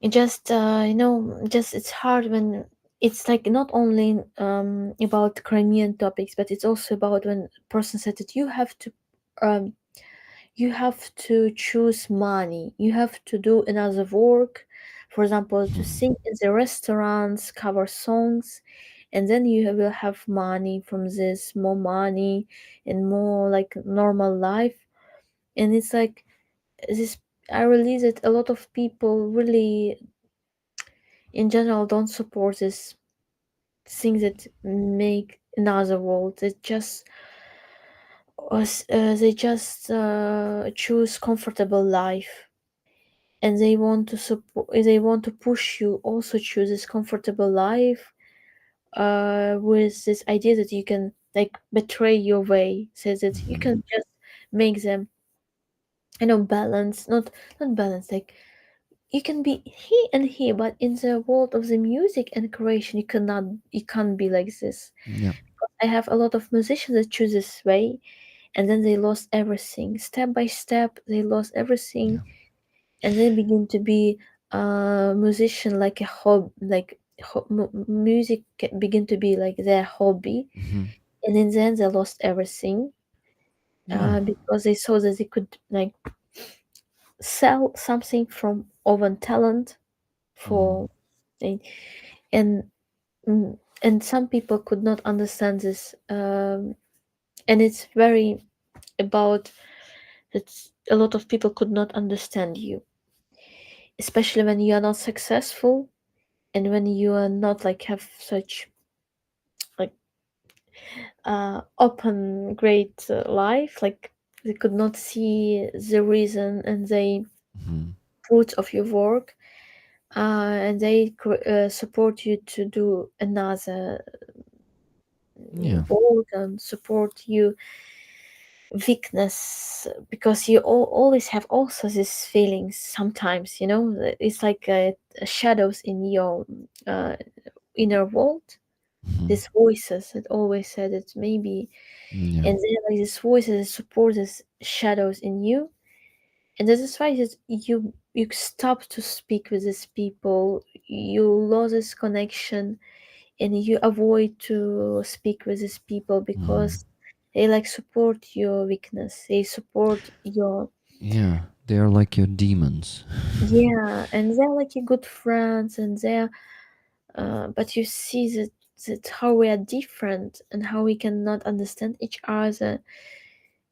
it just just it's hard when it's like not only about Crimean topics, but it's also about when person said that um you have to choose money, you have to do another work, for example, to Mhm. sing in the restaurants, cover songs, and then you will have money from this, more money and more like normal life. And it's like this, I realize that a lot of people really in general don't support this things that make another world. They just choose comfortable life, and they want to support. They want to push you also choose this comfortable life. With this idea that you can like betray your way, says that you Mhm. can just make them, balance, not balance, like you can be here and here, but in the world of the music and creation, you can't be like this. Yeah. I have a lot of musicians that choose this way, and then they lost everything. Step by step, they lost everything, Yeah. and then begin to be a musician like a hobby, like music begin to be like their hobby, Mhm. and in the end, they lost everything Yeah. because they saw that they could like sell something from own talent Mhm. for and and and some people could not understand this, and it's very about that a lot of people could not understand you, especially when you are not successful and when you are not like have such like open great life. Like they could not see the reason and the Mhm. fruits of your work, and they support you to do another Yeah. work and support you weakness, because you always have also these feelings sometimes, it's like shadows in your uh, inner world, Mhm. these voices that always said that maybe, Yeah. and then like these voices that support these shadows in you, and this is why that you stop to speak with these people, you lose this connection, and you avoid to speak with these people Mm. because they like support your weakness, they support your, Yeah. They are like your demons. yeah, and they're like your good friends, and they're but you see that how we are different and how we cannot understand each other,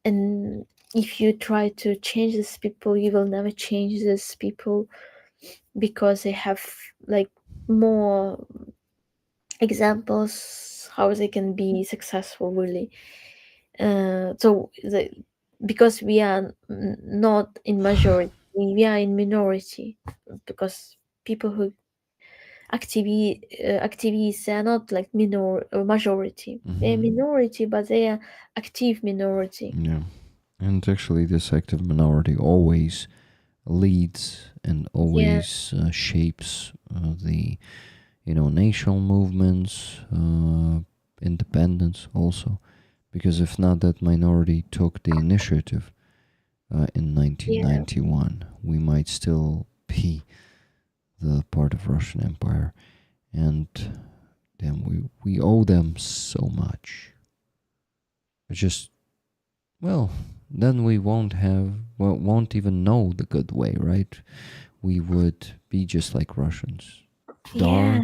and if you try to change these people, you will never change these people because they have like more examples how they can be successful really. Because we are not in majority, we are in minority, because people who activists, they are not like minor or majority, they're Mhm. minority, but they are active minority. Yeah. And actually, this active minority always leads and Yeah, always shapes the national movements, independence also, because if not that minority took the initiative in yeah, 1991, we might still be the part of Russian Empire, and then we owe them so much. It's just, well, then we won't even know the good way, right? We would be just like Russians, yeah,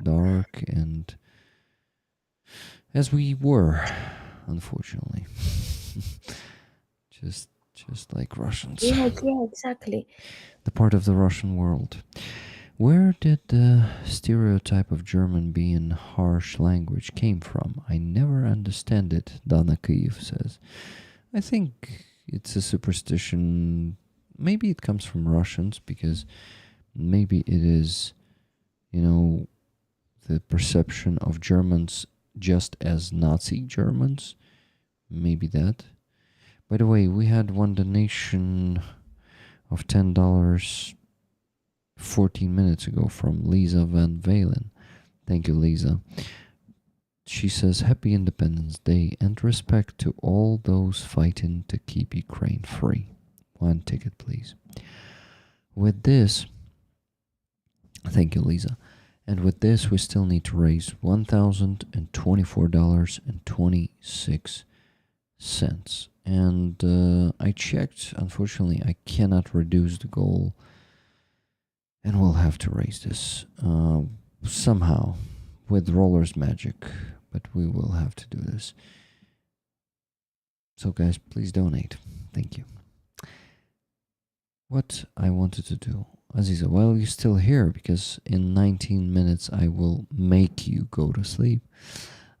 dark, and as we were, unfortunately, just like Russians, yeah, exactly. the part of the Russian world. Where did the stereotype of German being harsh language came from? I never understand it, Dana Kiev says. I think it's a superstition. Maybe it comes from Russians because maybe it is, you know, the perception of Germans just as Nazi Germans. Maybe that. By the way, we had one donation of $10 14 minutes ago from Lisa Van Valen. Thank you, Lisa. She says, Happy Independence Day and respect to all those fighting to keep Ukraine free. One ticket, please. With this, thank you, Lisa. And with this, we still need to raise $1,024.26. And I checked. Unfortunately, I cannot reduce the goal. And we'll have to raise this somehow with Roller's magic. But we will have to do this. So, guys, please donate. Thank you. What I wanted to do, Aziza, while you're still here, because in 19 minutes I will make you go to sleep,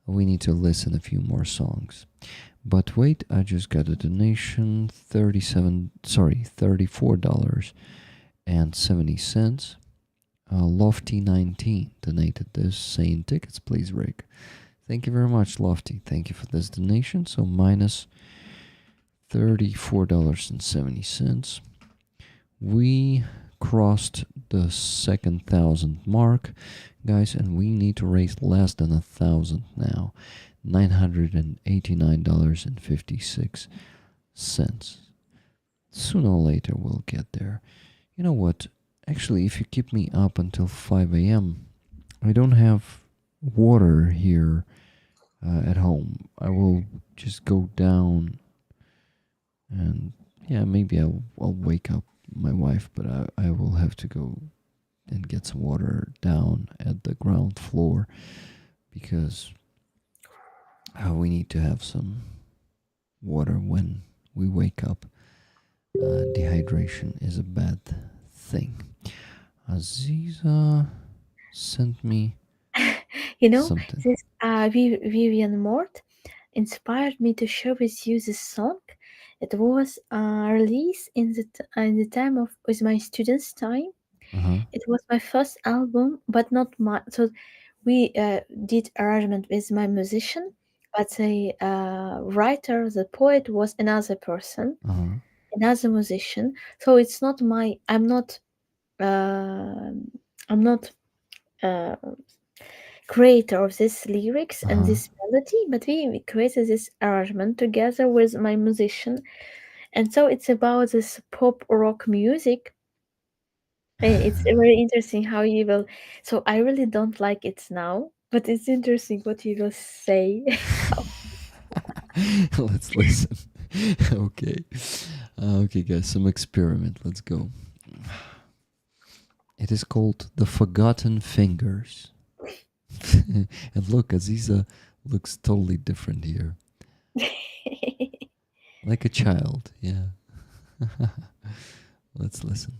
we need to listen a few more songs. But wait, I just got a donation, $34.70. Lofty19 donated this, saying tickets, please, Rick. Thank you very much, Lofty. Thank you for this donation. So minus $34.70. We crossed the second 1,000 mark, guys, and we need to raise less than 1,000 now. $989.56. Sooner or later, we'll get there. You know what? Actually, if you keep me up until 5 a.m., I don't have water here at home. I will just go down and, yeah, maybe I'll wake up my wife, but I will have to go and get some water down at the ground floor because we need to have some water when we wake up. Dehydration is a bad thing. Aziza sent me You know, something. this Vivian Mort inspired me to share with you this song. It was released in the time of with my students' time. It was my first album, but not my. So we did arrangement with my musician, but the writer, the poet, was another person, another musician. So it's not my. I'm not. I'm not. Uh, creator of these lyrics and this melody, but we created this arrangement together with my musician, and so it's about this pop rock music. It's very interesting how you will. So I really don't like it now, but it's interesting what you will say. Let's listen. Okay. Okay, guys, some experiment. Let's go. It is called The Forgotten Fingers. And look, Aziza looks totally different here. Like a child, yeah. Let's listen.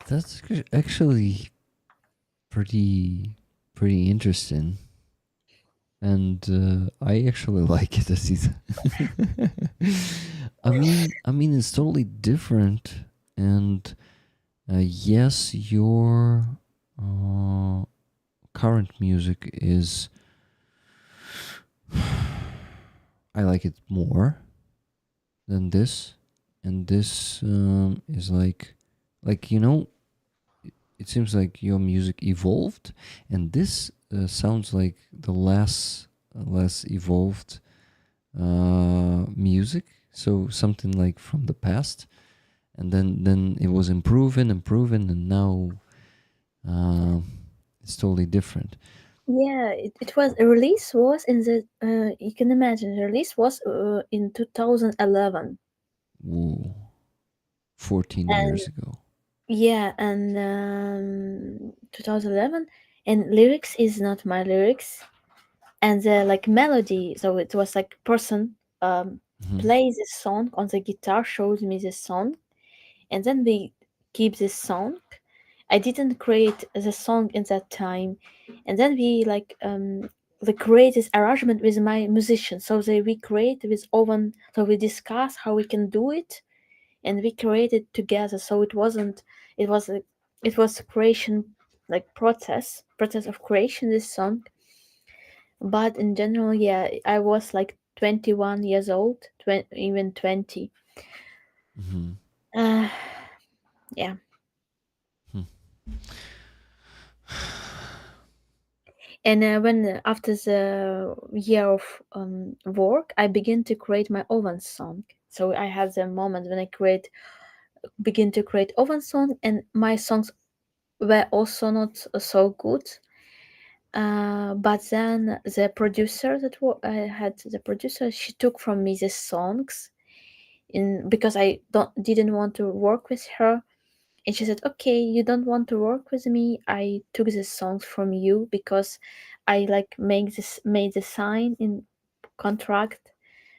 That's actually pretty interesting, and I actually like it, Aziza. I mean, it's totally different, and yes, your current music is. I like it more than this, and this is like it seems like your music evolved, and this sounds like the less evolved music. So something like from the past, and then it was improving, and now it's totally different. Yeah, it was a release was in the you can imagine the release was in 2011. Ooh, 14 And years ago. yeah, and 2011, and lyrics is not my lyrics, and the like melody, so it was like person Hmm. plays a song on the guitar, shows me the song, and then we keep this song. I didn't create the song in that time, and then we create this arrangement with my musician. So they we create with Owen. So we discuss how we can do it, and we created together. So it wasn't. It was a, it was creation like process of creation this song. But in general, yeah, I was like 21 years old, even 20. Hmm. Uh, yeah. And when after the year of work, I begin to create my own song. So I had the moment when I begin to create own song, and my songs were also not so good. But then the producer I had the producer, she took from me the songs, in because I didn't want to work with her. And she said, "Okay, you don't want to work with me. I took the songs from you because I like made the sign in contract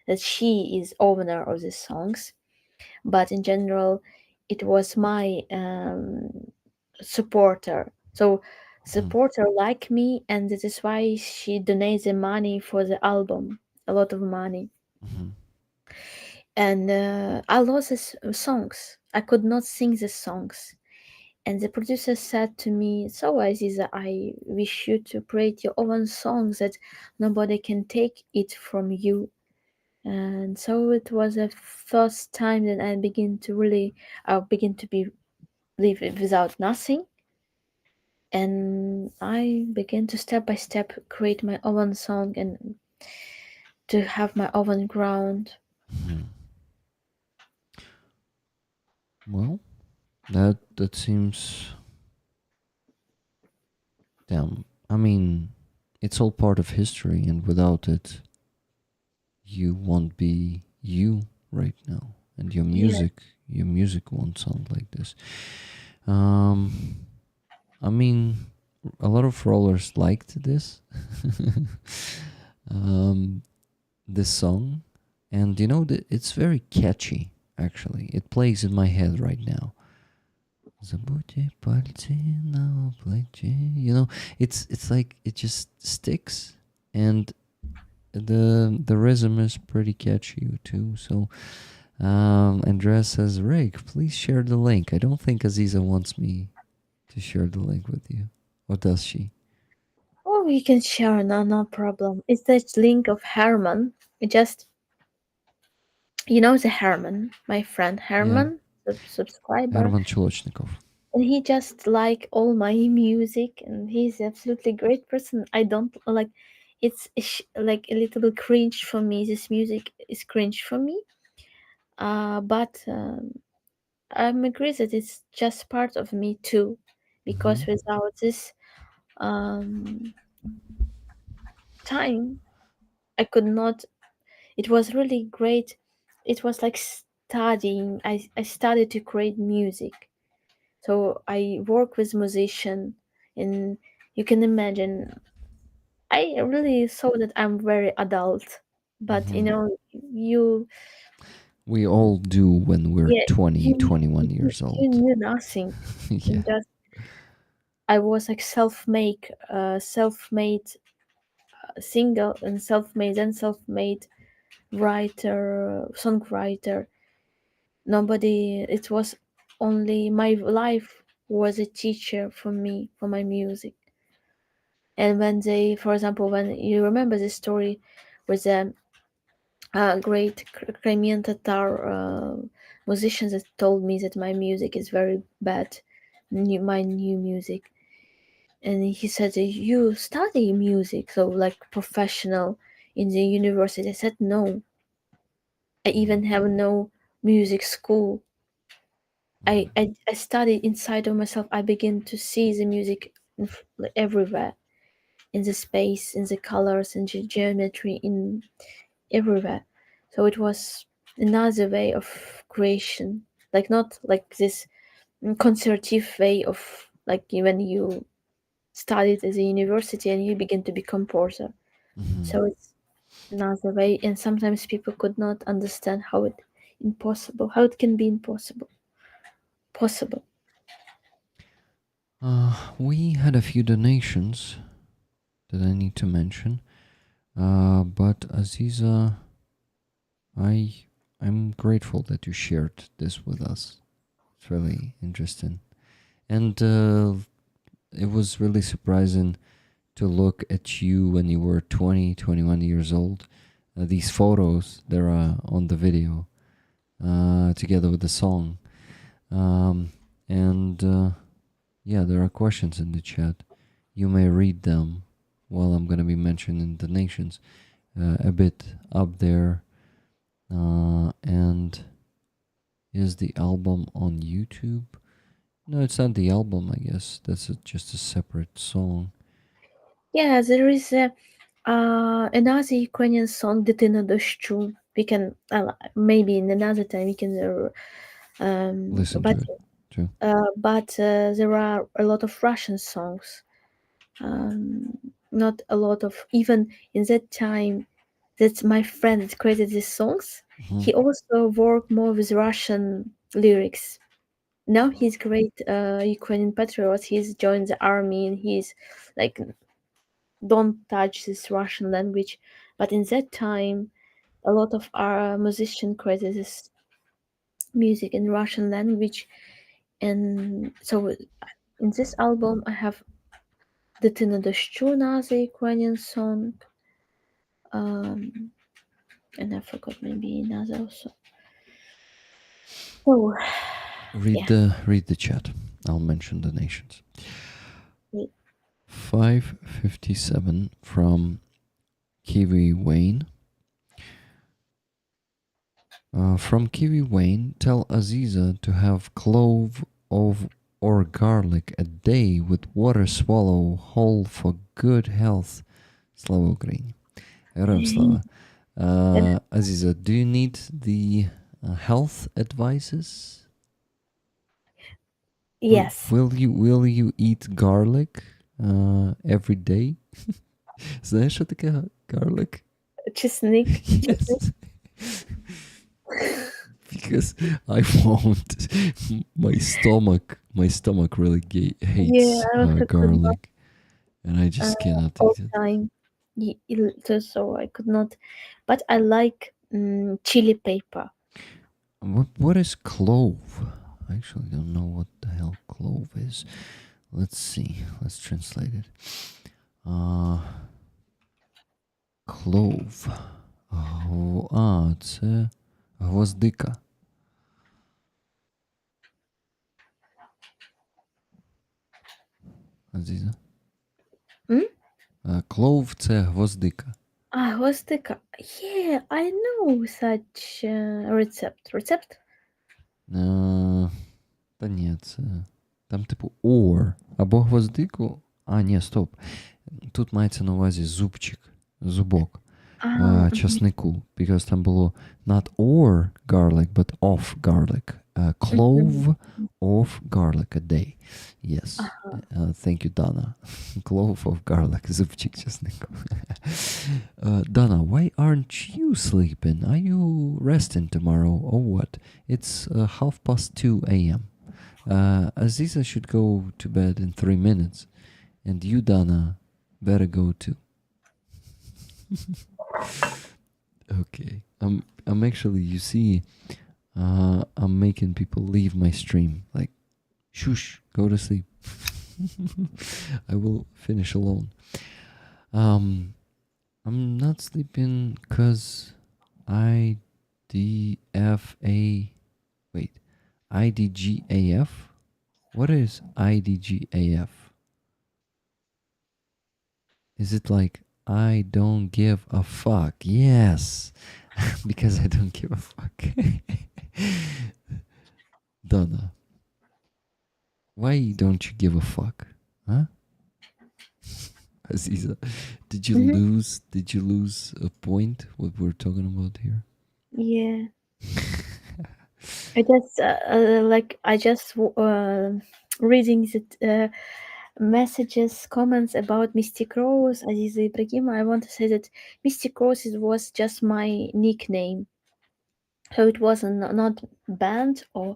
that she is owner of the songs. But in general, it was my supporter. So supporter like me, and this is why she donates the money for the album, a lot of money. Hmm. And I lost the songs. I could not sing the songs. And the producer said to me, "So, Aziza, I wish you to create your own songs that nobody can take it from you." And so it was the first time that I begin to be live without nothing. And I began to step by step create my own song and to have my own ground. Hmm. Well, that seems damn. I mean, it's all part of history, and without it, you won't be you right now, and Yeah. your music won't sound like this. Um, I mean, a lot of rollers liked this, um, this song, and it's very catchy. Actually, it plays in my head right now. Забудьте пальцы на плече. It's like it just sticks, and the rhythm is pretty catchy too. So, Andrea says, "Rick, please share the link." I don't think Aziza wants me to share the link with you, or does she? Oh, you can share, no problem. It's that link of Herman. It just the Herman, my friend Yeah, Herman, subscriber, Herman Cholochnikov. and he just like all my music, and he's absolutely great person. I don't like like a little bit cringe for me. This music is cringe for me. But I'm agree that it's just part of me too, Hmm. because without this um, time, I could not. It was really great. It was like studying. I started to create music. So I work with musician, and you can imagine I really saw that I'm very adult. But Hmm. you We all do when we're Yeah, 20, 21 years you old. knew nothing. Yeah. Just I was like self-made, single and self-made writer, songwriter. Nobody. It was only my life was a teacher for me for my music. And when they, for example, when you remember the story with the great Crimean Tatar musicians that told me that my music is very bad, my new music, and he said, "You study music, so like professional in the university." I said, "No, I even have no music school. I studied inside of myself. I begin to see the music everywhere, in the space, in the colors, in the geometry, in everywhere. So it was another way of creation, like not like this conservative way of like when you studied at the university and you begin to be composer. So it's another way, and sometimes people could not understand how it can be impossible possible. We had a few donations that I need to mention. But Aziza, I'm grateful that you shared this with us. It's really interesting. And it was really surprising to look at you when you were 20, 21 years old. These photos that are on the video, together with the song. And yeah, there are questions in the chat. You may read them while I'm going to be mentioning the nations a bit up there. And is the album on YouTube? No, it's not the album, I guess. That's just a separate song. Yeah, there is another Ukrainian song, "Дитина дощу." We can maybe in another time we can Listen but to it too. there are a lot of Russian songs. Not a lot of, even in that time that my friend that created these songs. He also worked more with Russian lyrics. Now he's great Ukrainian patriot. He's joined the army and he's like, don't touch this Russian language. But in that time, a lot of our musician created this music in Russian language. And so in this album, I have "Дитина дощу", another Ukrainian song. And I forgot maybe another also. Oh, Read the chat. I'll mention the nations. Yeah. 557 from Kiwi Wayne. From Kiwi Wayne, tell Aziza to have clove of or garlic a day with water swallow whole for good health. Slava Ukraini. Героям слава. Aziza, do you need the health advices? Yes. Will you eat garlic every day? Знаешь, что такое garlic? Чесник. Yes. Because I won't. My stomach really hates garlic, and I just cannot All eat it. time. So I could not, but I like chili pepper. What is clove? I actually don't know what the hell clove is. Let's see. Let's translate it. Clove. Це гвоздика. Азіза? Clove – це гвоздика. Гвоздика. Yeah, I know such recept. Recept? Та ні, це... Там типу or. Або гвоздику... ні, стоп. Тут мається на увазі зубчик. Зубок. Часнику. Because там було not or garlic, but of garlic. clove of garlic a day. Yes. Thank you, Donna. Clove of garlic. Zupchik чеснику. Donna, why aren't you sleeping? Are you resting tomorrow or what? It's 2:30 a.m. Aziza should go to bed in 3 minutes. And you, Donna, better go too. Okay. I'm actually, you see, I'm making people leave my stream. Like, shush, go to sleep. I will finish alone. I'm not sleeping because IDGAF? What is IDGAF? Is it like I don't give a fuck? Yes, because I don't give a fuck. Donna, why don't you give a fuck? Huh? Aziza, did you lose a point what we're talking about here? Yeah. I just reading the messages, comments about Mystic Rose, Aziza Ibrahim. I want to say that Mystic Rose was just my nickname, so it wasn't not band or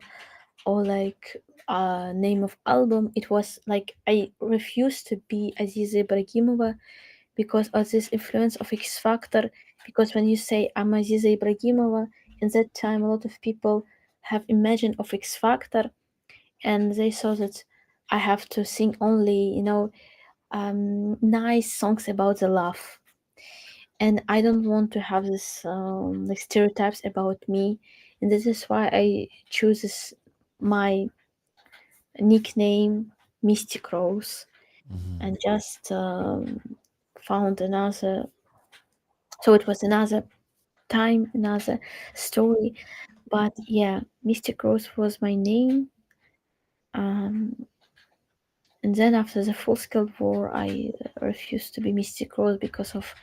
like name of album. It was like I refused to be Aziza Ibrahimova because of this influence of X Factor. Because when you say I'm Aziza Ibrahimova, in that time a lot of people have imagined of X Factor, and they saw that I have to sing only, nice songs about the love. And I don't want to have this like stereotypes about me, and this is why I choose my nickname Mystic Rose, and just found another. So it was another time, another story. But yeah, Mystic Rose was my name. And then after the full scale war, I refused to be Mystic Rose because of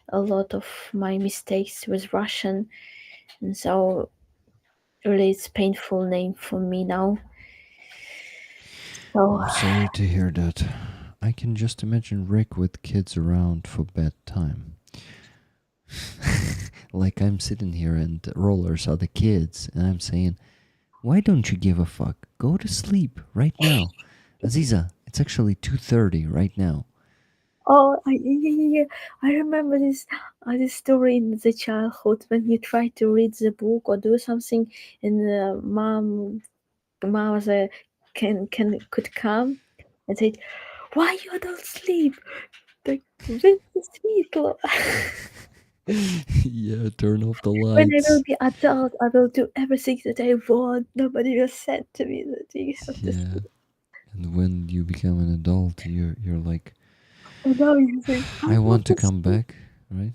a lot of my mistakes with Russian. And so really it's painful name for me now. So I'm sorry to hear that. I can just imagine Rick with kids around for bedtime. Like I'm sitting here and rollers are the kids, and I'm saying, why don't you give a fuck? Go to sleep right now. Aziza, it's actually 2:30 right now. yeah. I remember this story in the childhood when you try to read the book or do something, and the mom could come and say, "Why you don't sleep? Like with the sweetlo." Yeah, turn off the When I will lights. be adult, I will do everything that I want. Nobody will say to me that you have to Yeah. sleep. And when you become an adult, you're like, And now you say, "I I want want to to come sleep. back, right?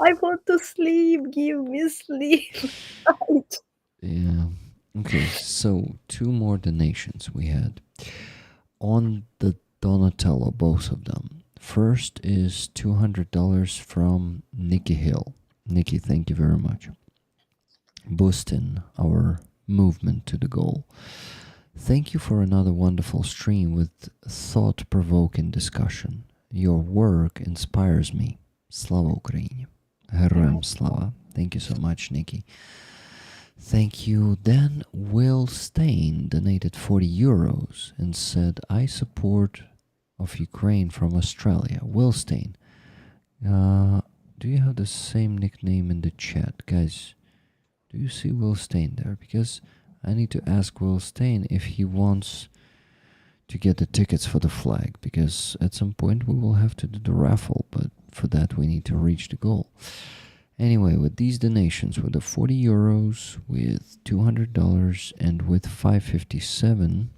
I want to sleep. Give me sleep." Right. Yeah. Okay, so 2 more donations we had on the Donatello, both of them. First is $200 from Nikki Hill. Nikki, thank you very much. Boosting our movement to the goal. Thank you for another wonderful stream with thought-provoking discussion. Your work inspires me. Slava Ukraini. Героям слава. Thank you so much, Nikki. Thank you. Then Will Stain donated 40 euros and said, I support of Ukraine from Australia. Will Stain, do you have the same nickname in the chat? Guys, do you see Will Stain there? Because I need to ask Will Stain if he wants to get the tickets for the flag, because at some point we will have to do the raffle, but for that we need to reach the goal. Anyway, with these donations, with the 40 euros, with $200, and with 557,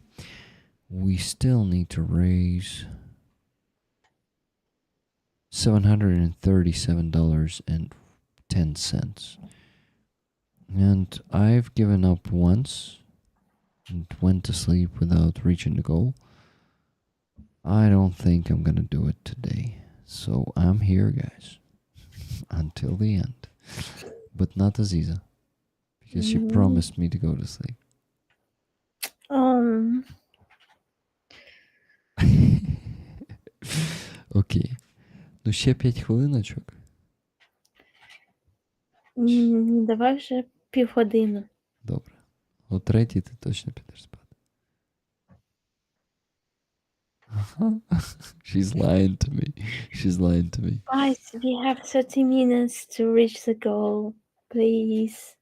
we still need to raise $737.10. And I've given up once and went to sleep without reaching the goal. I don't think I'm gonna do it today. So I'm here, guys, until the end. But not Aziza, because she promised me to go to sleep. Окей. Ну, ще 5 хвилиночок. Давай вже півгодини. Добре. О 3:00 ти точно підеш спати. She's lying to me. She's lying to me. Guys, we have 30 minutes to reach the goal. Please.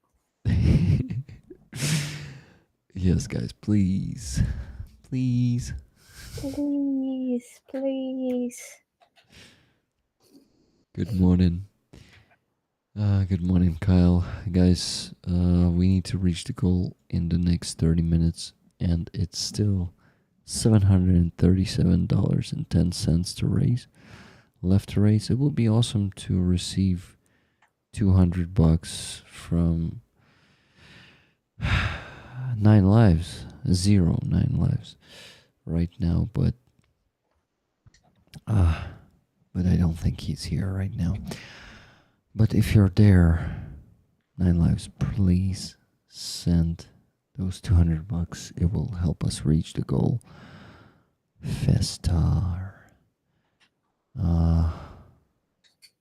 Yes, guys, please. Please. Please, please. Good morning. Good morning, Kyle. Guys, we need to reach the goal in the next 30 minutes, and it's still $737.10 to raise. Left to raise. It would be awesome to receive $200 from 9 lives. 9 lives right now, but I don't think he's here right now. But if you're there, 9 lives, please send those $200. It will help us reach the goal. Festar.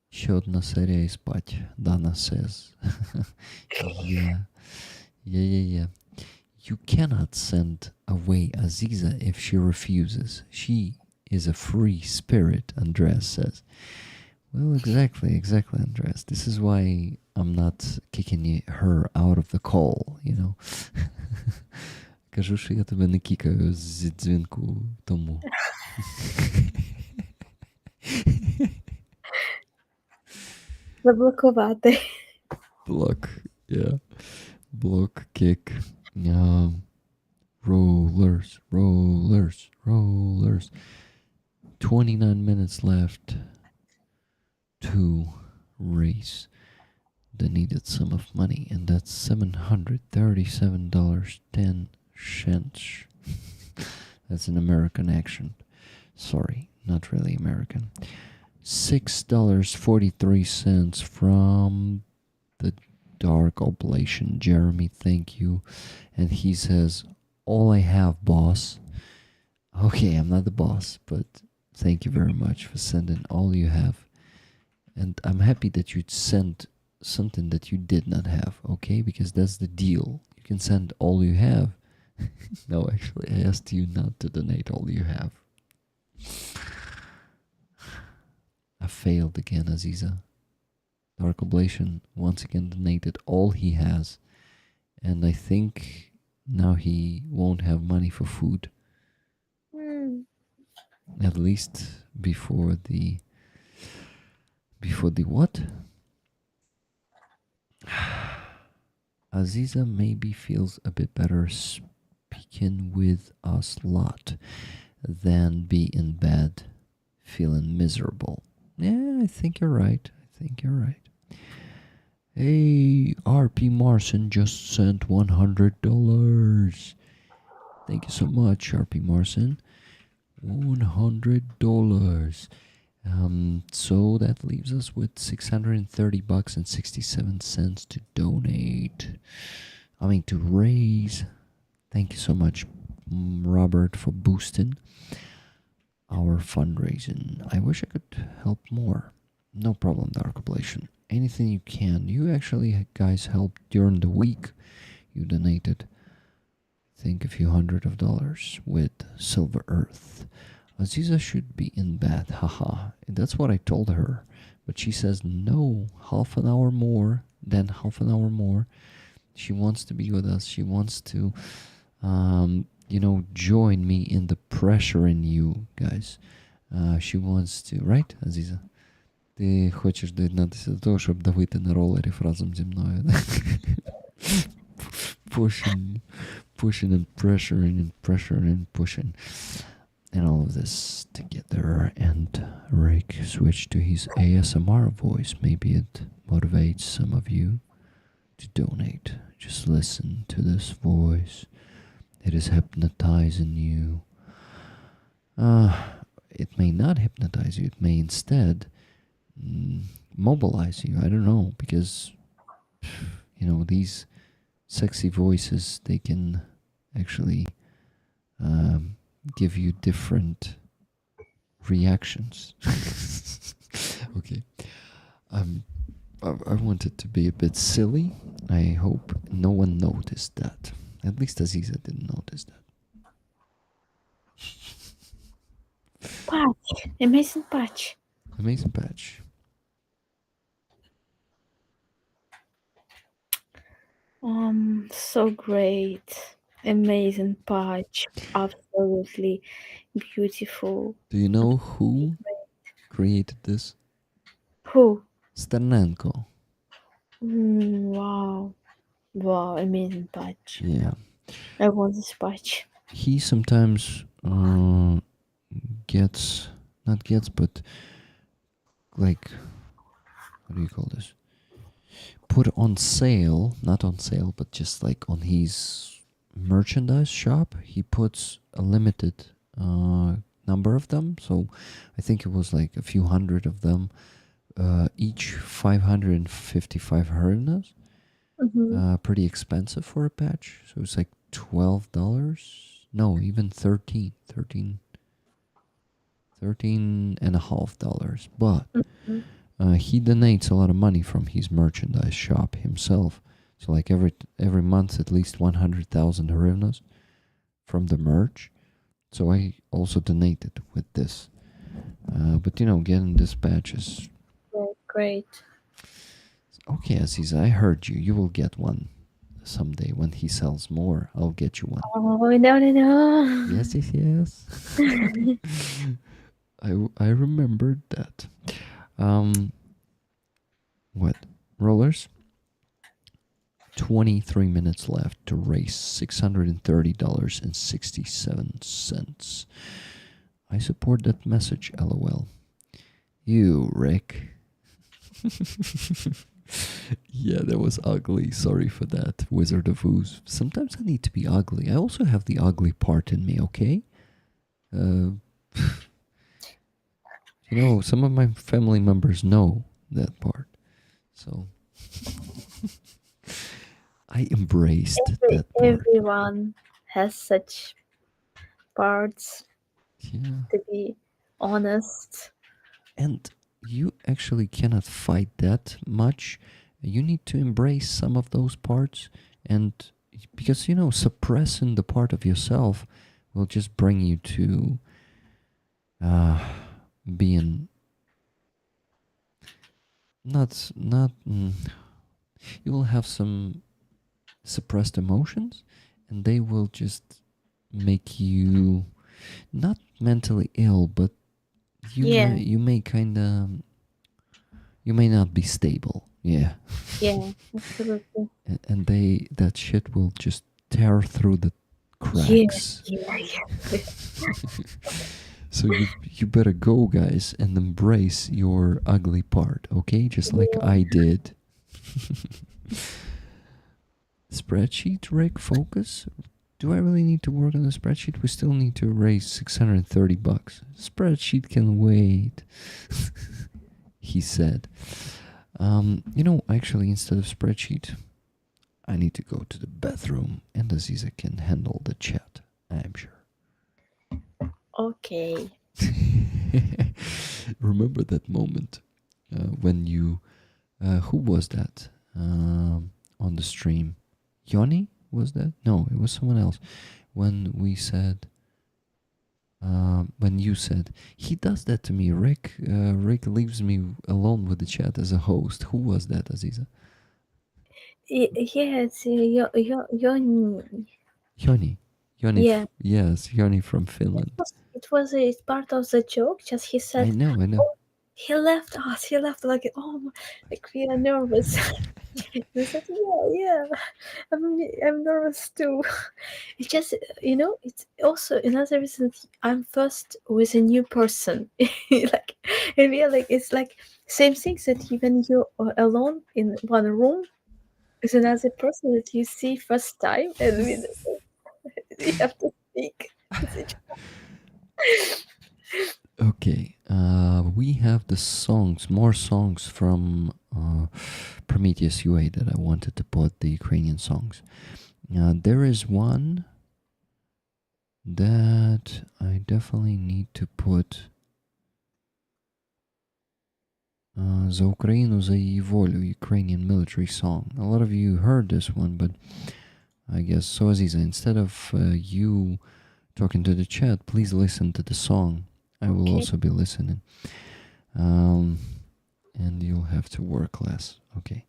Ще одна серія і спать. Dana says. Yeah. You cannot send away Aziza if she refuses. She is a free spirit, Andreas says. Well, exactly, Andreas. This is why I'm not kicking her out of the call, you know. Кажу, що я тебе не кікаю з дзвінку тому. Заблокувати. Block, yeah. Block, kick. Rollers. 29 minutes left to raise the needed sum of money, and that's $737.10. That's an American accent. Sorry, not really American. $6.43 from the Dark Oblation. Jeremy, thank you. And he says, all I have, boss. Okay, I'm not the boss, but thank you very much for sending all you have. And I'm happy that you'd sent something that you did not have, okay? Because that's the deal. You can send all you have. No, actually, I asked you not to donate all you have. I failed again, Aziza. Dark Oblation once again donated all he has. And I think now he won't have money for food. At least before the what? Aziza maybe feels a bit better speaking with us lot than be in bed feeling miserable. Yeah, I think you're right. Hey, RP Marson just sent $100. Thank you so much, RP Marson. $100. So that leaves us with $630.67 to donate. To raise. Thank you so much, Robert, for boosting our fundraising. I wish I could help more. No problem, Dark Oblation. Anything you can. You actually, guys, helped during the week. You donated, I think, a few $100s with Silver Earth. Aziza should be in bed, haha. That's what I told her. But she says no, half an hour more. She wants to be with us. She wants to, join me in the pressure in you, guys. She wants to, right, Aziza? Ти хочеш доєднатися до того, щоб давити на ролерів разом зі мною. Pushing and pressuring and pushing. And all of this together, and Rick switched to his ASMR voice. Maybe it motivates some of you to donate. Just listen to this voice. It is hypnotizing you. It may not hypnotize you. It may instead mobilize you. I don't know, because these sexy voices, they can actually give you different reactions. Okay. I wanted to be a bit silly. I hope no one noticed that. At least Aziza didn't notice that. Patch. Amazing patch. Amazing patch. So great. Amazing patch. Absolutely beautiful. Do you know who created this? Who? Sternenko. Wow. Wow, amazing patch. Yeah. I want this patch. He sometimes gets, not gets, but like, what do you call this? Put on sale, not on sale, but just like on his merchandise shop, he puts a limited number of them. So I think it was like a few hundred of them, each 555 hryvnias. Pretty expensive for a patch. So it's like $12. No, even 13 and a half dollars. But he donates a lot of money from his merchandise shop himself. So like every month, at least 100,000 hryvnias from the merch. So I also donated with this. But you know, getting this patch is Great. okay. Aziza, I heard you. You will get one someday when he sells more. I'll get you one. Oh, no. Yes. I remembered that. What? Rollers? 23 minutes left to raise $630.67. I support that message, lol. You, Rick. Yeah, that was ugly. Sorry for that, Wizard of Ooze. Sometimes I need to be ugly. I also have the ugly part in me, okay? You know, some of my family members know that part. So I embraced that part. Everyone has such parts, Yeah. to be honest. And you actually cannot fight that much. You need to embrace some of those parts, and because you know, suppressing the part of yourself will just bring you to being not you will have some suppressed emotions, and they will just make you not mentally ill, but you may kind of, you may not be stable. Yeah. Yeah, absolutely. And that shit will just tear through the cracks. Yeah. So you better go, guys, and embrace your ugly part, okay? Just like I did. Spreadsheet, Rick, focus. Do I really need to work on the spreadsheet? We still need to raise $630. Spreadsheet can wait, he said. You know, actually, instead of spreadsheet, I need to go to the bathroom, and Aziza can handle the chat, I'm sure. Okay. Remember that moment when you, who was that on the stream? Yoni, was that? No, it was someone else. When we said, when you said, he does that to me, Rick leaves me alone with the chat as a host. Who was that, Aziza? Yes, Yoni. Yoni. Yeah. Yes, Yoni from Finland. It was a part of the joke. Just he said, I know. "Oh, he left us. He left like, oh, like we are nervous." He said, yeah, I'm nervous too. It's just, you know, it's also another reason that I'm first with a new person. Like, and we are like, it's like same thing that when you're alone in one room with another person that you see first time, and we have to speak. Okay, we have the songs, more songs from Prometheus UA that I wanted to put, the Ukrainian songs. There is one that I definitely need to put За Україну, за її волю, Ukrainian military song. A lot of you heard this one, but I guess so. Aziza, instead of you talking to the chat, please listen to the song. I will also be listening. And you'll have to work less. Okay.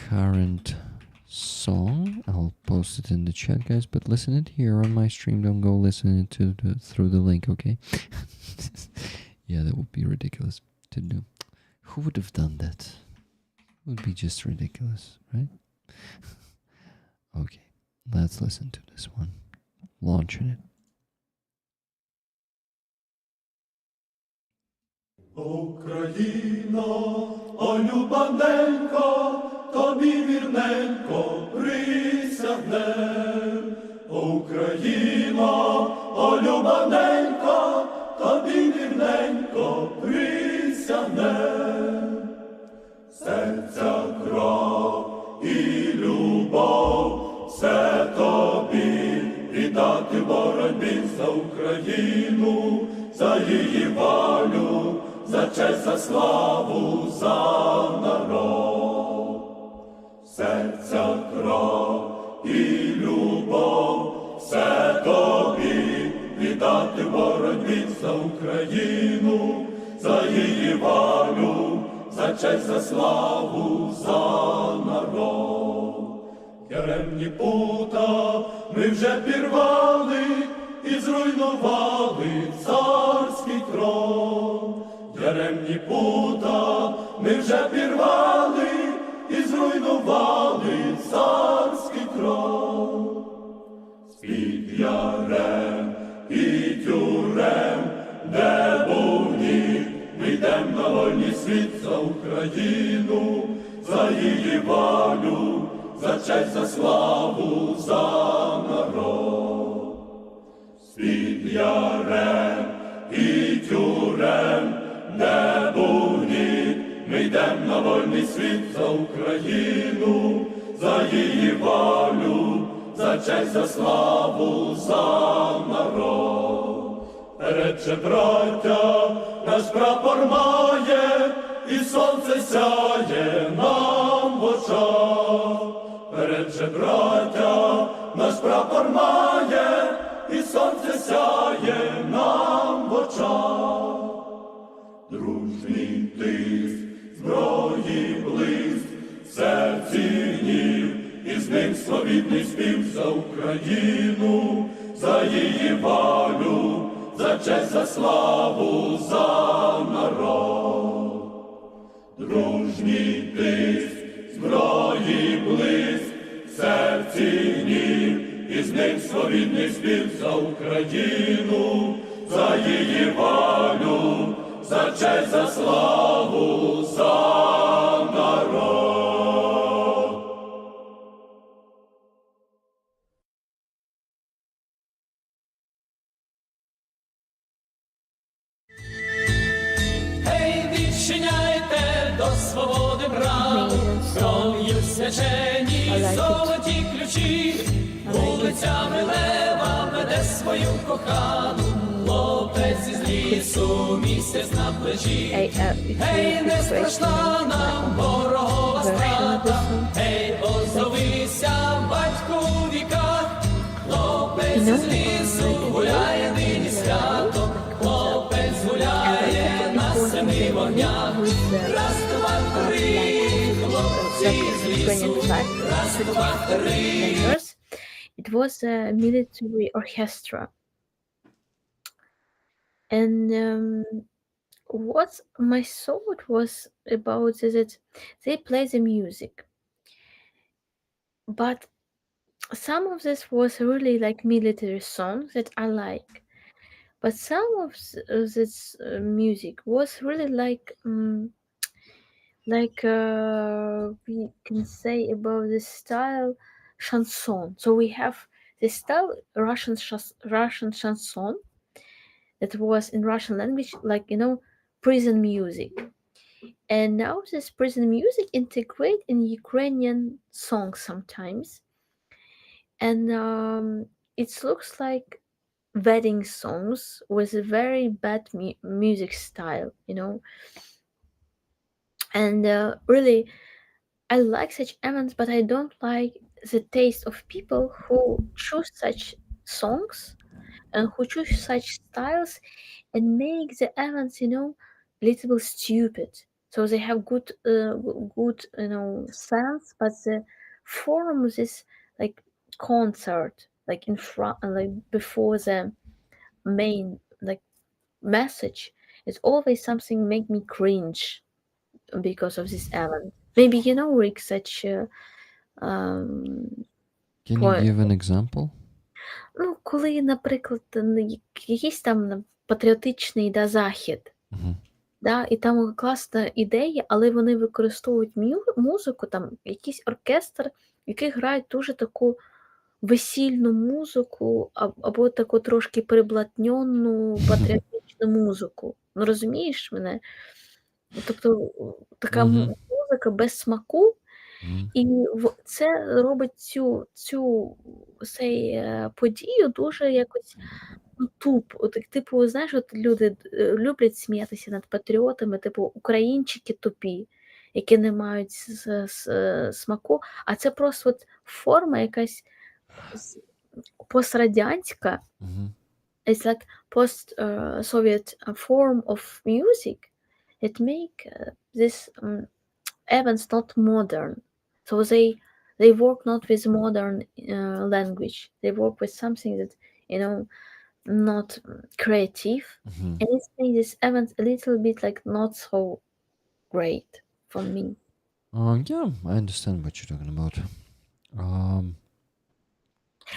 Current song. I'll post it in the chat, guys, but listen it here on my stream. Don't go listen it through the link, okay? Yeah, that would be ridiculous to do. Who would have done that? It would be just ridiculous, right? Okay, let's listen to this one. Launching it. Україно, о любаненько, тобі вірненько присягнем. Україно, о любаненько, тобі вірненько присягнем. Серця кров і любов, все тобі віддати боротьбі за Україну, за її волю, за честь, за славу, за народ. Серця кров і любов, все тобі віддати боротьбі за Україну, за її волю, за честь, за славу, за народ. Яремні пута ми вже пірвали і зруйнували царський трон. Яремні пута ми вже пірвали і зруйнували царський трон. З-під ярем і тюрем, де був ніг, ми йдем на вольний світ за Україну, за її волю, за честь, за славу, за народ. З-під ярем і тюрем, де був ніг, ми йдем на вольний світ за Україну, за її волю, за честь, за славу, за народ. Перед же, браття, наш прапор має, і сонце сяє нам в очах. Перед же, браття, наш прапор має, і сонце сяє нам в очах. Дружній тиск, зброї блиск, в серці гнів, і з ним словітний спів за Україну, за її волю, за честь, за славу, за народ. Дружній тиск, зброї блиск, в серці гнів, і з ним словітний спів за Україну, за її волю, за честь, за славу, за народ. Гей, відчиняйте до свободи брам, кров'ю свячені золоті ключі, вулицями лева веде свою кохану, хлопець із лісу, місяць на плечі. Гей, не страшна нам ворогова страта, гей, озовися, батьку у віках, хлопець із лісу гуляє нині свято, хлопець гуляє на семи вогнях. Раз, два, три, хлопці з лісу, раз, два, три. It was a military orchestra. And what my thought was about is that they play the music, but some of this was really like military songs that I like, but some of this music was really like we can say about the style chanson. So we have the style Russian chanson that was in Russian language, like, you know, prison music. And now this prison music integrate in Ukrainian songs sometimes. And it looks like wedding songs with a very bad music style, and really I like such events, but I don't like the taste of people who choose such songs and who choose such styles and make the events, little bit stupid. So they have good, sense, but the form of this like concert, like in front, like before the main like message, is always something make me cringe because of this event. Maybe Rick, such um, Can you point. give an example? Ну, коли, наприклад, якийсь там патріотичний захід, і там класна ідея, але вони використовують музику, там якийсь оркестр, який грає дуже таку весільну музику, або таку трошки приблатньонну патріотичну музику. Ну, розумієш мене? Тобто така музика без смаку, і це робить цю подію дуже якось тупо. Типу, знаєш, от люди люблять сміятися над патріотами, типу українчики тупі, які не мають смаку, а це просто от форма якась пострадянська, it's like post-Soviet form of music that make this events not modern. So they work not with modern language. They work with something that not creative, and it makes this event a little bit like not so great for me. Yeah, I understand what you're talking about.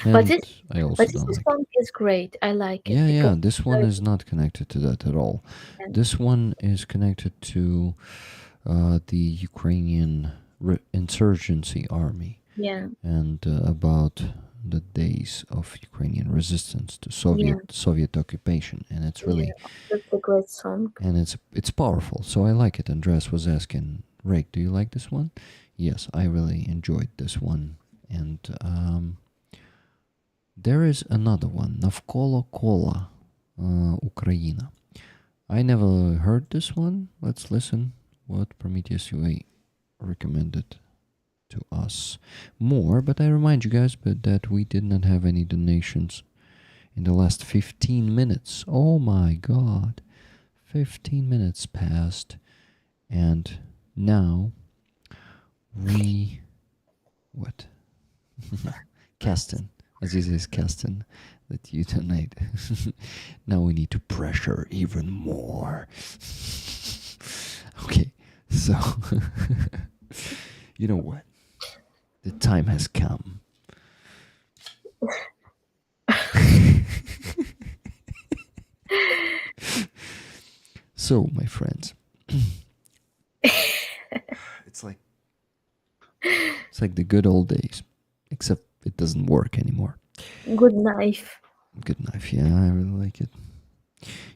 But And I also this don't like song is great. I like it. Yeah, this one is not connected to that at all. This one is connected to the Ukrainian insurgency army. Yeah. And about the days of Ukrainian resistance to Soviet occupation, and it's really that's a great song. And it's powerful, so I like it. Andreas was asking, Rick, do you like this one? Yes, I really enjoyed this one. And there is another one, Навколо кола, Ukraina. I never heard this one. Let's listen what Prometheus UA recommended to us more. But I remind you guys that we did not have any donations in the last 15 minutes. Oh my god. 15 minutes passed. And now we... What? Kasten. Aziza is Kasten. That you donate. Now we need to pressure even more. Okay, so... You know what? The time has come. So, my friends, it's like the good old days, except it doesn't work anymore. Good knife. Good knife, yeah, I really like it.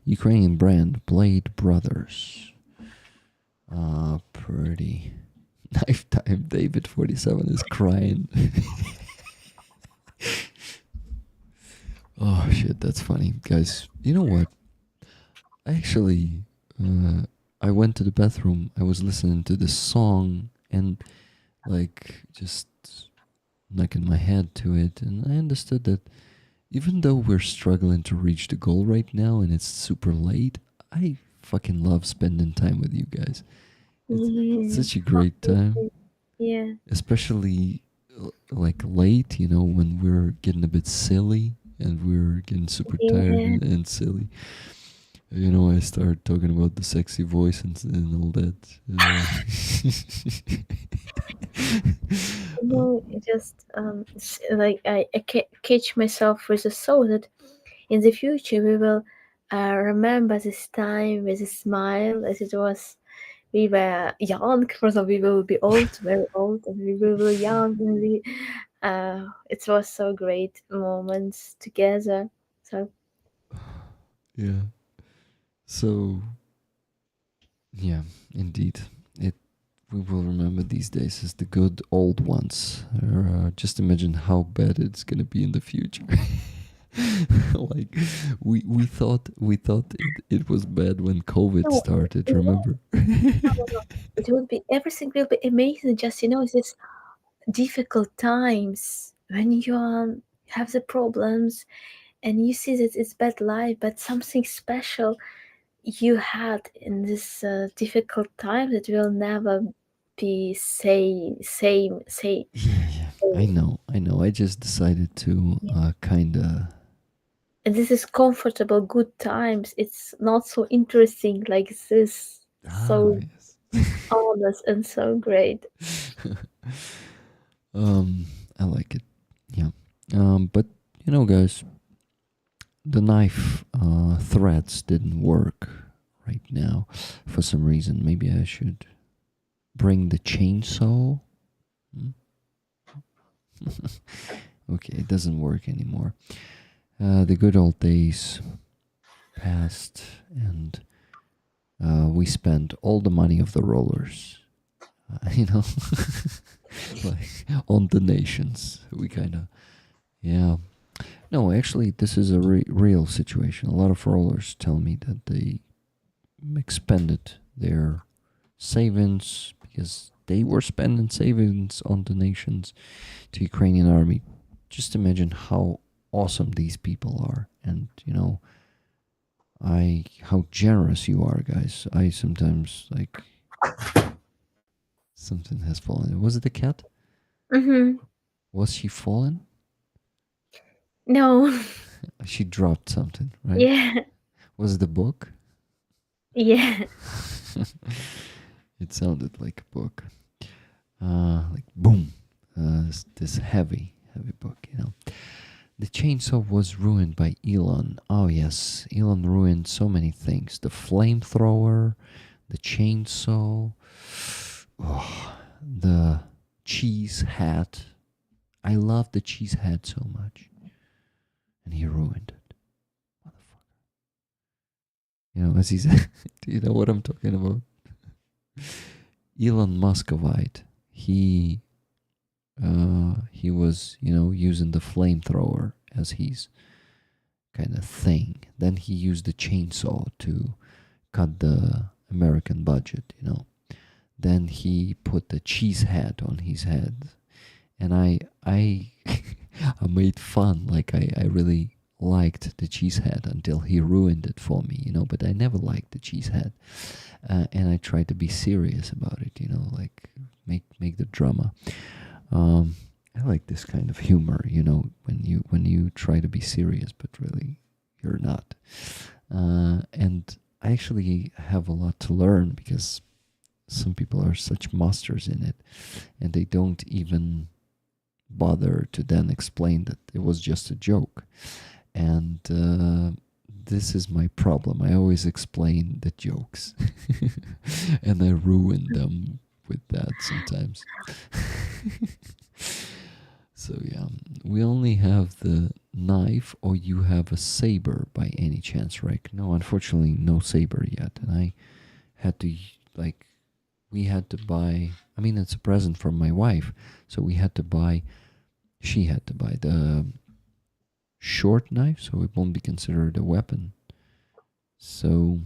Ukrainian brand Blade Brothers. Pretty. Knife time. David 47 is crying. Oh shit, that's funny, guys. You know what? Actually, I went to the bathroom. I was listening to this song and like just knocking my head to it, and I understood that even though we're struggling to reach the goal right now and it's super late, I fucking love spending time with you guys. It's such a great time. Yeah. Especially like late, when we're getting a bit silly and we're getting super tired and silly. I start talking about the sexy voice and all that. Just like I catch myself with a thought that in the future we will remember this time with a smile, as it was. We were young, for example, we will be old, very old, and we will be young, and it was so great moments together. So yeah. So yeah, indeed, we will remember these days as the good old ones. Just imagine how bad it's gonna be in the future. Like we thought it was bad when COVID No, started. no, Remember? no. It will be everything will be amazing. Just this difficult times when you have the problems and you see that it's bad life, but something special you had in this difficult time that will never be same. Yeah. I know. I just decided to kind of. And this is comfortable, good times. It's not so interesting like this. So Yes. honest and so great. I like it. Yeah. But guys, the knife threads didn't work right now for some reason. Maybe I should bring the chainsaw. Okay, it doesn't work anymore. The good old days passed, and we spent all the money of the rollers, like on donations. We kind of, yeah. No, actually, this is a real situation. A lot of rollers tell me that they expended their savings because they were spending savings on donations to Ukrainian army. Just imagine how awesome these people are, and how generous you are, guys. I sometimes like something has fallen. Was it a cat? Mm-hmm. Was she fallen? No. She dropped something, right? Yeah. Was it the book? Yeah. It sounded like a book. Like boom. This heavy book, The chainsaw was ruined by Elon. Oh yes, Elon ruined so many things. The flamethrower, the chainsaw, the cheese hat. I love the cheese hat so much. And he ruined it. Motherfucker. Aziza, do you know what I'm talking about? Elon Muscovite. He was, using the flamethrower as his kind of thing. Then he used the chainsaw to cut the American budget, Then he put the cheese hat on his head. And I I made fun, like I really liked the cheese hat until he ruined it for me, but I never liked the cheese hat. And I tried to be serious about it, like make the drama. I like this kind of humor, when you try to be serious, but really you're not. And I actually have a lot to learn because some people are such masters in it, and they don't even bother to then explain that it was just a joke. And this is my problem. I always explain the jokes, and I ruin them with that sometimes. So yeah, we only have the knife, or you have a saber by any chance, Rick? No, unfortunately, no saber yet. And I had to, we had to buy, it's a present from my wife, so she had to buy the short knife, so it won't be considered a weapon. So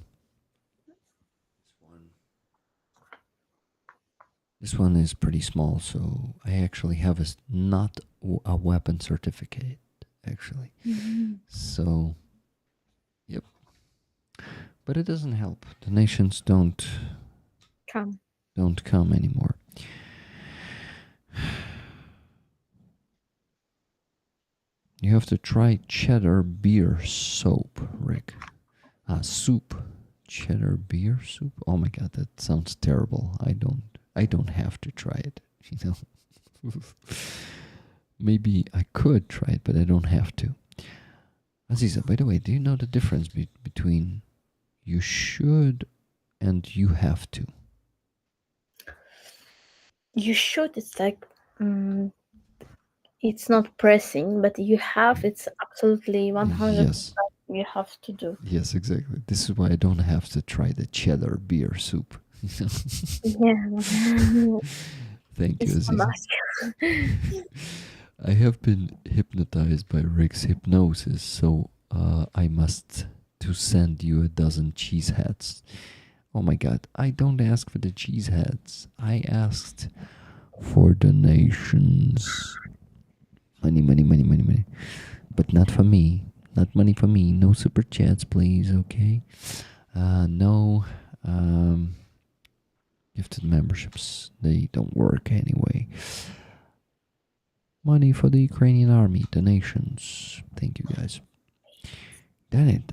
this one is pretty small, so I actually have not a weapon certificate, actually. Mm-hmm. So, yep. But it doesn't help. The nations don't come anymore. You have to try cheddar beer soap, Rick. Soup. Cheddar beer soup? Oh my god, that sounds terrible. I don't have to try it, Maybe I could try it, but I don't have to. Aziza, by the way, do you know the difference between you should and you have to? You should, it's like, it's not pressing, but you have, it's absolutely 100%. Yes. You have to do. Yes, exactly. This is why I don't have to try the cheddar beer soup. Yeah. Thank you, Aziza. I have been hypnotized by Rick's hypnosis, so I must to send you a dozen cheese heads. Oh my god, I don't ask for the cheese heads. I asked for donations. Money, money, money, money, money. But not for me. Not money for me. No super chats, please, okay? No gifted memberships. They don't work anyway. Money for the Ukrainian army. Donations. Thank you, guys. Damn it.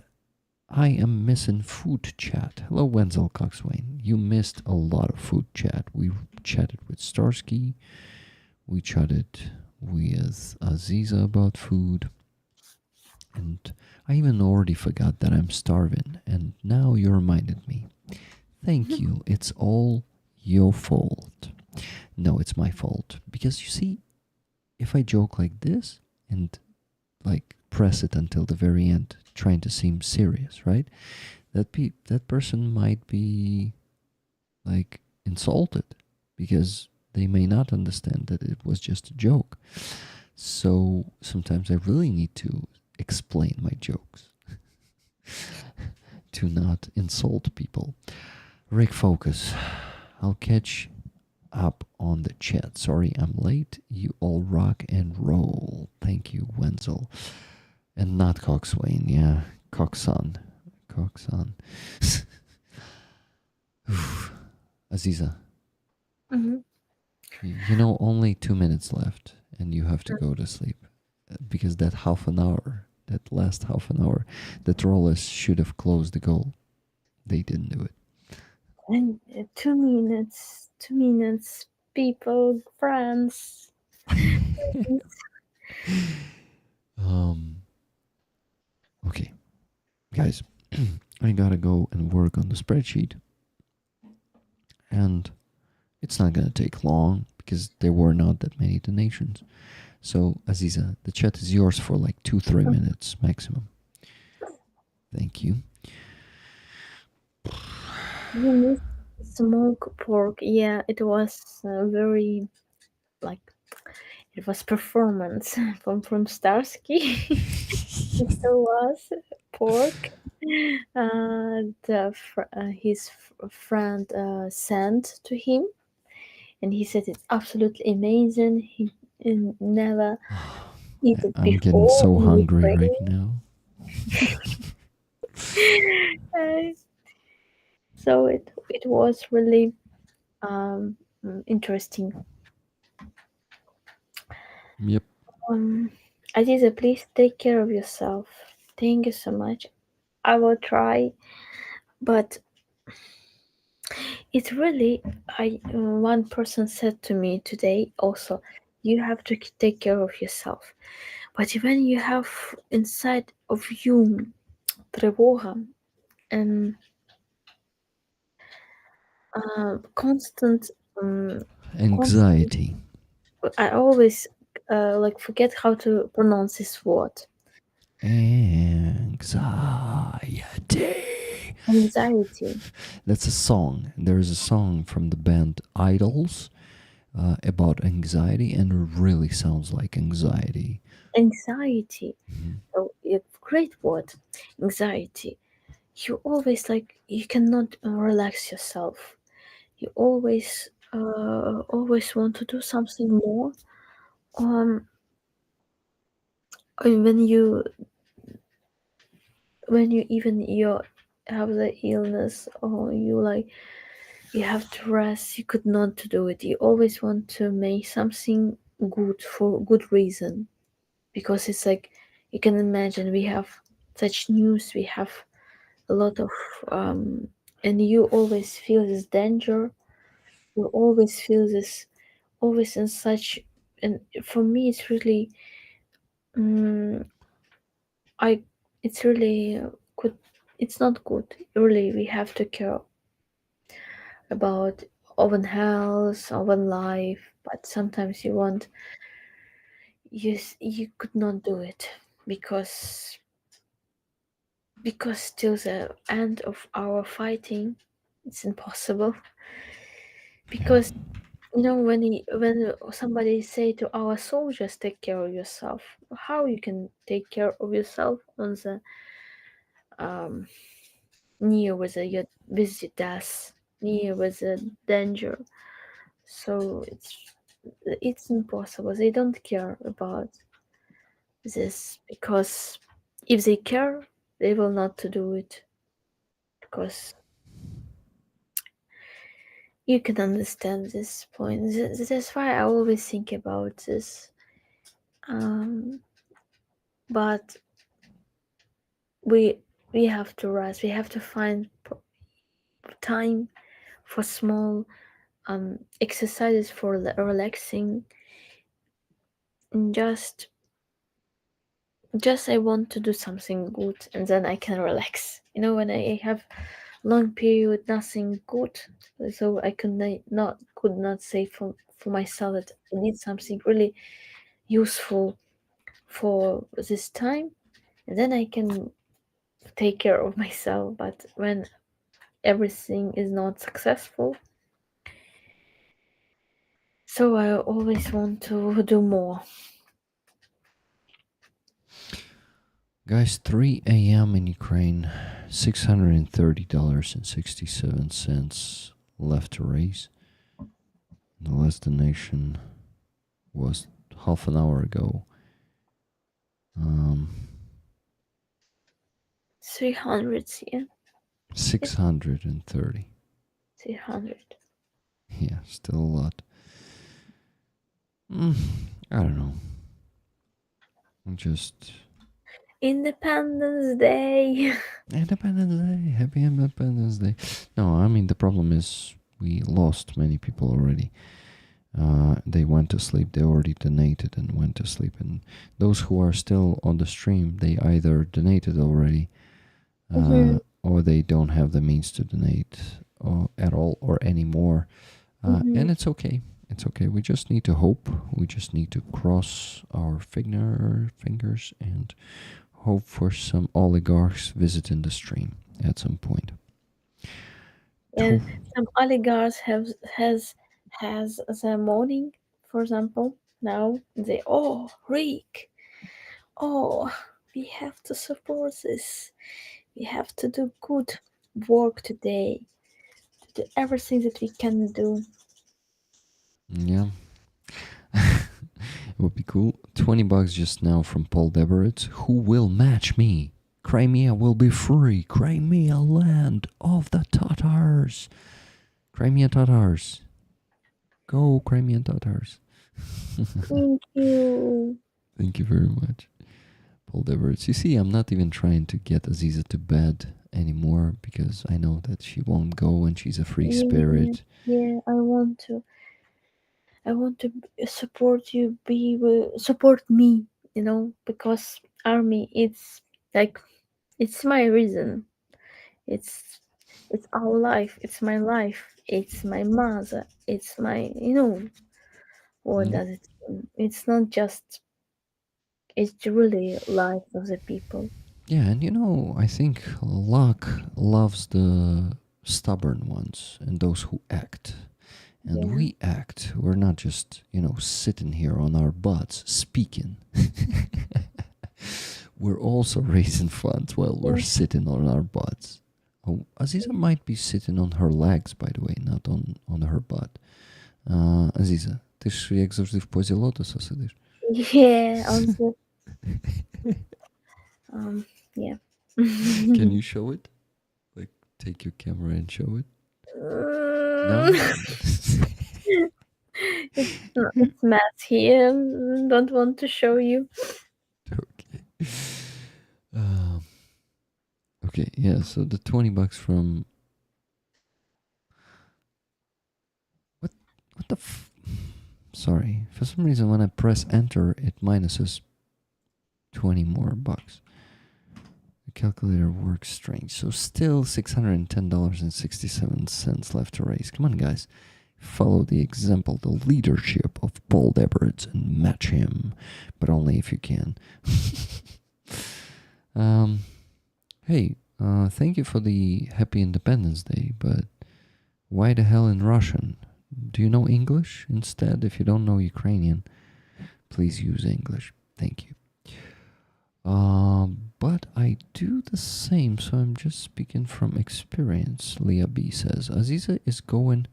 I am missing food chat. Hello, Wenzel Coxswain. You missed a lot of food chat. We chatted with Starsky. We chatted with Aziza about food. And I even already forgot that I'm starving. And now you reminded me. Thank you. It's all your fault. No, it's my fault. Because you see, if I joke like this and like press it until the very end, trying to seem serious, right? That person might be like insulted because they may not understand that it was just a joke. So sometimes I really need to explain my jokes to not insult people. Rick, focus. I'll catch up on the chat. Sorry, I'm late. You all rock and roll. Thank you, Wenzel. And not Coxswain, yeah. Coxon. Aziza. Mm-hmm. You know, only 2 minutes left, and you have to go to sleep. Because that last half an hour, the trollers should have closed the goal. They didn't do it. And 2 minutes, people, friends. Okay, guys, I gotta go and work on the spreadsheet, and it's not gonna take long because there were not that many donations. So, Aziza, the chat is yours for like 2-3 minutes maximum. Thank you. You missed smoke pork. Yeah, it was very like it was performance from Starsky. It was pork. His friend sent to him, and he said it's absolutely amazing. He never eat it I'm getting before so in hungry Ukraine. right now. So it was really interesting. Yep. Aziza, please take care of yourself. Thank you so much. I will try, but it's really one person said to me today also, you have to take care of yourself. But when you have inside of you тревога and constant Anxiety. I always like forget how to pronounce this word. Anxiety. That's a song. There is a song from the band Idols about anxiety, and it really sounds like anxiety. Anxiety. Oh, a great word. Anxiety. You always like you cannot relax yourself. You always want to do something more. When you even you have the illness or you like you have to rest, you could not do it. You always want to make something good for good reason, because it's like you can imagine we have such news, we have a lot of and you always feel this danger, you always feel this, always in such, and for me it's really I it's really good, it's not good, really. We have to care about own health, own life, but sometimes you could not do it because till the end of our fighting it's impossible, because when somebody say to our soldiers, take care of yourself, how you can take care of yourself on the um near with your death, near with the danger. So it's impossible. They don't care about this because if they care, they will not to do it because you can understand this point. That's why I always think about this. But we we have to rest. We have to find time for small exercises for relaxing. And just I want to do something good, and then I can relax. When I have long period nothing good, so I could not say for myself that I need something really useful for this time, and then I can take care of myself. But when everything is not successful, so I always want to do more. Guys, 3 a.m. in Ukraine, $630.67 left to raise. The last donation was half an hour ago. 300, yeah. 630. 300. Yeah, still a lot. I don't know. Just Independence Day. Independence Day. Happy Independence Day. No, I mean, the problem is we lost many people already. They went to sleep. They already donated and went to sleep. And those who are still on the stream, they either donated already or they don't have the means to donate at all or anymore. And it's okay. It's okay. We just need to hope. We just need to cross our fingers and hope for some oligarchs visiting the stream at some point. And some oligarchs has the morning, for example. Now they Rick, we have to support this. We have to do good work today. To do everything that we can do. Yeah. It would be cool. $20 just now from Paul Deberitz. Who will match me? Crimea will be free. Crimea, land of the Tatars. Crimea Tatars. Go, Crimean Tatars. Thank you. Thank you very much, Paul Deberitz. You see, I'm not even trying to get Aziza to bed anymore because I know that she won't go and she's a free spirit. Yeah, I want to support you. Support me. Because army, it's like it's my reason. It's our life. It's my life. It's my mother. It's my what does it mean? It's not just. It's really life of the people. Yeah, and I think luck loves the stubborn ones and those who act. And we act. We're not just, sitting here on our butts speaking. We're also raising funds while we're sitting on our butts. Oh, Aziza might be sitting on her legs, by the way, not on her butt. Aziza, ти ж як завжди в позі лотоса сидиш. Yeah, also. Yeah. Can you show it? Like, take your camera and show it? No? It's math here. Don't want to show you. Okay. Okay, yeah, so the $20 from... What the Sorry, for some reason when I press enter, it minuses 20 more bucks. The calculator works strange. So still $610.67 left to raise. Come on, guys. Follow the example, the leadership of Paul Deberitz and match him. But only if you can. Hey, thank you for the Happy Independence Day, but why the hell in Russian? Do you know English instead? If you don't know Ukrainian, please use English. Thank you. But I do the same, so I'm just speaking from experience. Leah B says Aziza is going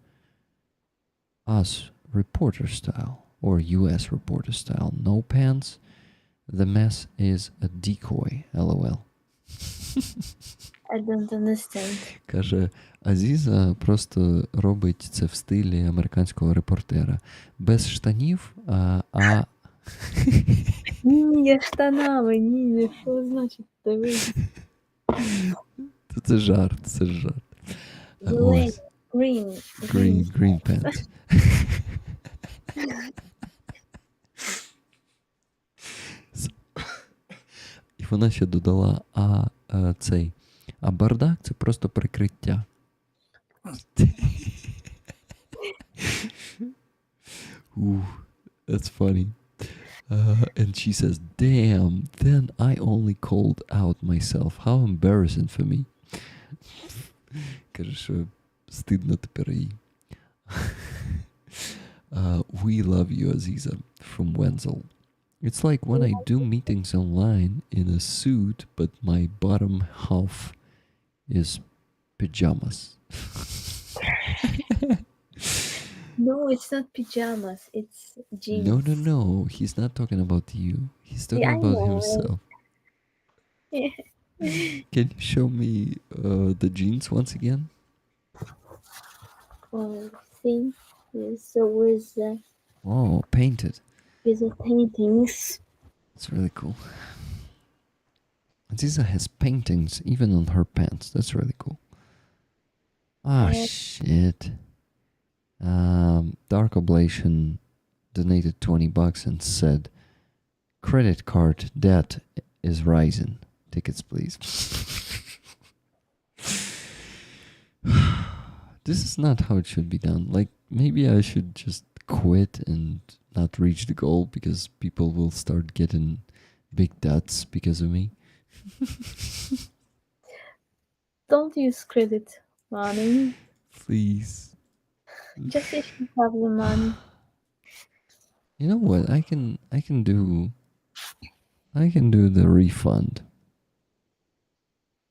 us reporter style or US reporter style. No pants. The mess is a decoy. LOL. I don't understand. Каже, Азіза просто робить це в стилі американського репортера. Без штанів, а Ні, штанами, ні, що значить дивись. це жарт, це жарт. Green, Green pants. І вона ще додала, а бардак це просто прикриття. Ooh, that's funny. And she says, damn, then I only called out myself. How embarrassing for me. Каже, що стидно тепер їй. We love you, Aziza, from Wenzel. It's like when I do meetings online in a suit, but my bottom half is pajamas. No, it's not pajamas, it's jeans. No. He's not talking about you. He's talking about himself. Can you show me the jeans once again? See, so with Oh, painted. with the paintings. It's really cool. Aziza has paintings even on her pants. That's really cool. Ah, shit. Dark Oblation donated $20 and said, credit card debt is rising. Tickets, please. This is not how it should be done. Like, maybe I should just quit and not reach the goal because people will start getting big debts because of me. Don't use credit money. Please. Just if you have the money. You know what? I can do the refund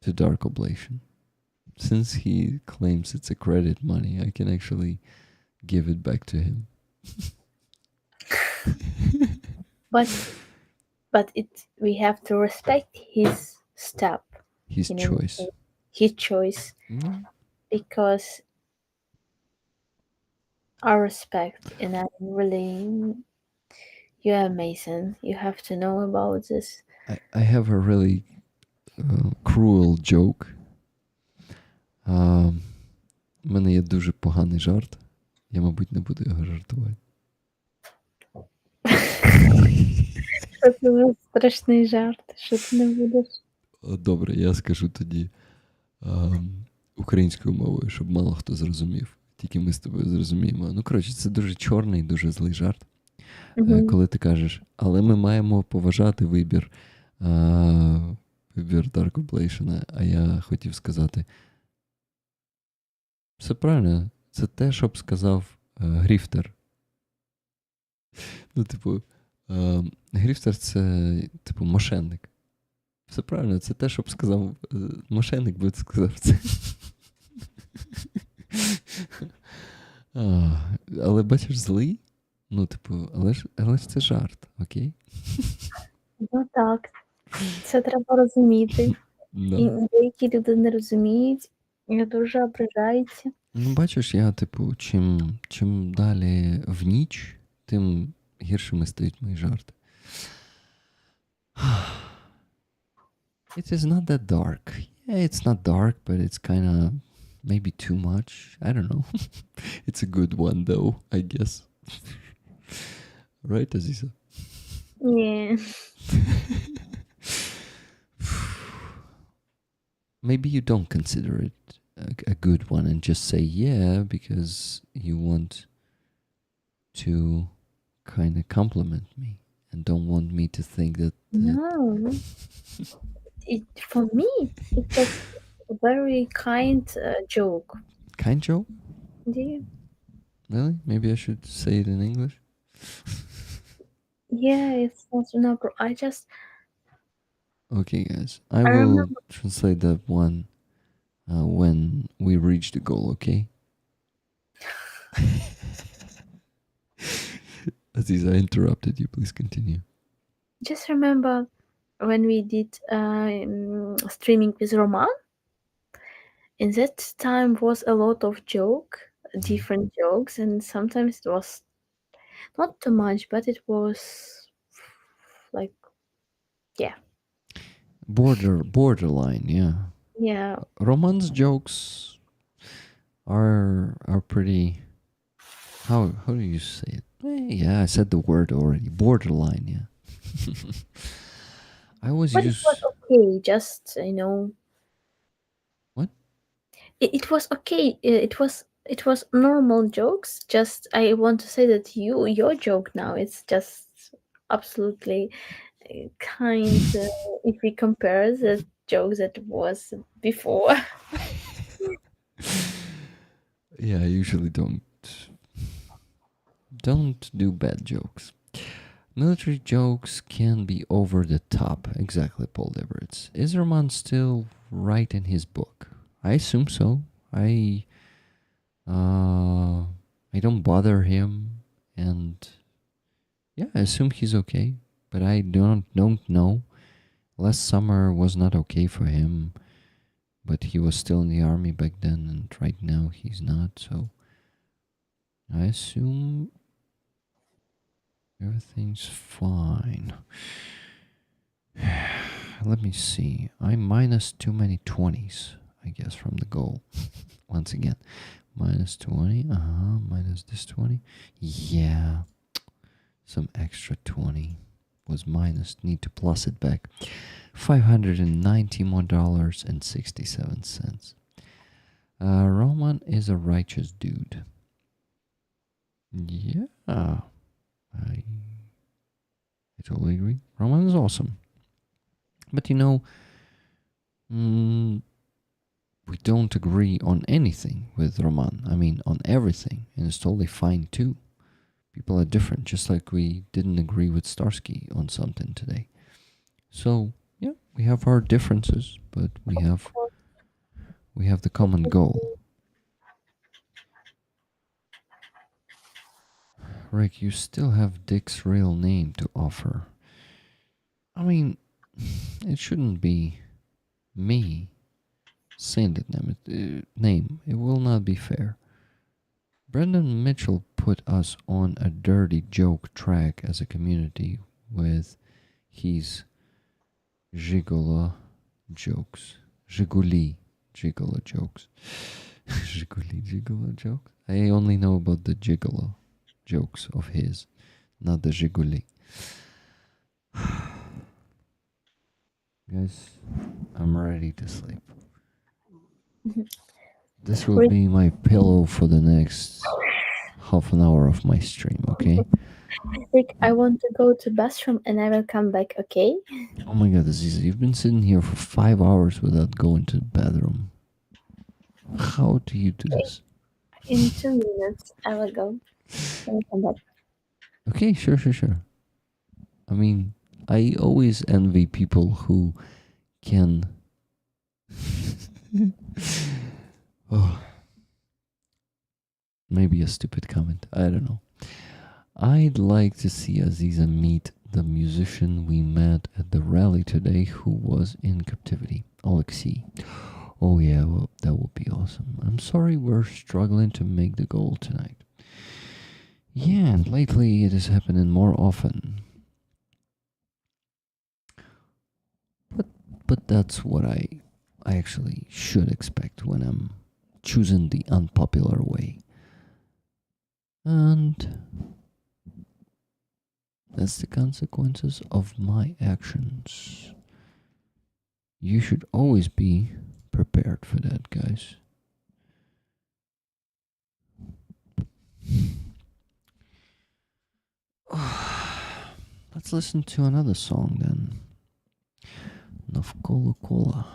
to Dark Oblation. Since he claims it's a credit money, I can actually give it back to him. But we have to respect his step. His choice. His choice. Mm. Because I respect and I'm really you're amazing. You have to know about this. I have a really cruel joke. У мене є дуже поганий жарт. Я, мабуть, не буду його жартувати. Що це за страшний жарт? Що ти не будеш? Добре, я скажу тоді українською мовою, щоб мало хто зрозумів. Тільки ми з тобою зрозуміємо. Ну, коротше, це дуже чорний, дуже злий жарт. Коли ти кажеш, але ми маємо поважати вибір Dark Oblation, а я хотів сказати, все правильно, це те, що б сказав Гріфтер. Ну, типу, Гріфтер це, типу, мошенник. Все правильно, це те, що б сказав мошенник, би сказав це. Але бачиш, злий? Ну, типу, але ж це жарт, окей? Ну так. Це треба розуміти. І деякі люди не розуміють, і дуже ображаються. Ну, бачиш, я, типу, чим далі в ніч, тим гіршими стають мої жарти. It is not that dark. Yeah, it's not dark, but it's kind of maybe too much. I don't know. It's a good one, though, I guess. Right, Aziza? Yeah. Maybe you don't consider it a good one and just say yeah because you want to kind of compliment me and don't want me to think that... No. For me, it was a very kind joke. Kind joke? Yeah. Really? Maybe I should say it in English? Yeah, it's not remember. Okay, guys. I I will remember. translate that one when we reach the goal, okay? Aziz, I interrupted you. Please continue. Just remember when we did streaming with Roman. In that time was a lot of different jokes, and sometimes it was not too much, but it was like, yeah, Borderline, yeah. yeah. Roman's jokes are pretty. How do you say it? Yeah, I said the word already. Borderline, yeah. I always But it was use okay. Just you know, what? it was okay. It was normal jokes. Just I want to say that your joke now it's just absolutely kind. If we compare the joke that was before. Yeah, I usually don't do bad jokes. Military jokes can be over the top. Exactly, Paul Everett. Is Roman still right in his book? I assume so. I don't bother him, and yeah, I assume he's okay. But I don't know. Last summer was not okay for him, but he was still in the army back then, and right now he's not. So I assume everything's fine. Let me see. I minus too many 20s, I guess, from the goal. Once again, minus 20. Minus this 20. Yeah. Some extra 20 was minus. Need to plus it back. $591.67. Roman is a righteous dude. Yeah. I totally agree. Roman is awesome. But you know, we don't agree on anything with Roman. I mean, on everything. And it's totally fine too. People are different, just like we didn't agree with Starsky on something today. So, yeah, we have our differences, but we have the common goal. Rick, you still have Dick's real name to offer. I mean, it shouldn't be me saying that name. It will not be fair. Brendan Mitchell put us on a dirty joke track as a community with his gigolo jokes. Gigolo jokes. Gigolo jokes? I only know about the gigolo jokes of his, not the gigoli. Guys, I'm ready to sleep. This will be my pillow for the next half an hour of my stream, okay? Rick, I want to go to bathroom and I will come back, okay? Oh my god, Aziza, you've been sitting here for 5 hours without going to the bathroom. How do you do this? In 2 minutes, I will go. I will come back. Okay, sure. I mean, I always envy people who can... oh. Maybe a stupid comment, I don't know. I'd like to see Aziza meet the musician we met at the rally today who was in captivity, Alexei. Oh yeah, well, that would be awesome. I'm sorry we're struggling to make the goal tonight. Yeah, and lately it is happening more often. But that's what I actually should expect when I'm choosing the unpopular way. And that's the consequences of my actions. You should always be prepared for that, guys. Let's listen to another song then. Навколо кола.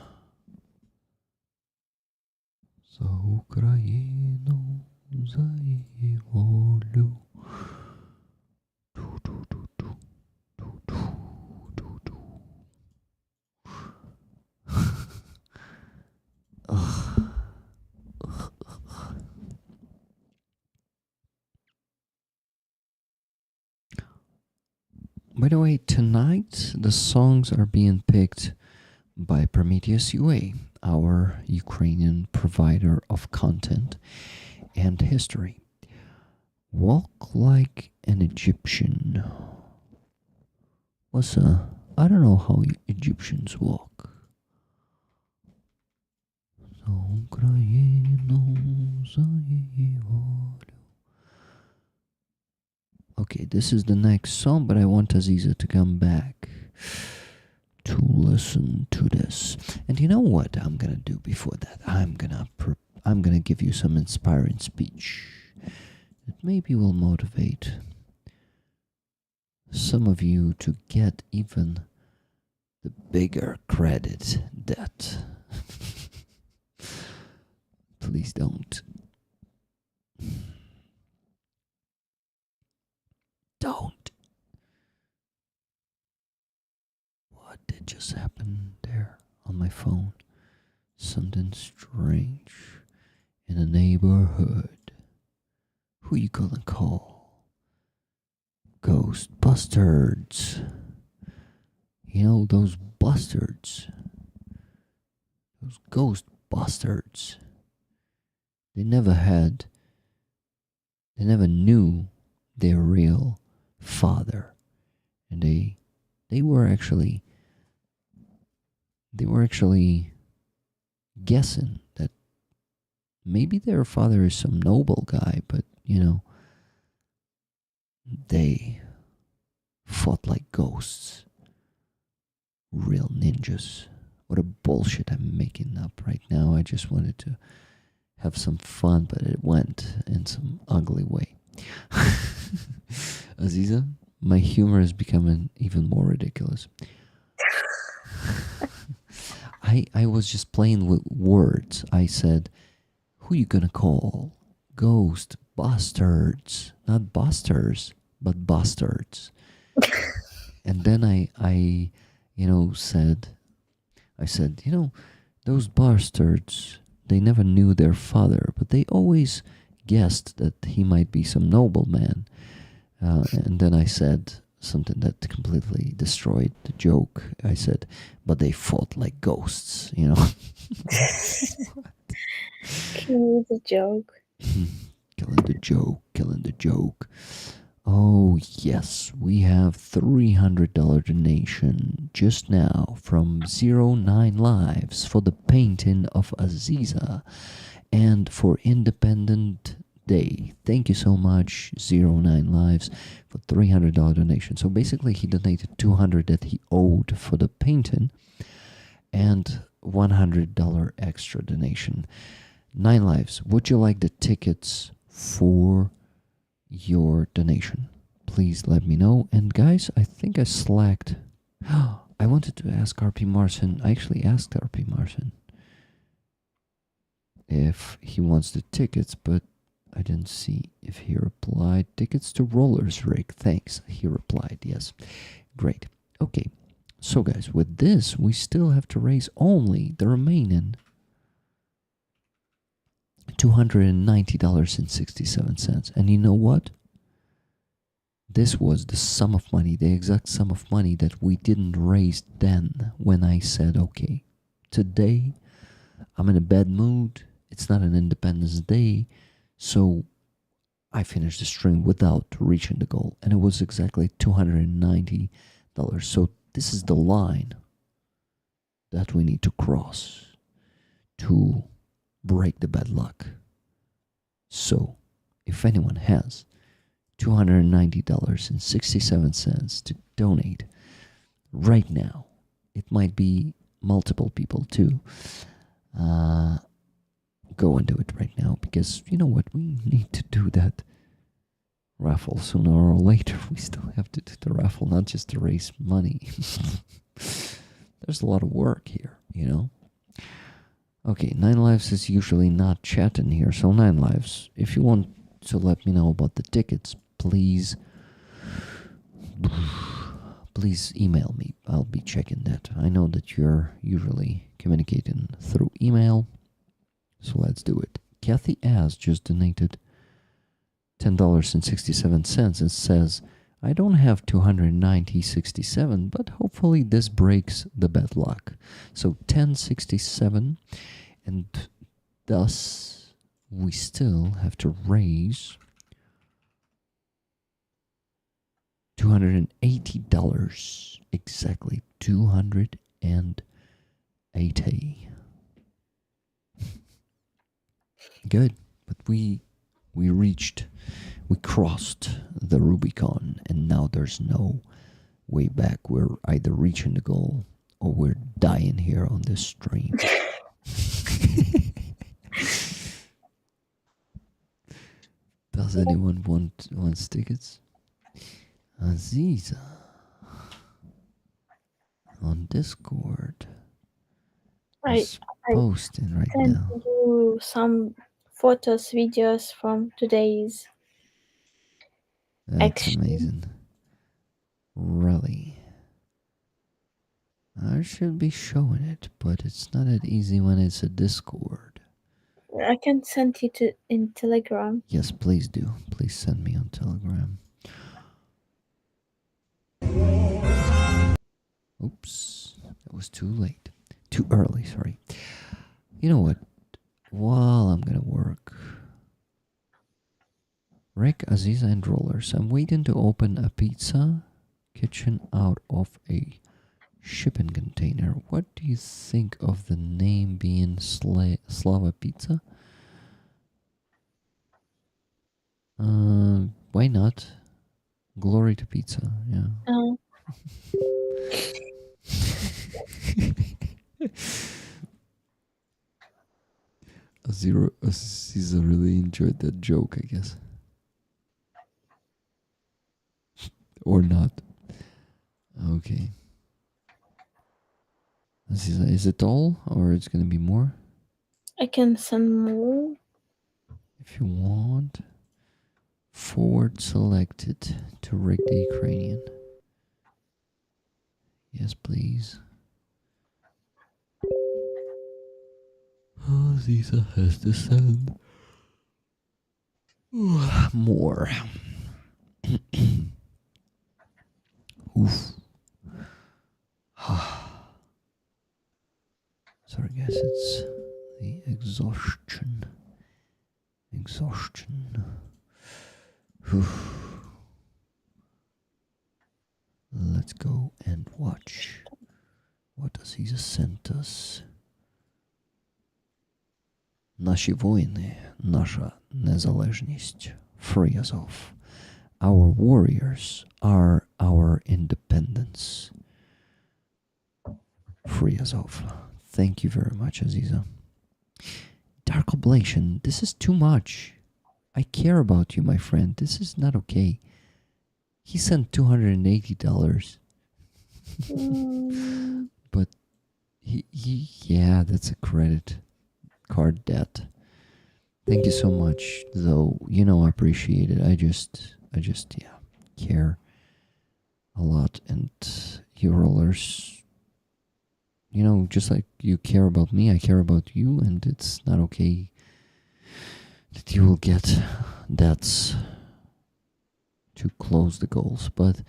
За Україну за її волю. By the way, tonight the songs are being picked by Prometheus UA, our Ukrainian provider of content and history. Walk like an Egyptian. I don't know how Egyptians walk. Okay, this is the next song, but I want Aziza to come back to listen to this. And you know what I'm gonna do before that? I'm gonna give you some inspiring speech that maybe will motivate some of you to get even the bigger credit that please don't. Don't. What did just happen there on my phone? Something strange in the neighborhood. Who you gonna call? Ghostbusters. You know, those bastards. Those ghostbusters. They never knew their real father. And they were actually guessing that maybe their father is some noble guy, but you know, they fought like ghosts. Real ninjas. What a bullshit I'm making up right now. I just wanted to have some fun, but it went in some ugly way. Aziza, my humor is becoming even more ridiculous. I was just playing with words. I said, who you gonna call? Ghost bastards. Not busters, but bastards. And then I said, those bastards, they never knew their father, but they always guessed that he might be some nobleman. And then I said something that completely destroyed the joke. I said, but they fought like ghosts, Killing the joke. Killing the joke. Oh, yes, we have $300 donation just now from 09 Lives for the painting of Aziza and for Independent Day. Thank you so much, 09 Lives, for $300 donation. So basically, he donated $200 that he owed for the painting and $100 extra donation. 9 Lives, would you like the tickets for your donation? Please let me know. And guys, I think I slacked. I wanted to ask RP Marson. I actually asked RP Marson if he wants the tickets, but I didn't see if he replied. Tickets to Rollers Rig. Thanks. He replied, yes. Great. Okay. So guys, with this, we still have to raise only the remaining $290.67. And you know what? This was the sum of money, the exact sum of money that we didn't raise then when I said, okay, today I'm in a bad mood. It's not an Independence Day. So I finished the stream without reaching the goal. And it was exactly $290. So this is the line that we need to cross to break the bad luck. So, if anyone has $290.67 to donate right now, it might be multiple people too. Go and do it right now, because you know what? We need to do that raffle sooner or later. We still have to do the raffle, not just to raise money. There's a lot of work here, Okay, 9lives is usually not chatting here, so 9lives, if you want to let me know about the tickets, please email me. I'll be checking that. I know that you're usually communicating through email, so let's do it. Kathy Az just donated $10.67 and says, I don't have 290.67, but hopefully this breaks the bad luck. So 1067, and thus we still have to raise $280. Exactly, 280. Good, but we crossed the Rubicon, and now there's no way back. We're either reaching the goal or we're dying here on this stream. Does anyone wants tickets? Aziza on Discord is posting right now. You some photos, videos from today's That's action. amazing. Really. I should be showing it, but it's not that easy when it's a Discord. I can send it in Telegram. Yes, please do. Please send me on Telegram. Oops, that was too late. Too early, sorry. You know what? While I'm gonna work, Rick, Aziza, and Rollers, I'm waiting to open a pizza kitchen out of a shipping container. What do you think of the name being Slava Pizza? Why not? Glory to pizza, yeah. Aziza really enjoyed that joke, I guess. Or not. Okay. Aziza, is it all, or it's gonna be more? I can send more. If you want. Forward selected to rig the Ukrainian. Yes, please. Aziza has to send more. Oof. Sorry, guys, it's the exhaustion. Let's go and watch what Aziza sent us. Наші воїни, наша незалежність. Free Azov. Our warriors are our independence. Free Azov. Thank you very much, Aziza. Dark Oblation, this is too much. I care about you, my friend. This is not okay. He sent $280. But yeah, that's a credit card debt. Thank you so much, though. You know, I appreciate it. I just care a lot. And you rollers, you know, just like you care about me, I care about you, and it's not okay that you will get debts to close the goals, but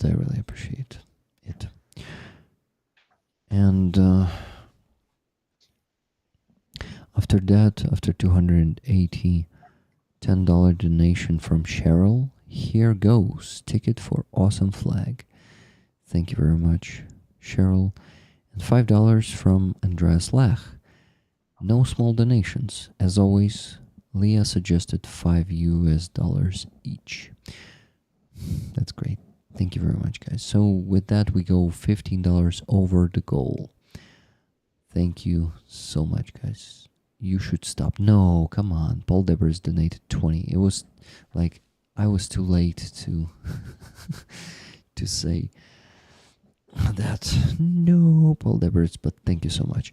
I really appreciate it. And after that, after 280, $10 donation from Cheryl, here goes. Ticket for Awesome Flag. Thank you very much, Cheryl. And $5 from Andreas Lach. No small donations. As always, Leah suggested $5 each. That's great. Thank you very much, guys. So with that, we go $15 over the goal. Thank you so much, guys. You should stop. No, come on. Paul Debers donated 20. It was like I was too late to to say That's no Paul Debers, but thank you so much.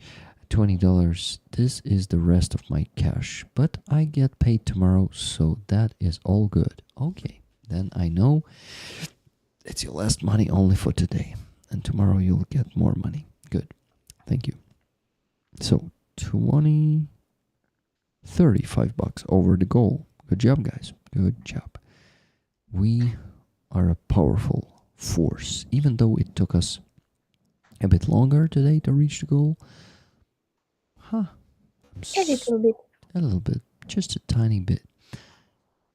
$20. This is the rest of my cash, but I get paid tomorrow, so that is all good. Okay, then I know it's your last money only for today, and tomorrow you'll get more money. Good, thank you. So 35 bucks over the goal. Good job, guys. Good job. We are a powerful force, even though it took us a bit longer today to reach the goal. A little bit. A little bit, just a tiny bit.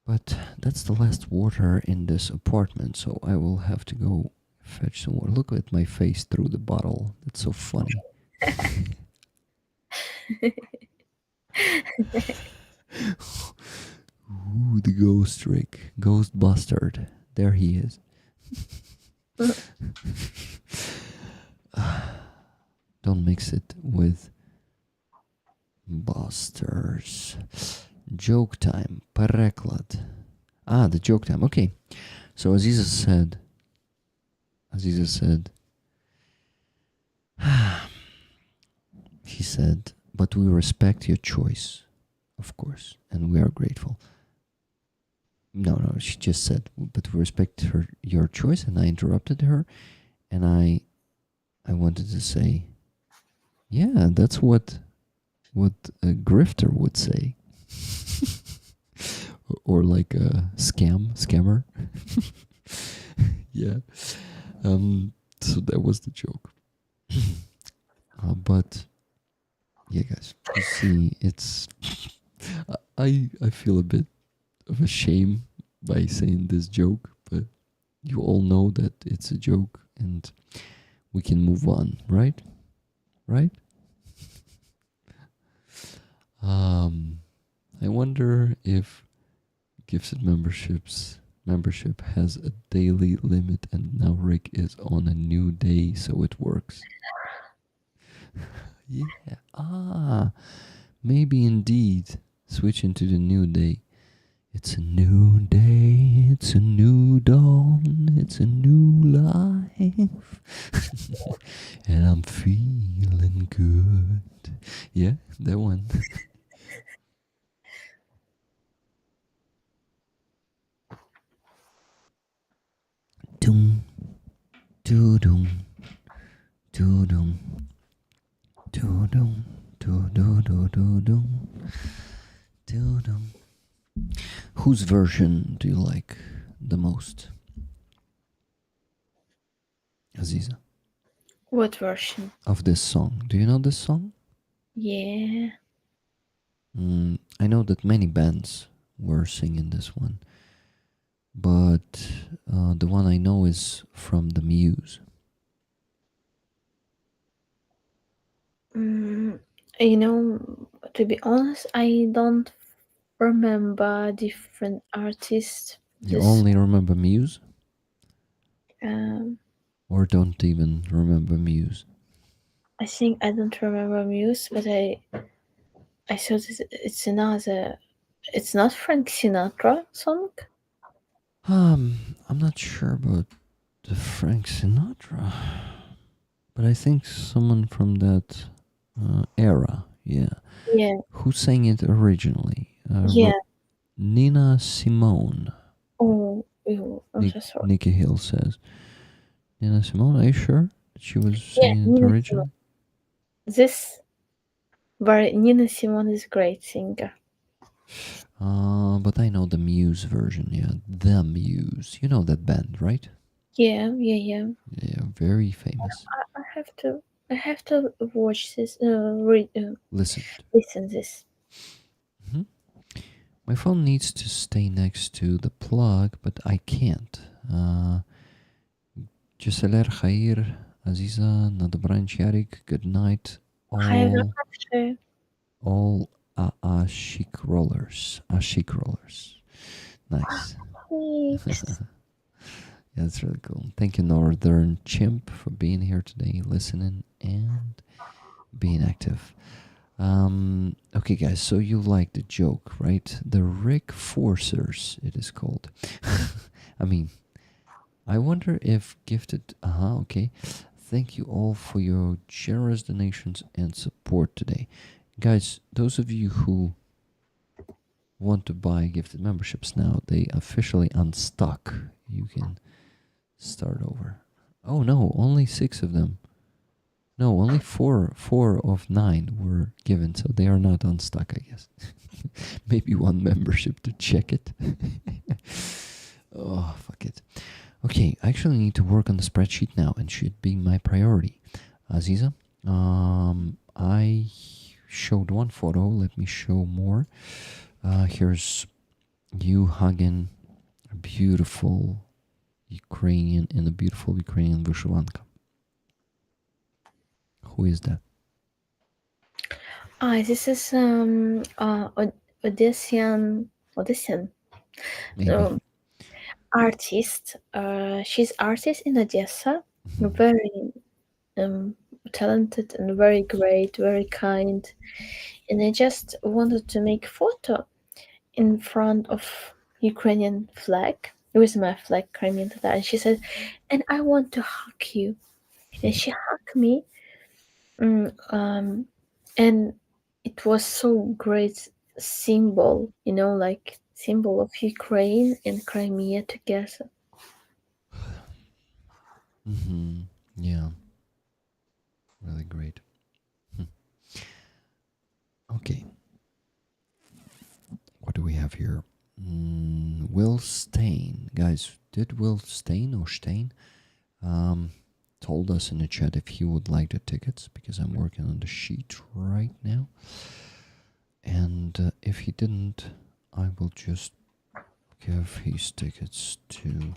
But that's the last water in this apartment, so I will have to go fetch some water. Look at my face through the bottle. That's so funny. Ooh, the ghost trick. Ghost bastard. There he is. Don't mix it with bastards. Joke time. Переклад. The joke time. Okay. So Aziza said, he said, but we respect your choice, of course, and we are grateful. No, she just said, but we respect your choice, and I interrupted her, and I wanted to say, yeah, that's what a grifter would say. Or like a scammer. Yeah. So that was the joke. But yeah, guys, you see, it's I feel a bit of a shame by saying this joke, but you all know that it's a joke and we can move on, right? Right? I wonder if gifted membership has a daily limit, and now Rick is on a new day, so it works. Yeah. Maybe indeed switch into the new day. It's a new day, it's a new dawn, it's a new life. And I'm feeling good. Yeah, that one. Doom, doo-doom, doo-doom, doo-doom, doo-doo-doo-doo-doom, doo-doom. Whose version do you like the most? Aziza. What version? Of this song. Do you know this song? Yeah. I know that many bands were singing this one. But the one I know is from the Muse. To be honest, I don't remember different artists. You only remember Muse? Um, Or don't even remember Muse? I think I don't remember Muse, but I thought it's another. It's not Frank Sinatra song. I'm not sure about the Frank Sinatra, but I think someone from that era, yeah. Yeah. Who sang it originally? Yeah. Nina Simone. Oh, I'm so sorry. Nikki Hill says. Nina Simone, are you sure that she was singing it originally? Nina Simone is a great singer. But I know the Muse version, yeah. The Muse. You know that band, right? Yeah. Yeah, very famous. I have to watch this. Listen this. Mm-hmm. My phone needs to stay next to the plug, but I can't. Juseler Khair, Aziza, Nadabran Yarik, good night. All Ashik rollers. Nice. Yeah, that's really cool. Thank you, Northern Chimp, for being here today, listening and being active. Okay, guys, so you like the joke, right? The Rick Forcers, it is called. I mean, I wonder if gifted... okay. thank you all for your generous donations and support today. Guys, those of you who want to buy gifted memberships now, they officially unstuck. You can start over. Oh no, only 6 of them. No, only four of 9 were given, so they are not unstuck, I guess. Maybe 1 membership to check it. Oh, fuck it. Okay, I actually need to work on the spreadsheet now, and should be my priority. Aziza, I showed 1 photo. Let me show more. Here's you hugging a beautiful Ukrainian in a beautiful Ukrainian vyshyvanka. Who is that? This is Odessian Maybe. artist. She's artist in Odessa. Very talented and very great, very kind. And I just wanted to make photo in front of Ukrainian flag with my flag, Crimean flag. And she said, "And I want to hug you." And she hugged me. And it was so great symbol, like symbol of Ukraine and Crimea together. Yeah. Really great. Okay. What do we have here? Will Stain. Guys, did Will Stain or Stein told us in the chat if he would like the tickets, because I'm working on the sheet right now. And if he didn't, I will just give his tickets to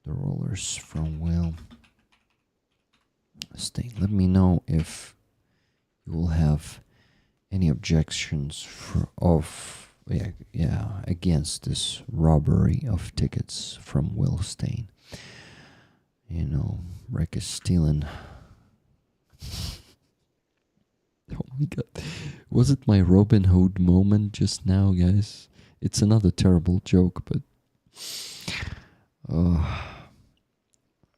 the rollers from Will Stain. Let me know if you will have any objections against this robbery of tickets from Will Stain. Rick is stealing. Oh my god. Was it my Robin Hood moment just now, guys? It's another terrible joke, but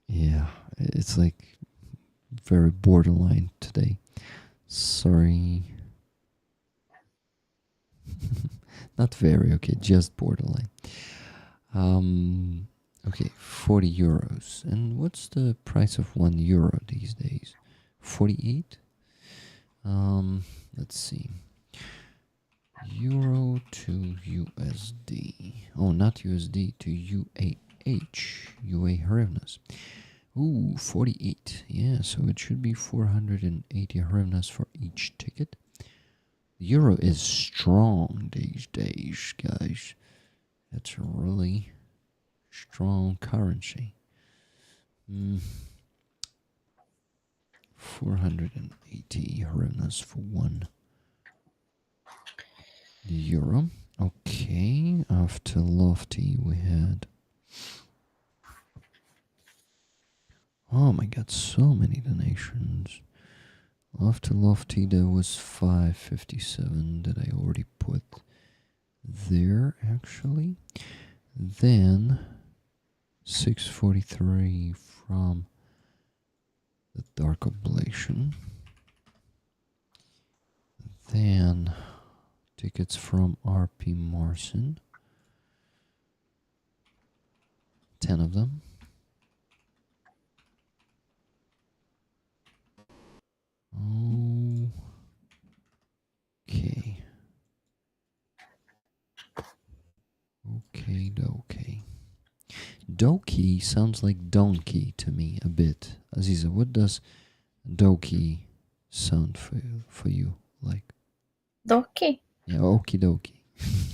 yeah, it's like very borderline today. Sorry. Not very, okay, just borderline. Okay, 40 euros. And what's the price of €1 these days? 48? Let's see. Euro to USD. Oh, not USD, to UA hryvnias. Ooh, 48. Yeah, so it should be 480 hryvnias for each ticket. The euro is strong these days, guys. That's a really strong currency. 480 hryvnias for €1. Okay, after Lofty we had... Oh my god, so many donations. After Lofty there was 557 that I already put there, actually. Then 643 from the Dark Oblation. Then tickets from RP Marson. 10 of them. Okay. Okay. Doki sounds like donkey to me a bit. Aziza, what does doki sound for you like? Doki? Yeah, okie dokie.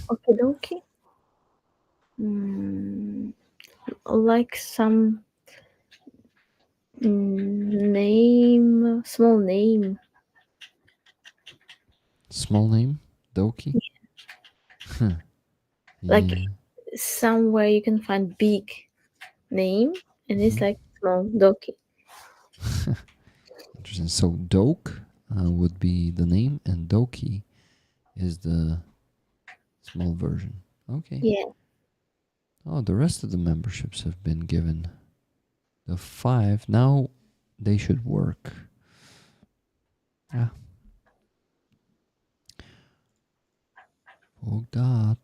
Okie dokie? Like some name, small name. Small name? Doki? Yeah. Huh. Like Yeah. somewhere you can find big name and it's like small doki. Interesting. So Doke would be the name, and Doki is the small version. Okay. Yeah. Oh, the rest of the memberships have been given. The 5. Now they should work. Yeah. Oh God.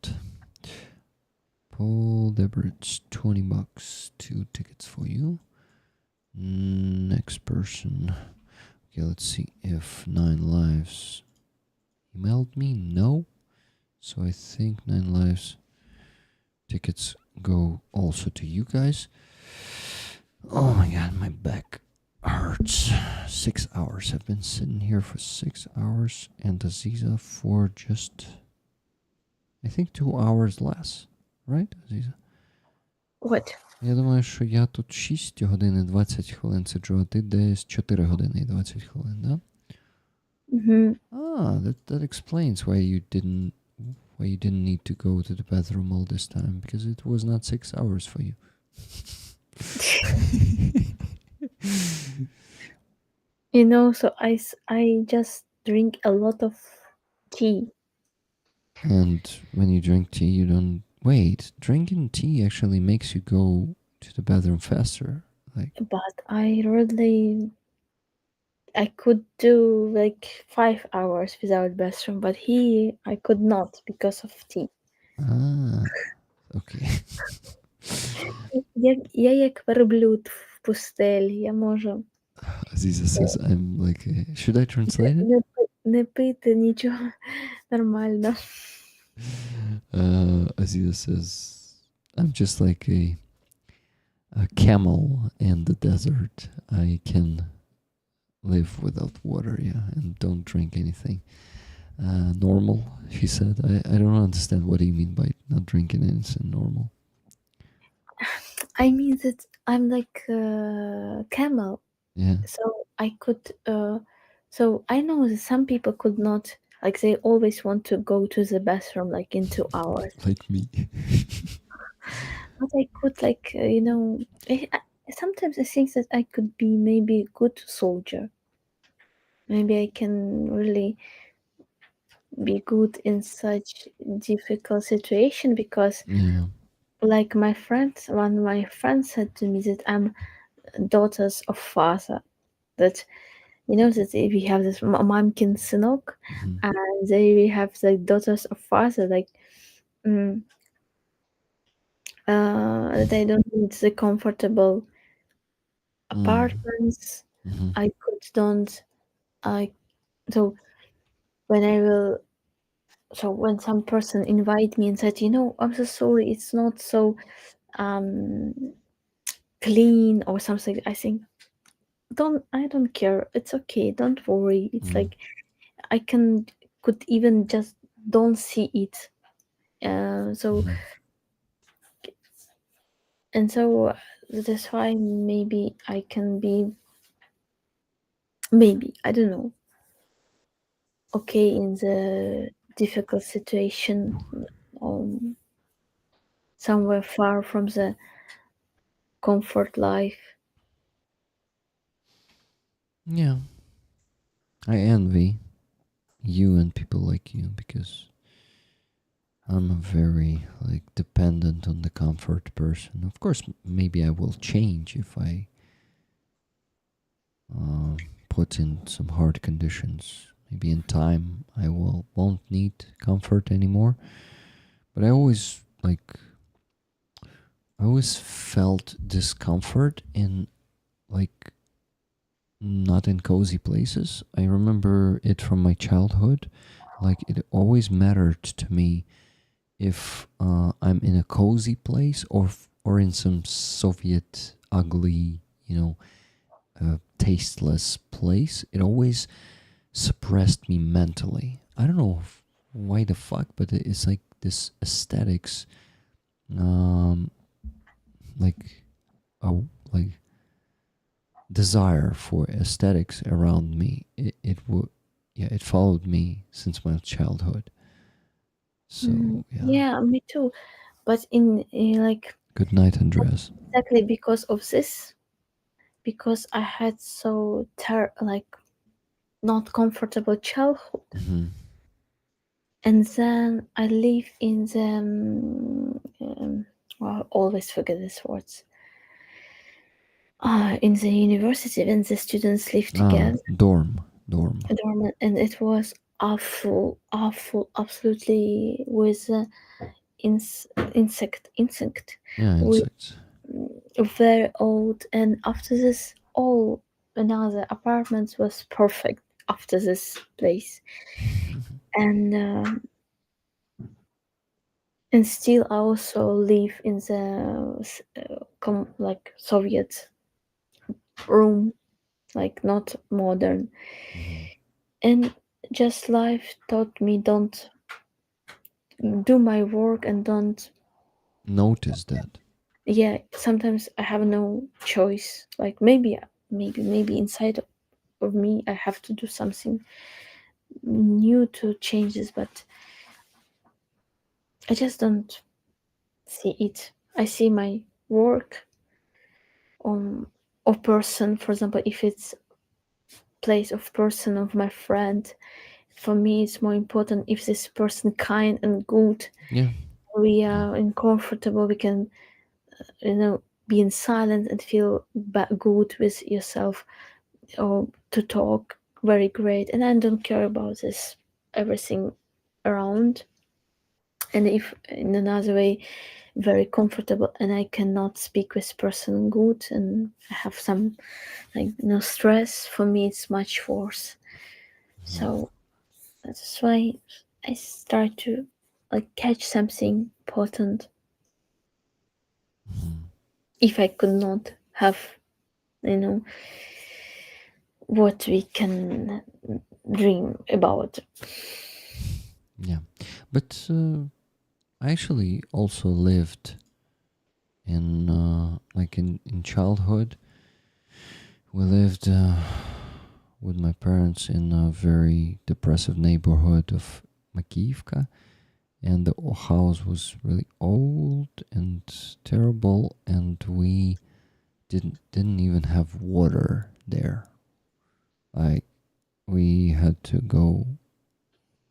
Paul Debert's $20. 2 tickets for you. Next person. Okay, let's see if 9 Lives emailed me. No. So I think 9 Lives tickets go also to you guys. Oh my God, my back hurts. 6 hours. I've been sitting here for 6 hours, and Aziza for just, I think, 2 hours less. Right, Aziza? What? Я думаю, що я тут 6 годин і 20 хвилин сиджу, а ти десь 4 години і 20 хвилин, да? Mm-hmm. That explains why you didn't need to go to the bathroom all this time, because it was not 6 hours for you. You know, so I just drink a lot of tea. And when you drink tea, you don't wait. Drinking tea actually makes you go to the bathroom faster. Like, But I could do like 5 hours without bathroom, but I could not because of tea. Okay. Я як верблюд в пустелі, я можу Aziza says I'm like should I translate it? не пити нічого нормально. Aziza says I'm just like a camel in the desert. I can live without water, yeah, and don't drink anything. Normal, she said. I don't understand what do you mean by not drinking anything normal. I mean that I'm like a camel. Yeah. So I could so I know that some people could not, like they always want to go to the bathroom like in 2 hours. Like me. But I could like sometimes I think that I could be maybe a good soldier. Maybe I can really be good in such difficult situation, because Yeah. like one of my friends said to me that I'm daughters of father, that you know that we have this mamkin synok, and they have the daughters of father, like they don't need the comfortable apartments. I could don't I so when I will so when some person invite me and said, you know, I'm so sorry, it's not so clean or something, I think I don't care, it's okay, don't worry, it's like I could even just don't see it. So and so that's why maybe I can be, maybe I don't know, okay in the difficult situation, somewhere far from the comfort life. Yeah. I envy you and people like you, because I'm a very like dependent on the comfort person. Of course, maybe I will change if I put in some hard conditions. Maybe in time I won't need comfort anymore. But I always felt discomfort in like not in cozy places. I remember it from my childhood. Like it always mattered to me if I'm in a cozy place or in some Soviet ugly, tasteless place. It always suppressed me mentally. I don't know why the fuck, but it's like this aesthetics, like desire for aesthetics around me. It followed me since my childhood. So yeah, me too. But in like good night, Andreas. exactly because of this, because I had so like not comfortable childhood, and then I live in the well, I always forget these words. in the university when the students live together. Dorm. Dorm, and it was awful, absolutely with insect. Yeah, With insects. very old, and after this, all another apartments was perfect after this place, and still I also live in the like Soviet room, like not modern. And just life taught me don't do my work and don't. Notice that. Yeah, sometimes I have no choice. Like maybe inside of me I have to do something new to change this, but I just don't see it. I see my work on of person, for example, if it's place of person of my friend, for me it's more important if this person kind and good. Yeah. We are uncomfortable, we can be in silence and feel good with yourself, or to talk very great, and I don't care about this everything around. And if in another way very comfortable and I cannot speak with person good and I have some no stress, for me it's much worse. So that's why I start to catch something important. If I could not have what we can dream about. Yeah. But I actually also lived in in childhood. We lived with my parents in a very depressive neighborhood of Makivka, and the house was really old and terrible, and we didn't even have water there. Like, we had to go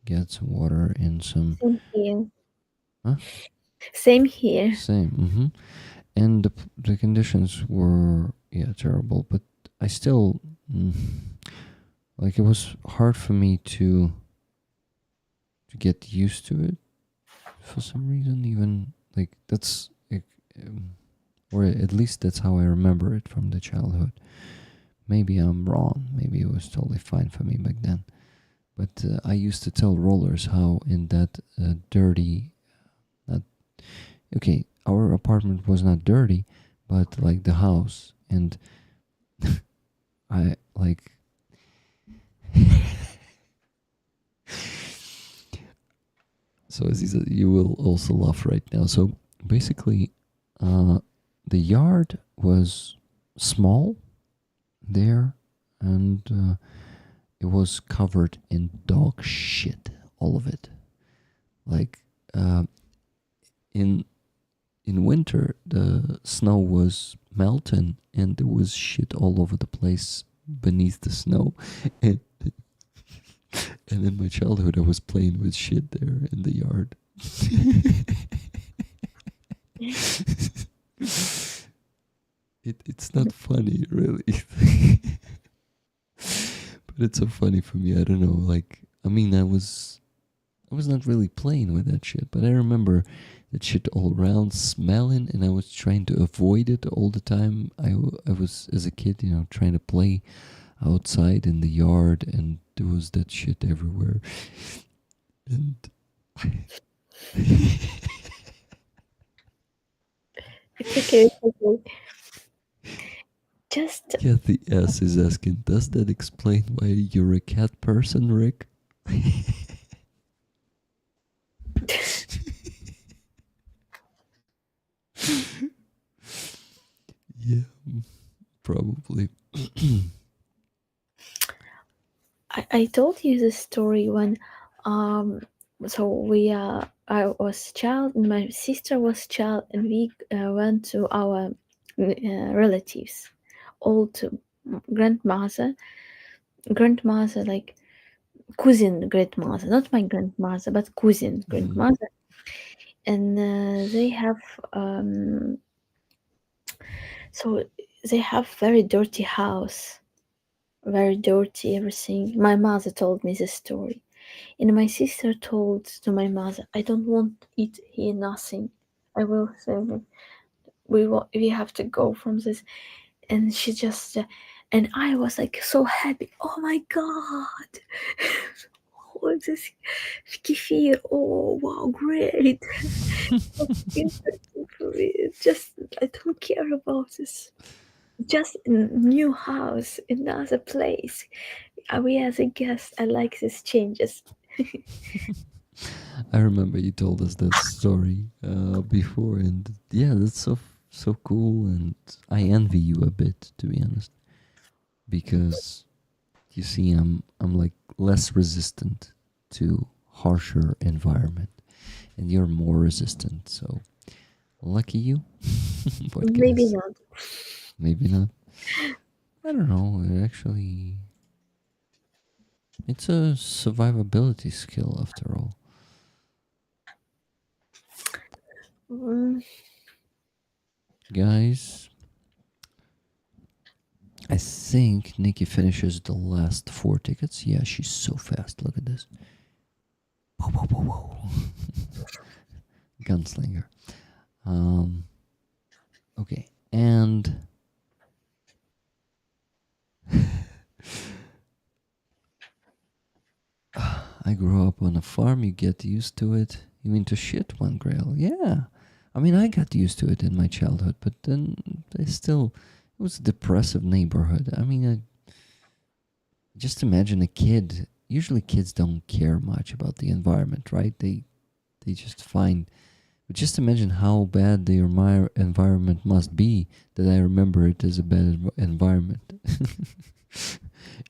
get some water in some. Same here. Huh? Same here. Same. And the conditions were terrible, but I still it was hard for me to get used to it for some reason. Even that's or at least that's how I remember it from the childhood. Maybe I'm wrong. Maybe it was totally fine for me back then. But I used to tell rollers how in that dirty. Okay, our apartment was not dirty, but the house, and I so Aziza, you will also laugh right now. So basically, the yard was small there, and it was covered in dog shit, all of it. In winter, the snow was melting, and there was shit all over the place beneath the snow, and in my childhood, I was playing with shit there in the yard. It's not funny, really. But it's so funny for me. I don't know. I was not really playing with that shit, but I remember that shit all around smelling, and I was trying to avoid it all the time. I was, as a kid, trying to play outside in the yard, and there was that shit everywhere. And It's okay. Just Kathy S is asking, does that explain why you're a cat person, Rick? Yeah, probably. I told you the story when so I was child and my sister was child, and we went to our relatives, old grandmother, like cousin grandmother, not my grandmother but cousin grandmother, and they have so they have very dirty house, very dirty everything. My mother told me this story, and my sister told to my mother, "I don't want to eat here nothing. I will say we have to go from this." And she just and I was like so happy. Oh my god! Oh, this kefir! Oh wow, great! So interesting for me. It's just I don't care about this. Just a new house, another place. We as a guest, I like these changes. I remember you told us that story before, and yeah, that's so cool, and I envy you a bit, to be honest, because you see, I'm like less resistant to harsher environment, and you're more resistant. So lucky you. What can I Maybe say? not. Maybe not. I don't know. Actually, it's a survivability skill after all. Mm, Guys, I think Nikki finishes the last 4 tickets. Yeah, she's so fast. Look at this. Whoa, whoa, whoa, whoa. Gunslinger. Okay, and I grew up on a farm. You get used to it. You mean to shit one grail? Yeah. I mean, I got used to it in my childhood, but then it was a depressive neighborhood. I mean, just imagine a kid. Usually, kids don't care much about the environment, right? They just find. But just imagine how bad the environment must be that I remember it as a bad environment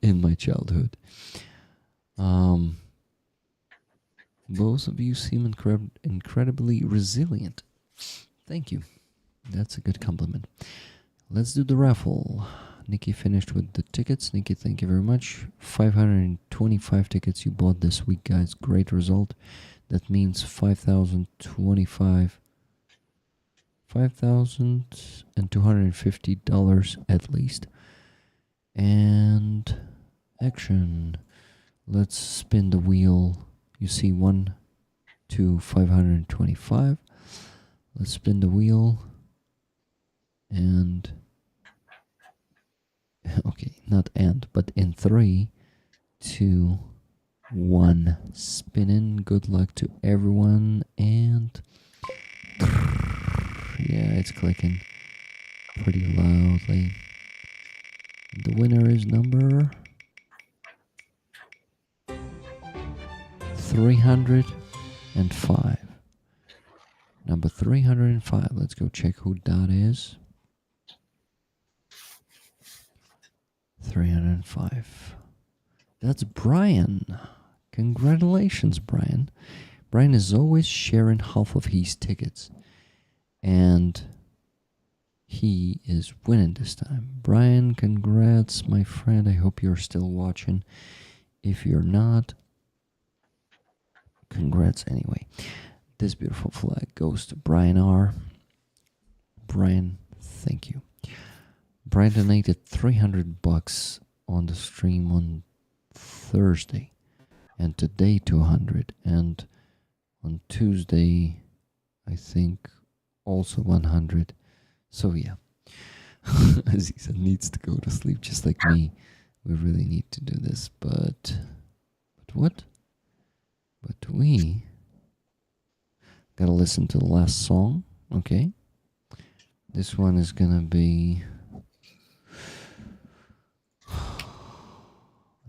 in my childhood. Both of you seem incredibly resilient. Thank you. That's a good compliment. Let's do the raffle. Nikki finished with the tickets. Nikki, thank you very much. 525 tickets you bought this week, guys. Great result. That means $5,250 at least. And action. Let's spin the wheel. You see 1, 2, 525. Let's spin the wheel. And okay, not and, but in 3, 2, 1. Spinning. Good luck to everyone. And yeah, it's clicking pretty loudly. The winner is number 305. Number 305. Let's go check who that is. 305. That's Brian. Congratulations, Brian. Brian is always sharing half of his tickets. And he is winning this time. Brian, congrats, my friend. I hope you're still watching. If you're not, congrats anyway. This beautiful flag goes to Brian R. Brian, thank you. Brian donated $300 on the stream on Thursday, and today 200, and on Tuesday I think also 100. So yeah, Aziza needs to go to sleep just like me. We really need to do this, but what? But we gotta listen to the last song, okay? This one is gonna be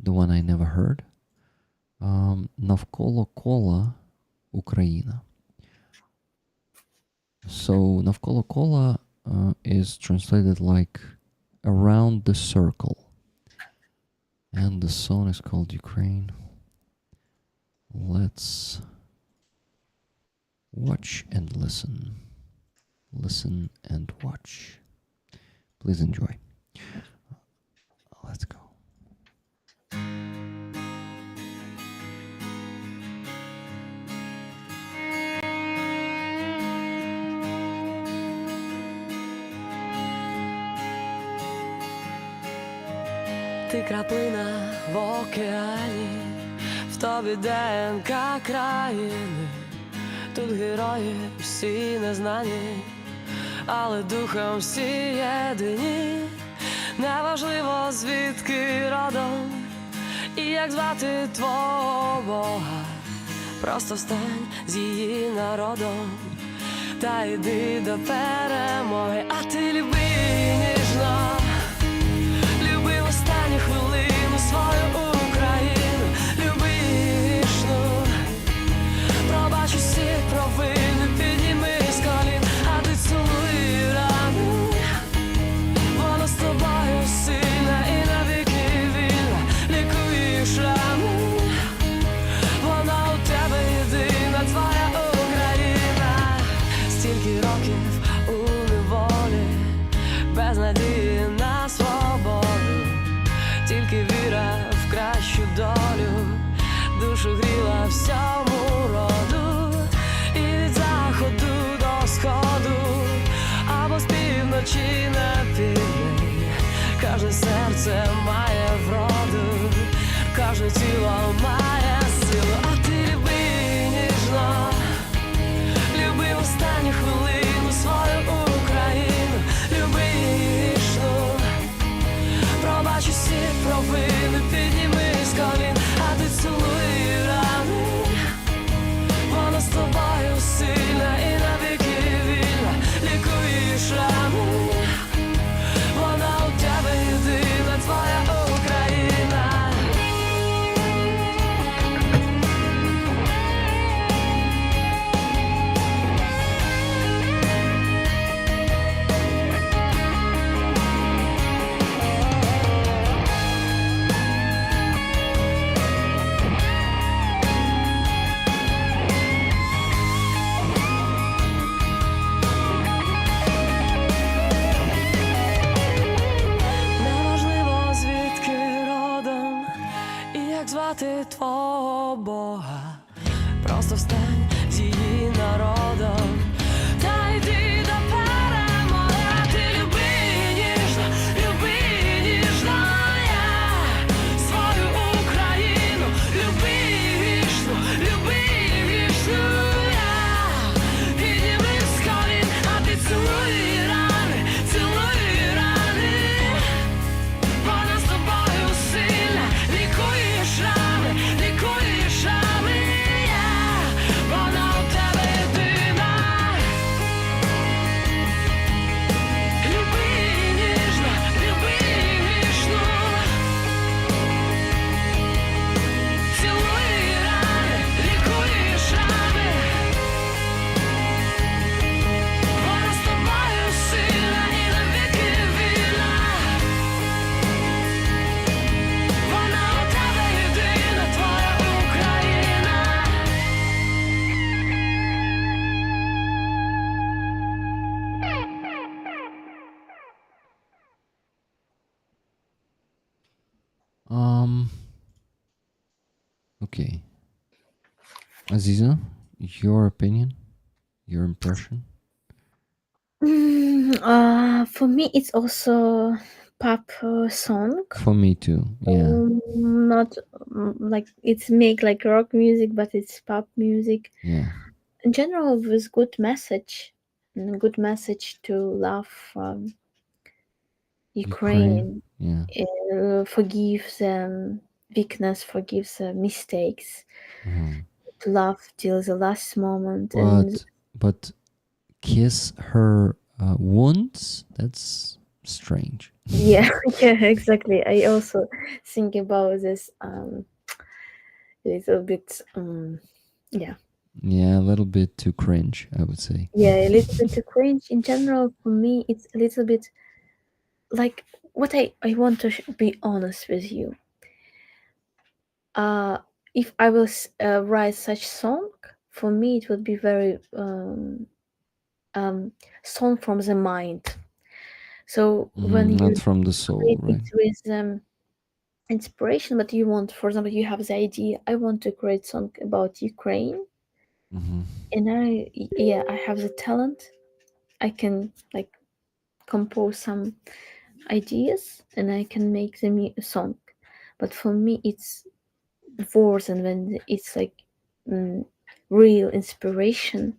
the one I never heard. Навколо кола Ukraina. So Навколо кола is translated like around the circle. And the song is called Ukraine. Let's watch and listen. Listen and watch. Please enjoy. Let's go. Ти краплина в океані, в тобі ДНК країни. Тут герої всі незнані, але духом всі єдині. Неважливо звідки родом і як звати твого Бога. Просто встань з її народом та йди до перемоги. А ти люби ніжно, люби в останню хвилину свою Україну. Люби вічну, пробач усі провини, підніми з колін, а ти цілуй рани. Вона з тобою сильна і навіки вільна, лікує шрами. Вона у тебе єдина, твоя Україна. Стільки років у неволі, без надії на свободу. Тільки віра в кращу долю, душу гріла всьому роду. І від заходу до сходу, або з півночі на південь, кожне серце має вроду, кожне тіло має силу. А ти люби ніжно, люби в останню хвилину свою Україну. Люби вічну, пробач усі провини, підніми з колін, а ти цілуй рани. Вона з тобою сильна і навіки вільна, лікує шрами. Вона у тебе єдина, твоя Україна. Неважливо звідки родом і як звати твого Бога. Просто встань з її народом та йди до перемоги. А ти люби ніжно, я свою Україну. Люби вічну, я. Підніми з колін, а ти цілуй рани, цілуй рани. Вона з тобою сильна, лікує шрами, лікує шрами. Вона у тебе єдина. Люби ніжно, люби вічну. Цілуй рани, лікує шрами. Вона з тобою сильна і навіки вільна. Вона у тебе єдина, твоя Україна. Okay. Aziza, your opinion, your impression? For me, it's also pop song. For me too. Yeah. Not like it's make like rock music, but it's pop music. Yeah. In general, with good message, to love Ukraine, Yeah. forgive them weakness, forgive the mistakes, Mhm. to love till the last moment. And But kiss her wounds? That's strange. yeah, yeah, exactly. I also think about this little bit. Yeah, Yeah, a little bit too cringe, I would say. yeah, a little bit too cringe. In general, for me, it's a little bit like what I want to be honest with you. If I will write such song, for me it would be very song from the mind. So when you Not from the soul, create right? it with inspiration, but you want, for example, you have the idea, I want to create song about Ukraine, and I have the talent. I can like compose some ideas and I can make them a song. But for me, it's worse, and when it's like real inspiration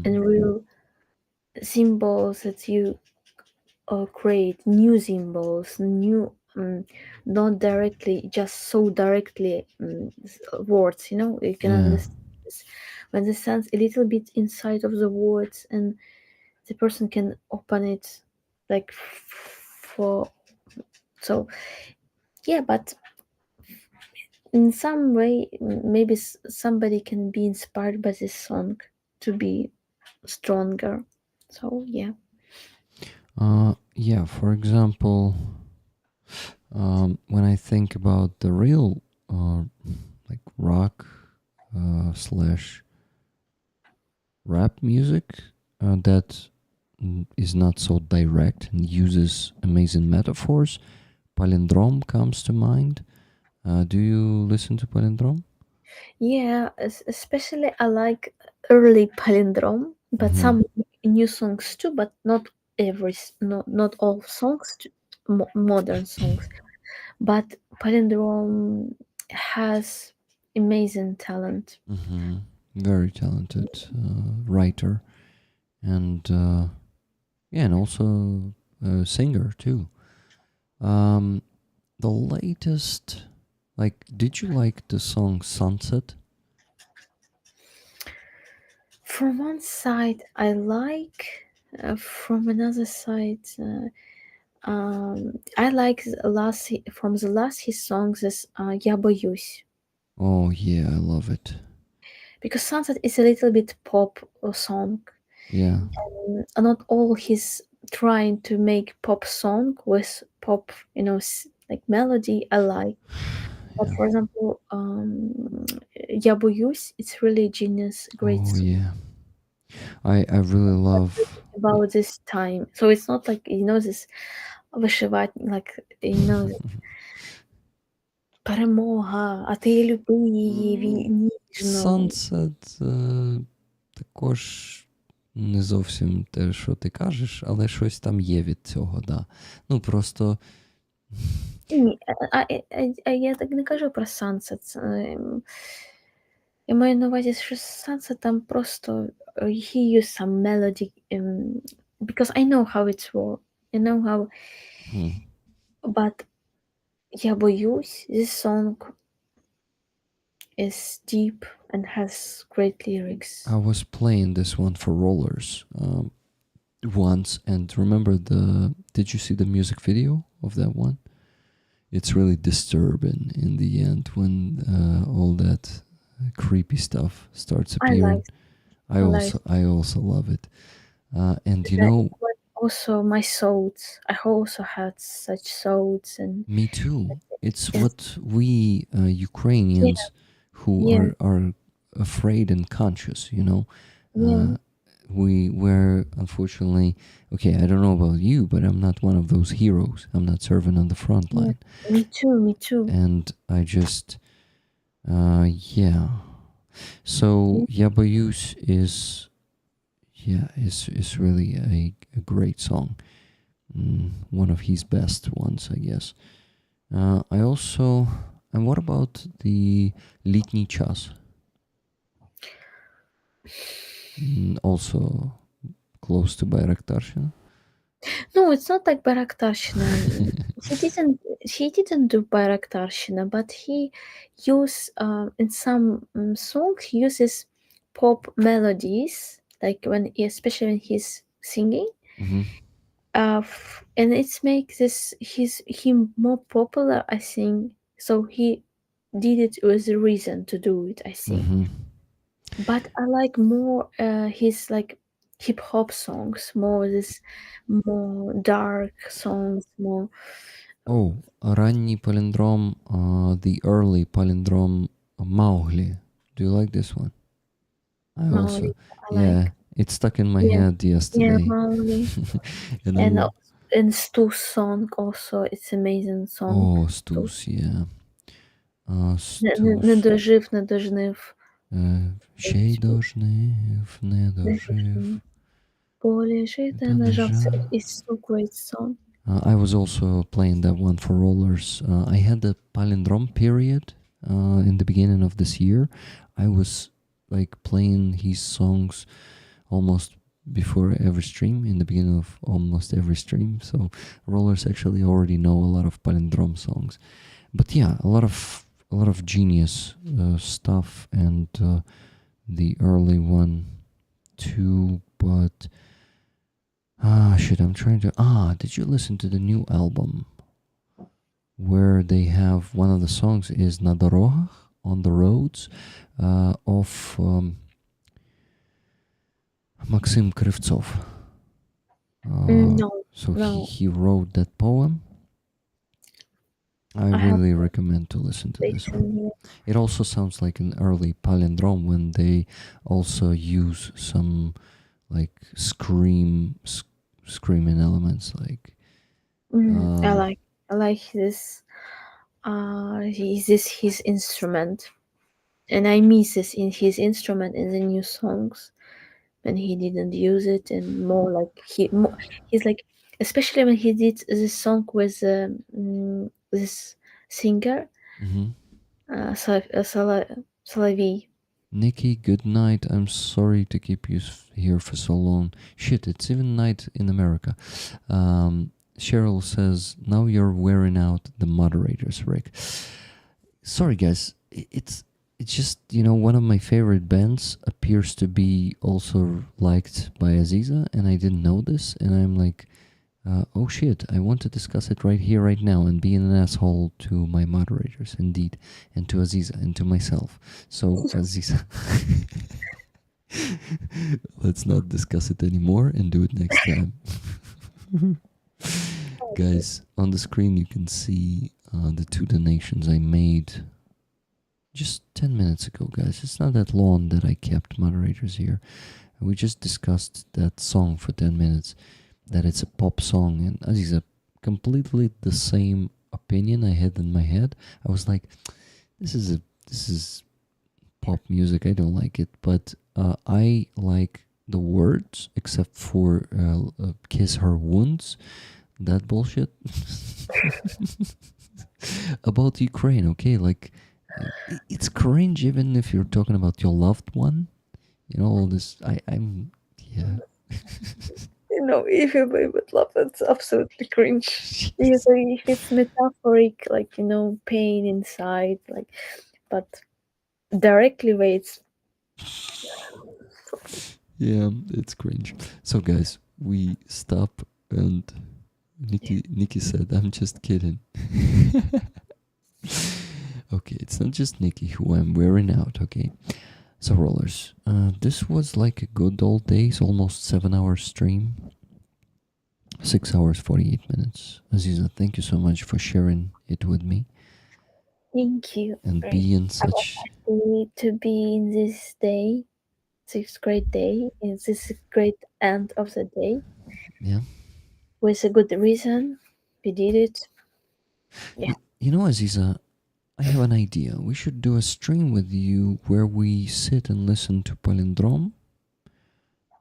and real symbols that you create, new symbols, new not directly, just so directly words. You can Yeah. understand this. When the sense a little bit inside of the words, and the person can open it like for so yeah. But in some way, maybe somebody can be inspired by this song to be stronger. So yeah. Yeah, for example, when I think about the real like rock slash rap music that is not so direct and uses amazing metaphors, palindrome comes to mind. Do you listen to palindrome? Yeah, especially I like early palindrome, but some new songs too, but not not all songs, modern songs. But palindrome has amazing talent. Very talented writer and yeah, and also a singer too. Um, the latest, like, did you like the song Sunset? From one side, I like. From another side, I like from the last his songs is "Я боюсь," Oh yeah, I love it. because Sunset is a little bit pop song. Yeah. Not all he's trying to make pop song with pop, like melody. I like, but Yeah. for example, "Я боюсь," it's really genius, great Oh song yeah. I really love. about this time. So it's not like this вишивать, like перемога, а ти люби її ніжно. Sunset також не зовсім те, що ти кажеш, але щось там є від цього, да. Ну просто. Ні, я так не кажу про Sunset. Я маю на увазі, що Sunset там просто he used some melody, because I know how it's work. I know how, but я боюсь, this song is deep and has great lyrics. I was playing this one for rollers once, and remember did you see the music video of that one? It's really disturbing in the end when all that creepy stuff starts appearing. I also love it. And you know, Also my thoughts. I also had such thoughts, and me too. It's what we Ukrainians who yeah. are afraid and conscious, Yeah. we were unfortunately, okay, I don't know about you, but I'm not one of those heroes. I'm not serving on the front line. Me too. And I just yeah. So Я боюсь is really a great song. One of his best ones, I guess. I also, and what about the Літній час? Also close to Bayraktarshina? No, it's not like Bayraktarshina. He didn't do Bayraktarshina, but he used in some songs he uses pop melodies, like especially when he's singing. And it's makes him more popular, I think. So he did it with a reason to do it, I think. But I like more his like hip hop songs, more dark songs, more. Oh, ранній palindrome, the early palindrome Mowgli. Do you like this one? I also, yeah, it stuck in my head yesterday. Yeah, Mowgli. And Stu's song also, it's amazing song. Oh, Stu's, yeah. Не дожив, не дожнив. Ще й дожнив, не дожив. Поле жити не жав. It's so great song. I was also playing that one for rollers. I had a palindrome period in the beginning of this year. I was like playing his songs almost before every stream, in the beginning of almost every stream. So rollers actually already know a lot of palindrome songs. But yeah, a lot of genius stuff, and the early one too. But shit, I'm trying to. Did you listen to the new album where they have one of the songs is "Na Dorogach," on the roads, of Maxim Krivtsov. No, So no. he wrote that poem. I I have really recommend to listen to this one. listened here. It also sounds like an early palindrome when they also use some like screaming elements, like I like this. This his instrument, and I miss this in his instrument in the new songs when he didn't use it, and more like he's like, especially when he did this song with this singer, Salavi. Nikki, good night. I'm sorry to keep you here for so long. Shit, it's even night in America. Cheryl says, now you're wearing out the moderators, Rick. Sorry, guys. It's just, one of my favorite bands appears to be also liked by Aziza, and I didn't know this, and I'm like, oh shit, I want to discuss it right here, right now, and be an asshole to my moderators, indeed, and to Aziza, and to myself. So, Aziza, let's not discuss it anymore and do it next time. Guys, on the screen you can see the 2 donations I made just 10 minutes ago, guys. It's not that long that I kept moderators here. We just discussed that song for 10 minutes, that it's a pop song, and Aziza, completely the same opinion I had in my head. I was like, this is pop music, I don't like it, but I like the words, except for Kiss Her Wounds, that bullshit. About Ukraine, okay, like, it's cringe even if you're talking about your loved one, all this, yeah. If you play with love, it's absolutely cringe. Usually, if it's metaphoric, like pain inside, like, but directly where it's Yeah, it's cringe. So guys, we stop, and Nikki said, I'm just kidding. Okay, it's not just Nikki who I'm wearing out, okay? So rollers, this was like a good old days, almost 7-hour stream. 6 hours, 48 minutes. Aziza, thank you so much for sharing it with me. Thank you. And being such... to be in this day, this great day, in this great end of the day. Yeah. With a good reason, we did it. Yeah. Aziza, I have an idea. We should do a stream with you where we sit and listen to Palindrome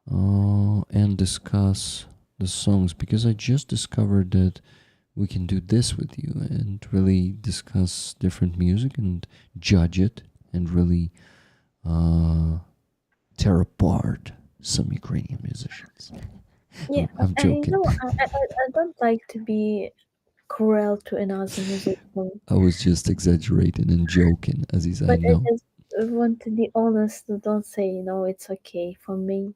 and discuss the songs, because I just discovered that we can do this with you and really discuss different music and judge it and really tear apart some Ukrainian musicians. Yeah, I'm joking. I don't like to be cruel to another musician. I was just exaggerating and joking, Aziza, I know. I just want to be honest. Don't say, it's okay for me.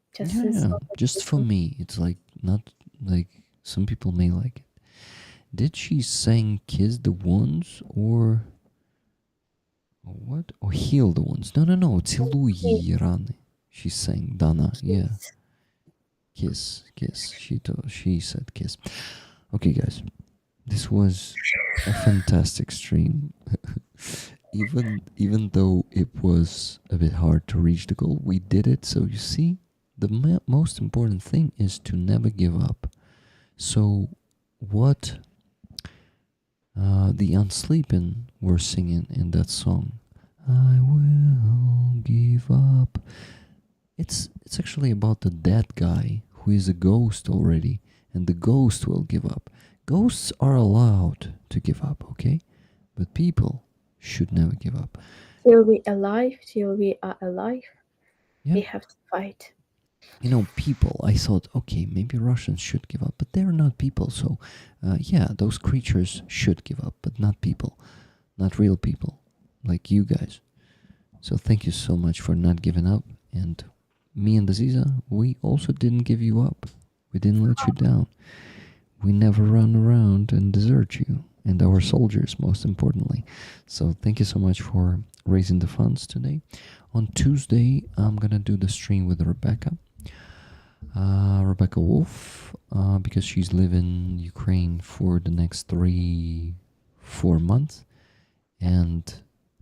Just for me. It's like, not like some people may like it. Did she sing Kiss the Wounds or what? Or Heal the Wounds? No. Цілуй її рани. She sang Dana, yeah. Kiss. She said kiss. Okay, guys. This was a fantastic stream. Even though it was a bit hard to reach the goal, we did it. So you see, the most important thing is to never give up. So what the Unsleeping were singing in that song, I will give up. It's actually about the dead guy who is a ghost already, and the ghost will give up. Ghosts are allowed to give up, okay? But people should never give up. Till we are alive, Yeah. we have to fight. You know, people, I thought, okay, maybe Russians should give up, but they're not people. So, yeah, those creatures should give up, but not people, not real people like you guys. So thank you so much for not giving up. And me and Aziza, we also didn't give you up. We didn't let you down. We never run around and desert you, and our soldiers, most importantly. So thank you so much for raising the funds today. On Tuesday, I'm gonna do the stream with Rebecca Wolf, because she's living in Ukraine for the next 3-4 months, and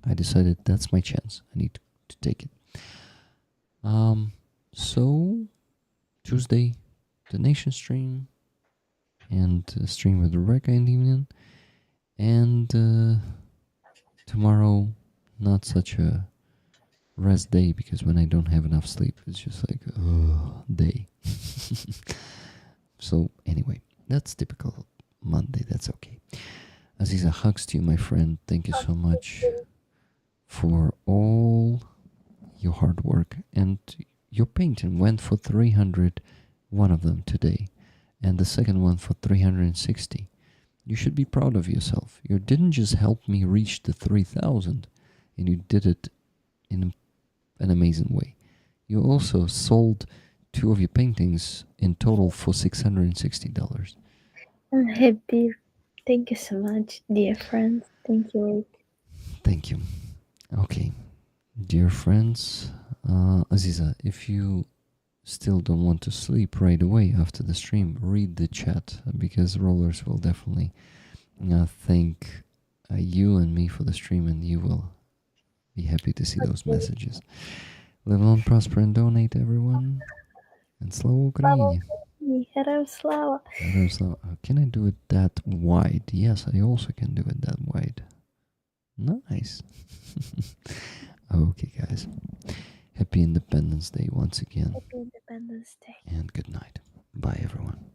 I decided that's my chance. I need to take it. So Tuesday, donation stream, and stream with Rebecca in the evening, and tomorrow, not such a rest day, because when I don't have enough sleep, it's just like day. So anyway, that's typical Monday. That's okay. Aziza, hugs to you, my friend. Thank you so much for all your hard work, and your painting went for 300, one of them today, and the second one for 360. You should be proud of yourself. You didn't just help me reach the 3,000, and you did it in an amazing way. You also sold 2 of your paintings in total for $660. I'm happy. Thank you so much, dear friends. Thank you. Thank you. Okay, dear friends, Aziza, if you still don't want to sleep right away after the stream, read the chat, because Rollers will definitely thank you and me for the stream, and you will be happy to see those messages. Live long, prosper, and donate, everyone. And Slava Ukraini. Героям слава. Can I do it that wide? Yes, I also can do it that wide. Nice. Okay, guys. Happy Independence Day once again. Happy Independence Day. And good night. Bye, everyone.